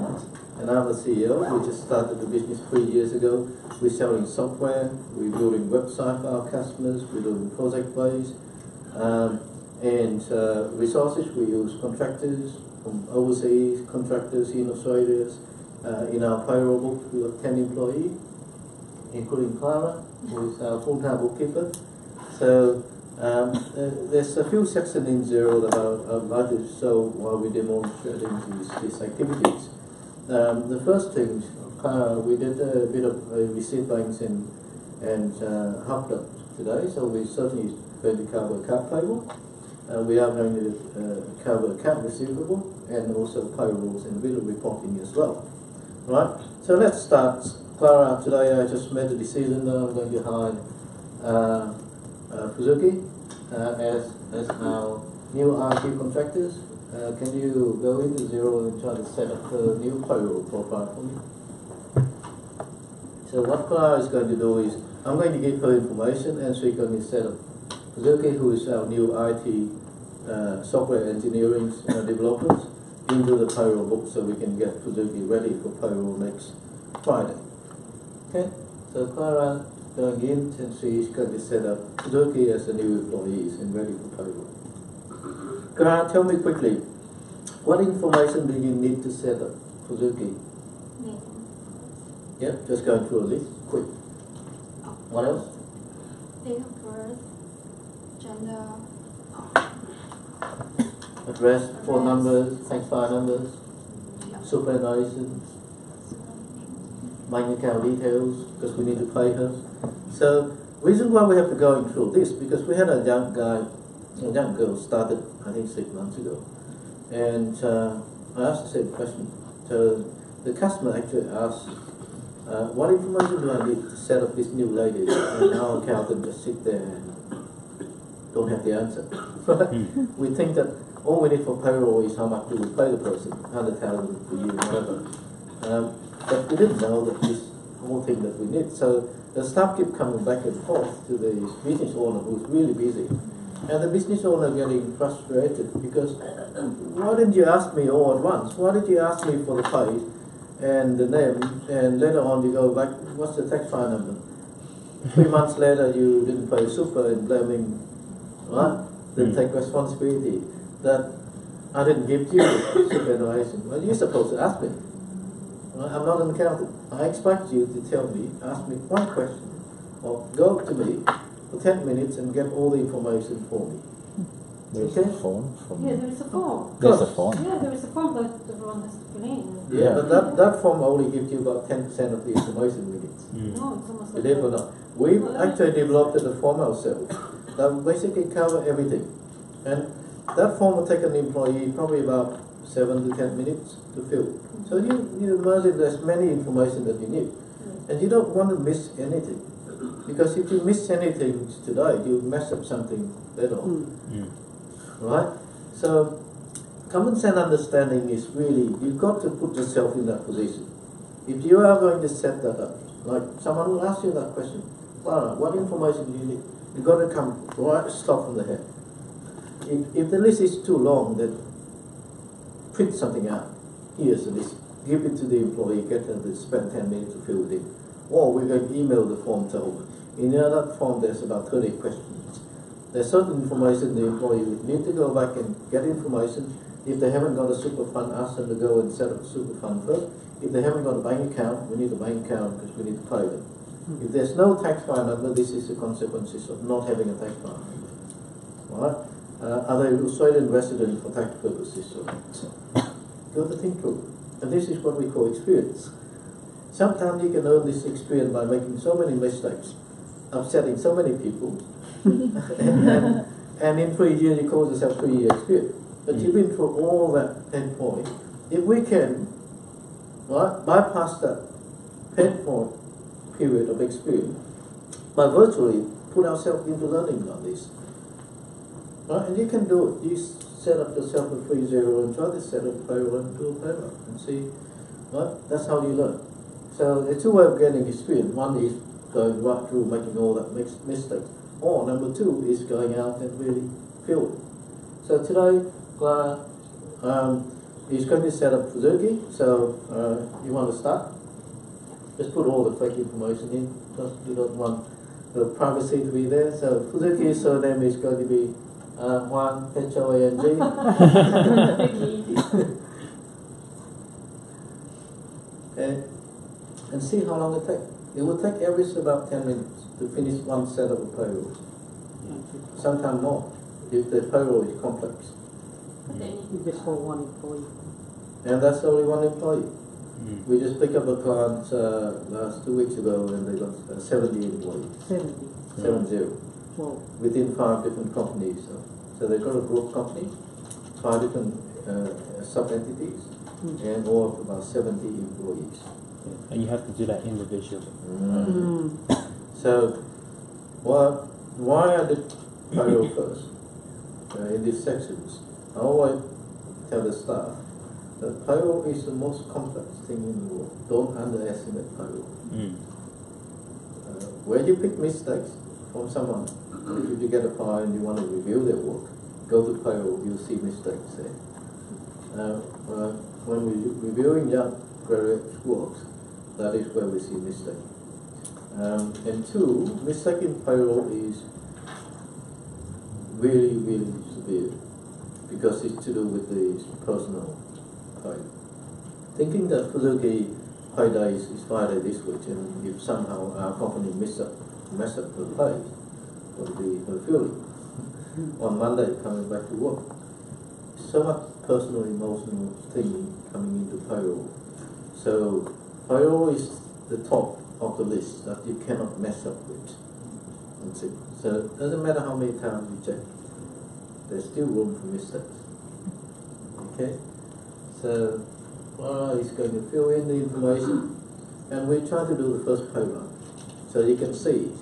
[SPEAKER 5] And I'm the CEO. We just started the business 3 years ago. We're selling software, we're building websites for our customers, we're doing project-based. And resources, we use contractors from overseas, contractors in Australia. In our payroll book, we have 10 employees, including Clara, who is our full-time bookkeeper. So there's a few sections in Xero that I'd like to show while we're demonstrating these activities. The first thing, we did a bit of receipt banks and Hubdoc today, so we certainly going to cover account payable. We are going to cover account receivable and also payrolls and bill reporting as well. Right? So let's start. Clara, today I just made a decision that I'm going to hire Fuzuki as our new IT contractors. Can you go into Xero and try to set up a new payroll profile for me? So what Clara is going to do is, I'm going to give her information and she's going to set up Fuzuki, who is our new IT software engineering developers, into the payroll book so we can get Fuzuki ready for payroll next Friday. Okay, so Clara going in and she's going to set up Fuzuki as the new employees and ready for payroll. Clara, tell me quickly, what information do you need to set up Fuzuki? Yep, just going through a list, quick. What else?
[SPEAKER 13] Date of birth, gender,
[SPEAKER 5] address, phone numbers, tax file numbers, superannuation, bank account details, because we need to pay her. So, reason why we have to go through this, because we had a young girl started, I think 6 months ago, and I asked the same question. So, the customer actually asked, what information do I need to set up this new lady? And our accountant just sit there and don't have the answer. We think that all we need for payroll is how much do we pay the person, 100,000 per year, whatever. But we didn't know that this whole thing that we need. So the staff keep coming back and forth to the business owner who's really busy. And the business owner getting frustrated because why didn't you ask me all at once? Why did you ask me for the pay and the name, and later on you go back, what's the tax file number? 3 months later you didn't pay super and blaming right? Then take responsibility that I didn't give you the superannuation. Well, you're supposed to ask me. Right? I'm not an accountant. I expect you to tell me, ask me one question, or go to me for 10 minutes and get all the information for me.
[SPEAKER 8] There's a form from.
[SPEAKER 4] Yeah, there is a form.
[SPEAKER 8] There's a form.
[SPEAKER 4] Yeah, there is a form that everyone has to fill in.
[SPEAKER 5] Yeah, but that form only gives you about 10% of the information we need.
[SPEAKER 4] No, it's almost like
[SPEAKER 5] Believe it or not. We actually developed a form ourselves that will basically cover everything. And that form will take an employee probably about 7 to 10 minutes to fill. So you imagine there's many information that you need. And you don't want to miss anything. Because if you miss anything today, you mess up something later on. Right? So common sense understanding is really, you've got to put yourself in that position. If you are going to set that up, like someone will ask you that question, what information do you need? You've got to come right, start from the head. If the list is too long, then print something out. Here's the list. Give it to the employee, get them to spend 10 minutes to fill it in. Or we're going to email the form to over. In that form, there's about 30 questions. There's certain information the employee would need to go back and get information. If they haven't got a super fund, ask them to go and set up a super fund first. If they haven't got a bank account, we need a bank account because we need to pay them. If there's no tax file number, this is the consequences of not having a tax file number. Right? Are they Australian resident for tax purposes? So got to think through. And this is what we call experience. Sometimes you can earn this experience by making so many mistakes, upsetting so many people, and in 3 years you call yourself 3 year experience. But you've been through all that pain point. If we can bypass that pain point period of experience by virtually put ourselves into learning on this. Right? And you can do it. You set up yourself a 3-0 and try to set up payroll and do a payroll and see. Right? That's how you learn. So the two ways of getting experience. One is going right through making all that mistakes. Or number two is going out and really feel it. So today, Clara is going to set up Fuzuki. So you want to start? Just put all the fake information in. You don't want the privacy to be there. So Fuzuki's surname is going to be Huang, H-O-A-N-G. And see how long it takes. It will take average about 10 minutes to finish one set of a payroll. Sometimes more, if the payroll is complex.
[SPEAKER 7] Just for one employee.
[SPEAKER 5] And that's only one employee. We just picked up a client last 2 weeks ago and they got 70 employees. 70.
[SPEAKER 7] Wow.
[SPEAKER 5] Within 5 different companies. So they've got a group company, 5 different sub-entities, and all of about 70 employees.
[SPEAKER 14] And you have to do that individually.
[SPEAKER 5] So, why I did payroll first in these sections? I always tell the staff that payroll is the most complex thing in the world. Don't underestimate payroll. Where you pick mistakes from someone, if you get a file and you want to review their work, go to payroll, you'll see mistakes there. When we're reviewing young graduates' works, that is where we see mistake. And two, mistake in payroll is really, really severe because it's to do with the personal pay. Thinking that Fuzuki payday is Friday this week, and if somehow our company mess up the pay, what will be her feeling on Monday coming back to work? So much personal, emotional thing coming into payroll. So payroll is the top of the list that you cannot mess up with. That's it. So it doesn't matter how many times you check, there's still room for mistakes. Okay? So is going to fill in the information, and we try to do the first pay run. So you can see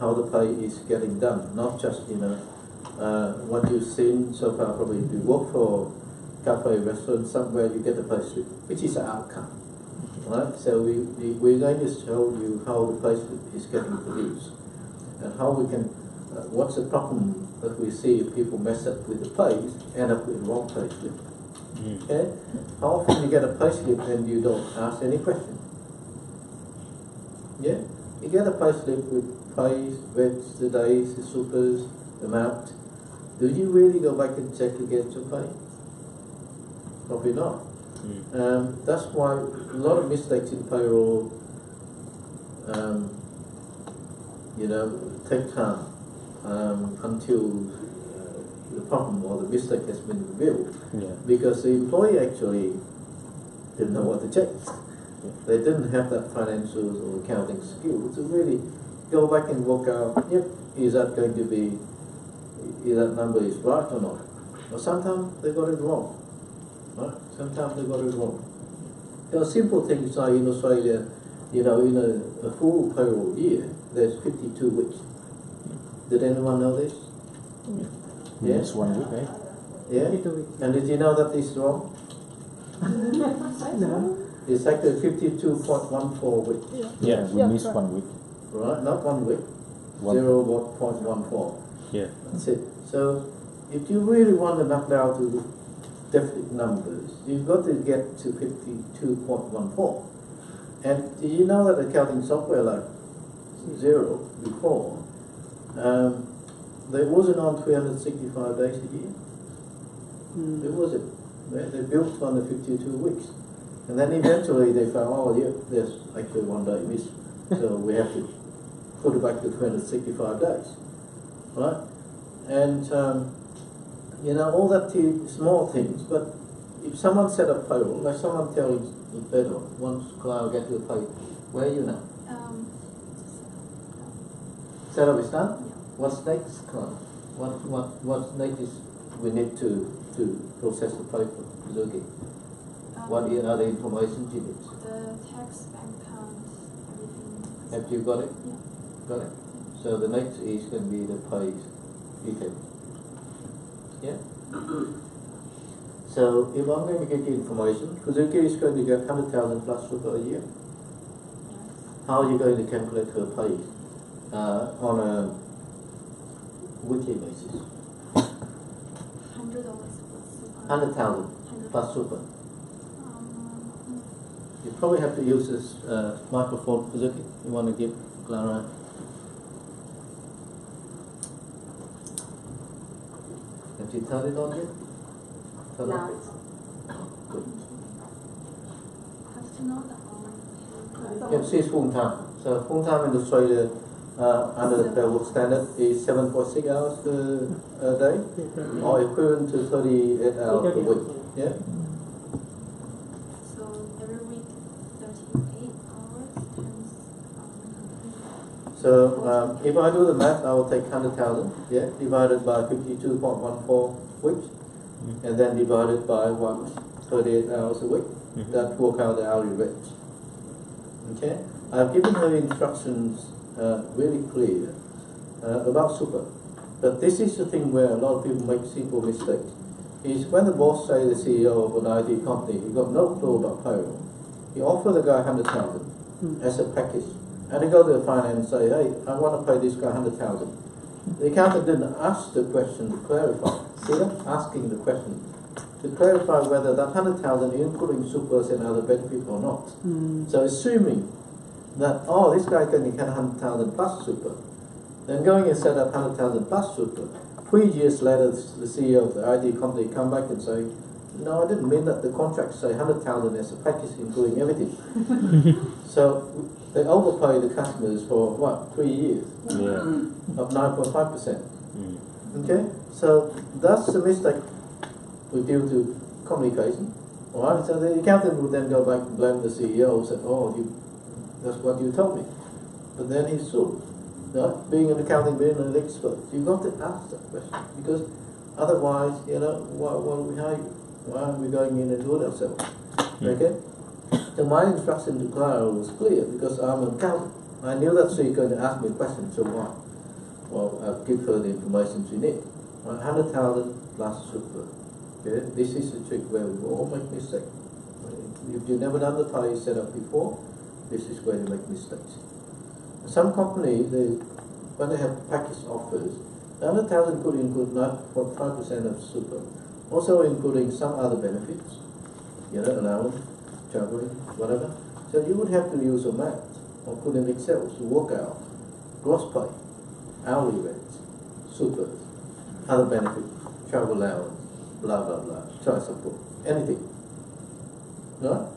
[SPEAKER 5] how the pay is getting done, not just, what you've seen so far. Probably if you work for a cafe, restaurant, somewhere, you get the pay slip, which is the outcome. Right? So we're going to show you how the pay slip is getting produced and how we can, what's the problem that we see if people mess up with the pays, end up with the wrong pay slip. Okay? How often you get a pay slip and you don't ask any question? Yeah? You get a pay slip with pays, vets, the days, the supers, amount, do you really go back and check to get your pay? Probably not. That's why a lot of mistakes in payroll, take time until the problem or the mistake has been revealed.
[SPEAKER 14] Yeah.
[SPEAKER 5] Because the employee actually didn't know what to check. They didn't have that financial or accounting skill to really go back and work out, is that going to be, is that number is right or not? Or sometimes they got it wrong. Right? Sometimes they got it wrong. There are simple things like in Australia, in a full payroll year, there's 52 weeks. Did anyone know this?
[SPEAKER 8] Yeah. It's 1 week, right?
[SPEAKER 5] Yeah? And did you know that this is wrong?
[SPEAKER 7] No.
[SPEAKER 5] It's actually 52.14 weeks.
[SPEAKER 8] Yeah, we missed 1 week.
[SPEAKER 5] Right, not 1 week. 0.14.
[SPEAKER 14] Yeah.
[SPEAKER 5] That's it. So if you really want to knock down to definite numbers, you've got to get to 52.14. And do you know that accounting software like Xero before, they wasn't on 365 days a year? It wasn't. They built on the 52 weeks. And then eventually they found, oh yeah, there's actually 1 day missing. So we have to put it back to 365 days. Right? And, all that small things, but if someone set up payroll, like someone telling the better, once Clara get to pay, where are you now? Set up is done? What's next, Clara? What's next is we need to process the pay for Zuki. What are the information you need?
[SPEAKER 13] The tax, bank account, everything.
[SPEAKER 5] Have you got it?
[SPEAKER 13] Yeah.
[SPEAKER 5] Got it? So the next is going to be the pay details. Yeah? So if I'm going to get you information, Kuzuki is going to get 100,000 plus super a year. How are you going to calculate her pay on a weekly basis?
[SPEAKER 13] $100 plus super.
[SPEAKER 5] 100,000 plus super. You probably have to use this microphone, Kuzuki. You want to give Clara? Have you turned it on yet? Turn
[SPEAKER 10] No.
[SPEAKER 5] off. Good.
[SPEAKER 13] Have to know the hour.
[SPEAKER 5] Yeah, she's full time. So full time in Australia under the federal standard is 7.6 hours a day, or equivalent to 38 hours a week. Yeah.
[SPEAKER 13] So every week 38 hours times.
[SPEAKER 5] So if I do the math, I will take 100,000, divided by 52.14 weeks, and then divided by 38 hours a week. That work out the hourly rate. Okay, I've given her instructions really clear about super, but this is the thing where a lot of people make simple mistakes. Is when the boss say the CEO of an IT company, he got no clue about payroll. He offer the guy 100,000 as a package. And they go to the finance and say, hey, I want to pay this guy 100,000. The accountant didn't ask the question to clarify. See that? Asking the question to clarify whether that 100,000 is including supers and other benefits or not. So assuming that, oh, this guy's going to get 100,000 plus super, then going and set up 100,000 plus super, 3 years later the CEO of the IT company come back and say, no, I didn't mean that. The contract say 100,000 as a package including everything. So they overpay the customers for what, 3 years? Of 9.5%. Okay, so that's the mistake with due to communication. Alright, so the accountant will then go back and blame the CEO and say, oh, that's what you told me. But then he's sued. Right? Being an accounting, being an expert, you've got to ask that question, because otherwise, why do we hire you? Why aren't we going in and do it ourselves? Okay? So my instruction to Clara was clear, because I'm an accountant. I knew that she's going to ask me a question, so why? Well, I'll give her the information she needs. 100,000 plus super. Okay? This is the trick where we all make mistakes. If you've never done the pay set up before, this is where you make mistakes. Some companies, when they have package offers, the 100,000 could include 9.5% of super, also including some other benefits, allowance, traveling, whatever. So you would have to use a math or put in Excel to work out gross pay, hourly rates, super, other benefit, travel allowance, blah blah blah, child support, anything. Right?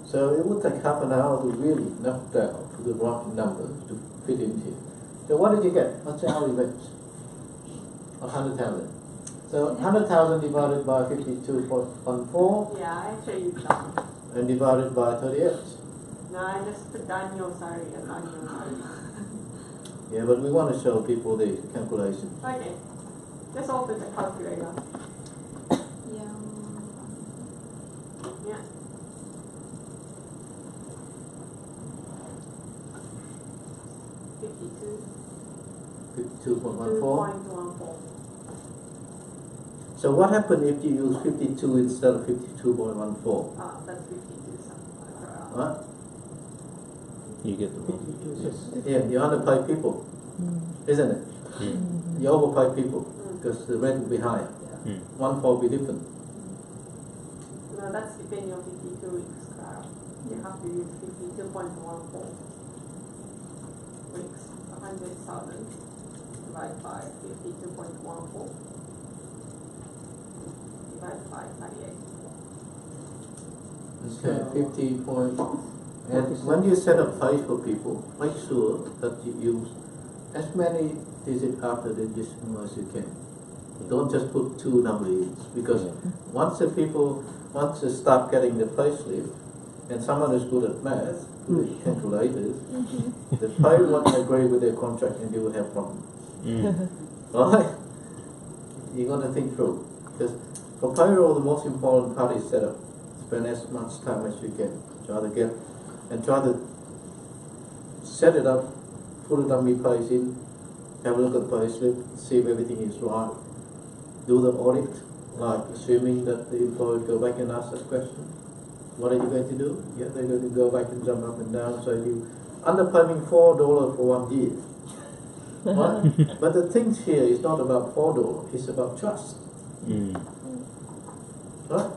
[SPEAKER 5] So it would take half an hour to really knock down to the right numbers to fit in here. So what did you get? What's the hourly wage? 100,000. So 100,000 divided by 52.14.
[SPEAKER 4] Yeah, I actually you've done.
[SPEAKER 5] And divided by 38.
[SPEAKER 4] No, I just put the annual salary as annual salary.
[SPEAKER 5] Yeah, but we want to show people the calculation.
[SPEAKER 4] Okay. Just open the calculator.
[SPEAKER 13] Yeah.
[SPEAKER 4] Yeah.
[SPEAKER 5] Fifty-two point
[SPEAKER 4] 2.14.
[SPEAKER 5] 14. So what happened if you use 52 instead of 52.14?
[SPEAKER 4] That's 52 something.
[SPEAKER 5] Right?
[SPEAKER 14] You get the one.
[SPEAKER 5] Yeah, you underpay people, isn't it?
[SPEAKER 14] Mm.
[SPEAKER 5] You overpay people because the rate will be higher.
[SPEAKER 14] Mm.
[SPEAKER 5] 1.4 will be different.
[SPEAKER 4] No, that's depending on 52 weeks. You have to use 52.14 weeks. 100,000 divided by 52.14 divided by 38.
[SPEAKER 5] Okay, 50 point. And when you set up pay for people, make sure that you use as many digits after the decimal as you can. Don't just put 2 numbers because once they start getting the pay slip, and someone who's good at math, good at calculators, the pay won't agree with their contract and you will have problems. Right? You got to think through. Because for payroll, the most important part is setup. Spend as much time as you can. Try to set it up, put it on your pays in, have a look at the pay slip, see if everything is right. Do the audit, like assuming that the employer would go back and ask that question. What are you going to do? Yeah, they're going to go back and jump up and down, so you underpay me $4 for 1 year. Right? But the thing here is not about $4, it's about trust. Right?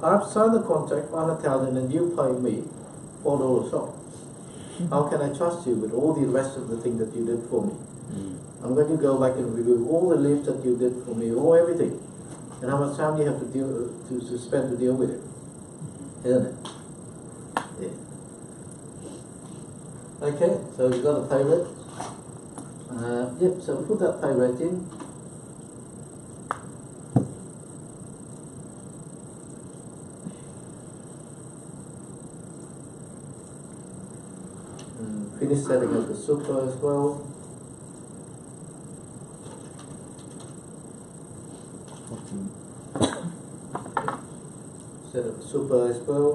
[SPEAKER 5] I've signed the contract for 100,000 and you pay me $4 short. How can I trust you with all the rest of the thing that you did for me? I'm going to go back and review all the leaves that you did for me, all everything, and how much time you have to spend to deal with it, isn't it? Yeah. Okay, so you've got a pay rate. Yep. So put that pay rate in. Finish setting up the super as well. Set up the super as well.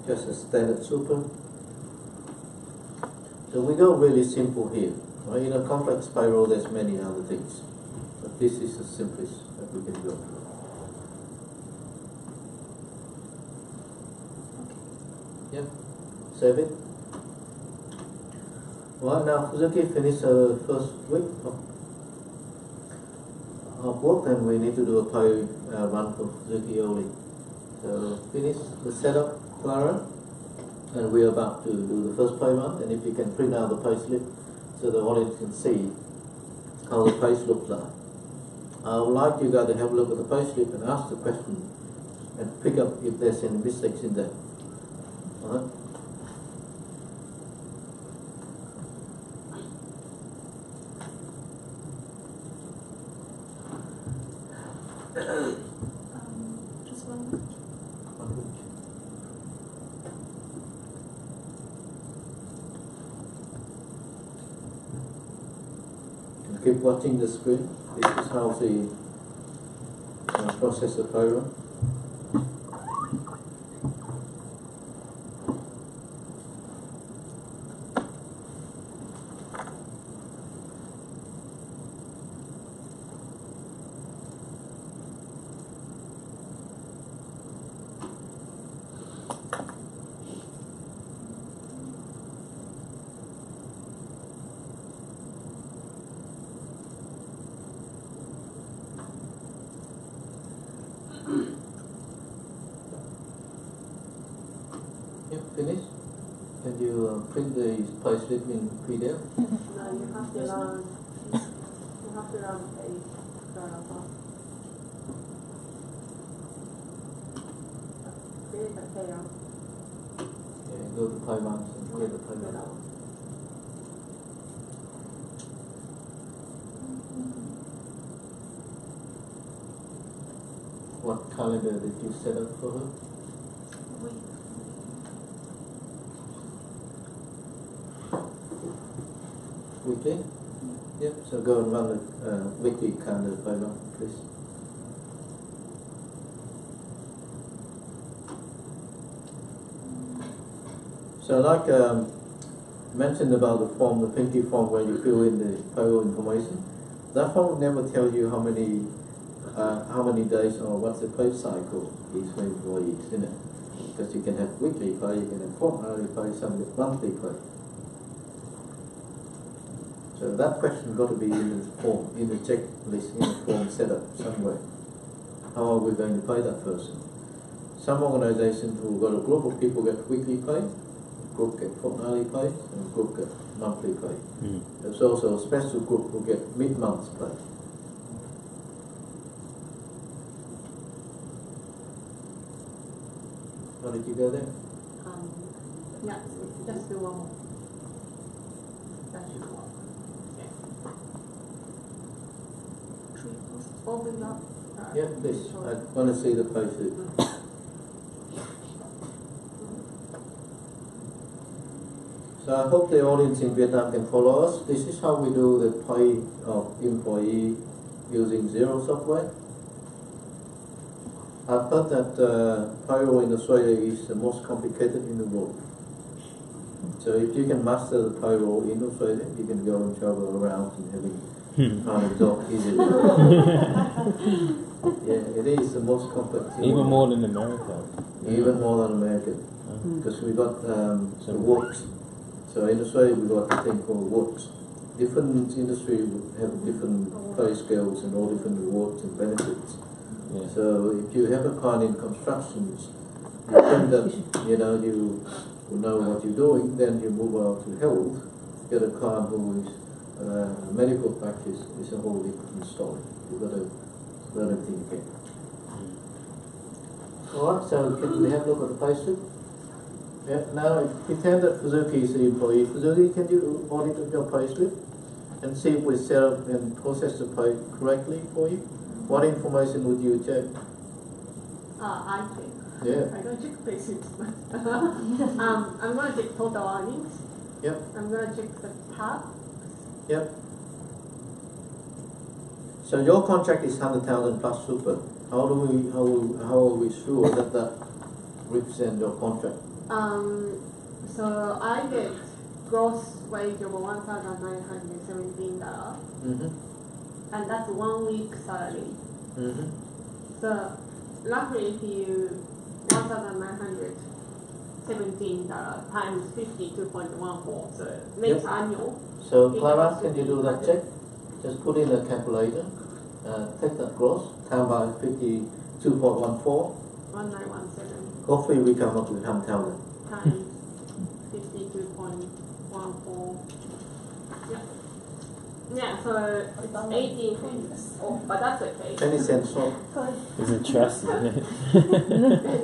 [SPEAKER 5] Just a standard super. So we go really simple here. Right? In a complex payroll, there's many other things, but this is the simplest that we can go. Yep. Save it. Right now, Fuzuki finished the first week of work, and we need to do a pay run for Fuzuki early. So finish the setup, Clara. And we're about to do the first pay run, and if you can print out the pay slip so the audience can see how the pay looks like. I would like you guys to have a look at the pay slip and ask the question and pick up if there's any mistakes in there. Alright?
[SPEAKER 13] Just 1 week.
[SPEAKER 5] Keep watching the screen. This is how the process the pay run. Yep, finished. Can you print the payslip in PDF?
[SPEAKER 4] No, you have to run. You have to run a create a payout.
[SPEAKER 5] Yeah, go to payments and create a payment. What calendar did you set up for her? Weekly? Yep, so go and run the weekly calendar payment, please. So like mentioned about the form, the pinky form where you fill in the payroll information, that form will never tell you how many days or what's the pay cycle is for employees, isn't it? Because you can have weekly pay, you can have fortnightly pay, some with monthly pay. So that question got to be in the form, in the checklist, in the form set up somewhere. How are we going to pay that person? Some organisations who've got a group of people get weekly pay, group get fortnightly pay, and group get monthly pay. There's also a special group who get mid-month pay. How did you go there?
[SPEAKER 4] Yeah, just do one more. That should work. Yeah. Open up.
[SPEAKER 5] Yeah, please. I want to see the payslip. So I hope the audience in Vietnam can follow us. This is how we do the pay of employee using Xero software. I've heard that payroll in Australia is the most complicated in the world. So if you can master the payroll in Australia, you can go and travel around and having kind of job easily. Yeah, it is the most complex.
[SPEAKER 14] Even more than America.
[SPEAKER 5] Even more than America, because we got the works. So in Australia we got a thing called works. Different industry would have different pay scales and all different rewards and benefits.
[SPEAKER 14] Yeah.
[SPEAKER 5] So if you have a client in constructions, you think that you know what you're doing, then you move out to health, get a client who is medical practice is a whole different story. You've got to learn everything again. Alright, so can we have a look at the payslip? Yeah, now pretend that Fuzuki is the employee. Fuzuki, can you audit your payslip and see if we set up and process the pay correctly for you? What information would you check?
[SPEAKER 4] I check.
[SPEAKER 5] Yeah.
[SPEAKER 4] I don't check payslips, but I'm going to check total earnings.
[SPEAKER 5] Yep.
[SPEAKER 4] I'm going to check the tax.
[SPEAKER 5] Yep. So your contract is 100,000 plus super. How are we sure that that represents your contract?
[SPEAKER 4] So I get gross wage of $1,917, and that's 1 week salary. So roughly if you $1,917 times 52.14, so it makes annual.
[SPEAKER 5] So Clara, can you do that check? Just put in a calculator, take that gross, times by 52.14.
[SPEAKER 4] 1917
[SPEAKER 5] Hopefully we come up with 100,000.
[SPEAKER 4] times 52.14. Yeah. Yeah, so it's 18 cents. Oh, but that's okay.
[SPEAKER 5] 20 cents off.
[SPEAKER 14] It's a trust, isn't it?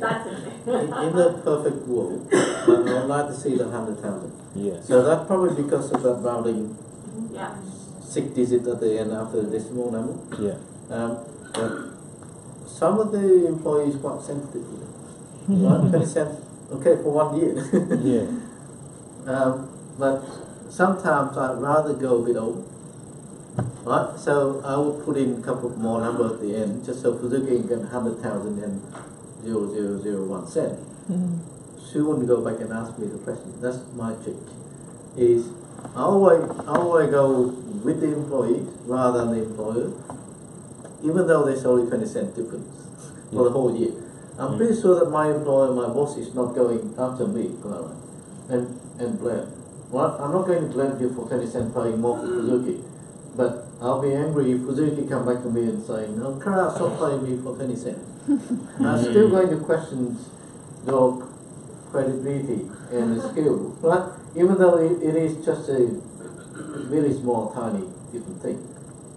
[SPEAKER 4] That's okay.
[SPEAKER 5] In the perfect world, I would like to see the 100,000.
[SPEAKER 14] Yeah.
[SPEAKER 5] So that's probably because of that rounding.
[SPEAKER 4] Yeah.
[SPEAKER 5] 6 digits at the end after the decimal number.
[SPEAKER 14] Yeah.
[SPEAKER 5] But some of the employees quite sensitive to it. Right? 20 cents, okay, for 1 year.
[SPEAKER 14] Yeah.
[SPEAKER 5] But sometimes I'd rather go a bit over. Right? So I would put in a couple more numbers at the end, just so Fuzuki can get 100,000 and 0.0001 cent. She wouldn't go back and ask me the question. That's my trick. Is I always go with the employee rather than the employer, even though there's only 20 cent difference for the whole year. I'm pretty sure that my employer, my boss, is not going after me, Clara, and blame. Well, I'm not going to blame you for 20 cent paying more for Fuzuki, but I'll be angry if Fuzuki come back to me and saying, "No, Clara, stop paying me for 20 cents." I'm still going to question your credibility and the skill, right? Even though it is just a really small, tiny, different thing.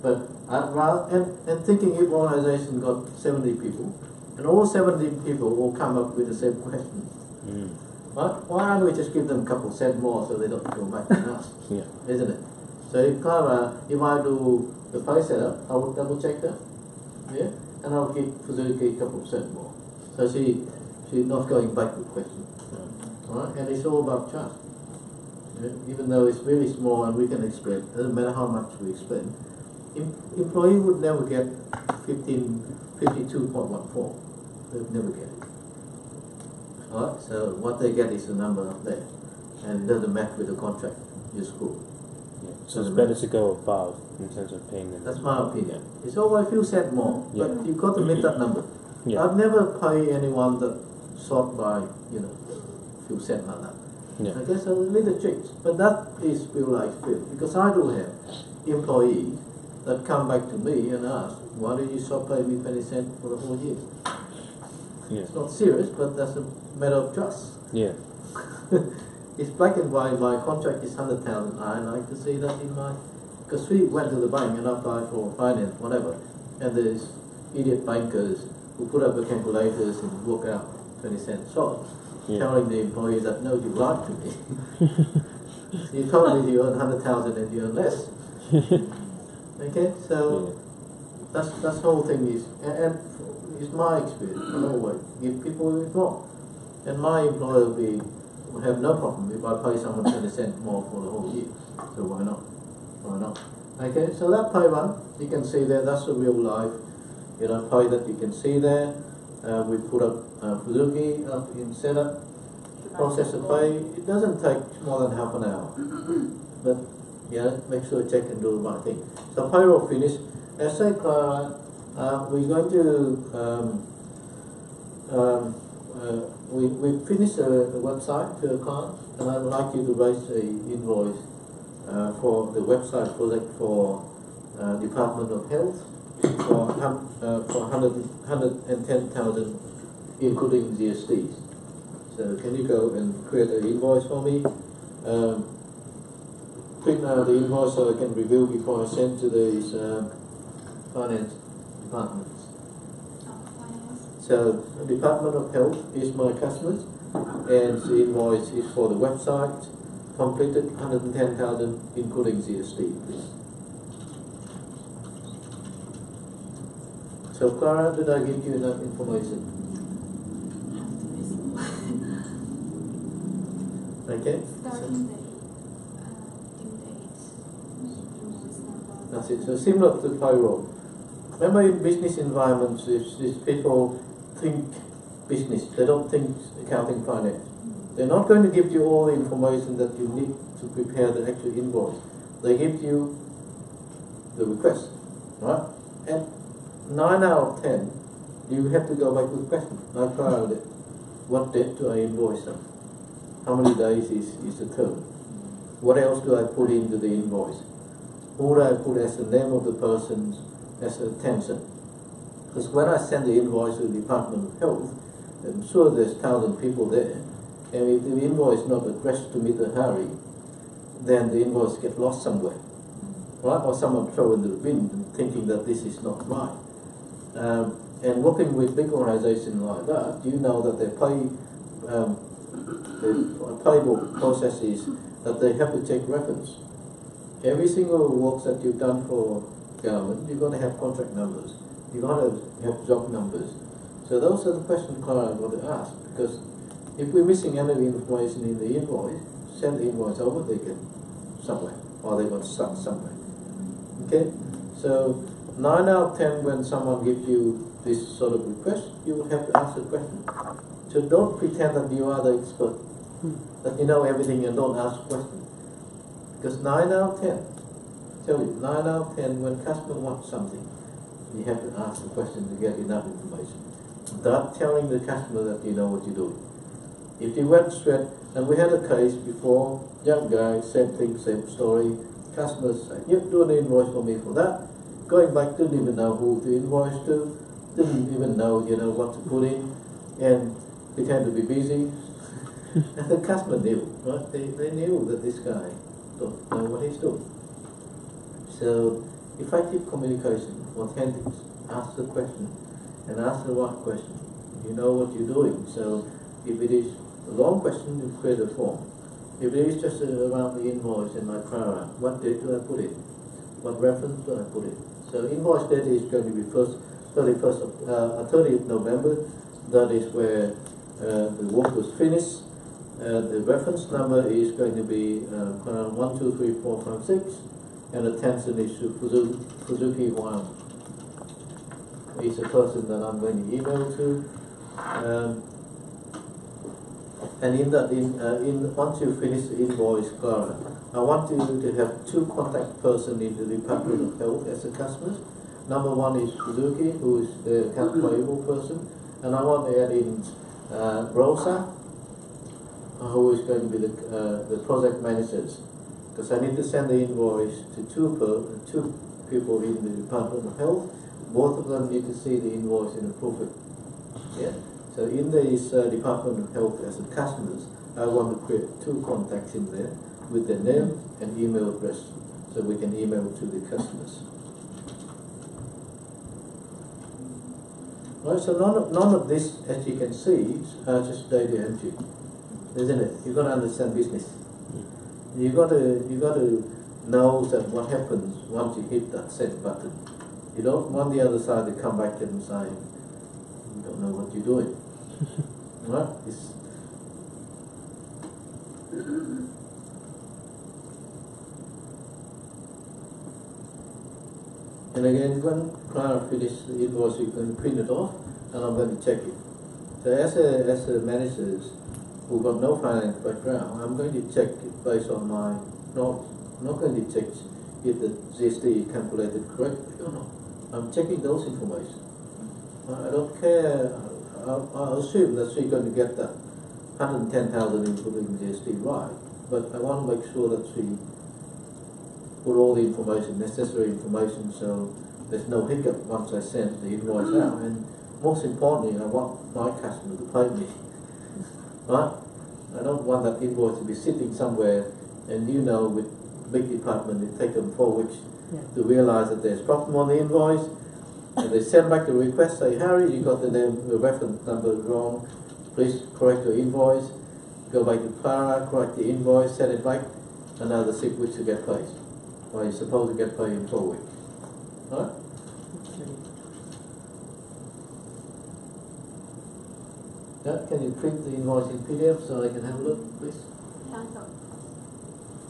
[SPEAKER 5] But and thinking if organization got 70 people, and all 70 people will come up with the same question. Right? Why don't we just give them a couple cents more so they don't go back to us?
[SPEAKER 14] Yeah.
[SPEAKER 5] Isn't it? So if I do the pay setup, I would double check that. Yeah? And I'll give Fuzuki a couple of cents more. So she's not going back with question. Right? And it's all about trust. Yeah? Even though it's really small and we can explain, doesn't matter how much we explain, employee would never get 52.14. They'd never get it. Alright, so what they get is the number up there, and it doesn't match with the contract you school.
[SPEAKER 14] Yeah. So it's better to go above in terms of payment.
[SPEAKER 5] That's my opinion. It's always a few cents more, but you've got to meet that number.
[SPEAKER 14] Yeah.
[SPEAKER 5] I've never pay anyone that short by few cents like that.
[SPEAKER 14] Yeah.
[SPEAKER 5] Okay, so little tricks, but that is real life field, because I do have employees that come back to me and ask, why do you short pay me 20 cents for the whole year?
[SPEAKER 14] Yeah.
[SPEAKER 5] It's not serious, but that's a matter of trust.
[SPEAKER 14] Yeah.
[SPEAKER 5] It's black and white. My contract is 100,000. I like to see that in my, because we went to the bank and applied for finance, whatever, and there's idiot bankers who put up the calculators and work out 20 cents short, telling the employees that no, you lied to me. You told me you earn 100,000 and you earn less. Okay, so that's the whole thing is, and it's my experience. I always give people more, and my employer will have no problem if I pay someone 20 cents more for the whole year. So why not? Why not? Okay, so that pay run you can see there. That's the real life, pay that you can see there. We put up Fuzuki up in setup, process the pay. It doesn't take more than half an hour, but make sure you check and do the right thing. So payroll finish. As I say, Clara, we're going to we finished the website to the client, and I'd like you to raise a invoice for the website project for Department of Health for 110,000, including GSTs. So can you go and create an invoice for me? Print out the invoice so I can review before I send to these finance departments. So the Department of Health is my customers, and the invoice is for the website, completed 110,000, including GST. So Clara, did I give you enough information? Okay. That's it. So similar to payroll. Remember, in business environments, if people think business, they don't think accounting finance. They're not going to give you all the information that you need to prepare the actual invoice. They give you the request, right? And 9 out of 10, you have to go back with question. Like Clara did. What date do I invoice them? How many days is the term? What else do I put into the invoice? Who do I put as the name of the person as attention? Because when I send the invoice to the Department of Health, I'm sure there's 1,000 people there, and if the invoice is not addressed to Mr. Harry, then the invoice gets lost somewhere, right? Or someone throw into the bin thinking that this is not right. And working with big organizations like that, you know that they pay the payable processes that they have to take reference. Every single work that you've done for government, you're going to have contract numbers. You're going to have job numbers. So those are the questions Clara got to ask, because if we're missing any information in the invoice, send the invoice over, they get somewhere, or they got stuck somewhere. Okay? So 9 out of 10, when someone gives you this sort of request, you will have to ask the question. So don't pretend that you are the expert, that you know everything and don't ask questions. Because 9 out of 10, tell you, 9 out of 10, when customer wants something, you have to ask the question to get enough information. Without telling the customer that you know what you're doing. If you went straight, and we had a case before, young guy, same thing, same story, customers say, yep, do an invoice for me for that. Going back, didn't even know who to invoice to, didn't even know, what to put in, and pretend to be busy. And the customer knew, right? They knew that this guy don't know what he's doing. So effective communication, authentic, ask the question and ask the right question. You know what you're doing. So if it is a long question, you create a form. If it is just around the invoice in my Clara, what date do I put in? What reference do I put in? So invoice date is going to be 30th November. That is where the work was finished. The reference number is going to be 1, 2, 3, 4, 5, 6, and attention is to Fuzuki Wang. He's the person that I'm going to email to. And once you finish the invoice, Clara, I want you to have 2 contact persons in the Department of Health as the customers. Number 1 is Suzuki, who is the account payable person, and I want to add in Rosa, who is going to be the project managers, because I need to send the invoice to two people in the Department of Health. Both of them need to see the invoice and approve it. Yeah. So in this Department of Health as the customers, I want to create 2 contacts in there with their name and email address, so we can email to the customers. Right, so none of this, as you can see, is just data entry, isn't it? You've got to understand business. You've got to know that what happens once you hit that send button. You don't want the other side to come back and say, you don't know what you're doing. Right? And again, when Clara finishes the invoice, you can print it off, and I'm going to check it. So as a managers who've got no finance background, I'm going to check it based on my knowledge. I'm not going to check if the GST is calculated correctly or not. I'm checking those information. I don't care. I'll assume that she's going to get that 110,000 including GST right, but I want to make sure that she put all the information, necessary information, so there's no hiccup once I send the invoice out. And most importantly, I want my customer to pay me. Right? I don't want that invoice to be sitting somewhere, and with big department, it takes them 4 weeks to realize that there's problem on the invoice, and they send back the request, say, Harry, you got the reference number wrong, please correct your invoice. Go back to Clara, correct the invoice, send it back, another 6 weeks to get paid. Well, you're supposed to get paid in 4 weeks. Right? Yeah, can you print the invoice in PDF so I can have a look, please?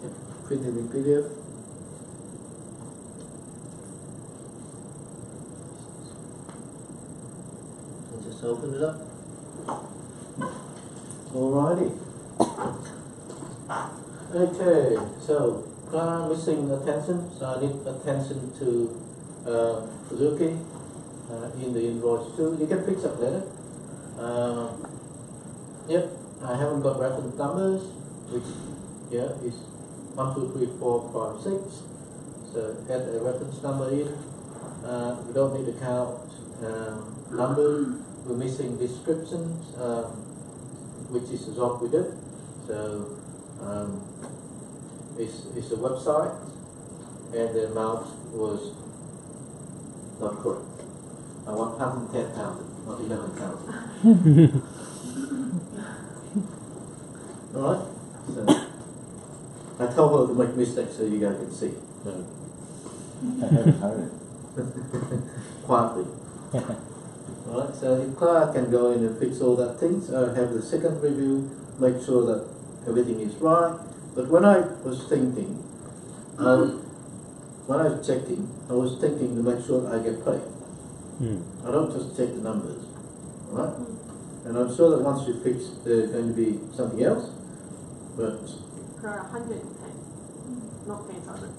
[SPEAKER 5] Yeah, print it in PDF. I'll just open it up. Alrighty. Okay, so missing attention, so I need attention to Suzuki in the invoice too. You can fix that later. Yep, I haven't got reference numbers, which is 1, 2, 3, 4, 5, 6. So add a reference number in. We don't need account number. We're missing descriptions, which is the job we did. So it's a website, and the amount was not correct. I want 110,000, not 11,000. Alright? So I told her to make mistakes so you guys can see.
[SPEAKER 8] I haven't heard it.
[SPEAKER 5] Quietly. Alright, so if Clara can go in and fix all that things, I have the second review, make sure that everything is right. But when I was thinking, when I was checking, I was thinking to make sure I get paid. I don't just check the numbers, right? And I'm sure that once you fix, there's going to be something else, but...
[SPEAKER 4] 110, not 10,000.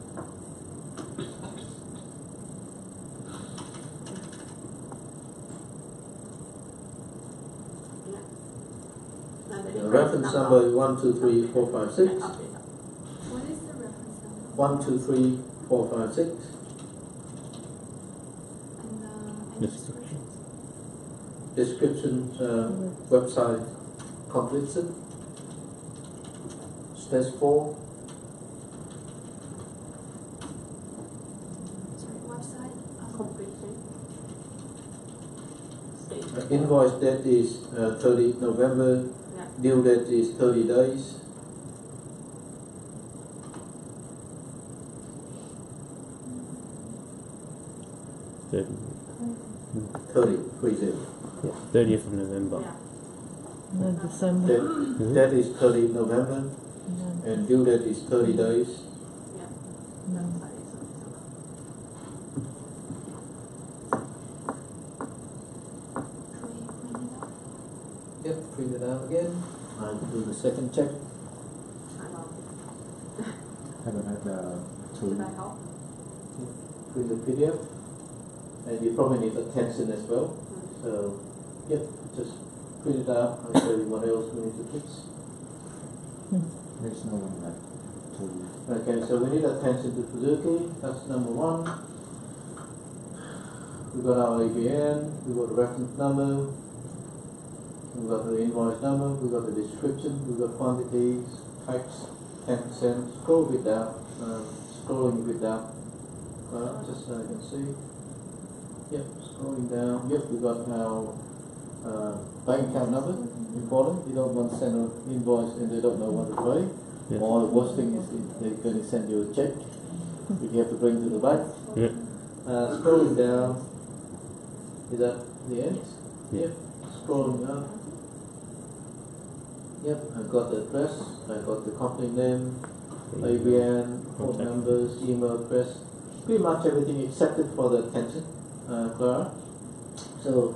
[SPEAKER 5] The reference number is 1, 2, 3, 4, 5, 6.
[SPEAKER 13] What is the reference number?
[SPEAKER 5] 1, 2, 3, 4, 5, 6.
[SPEAKER 13] And descriptions.
[SPEAKER 5] Description, website completion. Stage 4.
[SPEAKER 13] Sorry, website.
[SPEAKER 4] Completion.
[SPEAKER 5] Invoice date is 30 November.
[SPEAKER 4] Yeah.
[SPEAKER 5] Due date is 30 days.
[SPEAKER 14] Thirty.
[SPEAKER 5] 30.
[SPEAKER 14] Yeah. 30th of November.
[SPEAKER 4] Yeah.
[SPEAKER 2] No, December.
[SPEAKER 5] That is 30 November, and due date is 30 days.
[SPEAKER 4] Yeah.
[SPEAKER 2] No.
[SPEAKER 5] Yep, print it out again. I'll do the second check.
[SPEAKER 8] Haven't had
[SPEAKER 4] Should I help?
[SPEAKER 5] Print the PDF, and you probably need attention as well. So, yep, just print it out. I'll show you what else we need to fix.
[SPEAKER 8] There's no one like to.
[SPEAKER 5] Okay, so we need attention to Suzuki. That's number 1. We've got our ABN, we've got the reference number, we've got the invoice number, we've got the description, we've got quantities, tax, 10%. Scroll a bit down, scrolling a bit down, just so you can see. Yep, scrolling down. Yep, we've got our bank account number, important. You don't want to send an invoice and they don't know what to pay.
[SPEAKER 14] Yeah.
[SPEAKER 5] Or the worst thing is they're going to send you a check, which you have to bring to the bank.
[SPEAKER 14] Yeah.
[SPEAKER 5] Scrolling down, is that the end?
[SPEAKER 14] Yeah.
[SPEAKER 5] Yep, scrolling down. Yep, I've got the address, I've got the company name, ABN, phone numbers, email address, pretty much everything except for the attention, Clara. So,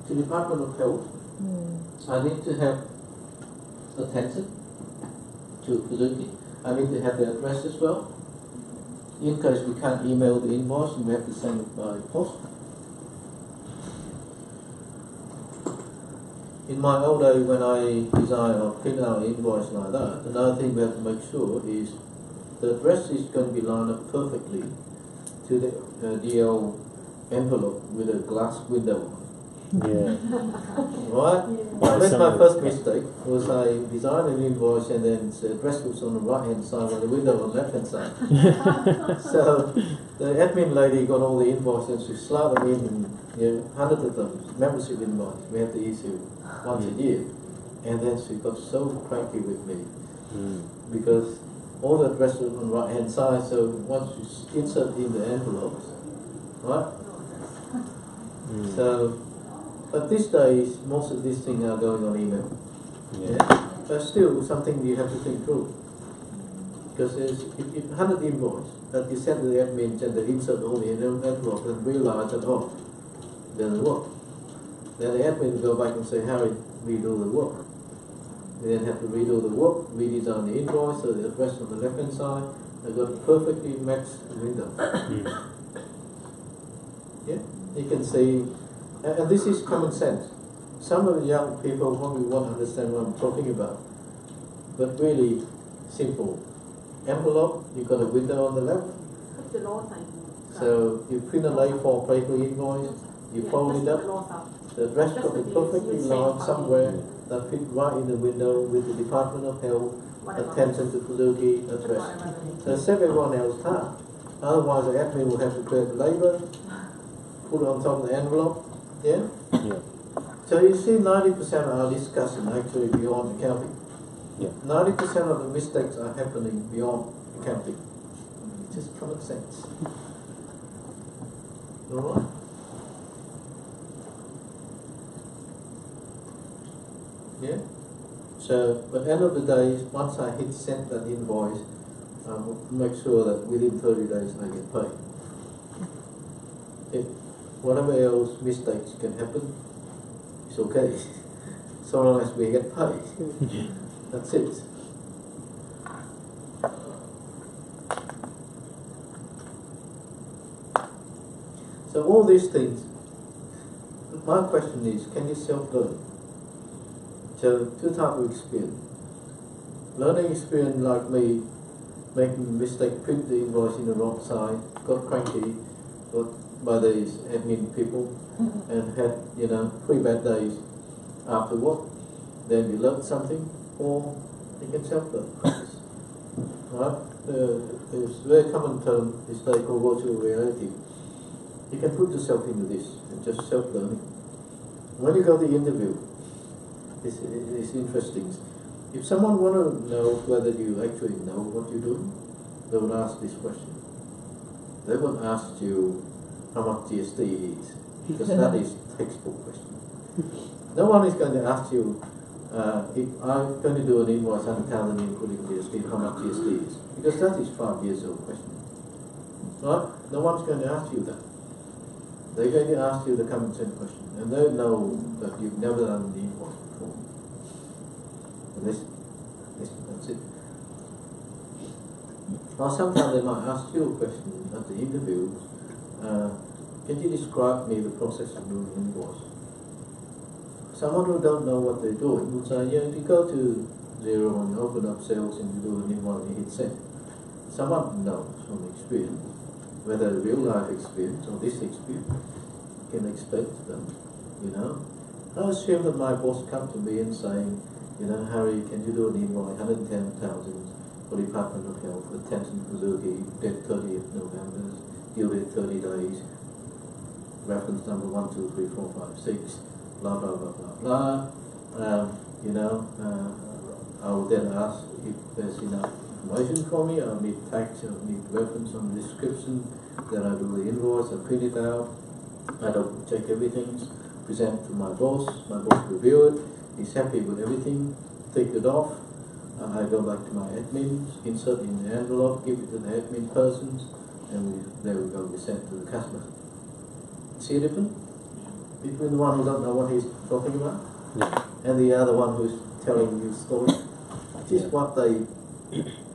[SPEAKER 5] to Department of Health, I need to have attention to Suzuki. I need to have the address as well. In case we can't email the invoice, we have to send it by post. In my old day, when I design or print out an invoice like that, another thing we have to make sure is the address is going to be lined up perfectly to the DL envelope with a glass window.
[SPEAKER 14] Yeah.
[SPEAKER 5] Right? That's my first mistake, was I designed an invoice and then the address was on the right hand side and the window on the left hand side. So the admin lady got all the invoices, she slid them in, hundreds of them, membership invoice, we have to issue once a year. And then she got so cranky with me because all the addresses on the right hand side, so once you insert in the envelopes, right? So, but these days, most of these things are going on email. Yeah. But still, something you have to think through. Because if 100 invoice that you send to the admin and they insert all the envelope and realize that, oh, it doesn't work. Then the admin will go back and say, how did we do the work? We then have to redo the work, redesign the invoice, so the address on the left hand side, they've got a perfectly matched window. Yeah, you can see. And this is common sense. Some of the young people probably won't understand what I'm talking about. But really simple. Envelope, you've got a window on the left. So you print a A4 paper invoice, you fold it up, the address got to be perfectly lined somewhere that fit right in the window with the Department of Health, attention to Suzuki address. So save everyone else's time. Otherwise the admin will have to create labour, put it on top of the envelope. Yeah? So you see 90% of our discussion actually beyond accounting. 90% of the mistakes are happening beyond accounting. Just common sense. Alright? Yeah? So, but at the end of the day, once I hit send that invoice, I'll make sure that within 30 days I get paid. Okay. Whatever else mistakes can happen, it's okay. So long as we get paid. That's it. So all these things, my question is, can you self-learn? So two types of experience. Learning experience like me, making mistake, print the invoice in the wrong side, got cranky, got by these admin people, and had 3 bad days after work. Then you learn something, or They can self-learn practice. Right? It's a very common term, it's like virtual reality. You can put yourself into this and just self-learning. When you go to the interview, it's interesting. If someone want to know whether you actually know what you do, they will ask this question. They won't ask you how much GST is, because that is textbook question. No one is going to ask you, if I'm going to do an invoice 100,000 including GST, how much GST is, because that is 5 years old question. Right? No one's going to ask you that. They're going to ask you the common sense question, and they know that you've never done an invoice before. And that's it. Or sometimes they might ask you a question at the interview, can you describe me the process of doing an invoice? Someone who don't know what they're doing will say, yeah, if you go to Xero and you open up sales and you do an invoice and you hit send. Someone knows from experience, whether real life experience or this experience, can expect them, you know. I assume that my boss come to me and saying, you know, Harry, can you do an invoice 110,000 for Department of Health, attention Suzuki, date 30th November, due date 30 days, reference number 1, 2, 3, 4, 5, 6, blah blah blah blah blah. You know, I will then ask if there's enough information for me. I'll need text, I'll need reference on the description, then I do the invoice, I print it out, I double check everything, present to my boss review it, he's happy with everything, take it off, I go back to my admin, insert in the envelope, give it to the admin persons, and there we go, we send to the customer. See the difference? Between the one who doesn't know what he's talking about, and the other one who's telling you story. This is what they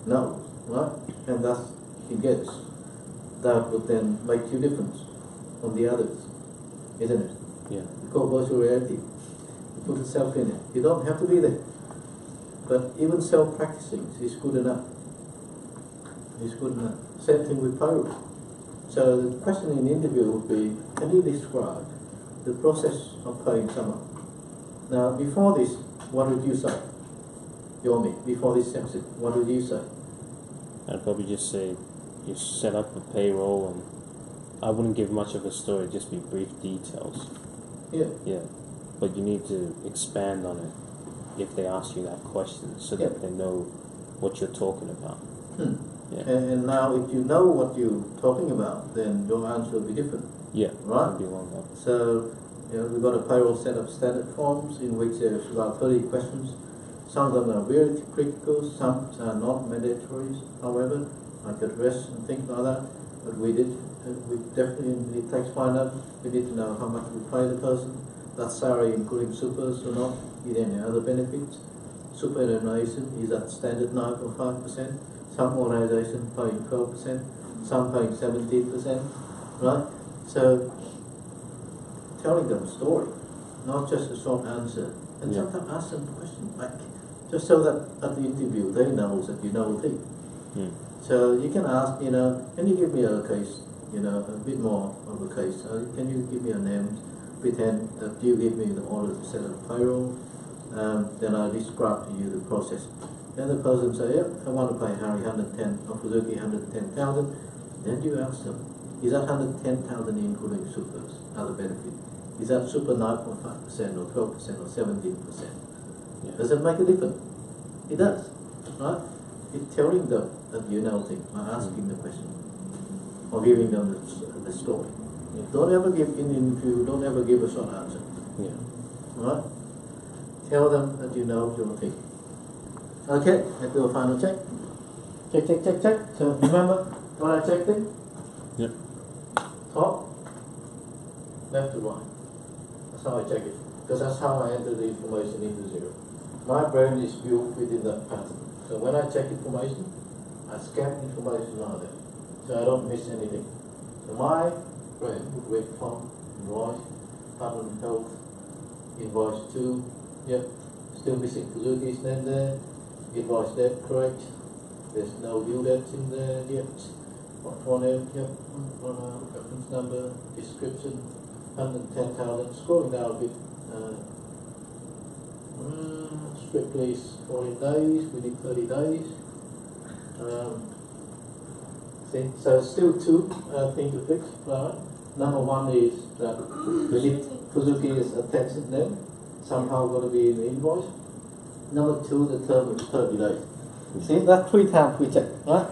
[SPEAKER 5] know, right? And thus he gets. That would then make you different from the others, isn't it?
[SPEAKER 14] Yeah.
[SPEAKER 5] It's called virtual reality. You put yourself in it. You don't have to be there. But even self-practicing is good enough. It's good enough. Same thing with payroll. So the question in the interview would be, can you describe the process of paying someone? Now, before this, what would you say? Yomi, before this section, what would you say?
[SPEAKER 14] I'd probably just say you set up a payroll, and I wouldn't give much of a story, just be brief details.
[SPEAKER 5] Yeah.
[SPEAKER 14] Yeah. But you need to expand on it if they ask you that question, so that they know what you're talking about. Yeah.
[SPEAKER 5] And now if you know what you're talking about, then your answer will be different.
[SPEAKER 14] Yeah.
[SPEAKER 5] Right?
[SPEAKER 14] It'll be longer.
[SPEAKER 5] So, you know, we've got a payroll set of standard forms in which there's about 30 questions. Some of them are very critical, some are not mandatory, however, like address and things like that. But we definitely need tax finder, we need to know how much we pay the person, that salary including supers or not, is there any other benefits? Superannuation, is that standard 9 or 5%? Some organisations paying 12%, some paying 17%, right? So, telling them a story, not just a short answer. And sometimes ask them a question back, just so that at the interview they know that you know the thing. So you can ask, you know, can you give me a case, you know, a bit more of a case. Can you give me a name, pretend that you give me the order to set up payroll, then I describe to you the process. Then the person say, yeah, I want to pay Harry 110, or Suzuki 110,000. Then you ask them, is that 110,000 including supers, other benefit? Is that super 9.5% or 12% or 17%? Does it make a difference? It does, right? It's telling them that you know things by asking the question or giving them the story. Don't ever give in interview, don't ever give a short answer. Right? Tell them that you know your thing. Okay, let's do a final check. Check. So remember what I checked in?
[SPEAKER 14] Yep.
[SPEAKER 5] Top, left to right. That's how I check it. Because that's how I enter the information into Xero. My brain is built within that pattern. So when I check information, I scan information out of it. So I don't miss anything. So my brain would wait from invoice, Department of Health, invoice 2, yep, still missing Suzuki's name there, invoice date correct, there's no due dates in there yet, what name, yep, reference number, description, 110,000, scrolling down a bit,
[SPEAKER 1] strictly is 14 days, we need 30 days. See, so still two things to fix, right? Number one is that we need Fuzuki's attention then, somehow going to be in the invoice. Number two, the term is 30 days. See, that's 3 times we check, right?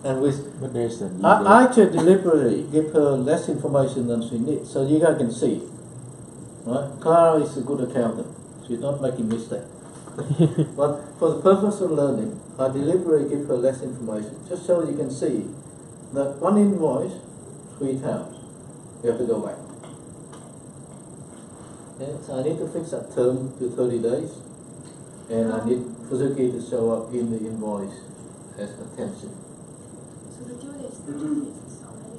[SPEAKER 1] And
[SPEAKER 8] But there's a
[SPEAKER 1] I actually deliberately give her less information than she needs, so you guys can see. Right? Clara is a good accountant. She's not making mistakes. But for the purpose of learning, I deliberately give her less information, just so you can see that one invoice 3 times. You have to go back. Okay, so I need to fix that term to 30 days, and I need Fuzuki to show up in the invoice as attention.
[SPEAKER 13] So the due date is already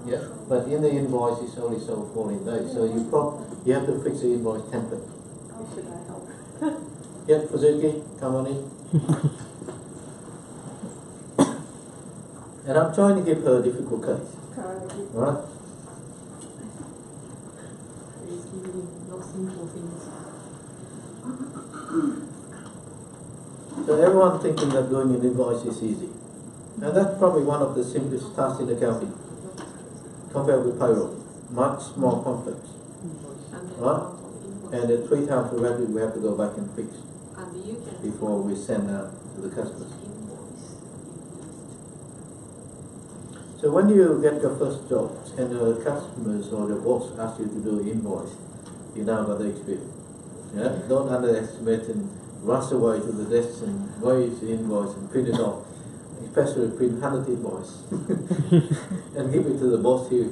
[SPEAKER 13] in.
[SPEAKER 1] Yeah, but in the invoice it's only shown 14 days, so you have to fix the invoice template.
[SPEAKER 4] How should I help?
[SPEAKER 1] Yeah, Fuzuki, come on in. And I'm trying to give her a difficult case. Right?
[SPEAKER 4] He's giving not simple things.
[SPEAKER 1] So everyone thinking that doing an invoice is easy. And that's probably one of the simplest tasks in accounting, compared with payroll. Much more complex. Right? And the 3 times the value we have to go back and fix before we send out to the customers. So when you get your first job and the customers or the boss ask you to do an invoice, you now got the experience. Yeah? Don't underestimate and rush away to the desk and wave the invoice and print it off. Especially print 100 invoice and give it to the boss. He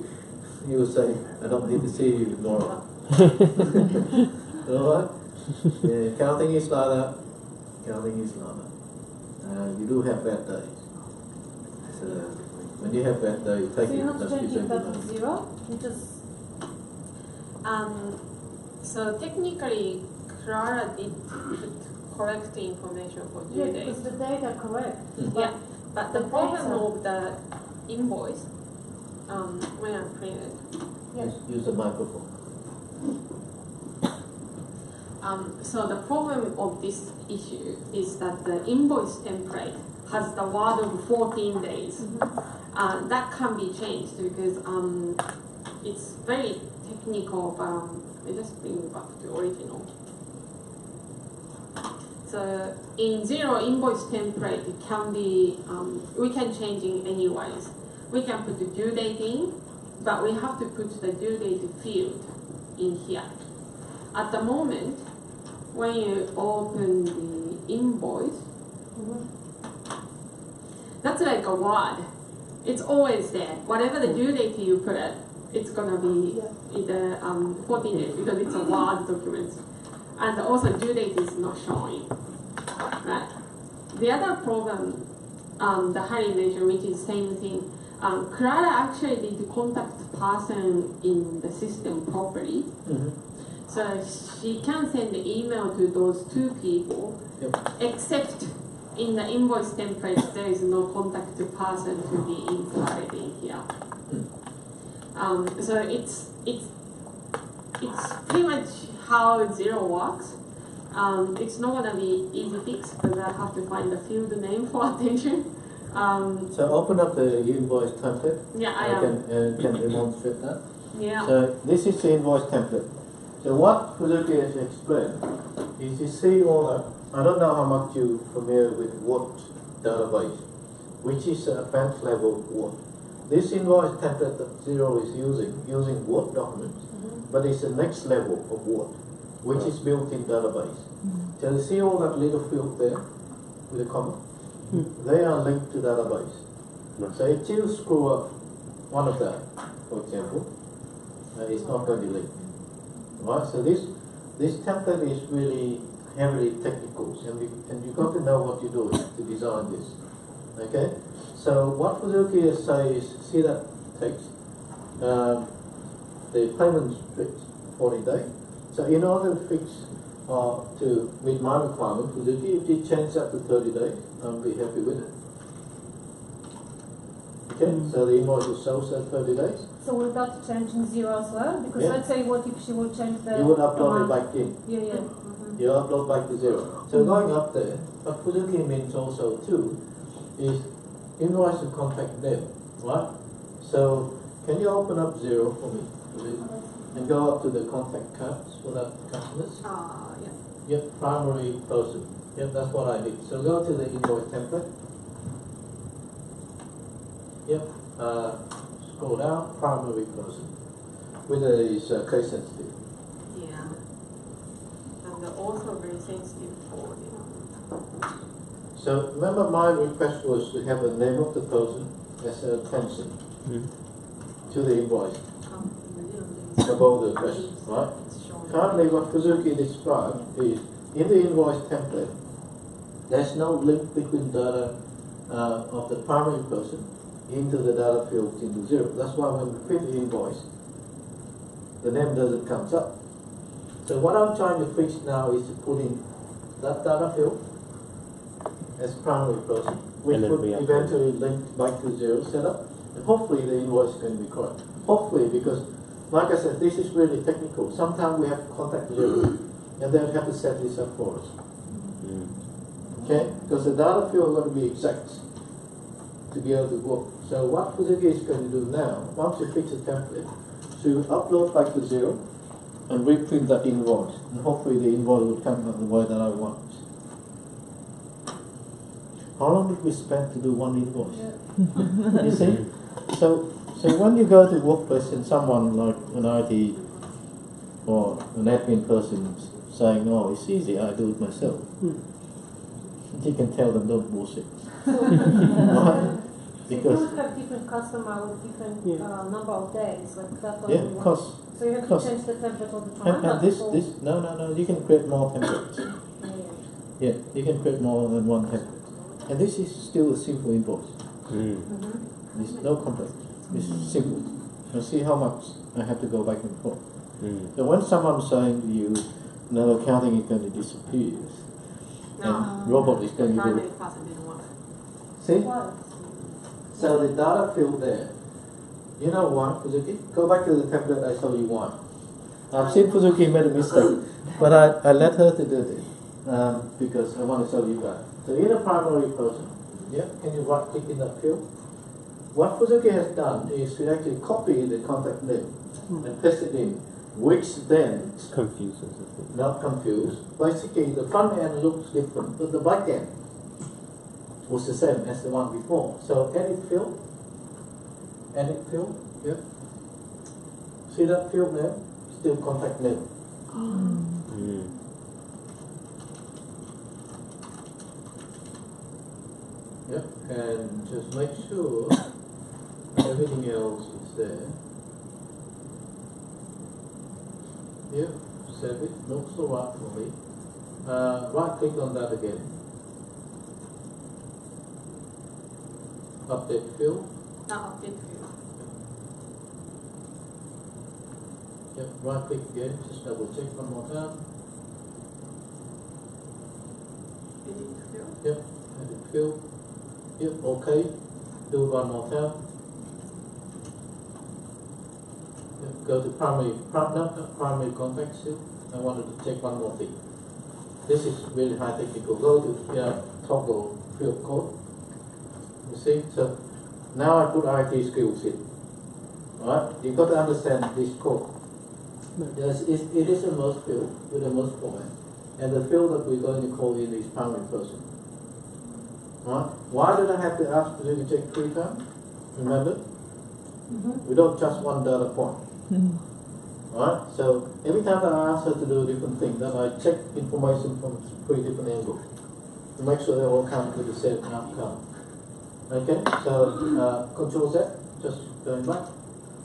[SPEAKER 1] will say, I don't need to see you tomorrow. Alright? Yeah, accounting is like that. Accounting is like that. You do have bad days. So when you have bad days, take
[SPEAKER 4] So
[SPEAKER 1] it.
[SPEAKER 4] you're not
[SPEAKER 1] That's
[SPEAKER 4] changing that
[SPEAKER 1] different.
[SPEAKER 4] to 0? You just
[SPEAKER 13] So technically, Clara did put correct information for due date.
[SPEAKER 4] because the data are correct.
[SPEAKER 13] Yeah, but the
[SPEAKER 4] the
[SPEAKER 13] problem
[SPEAKER 4] data-
[SPEAKER 13] of the invoice, when I printed,
[SPEAKER 1] Use the microphone.
[SPEAKER 13] so the problem of this issue is that the invoice template has the word of 14 days. That can be changed because it's very technical, but let us bring it back to original. So in 0 invoice template, it can be, we can change in any ways. We can put the due date in, but we have to put the due date field in here. At the moment, when you open the invoice, that's like a word. It's always there. Whatever the due date you put it, it's gonna be either 14 days because it's a Word document. And also due date is not showing. Right. The other problem the Harry mentioned, which is same thing, Clara actually did contact the person in the system properly. So she can send the email to those 2 people, except in the invoice template there is no contact person to be inserted in here. So it's pretty much how 0 works. It's not gonna be easy fix because I have to find a field name for attention.
[SPEAKER 1] So open up the invoice template.
[SPEAKER 13] Yeah, I am.
[SPEAKER 1] Can demonstrate that.
[SPEAKER 13] Yeah.
[SPEAKER 1] So this is the invoice template. So what Fuzuki has explained is you see all that. I don't know how much you're familiar with Word database, which is an advanced level of Word. This invoice template that 0 is using Word documents, but it's the next level of Word, which is built-in database. So you see all that little field there with a comma? They are linked to database. So if you screw up one of them, for example, it's not going to be linked. Right? So this template is really heavily technical, and you've got to know what you're doing to design this. Okay? So what Fuzuki says is, see that text? The payment strict 40 days. So in order to fix to meet my requirement, Fuzuki, if you change that to 30 days, I'll be happy with it. Okay, so the invoice will show at 30 days.
[SPEAKER 15] So will that change in zero as well? Because
[SPEAKER 1] Yeah.
[SPEAKER 15] let's say what if she will change the
[SPEAKER 1] You would upload it
[SPEAKER 15] amount?
[SPEAKER 1] back in.
[SPEAKER 15] Yeah, yeah.
[SPEAKER 1] You upload back to zero. So going up there, what Fuzuki means also too is invoice to contact them, right? So can you open up zero for me, please? And go up to the contact cards for that customers?
[SPEAKER 13] Yeah.
[SPEAKER 1] Yep, primary person. Yep, that's what I did. So go to the invoice template. Yep, scroll down, primary person. Whether it's case sensitive.
[SPEAKER 13] Yeah. And they're also very sensitive for,
[SPEAKER 1] So remember my request was to have a name of the person as an attention to the invoice above the question, right? Currently what Fuzuki described is in the invoice template there's no link between data of the primary person into the data field into zero. That's why when we print the invoice the name doesn't come up. So what I'm trying to fix now is to put in that data field as primary person, which would eventually link back to zero setup, and hopefully the invoice can be correct. Hopefully, because like I said, this is really technical. Sometimes we have to contact zero, and they have to set this up for us. Okay, because the data field is going to be exact to be able to work. So what Fuzuki is going to do now, once you fix the template, to upload back to zero and reprint that invoice, and hopefully the invoice will come out the way that I want. How long did we spend to do one invoice? You see? So when you go to workplace and someone like an IT or an admin person saying, oh, it's easy, I do it myself, you can tell them don't bullshit. Right? Because
[SPEAKER 15] you have different customer with different number of days, like that one.
[SPEAKER 1] yeah, cost.
[SPEAKER 15] So you have to change the template all the time.
[SPEAKER 1] And this no, you can create more templates. Yeah, you can create more than one template. And this is still a simple invoice. There's no complex. It's simple. You see how much I have to go back and forth. So when someone's saying to you, no, accounting is going to disappear, and robot is going to do it. See? So the data field there, you know why, Fuzuki? Go back to the template I showed you why. I've seen Fuzuki made a mistake, but I let her to do this because I want to show you guys. So in a primary person, can you right click in that field? What Fuzuki has done is to actually copy the contact name and paste it in, which then
[SPEAKER 14] confuses.
[SPEAKER 1] Not confused. Basically, the front end looks different, but the back end was the same as the one before. So edit field, see that field there? Still contact name. Yep, and just make sure everything else is there. Yep, save it, looks alright for me. Right click on that again. Update field.
[SPEAKER 13] Update field.
[SPEAKER 1] Yep, right click again, just double check one more time.
[SPEAKER 13] Edit field.
[SPEAKER 1] Yep, edit field. Yep, okay. Do it one more time. Yep, go to primary contact field. I wanted to check one more thing. This is really high technical. Go to toggle field code. You see? So now I put IT skills in. Alright? You've got to understand this code. Yes, it is a merge field with a merge format. And the field that we're going to call in is primary person. Right? Why did I have to ask to check 3 times? Remember? We don't just one data point. Right? So every time that I ask her to do a different thing, then I check information from 3 different angles to make sure they all come to the same outcome. Okay? So Control Z, just going back.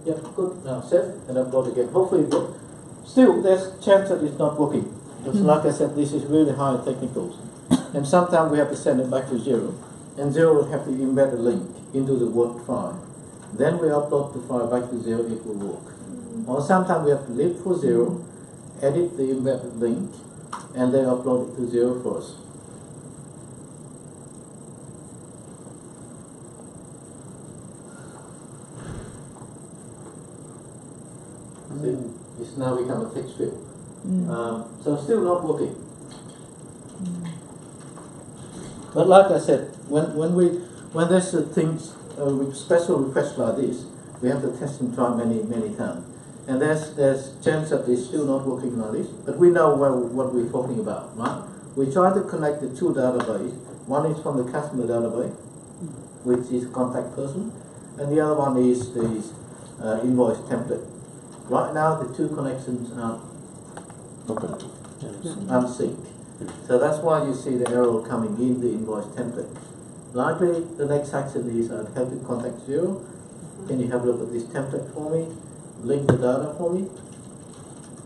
[SPEAKER 1] Yep, good. Now save and upload again. Hopefully it works. Still, there's a chance that it's not working. Because like I said, this is really high technicals. And sometimes we have to send it back to zero. And zero will have to embed a link into the Word file. Then we upload the file back to zero, it will work. Or sometimes we have to leave for zero, edit the embedded link, and then upload it to zero first.
[SPEAKER 5] See, it's now become a text field. So still not working. But like I said, when there's things with special requests like this, we have to test and try many times. And there's chance that it's still not working like this, but we know what we're talking about, right? We try to connect the two databases. One is from the customer database, which is contact person, and the other one is the invoice template. Right now, the two connections are unsynced. So that's why you see the error coming in the invoice template. Likely, the next action is I'd have to contact Zero. Can you have a look at this template for me? Link the data for me?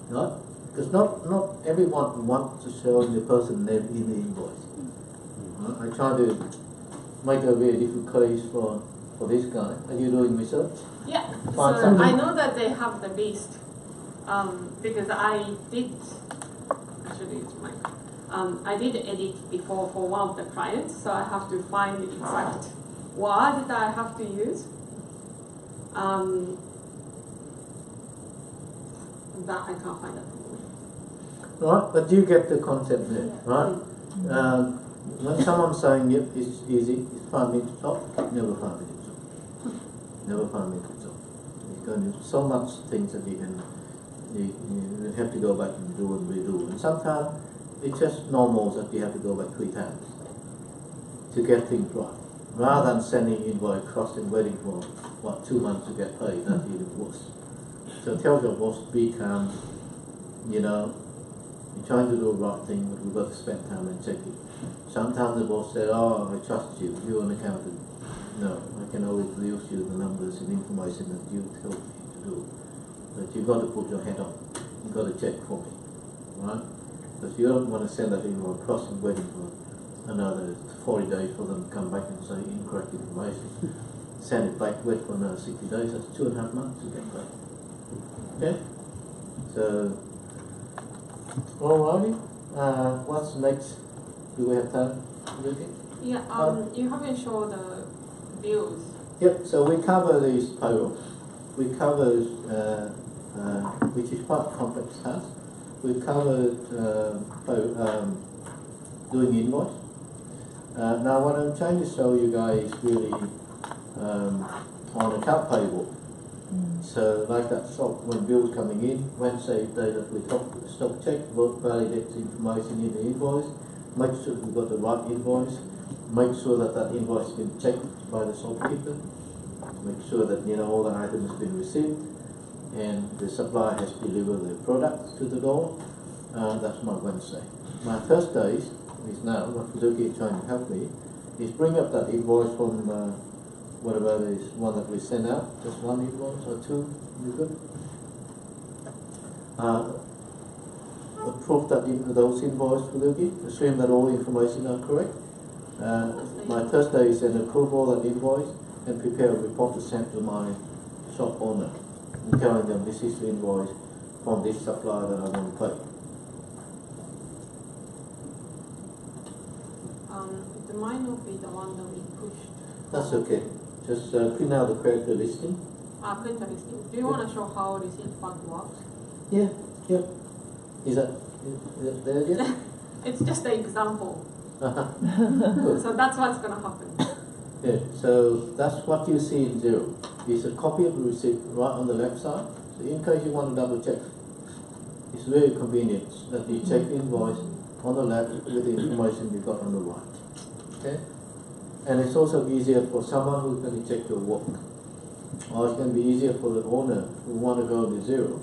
[SPEAKER 5] Right? Because not everyone wants to show the person name in the invoice. I try to make a very different case for this guy. Are you doing research?
[SPEAKER 13] Yeah.
[SPEAKER 5] Find
[SPEAKER 13] so
[SPEAKER 5] something?
[SPEAKER 13] I know that they have the list because I did. Actually, it's mine. I did edit before for one of the clients, so I have to find the exact word that I have to use. That I can't find at the moment.
[SPEAKER 5] Right, but you get the concept there, right? When someone's saying yep, it's easy, it's 5 minutes job, never 5 minutes job. Never 5 minutes job. It's going to so much things that you have to go back and do and redo. And sometimes it's just normal that you have to go back 3 times to get things right. Rather than sending invoice across and waiting for 2 months to get paid, that's even worse. So tell your boss, be calm, you're trying to do the right thing, but we've got to spend time and check it. Sometimes the boss said, oh, I trust you, you're an accountant. No, I can always produce you the numbers and information that you tell me to do. But you've got to put your head on. You've got to check for me, right? Because you don't want to send that email across and waiting for another 40 days for them to come back and say incorrect information. Send it back, wait for another 60 days, that's 2.5 months to get back. Okay? So, alrighty. What's next? Do we have time?
[SPEAKER 13] Yeah, you haven't shown the bills.
[SPEAKER 5] Yep, so we cover these payroll. We cover, which is quite a complex task. We covered doing invoice. Now what I'm trying to show you guys is really on account payable. So like that stock, when bills coming in, Wednesday day that we stock check, validate the information in the invoice, make sure we've got the right invoice, make sure that that invoice has been checked by the shopkeeper, make sure that all the items have been received, and the supplier has delivered the product to the door. That's my Wednesday. My Thursday is now, what Fuzuki is trying to help me, is bring up that invoice from whatever it is, one that we send out, just one invoice or 2, you good? Approve that those invoices, Fuzuki, assume that all information are correct. My Thursday is an approval of that invoice and prepare a report to send to my shop owner and telling them this is the invoice from this supplier that I want to pay.
[SPEAKER 13] It might not be the one that we pushed.
[SPEAKER 5] That's okay. Just print out the creditor listing.
[SPEAKER 13] Creditor listing. Do you want to show how receipt fund works?
[SPEAKER 5] Yeah. Is that there yet?
[SPEAKER 13] It's just an example.
[SPEAKER 5] Good.
[SPEAKER 13] So that's what's going to happen.
[SPEAKER 5] Yeah, so that's what you see in Xero. It's a copy of the receipt right on the left side. So in case you want to double check, it's very convenient that you check the invoice on the left with the information you got on the right. Okay? And it's also easier for someone who's going to check your work. Or it's going to be easier for the owner who want to go to Xero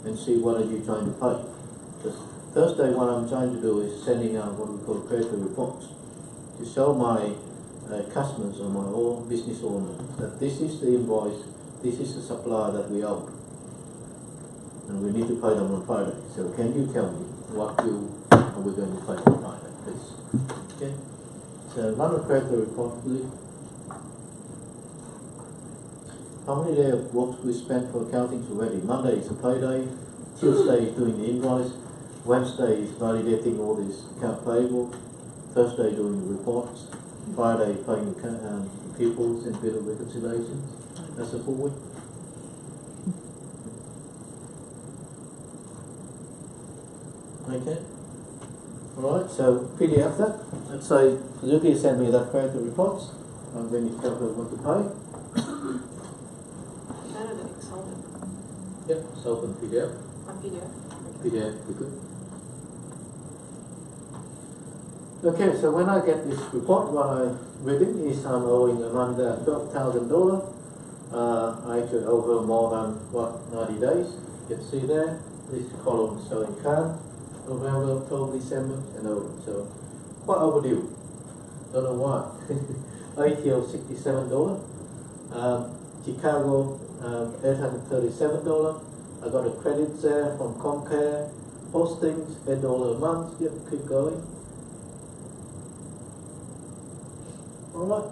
[SPEAKER 5] and see what are you trying to pay. Because Thursday what I'm trying to do is sending out what we call creditor reports to show my customers or my own business owners that this is the invoice, this is the supplier that we owe. And we need to pay them on Friday. So can you tell me what bill are we going to pay on Friday, please? Okay? So run a creditor report, please. How many days of work we spent for accounting already? Monday is a payday, Tuesday is doing the invoice, Wednesday is validating all this account payable, Thursday doing the reports, Friday paying peoples and bit of reconciliations. That's a full week. Okay. Alright, so PDF that. Let's say Suzuki sent me that credit reports. I'm going to tell her what to pay. Yep, it's open PDF. PDF, we good. Okay, so when I get this report, what I'm reading is I'm owing Amanda $12,000. I actually owe her more than 90 days. You can see there, this column showing Can, November, October, December, and over. So quite overdue. Don't know why. ATL $67. Chicago $837. I got a credit there from Comcare. Postings $8 a month. Yep, keep going. Alright.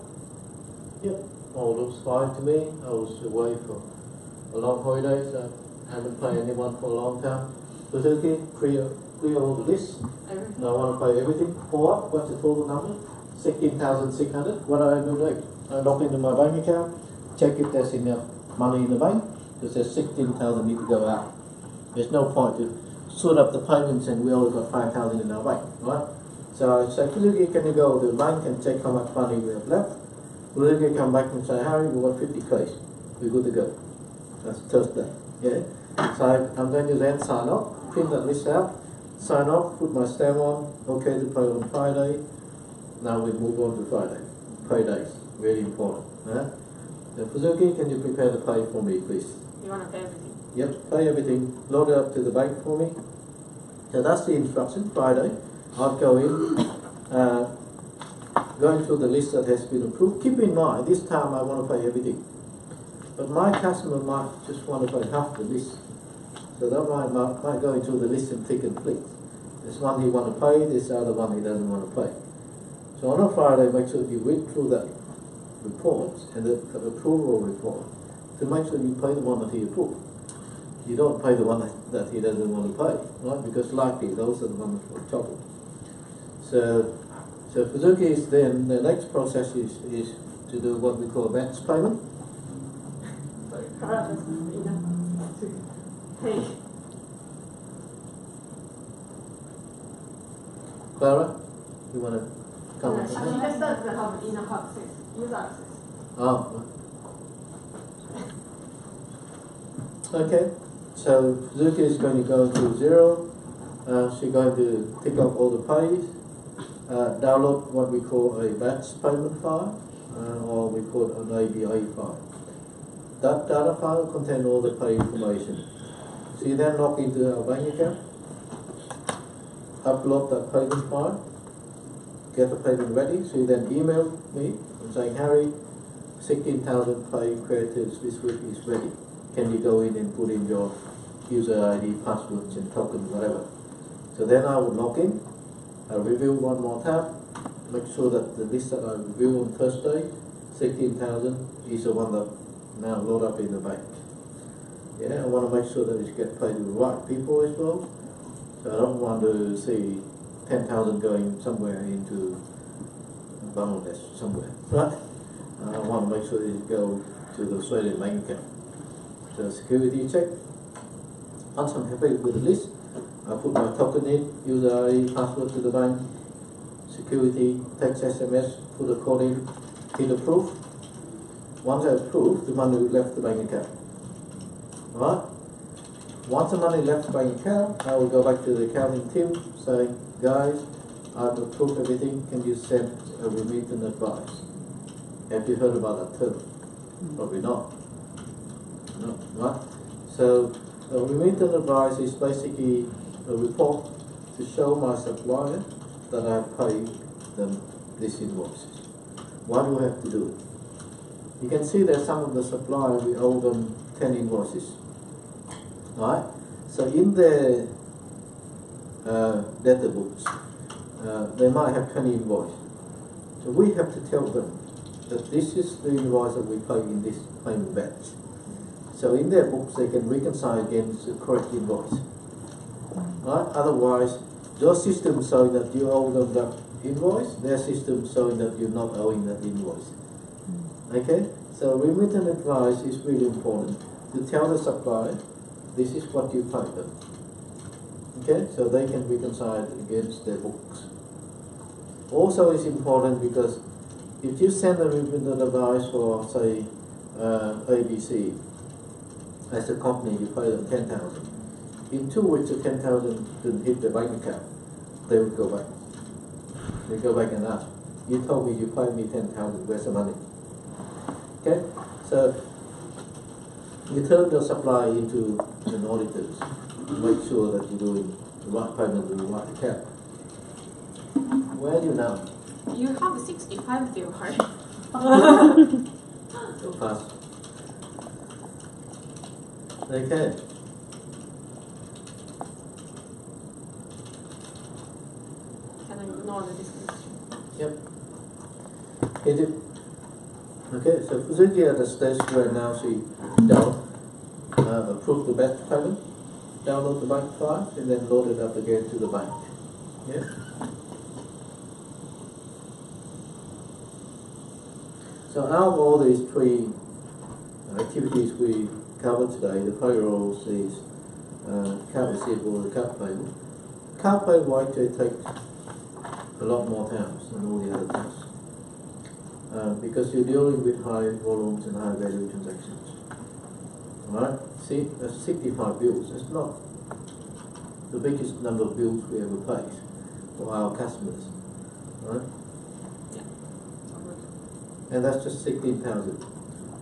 [SPEAKER 5] Yep, all looks fine to me. I was away for a long holiday, so I haven't paid anyone for a long time. Suzuki, clear all the lists. I want to pay everything. For what? What's the total number? 16,600. What I do? I log into my bank account, check if there's enough money in the bank, because there's 16,000 need to go out. There's no point to sort up the payments and we only got 5,000 in our bank, right? So I say, Suzuki, can you go to the bank and check how much money we have left? Suzuki come back and say, Harry, we got 50K. We're good to go. That's Thursday. Yeah. So I'm going to then sign off, print that list out, sign off, put my stamp on, okay to pay on Friday. Now we move on to Friday. Paydays, very important. Now, Suzuki, can you prepare the pay for me, please?
[SPEAKER 13] You want to pay everything?
[SPEAKER 5] Yep, pay everything, load it up to the bank for me. So that's the instruction, Friday. I'll go in, going through the list that has been approved. Keep in mind, this time I want to pay everything. But my customer might just want to pay half the list. So that might go into the list and tick and click. There's one he want to pay, this other one he doesn't want to pay. So on a Friday, make sure you read through that report and the approval report to make sure you pay the one that he approved. You don't pay the one that he doesn't want to pay, right? Because likely those are the ones for trouble. So Suzuki is then, the next process is to do what we call batch payment. Clara, you want to comment on that?
[SPEAKER 13] She just doesn't have enough access, user access.
[SPEAKER 5] Oh. Okay, so Suzuki is going to go to 0. She's going to pick up all the pays, download what we call a batch payment file, or we call it an ABA file. That data file contains all the pay information. So you then log into our bank account, upload that payment file, get the payment ready. So you then email me and saying, Harry, 16,000 pay creators this week is ready. Can you go in and put in your user ID, passwords and tokens, whatever. So then I would log in, I'll review one more time, make sure that the list that I review on Thursday, 16,000, is the one that now load up in the bank. Yeah, I want to make sure that it gets paid to the right people as well. So I don't want to see 10,000 going somewhere into Bangladesh somewhere, right? I want to make sure that it goes to the Australian bank account. So security check. Once I'm happy with the list, I put my token in, user ID, password to the bank, security, text SMS, put a code in, hit approve. Once I approve, the money left the bank account. Alright? Once the money left the bank account, I will go back to the accounting team, say, guys, I've approved everything, can you send a remittance advice? Have you heard about that term? Probably not. No, right? So a remittance advice is basically a report to show my supplier that I have paid them these invoices. Why do I have to do it? You can see that some of the suppliers, we owe them 10 invoices. Right? So in their data books, they might have 20 invoices. So we have to tell them that this is the invoice that we pay in this payment batch. So in their books, they can reconcile against the correct invoice. Right? Otherwise, your system showing that you owe them that invoice, their system showing that you're not owing that invoice. Okay? So remittance advice is really important to tell the supplier, this is what you paid them. Okay, so they can reconcile it against their books. Also, it's important because if you send a repeated advice for, say, ABC, as a company, you pay them 10,000. In 2 weeks, the 10,000 didn't hit the bank account. They would go back. They go back and ask, "You told me you paid me 10,000. Where's the money?" Okay, so you turn the supply into an auditors to make sure that you're doing the right payment to the right account. Where do you now?
[SPEAKER 13] You have 65 still, right?
[SPEAKER 5] So fast. Okay.
[SPEAKER 13] Can I ignore the description?
[SPEAKER 5] Yep. Is it? Okay, so Fuzuki at the stage where now she approve the batch payment, download the bank file, and then load it up again to the bank. Yeah? So out of all these 3 activities we covered today, the payrolls, these account receivable, the account payable. Account payable actually takes a lot more time than all the other tasks. Because you're dealing with high volumes and high value transactions. Alright? See, that's 65 bills. That's not the biggest number of bills we ever paid for our customers. Right? And that's just 16,000.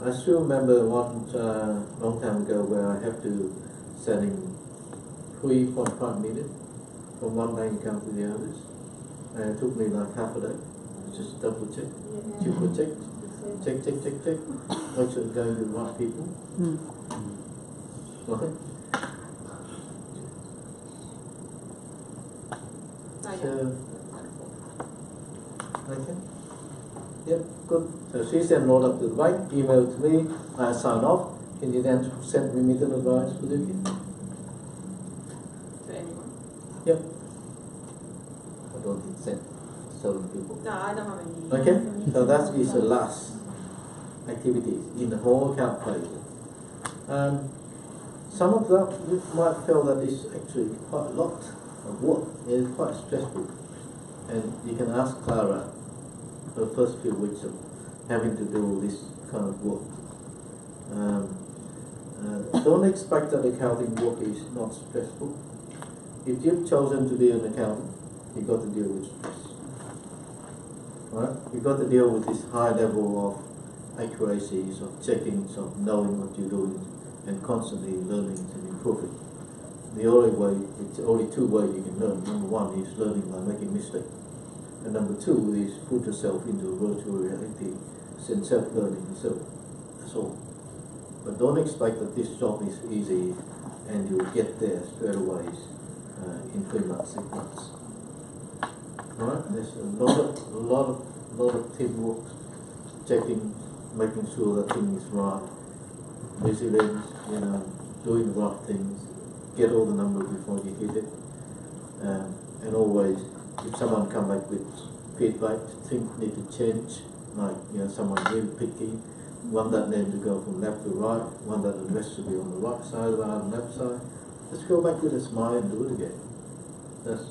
[SPEAKER 5] I still remember one long time ago where I have to send in 3.5 million from one bank account to the others. And it took me like half a day. Just double check, triple check, check, make sure it's going to the right people. Okay. So, okay. Yep, good. So she sent note up to the bank, email to me, I sign off. Can you then send remitted advice for the week?
[SPEAKER 13] To anyone?
[SPEAKER 5] Yep. I don't need send. Certain people.
[SPEAKER 13] No, I don't have any.
[SPEAKER 5] Okay, so that is the last activity in the whole account payable. Some of that you might feel that is actually quite a lot of work. It is quite stressful, and you can ask Clara the first few weeks of having to do this kind of work. Don't expect that accounting work is not stressful. If you've chosen to be an accountant, you've got to deal with stress. Right? You've got to deal with this high level of accuracies, of checking, of knowing what you're doing, and constantly learning and improving. The only way, it's only 2 ways you can learn. Number 1 is learning by making mistakes. And number 2 is put yourself into virtual reality, and self-learning yourself. That's all. But don't expect that this job is easy and you'll get there straight away in 3 months, 6 months. Alright, there's a lot of teamwork, checking, making sure that thing is right, resilience, doing the right things, get all the numbers before you hit it, and always, if someone come back with feedback, things need to change, like someone really picky, want that name to go from left to right, want that address to be on the right side rather than left side. Let's go back with a smile and do it again. That's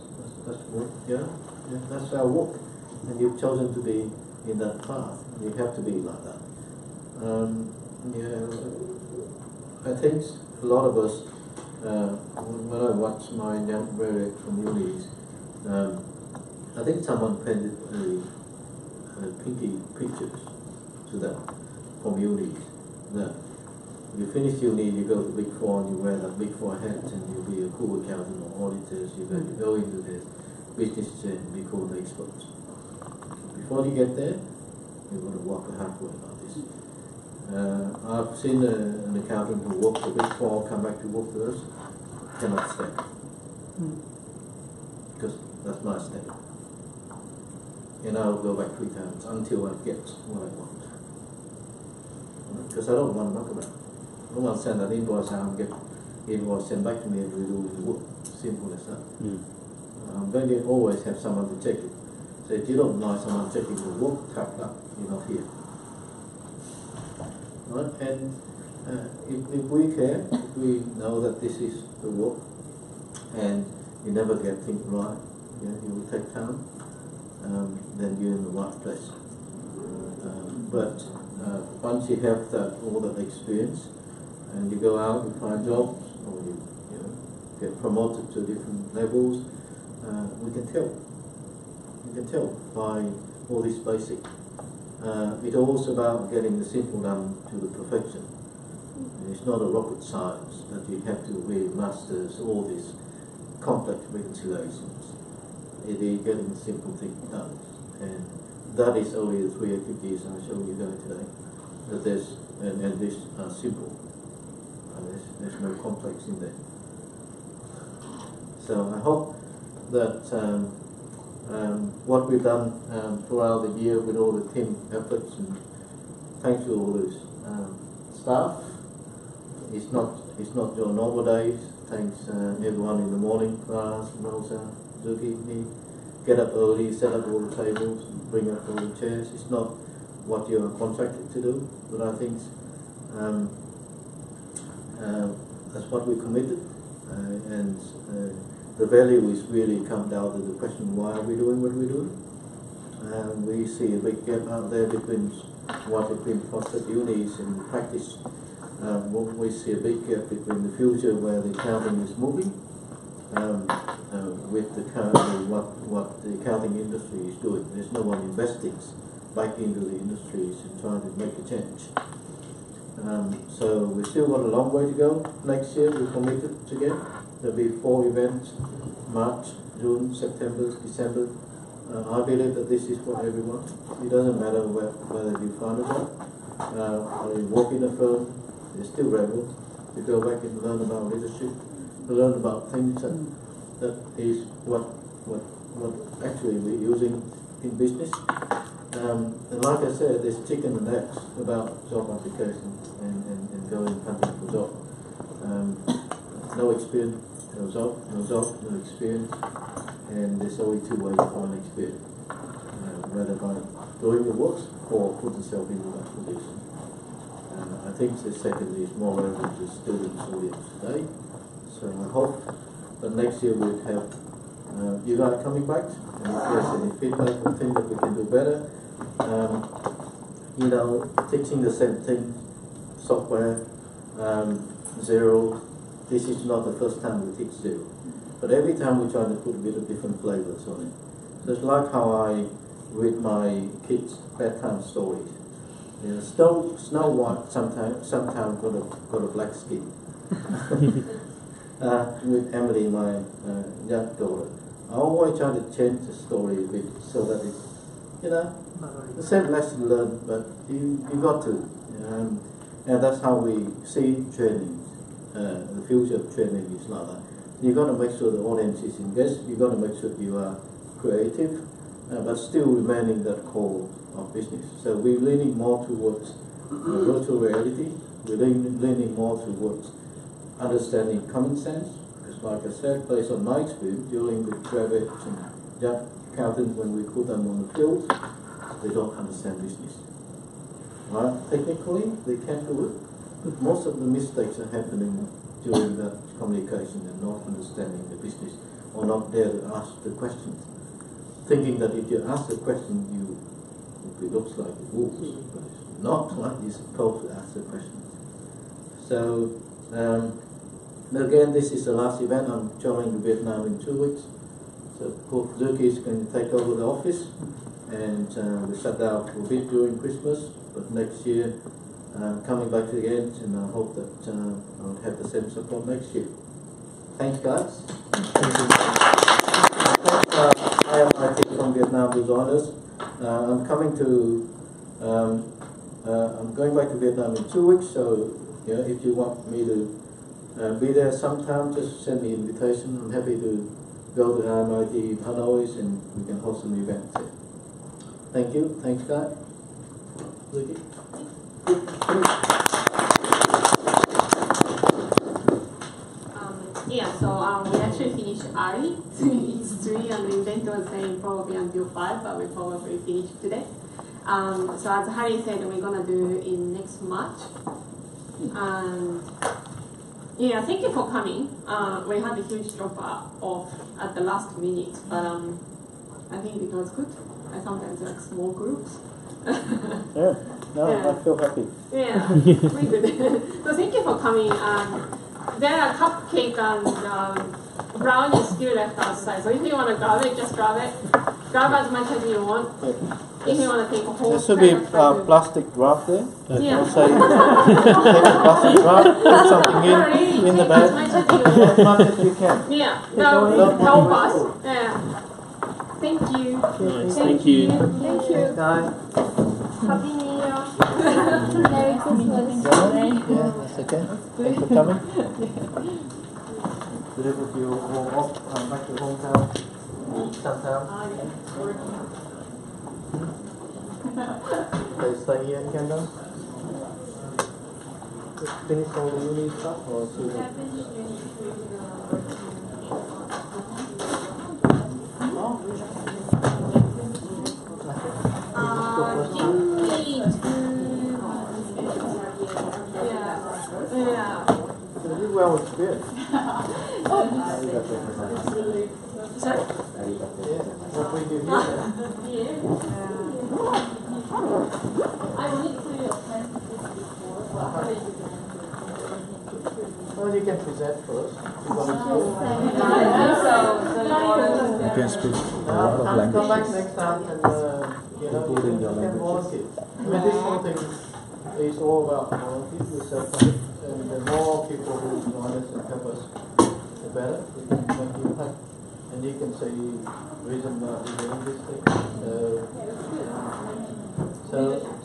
[SPEAKER 5] work, yeah, that's our work, and you've chosen to be in that path. You have to be like that. I think a lot of us, when I watch my young graduates from unis, I think someone painted pinky pictures to them from unis. That you finish uni, you go to Big Four and you wear that Big Four hat and you'll be a cool accountant or auditors. You're going to go into this business and be called the experts. Before you get there, you're going to walk the halfway like this. I've seen an accountant who worked for Big Four come back to work for us, cannot stand. Because that's my step. And I'll go back 3 times until I get what I want. Because I don't want to knock about. I don't want to send an invoice out and get invoice sent back to me and redo the work. Simple as that. I'm going to always have someone to check it. So if you don't like someone checking your work, tap up, you're not here. Right? And if we care, if we know that this is the work, and you never get things right. Yeah, it will take time. Then you're in the right place. But once you have all that experience, and you go out and find jobs, or you get promoted to different levels, we can tell. You can tell by all this basic. It's also about getting the simple done to the perfection. And it's not a rocket science that you have to really master all these complex reconciliations. It is getting the simple thing done. And that is only the 3 activities I showed you guys today. That there's, and these are simple. There's no complex in there. So I hope that what we've done throughout the year with all the team efforts, and thanks to all those staff. It's not your normal days. Thanks everyone in the morning, class, Melsa, Zuki, me. Get up early, set up all the tables, bring up all the chairs. It's not what you're contracted to do, but I think that's what we committed, and the value is really come down to the question: why are we doing what we're doing? We see a big gap out there between what has been taught at unis and practice. We see a big gap between the future where the accounting is moving with the what the accounting industry is doing. There's no one investing back into the industries and trying to make a change. So we've still got a long way to go. Next year we're committed again. There'll be 4 events: March, June, September, December. I believe that this is for everyone. It doesn't matter whether you find a job or you work in a firm. It's still relevant. You go back and learn about leadership, learn about things that is what actually we're using in business. And like I said, there's chicken and eggs about job application and going hunting for job. No experience, no job, no experience, and there's only 2 ways to find experience, whether by doing the work or put yourself into that position. I think the second is more relevant to students' audience today. So I hope that next year we'll have you guys coming back, and if there's any feedback or things that we can do better. Teaching the same thing, software, zero. This is not the first time we teach zero, but every time we try to put a bit of different flavors on it. So it's like how I read my kids' bedtime stories. Snow White sometimes got a black skin. With Emily, my young daughter, I always try to change the story a bit so that it's, the same lesson learned, but you got to. And that's how we see training. The future of training is like that. You've got to make sure the audience is engaged. You've got to make sure you are creative, but still remaining that core of business. So we're leaning more towards virtual reality. We're leaning more towards understanding common sense. Because like I said, based on my experience, dealing with graduates and young accountants, when we put them on the field, they don't understand business. Right? Technically, they can do it. But most of the mistakes are happening during that communication and not understanding the business, or not there to ask the questions. Thinking that if you ask the question, it looks like it wolves, but it's not like you're supposed to ask the questions. So, again, this is the last event. I'm traveling to Vietnam in 2 weeks. So, Coach Zuki is going to take over the office, and we shut down for a bit during Christmas, but next year, coming back again, and I hope that I'll have the same support next year. Thanks, guys. I have my team from Vietnam who joined us. I'm going back to Vietnam in 2 weeks, so if you want me to be there sometime, just send me an invitation. I'm happy to go to RMIT Hanoi and we can host an event there. Thank you. Thanks, guys.
[SPEAKER 13] So we actually finished early. It's 3 and the event was saying probably until 5, but we probably finished today. So as Harry said, we're gonna do in next March. And Yeah, thank you for coming. We had a huge drop off at the last minute, but I think it was good. I sometimes like small groups.
[SPEAKER 1] Yeah, no,
[SPEAKER 13] Yeah.
[SPEAKER 1] I feel happy.
[SPEAKER 13] Yeah, very good. So thank you for coming. There are cupcake and brownies still left outside. So if you want to grab it, just grab it. Grab as much as you want. If you want to take a whole
[SPEAKER 1] There should be
[SPEAKER 13] tray of
[SPEAKER 1] plastic wrap there.
[SPEAKER 13] Yeah.
[SPEAKER 1] I'll say take a plastic wrap, put something in the bag. As much as you can.
[SPEAKER 13] Yeah, that will help us. Yeah. Thank you.
[SPEAKER 14] Nice, thank you.
[SPEAKER 13] Thank you.
[SPEAKER 1] Guys.
[SPEAKER 13] Happy New Year.
[SPEAKER 3] Merry Christmas.
[SPEAKER 1] Yeah, that's okay. Thanks for coming. Deliver to your home off, back to hometown, Suntown. They stay here in Canada. Finish all the uni stuff or You did well with spirit.
[SPEAKER 13] Sorry?
[SPEAKER 1] Yeah, what we do here. Well, you can present first.
[SPEAKER 8] You can speak a lot of
[SPEAKER 1] Come back
[SPEAKER 8] languages.
[SPEAKER 1] next time and
[SPEAKER 8] Including your
[SPEAKER 1] you can
[SPEAKER 8] languages.
[SPEAKER 1] volunteer. I mean, this whole thing is all about volunteers. We're self-funded, and the more people who join us and help us, the better we can make the impact. And you can see reason why we're doing this thing. So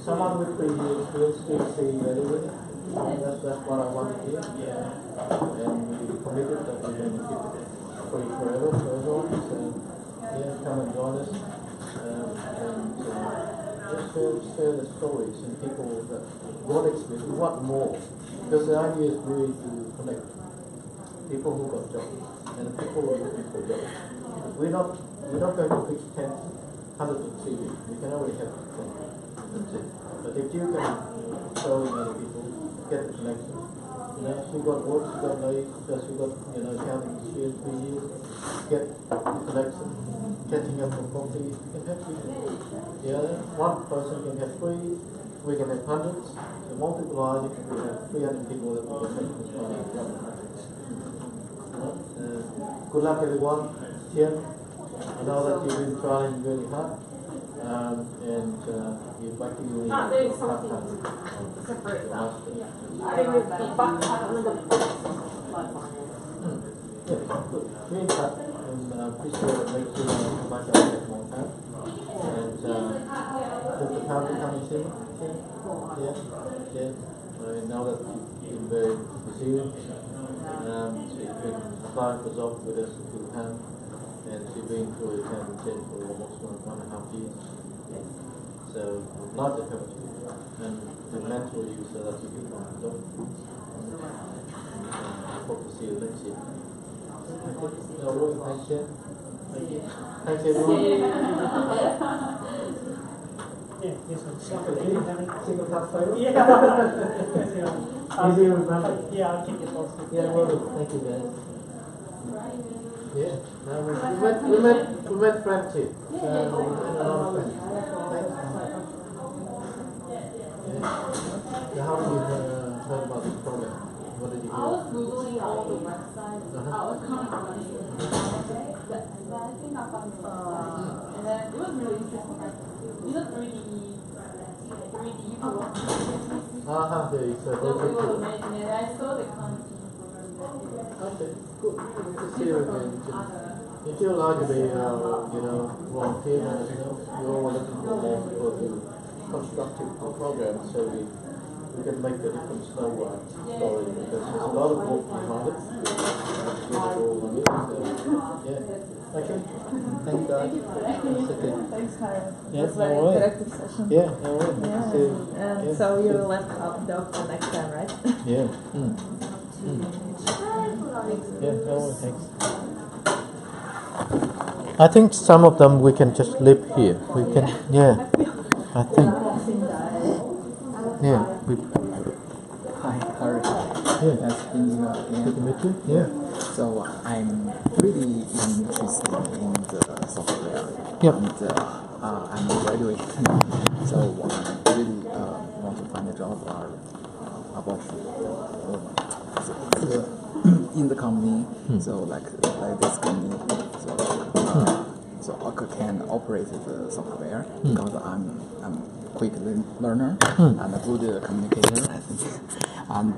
[SPEAKER 1] someone with previous experience still see value in it. That's what I want to hear. And we committed that we're going to keep it free forever for everyone. So yeah, come and join us. Just share the stories and people that got experience. We want more. Because the idea is really to connect people who got jobs and the people who are looking for jobs. We're not going to fix 10, hundreds of CVs. We can only have 10. That's it. But if you can show many people, get the connection. She got work, she got knowledge, she got accounting experience 3 years, get the connection, catching up on coffee, you can have people. Yeah, one person can have 3, we can have hundreds, so multiply it, we have 300 people that we can make this money. Good luck everyone. Here, I know that you've been trying really hard, and you're back in your
[SPEAKER 13] There is something separate that. They will be back at another place.
[SPEAKER 1] Yeah, good. Be in touch, and please make sure you come back and take more time. And does the time to come and see me? Yeah. I know that you've been very resilient. So you've been applying for jobs with us full time, and she's been through a camp for almost 1.5 years. So I'd like to help you and to mentor you so that you can find a job. I hope to see you next year. Thanks, Jen. Thank you. Thanks, everyone.
[SPEAKER 7] Yeah, yes, sir.
[SPEAKER 1] Single cup photo?
[SPEAKER 7] Yeah.
[SPEAKER 1] Easy everybody.
[SPEAKER 7] Yeah, I'll keep you posted.
[SPEAKER 1] Yeah, well, thank you, guys. Yeah, no, we met friends here. So, a lot of friends. Thanks. Yeah. So how did you heard about this program? What did you hear?
[SPEAKER 16] I was Googling all the websites. I was coming from it. But I think I found and then it was really interesting. Like, these are 3D, you can watch it.
[SPEAKER 1] There is a
[SPEAKER 16] So we were making it. I saw the content.
[SPEAKER 1] Okay, good. Good to see you again. If you like to be, volunteer, you're all looking for more people to constructive program so we can make the different snowboard story because there's a lot of work behind it. Okay. Thank you guys. That's okay.
[SPEAKER 2] Thanks, Karen.
[SPEAKER 1] Yeah,
[SPEAKER 2] That's very
[SPEAKER 1] no worries.
[SPEAKER 2] interactive session.
[SPEAKER 1] Yeah, no worries.
[SPEAKER 2] Yeah.
[SPEAKER 1] So,
[SPEAKER 2] And so you left out the option next time, right?
[SPEAKER 1] Yeah. Yeah, no worries. Thanks. I think some of them we can just leave here. We can, yeah. I think. Yeah. Hi, Harry.
[SPEAKER 17] Nice to meet you again.
[SPEAKER 18] Good to meet you. Yeah.
[SPEAKER 17] So I'm really interested in the software.
[SPEAKER 18] Yep.
[SPEAKER 17] And I'm a graduate now, so I really want to find a job about in the company. So like this company. So I can operate the software because I'm quick learner and a good communicator, I think. And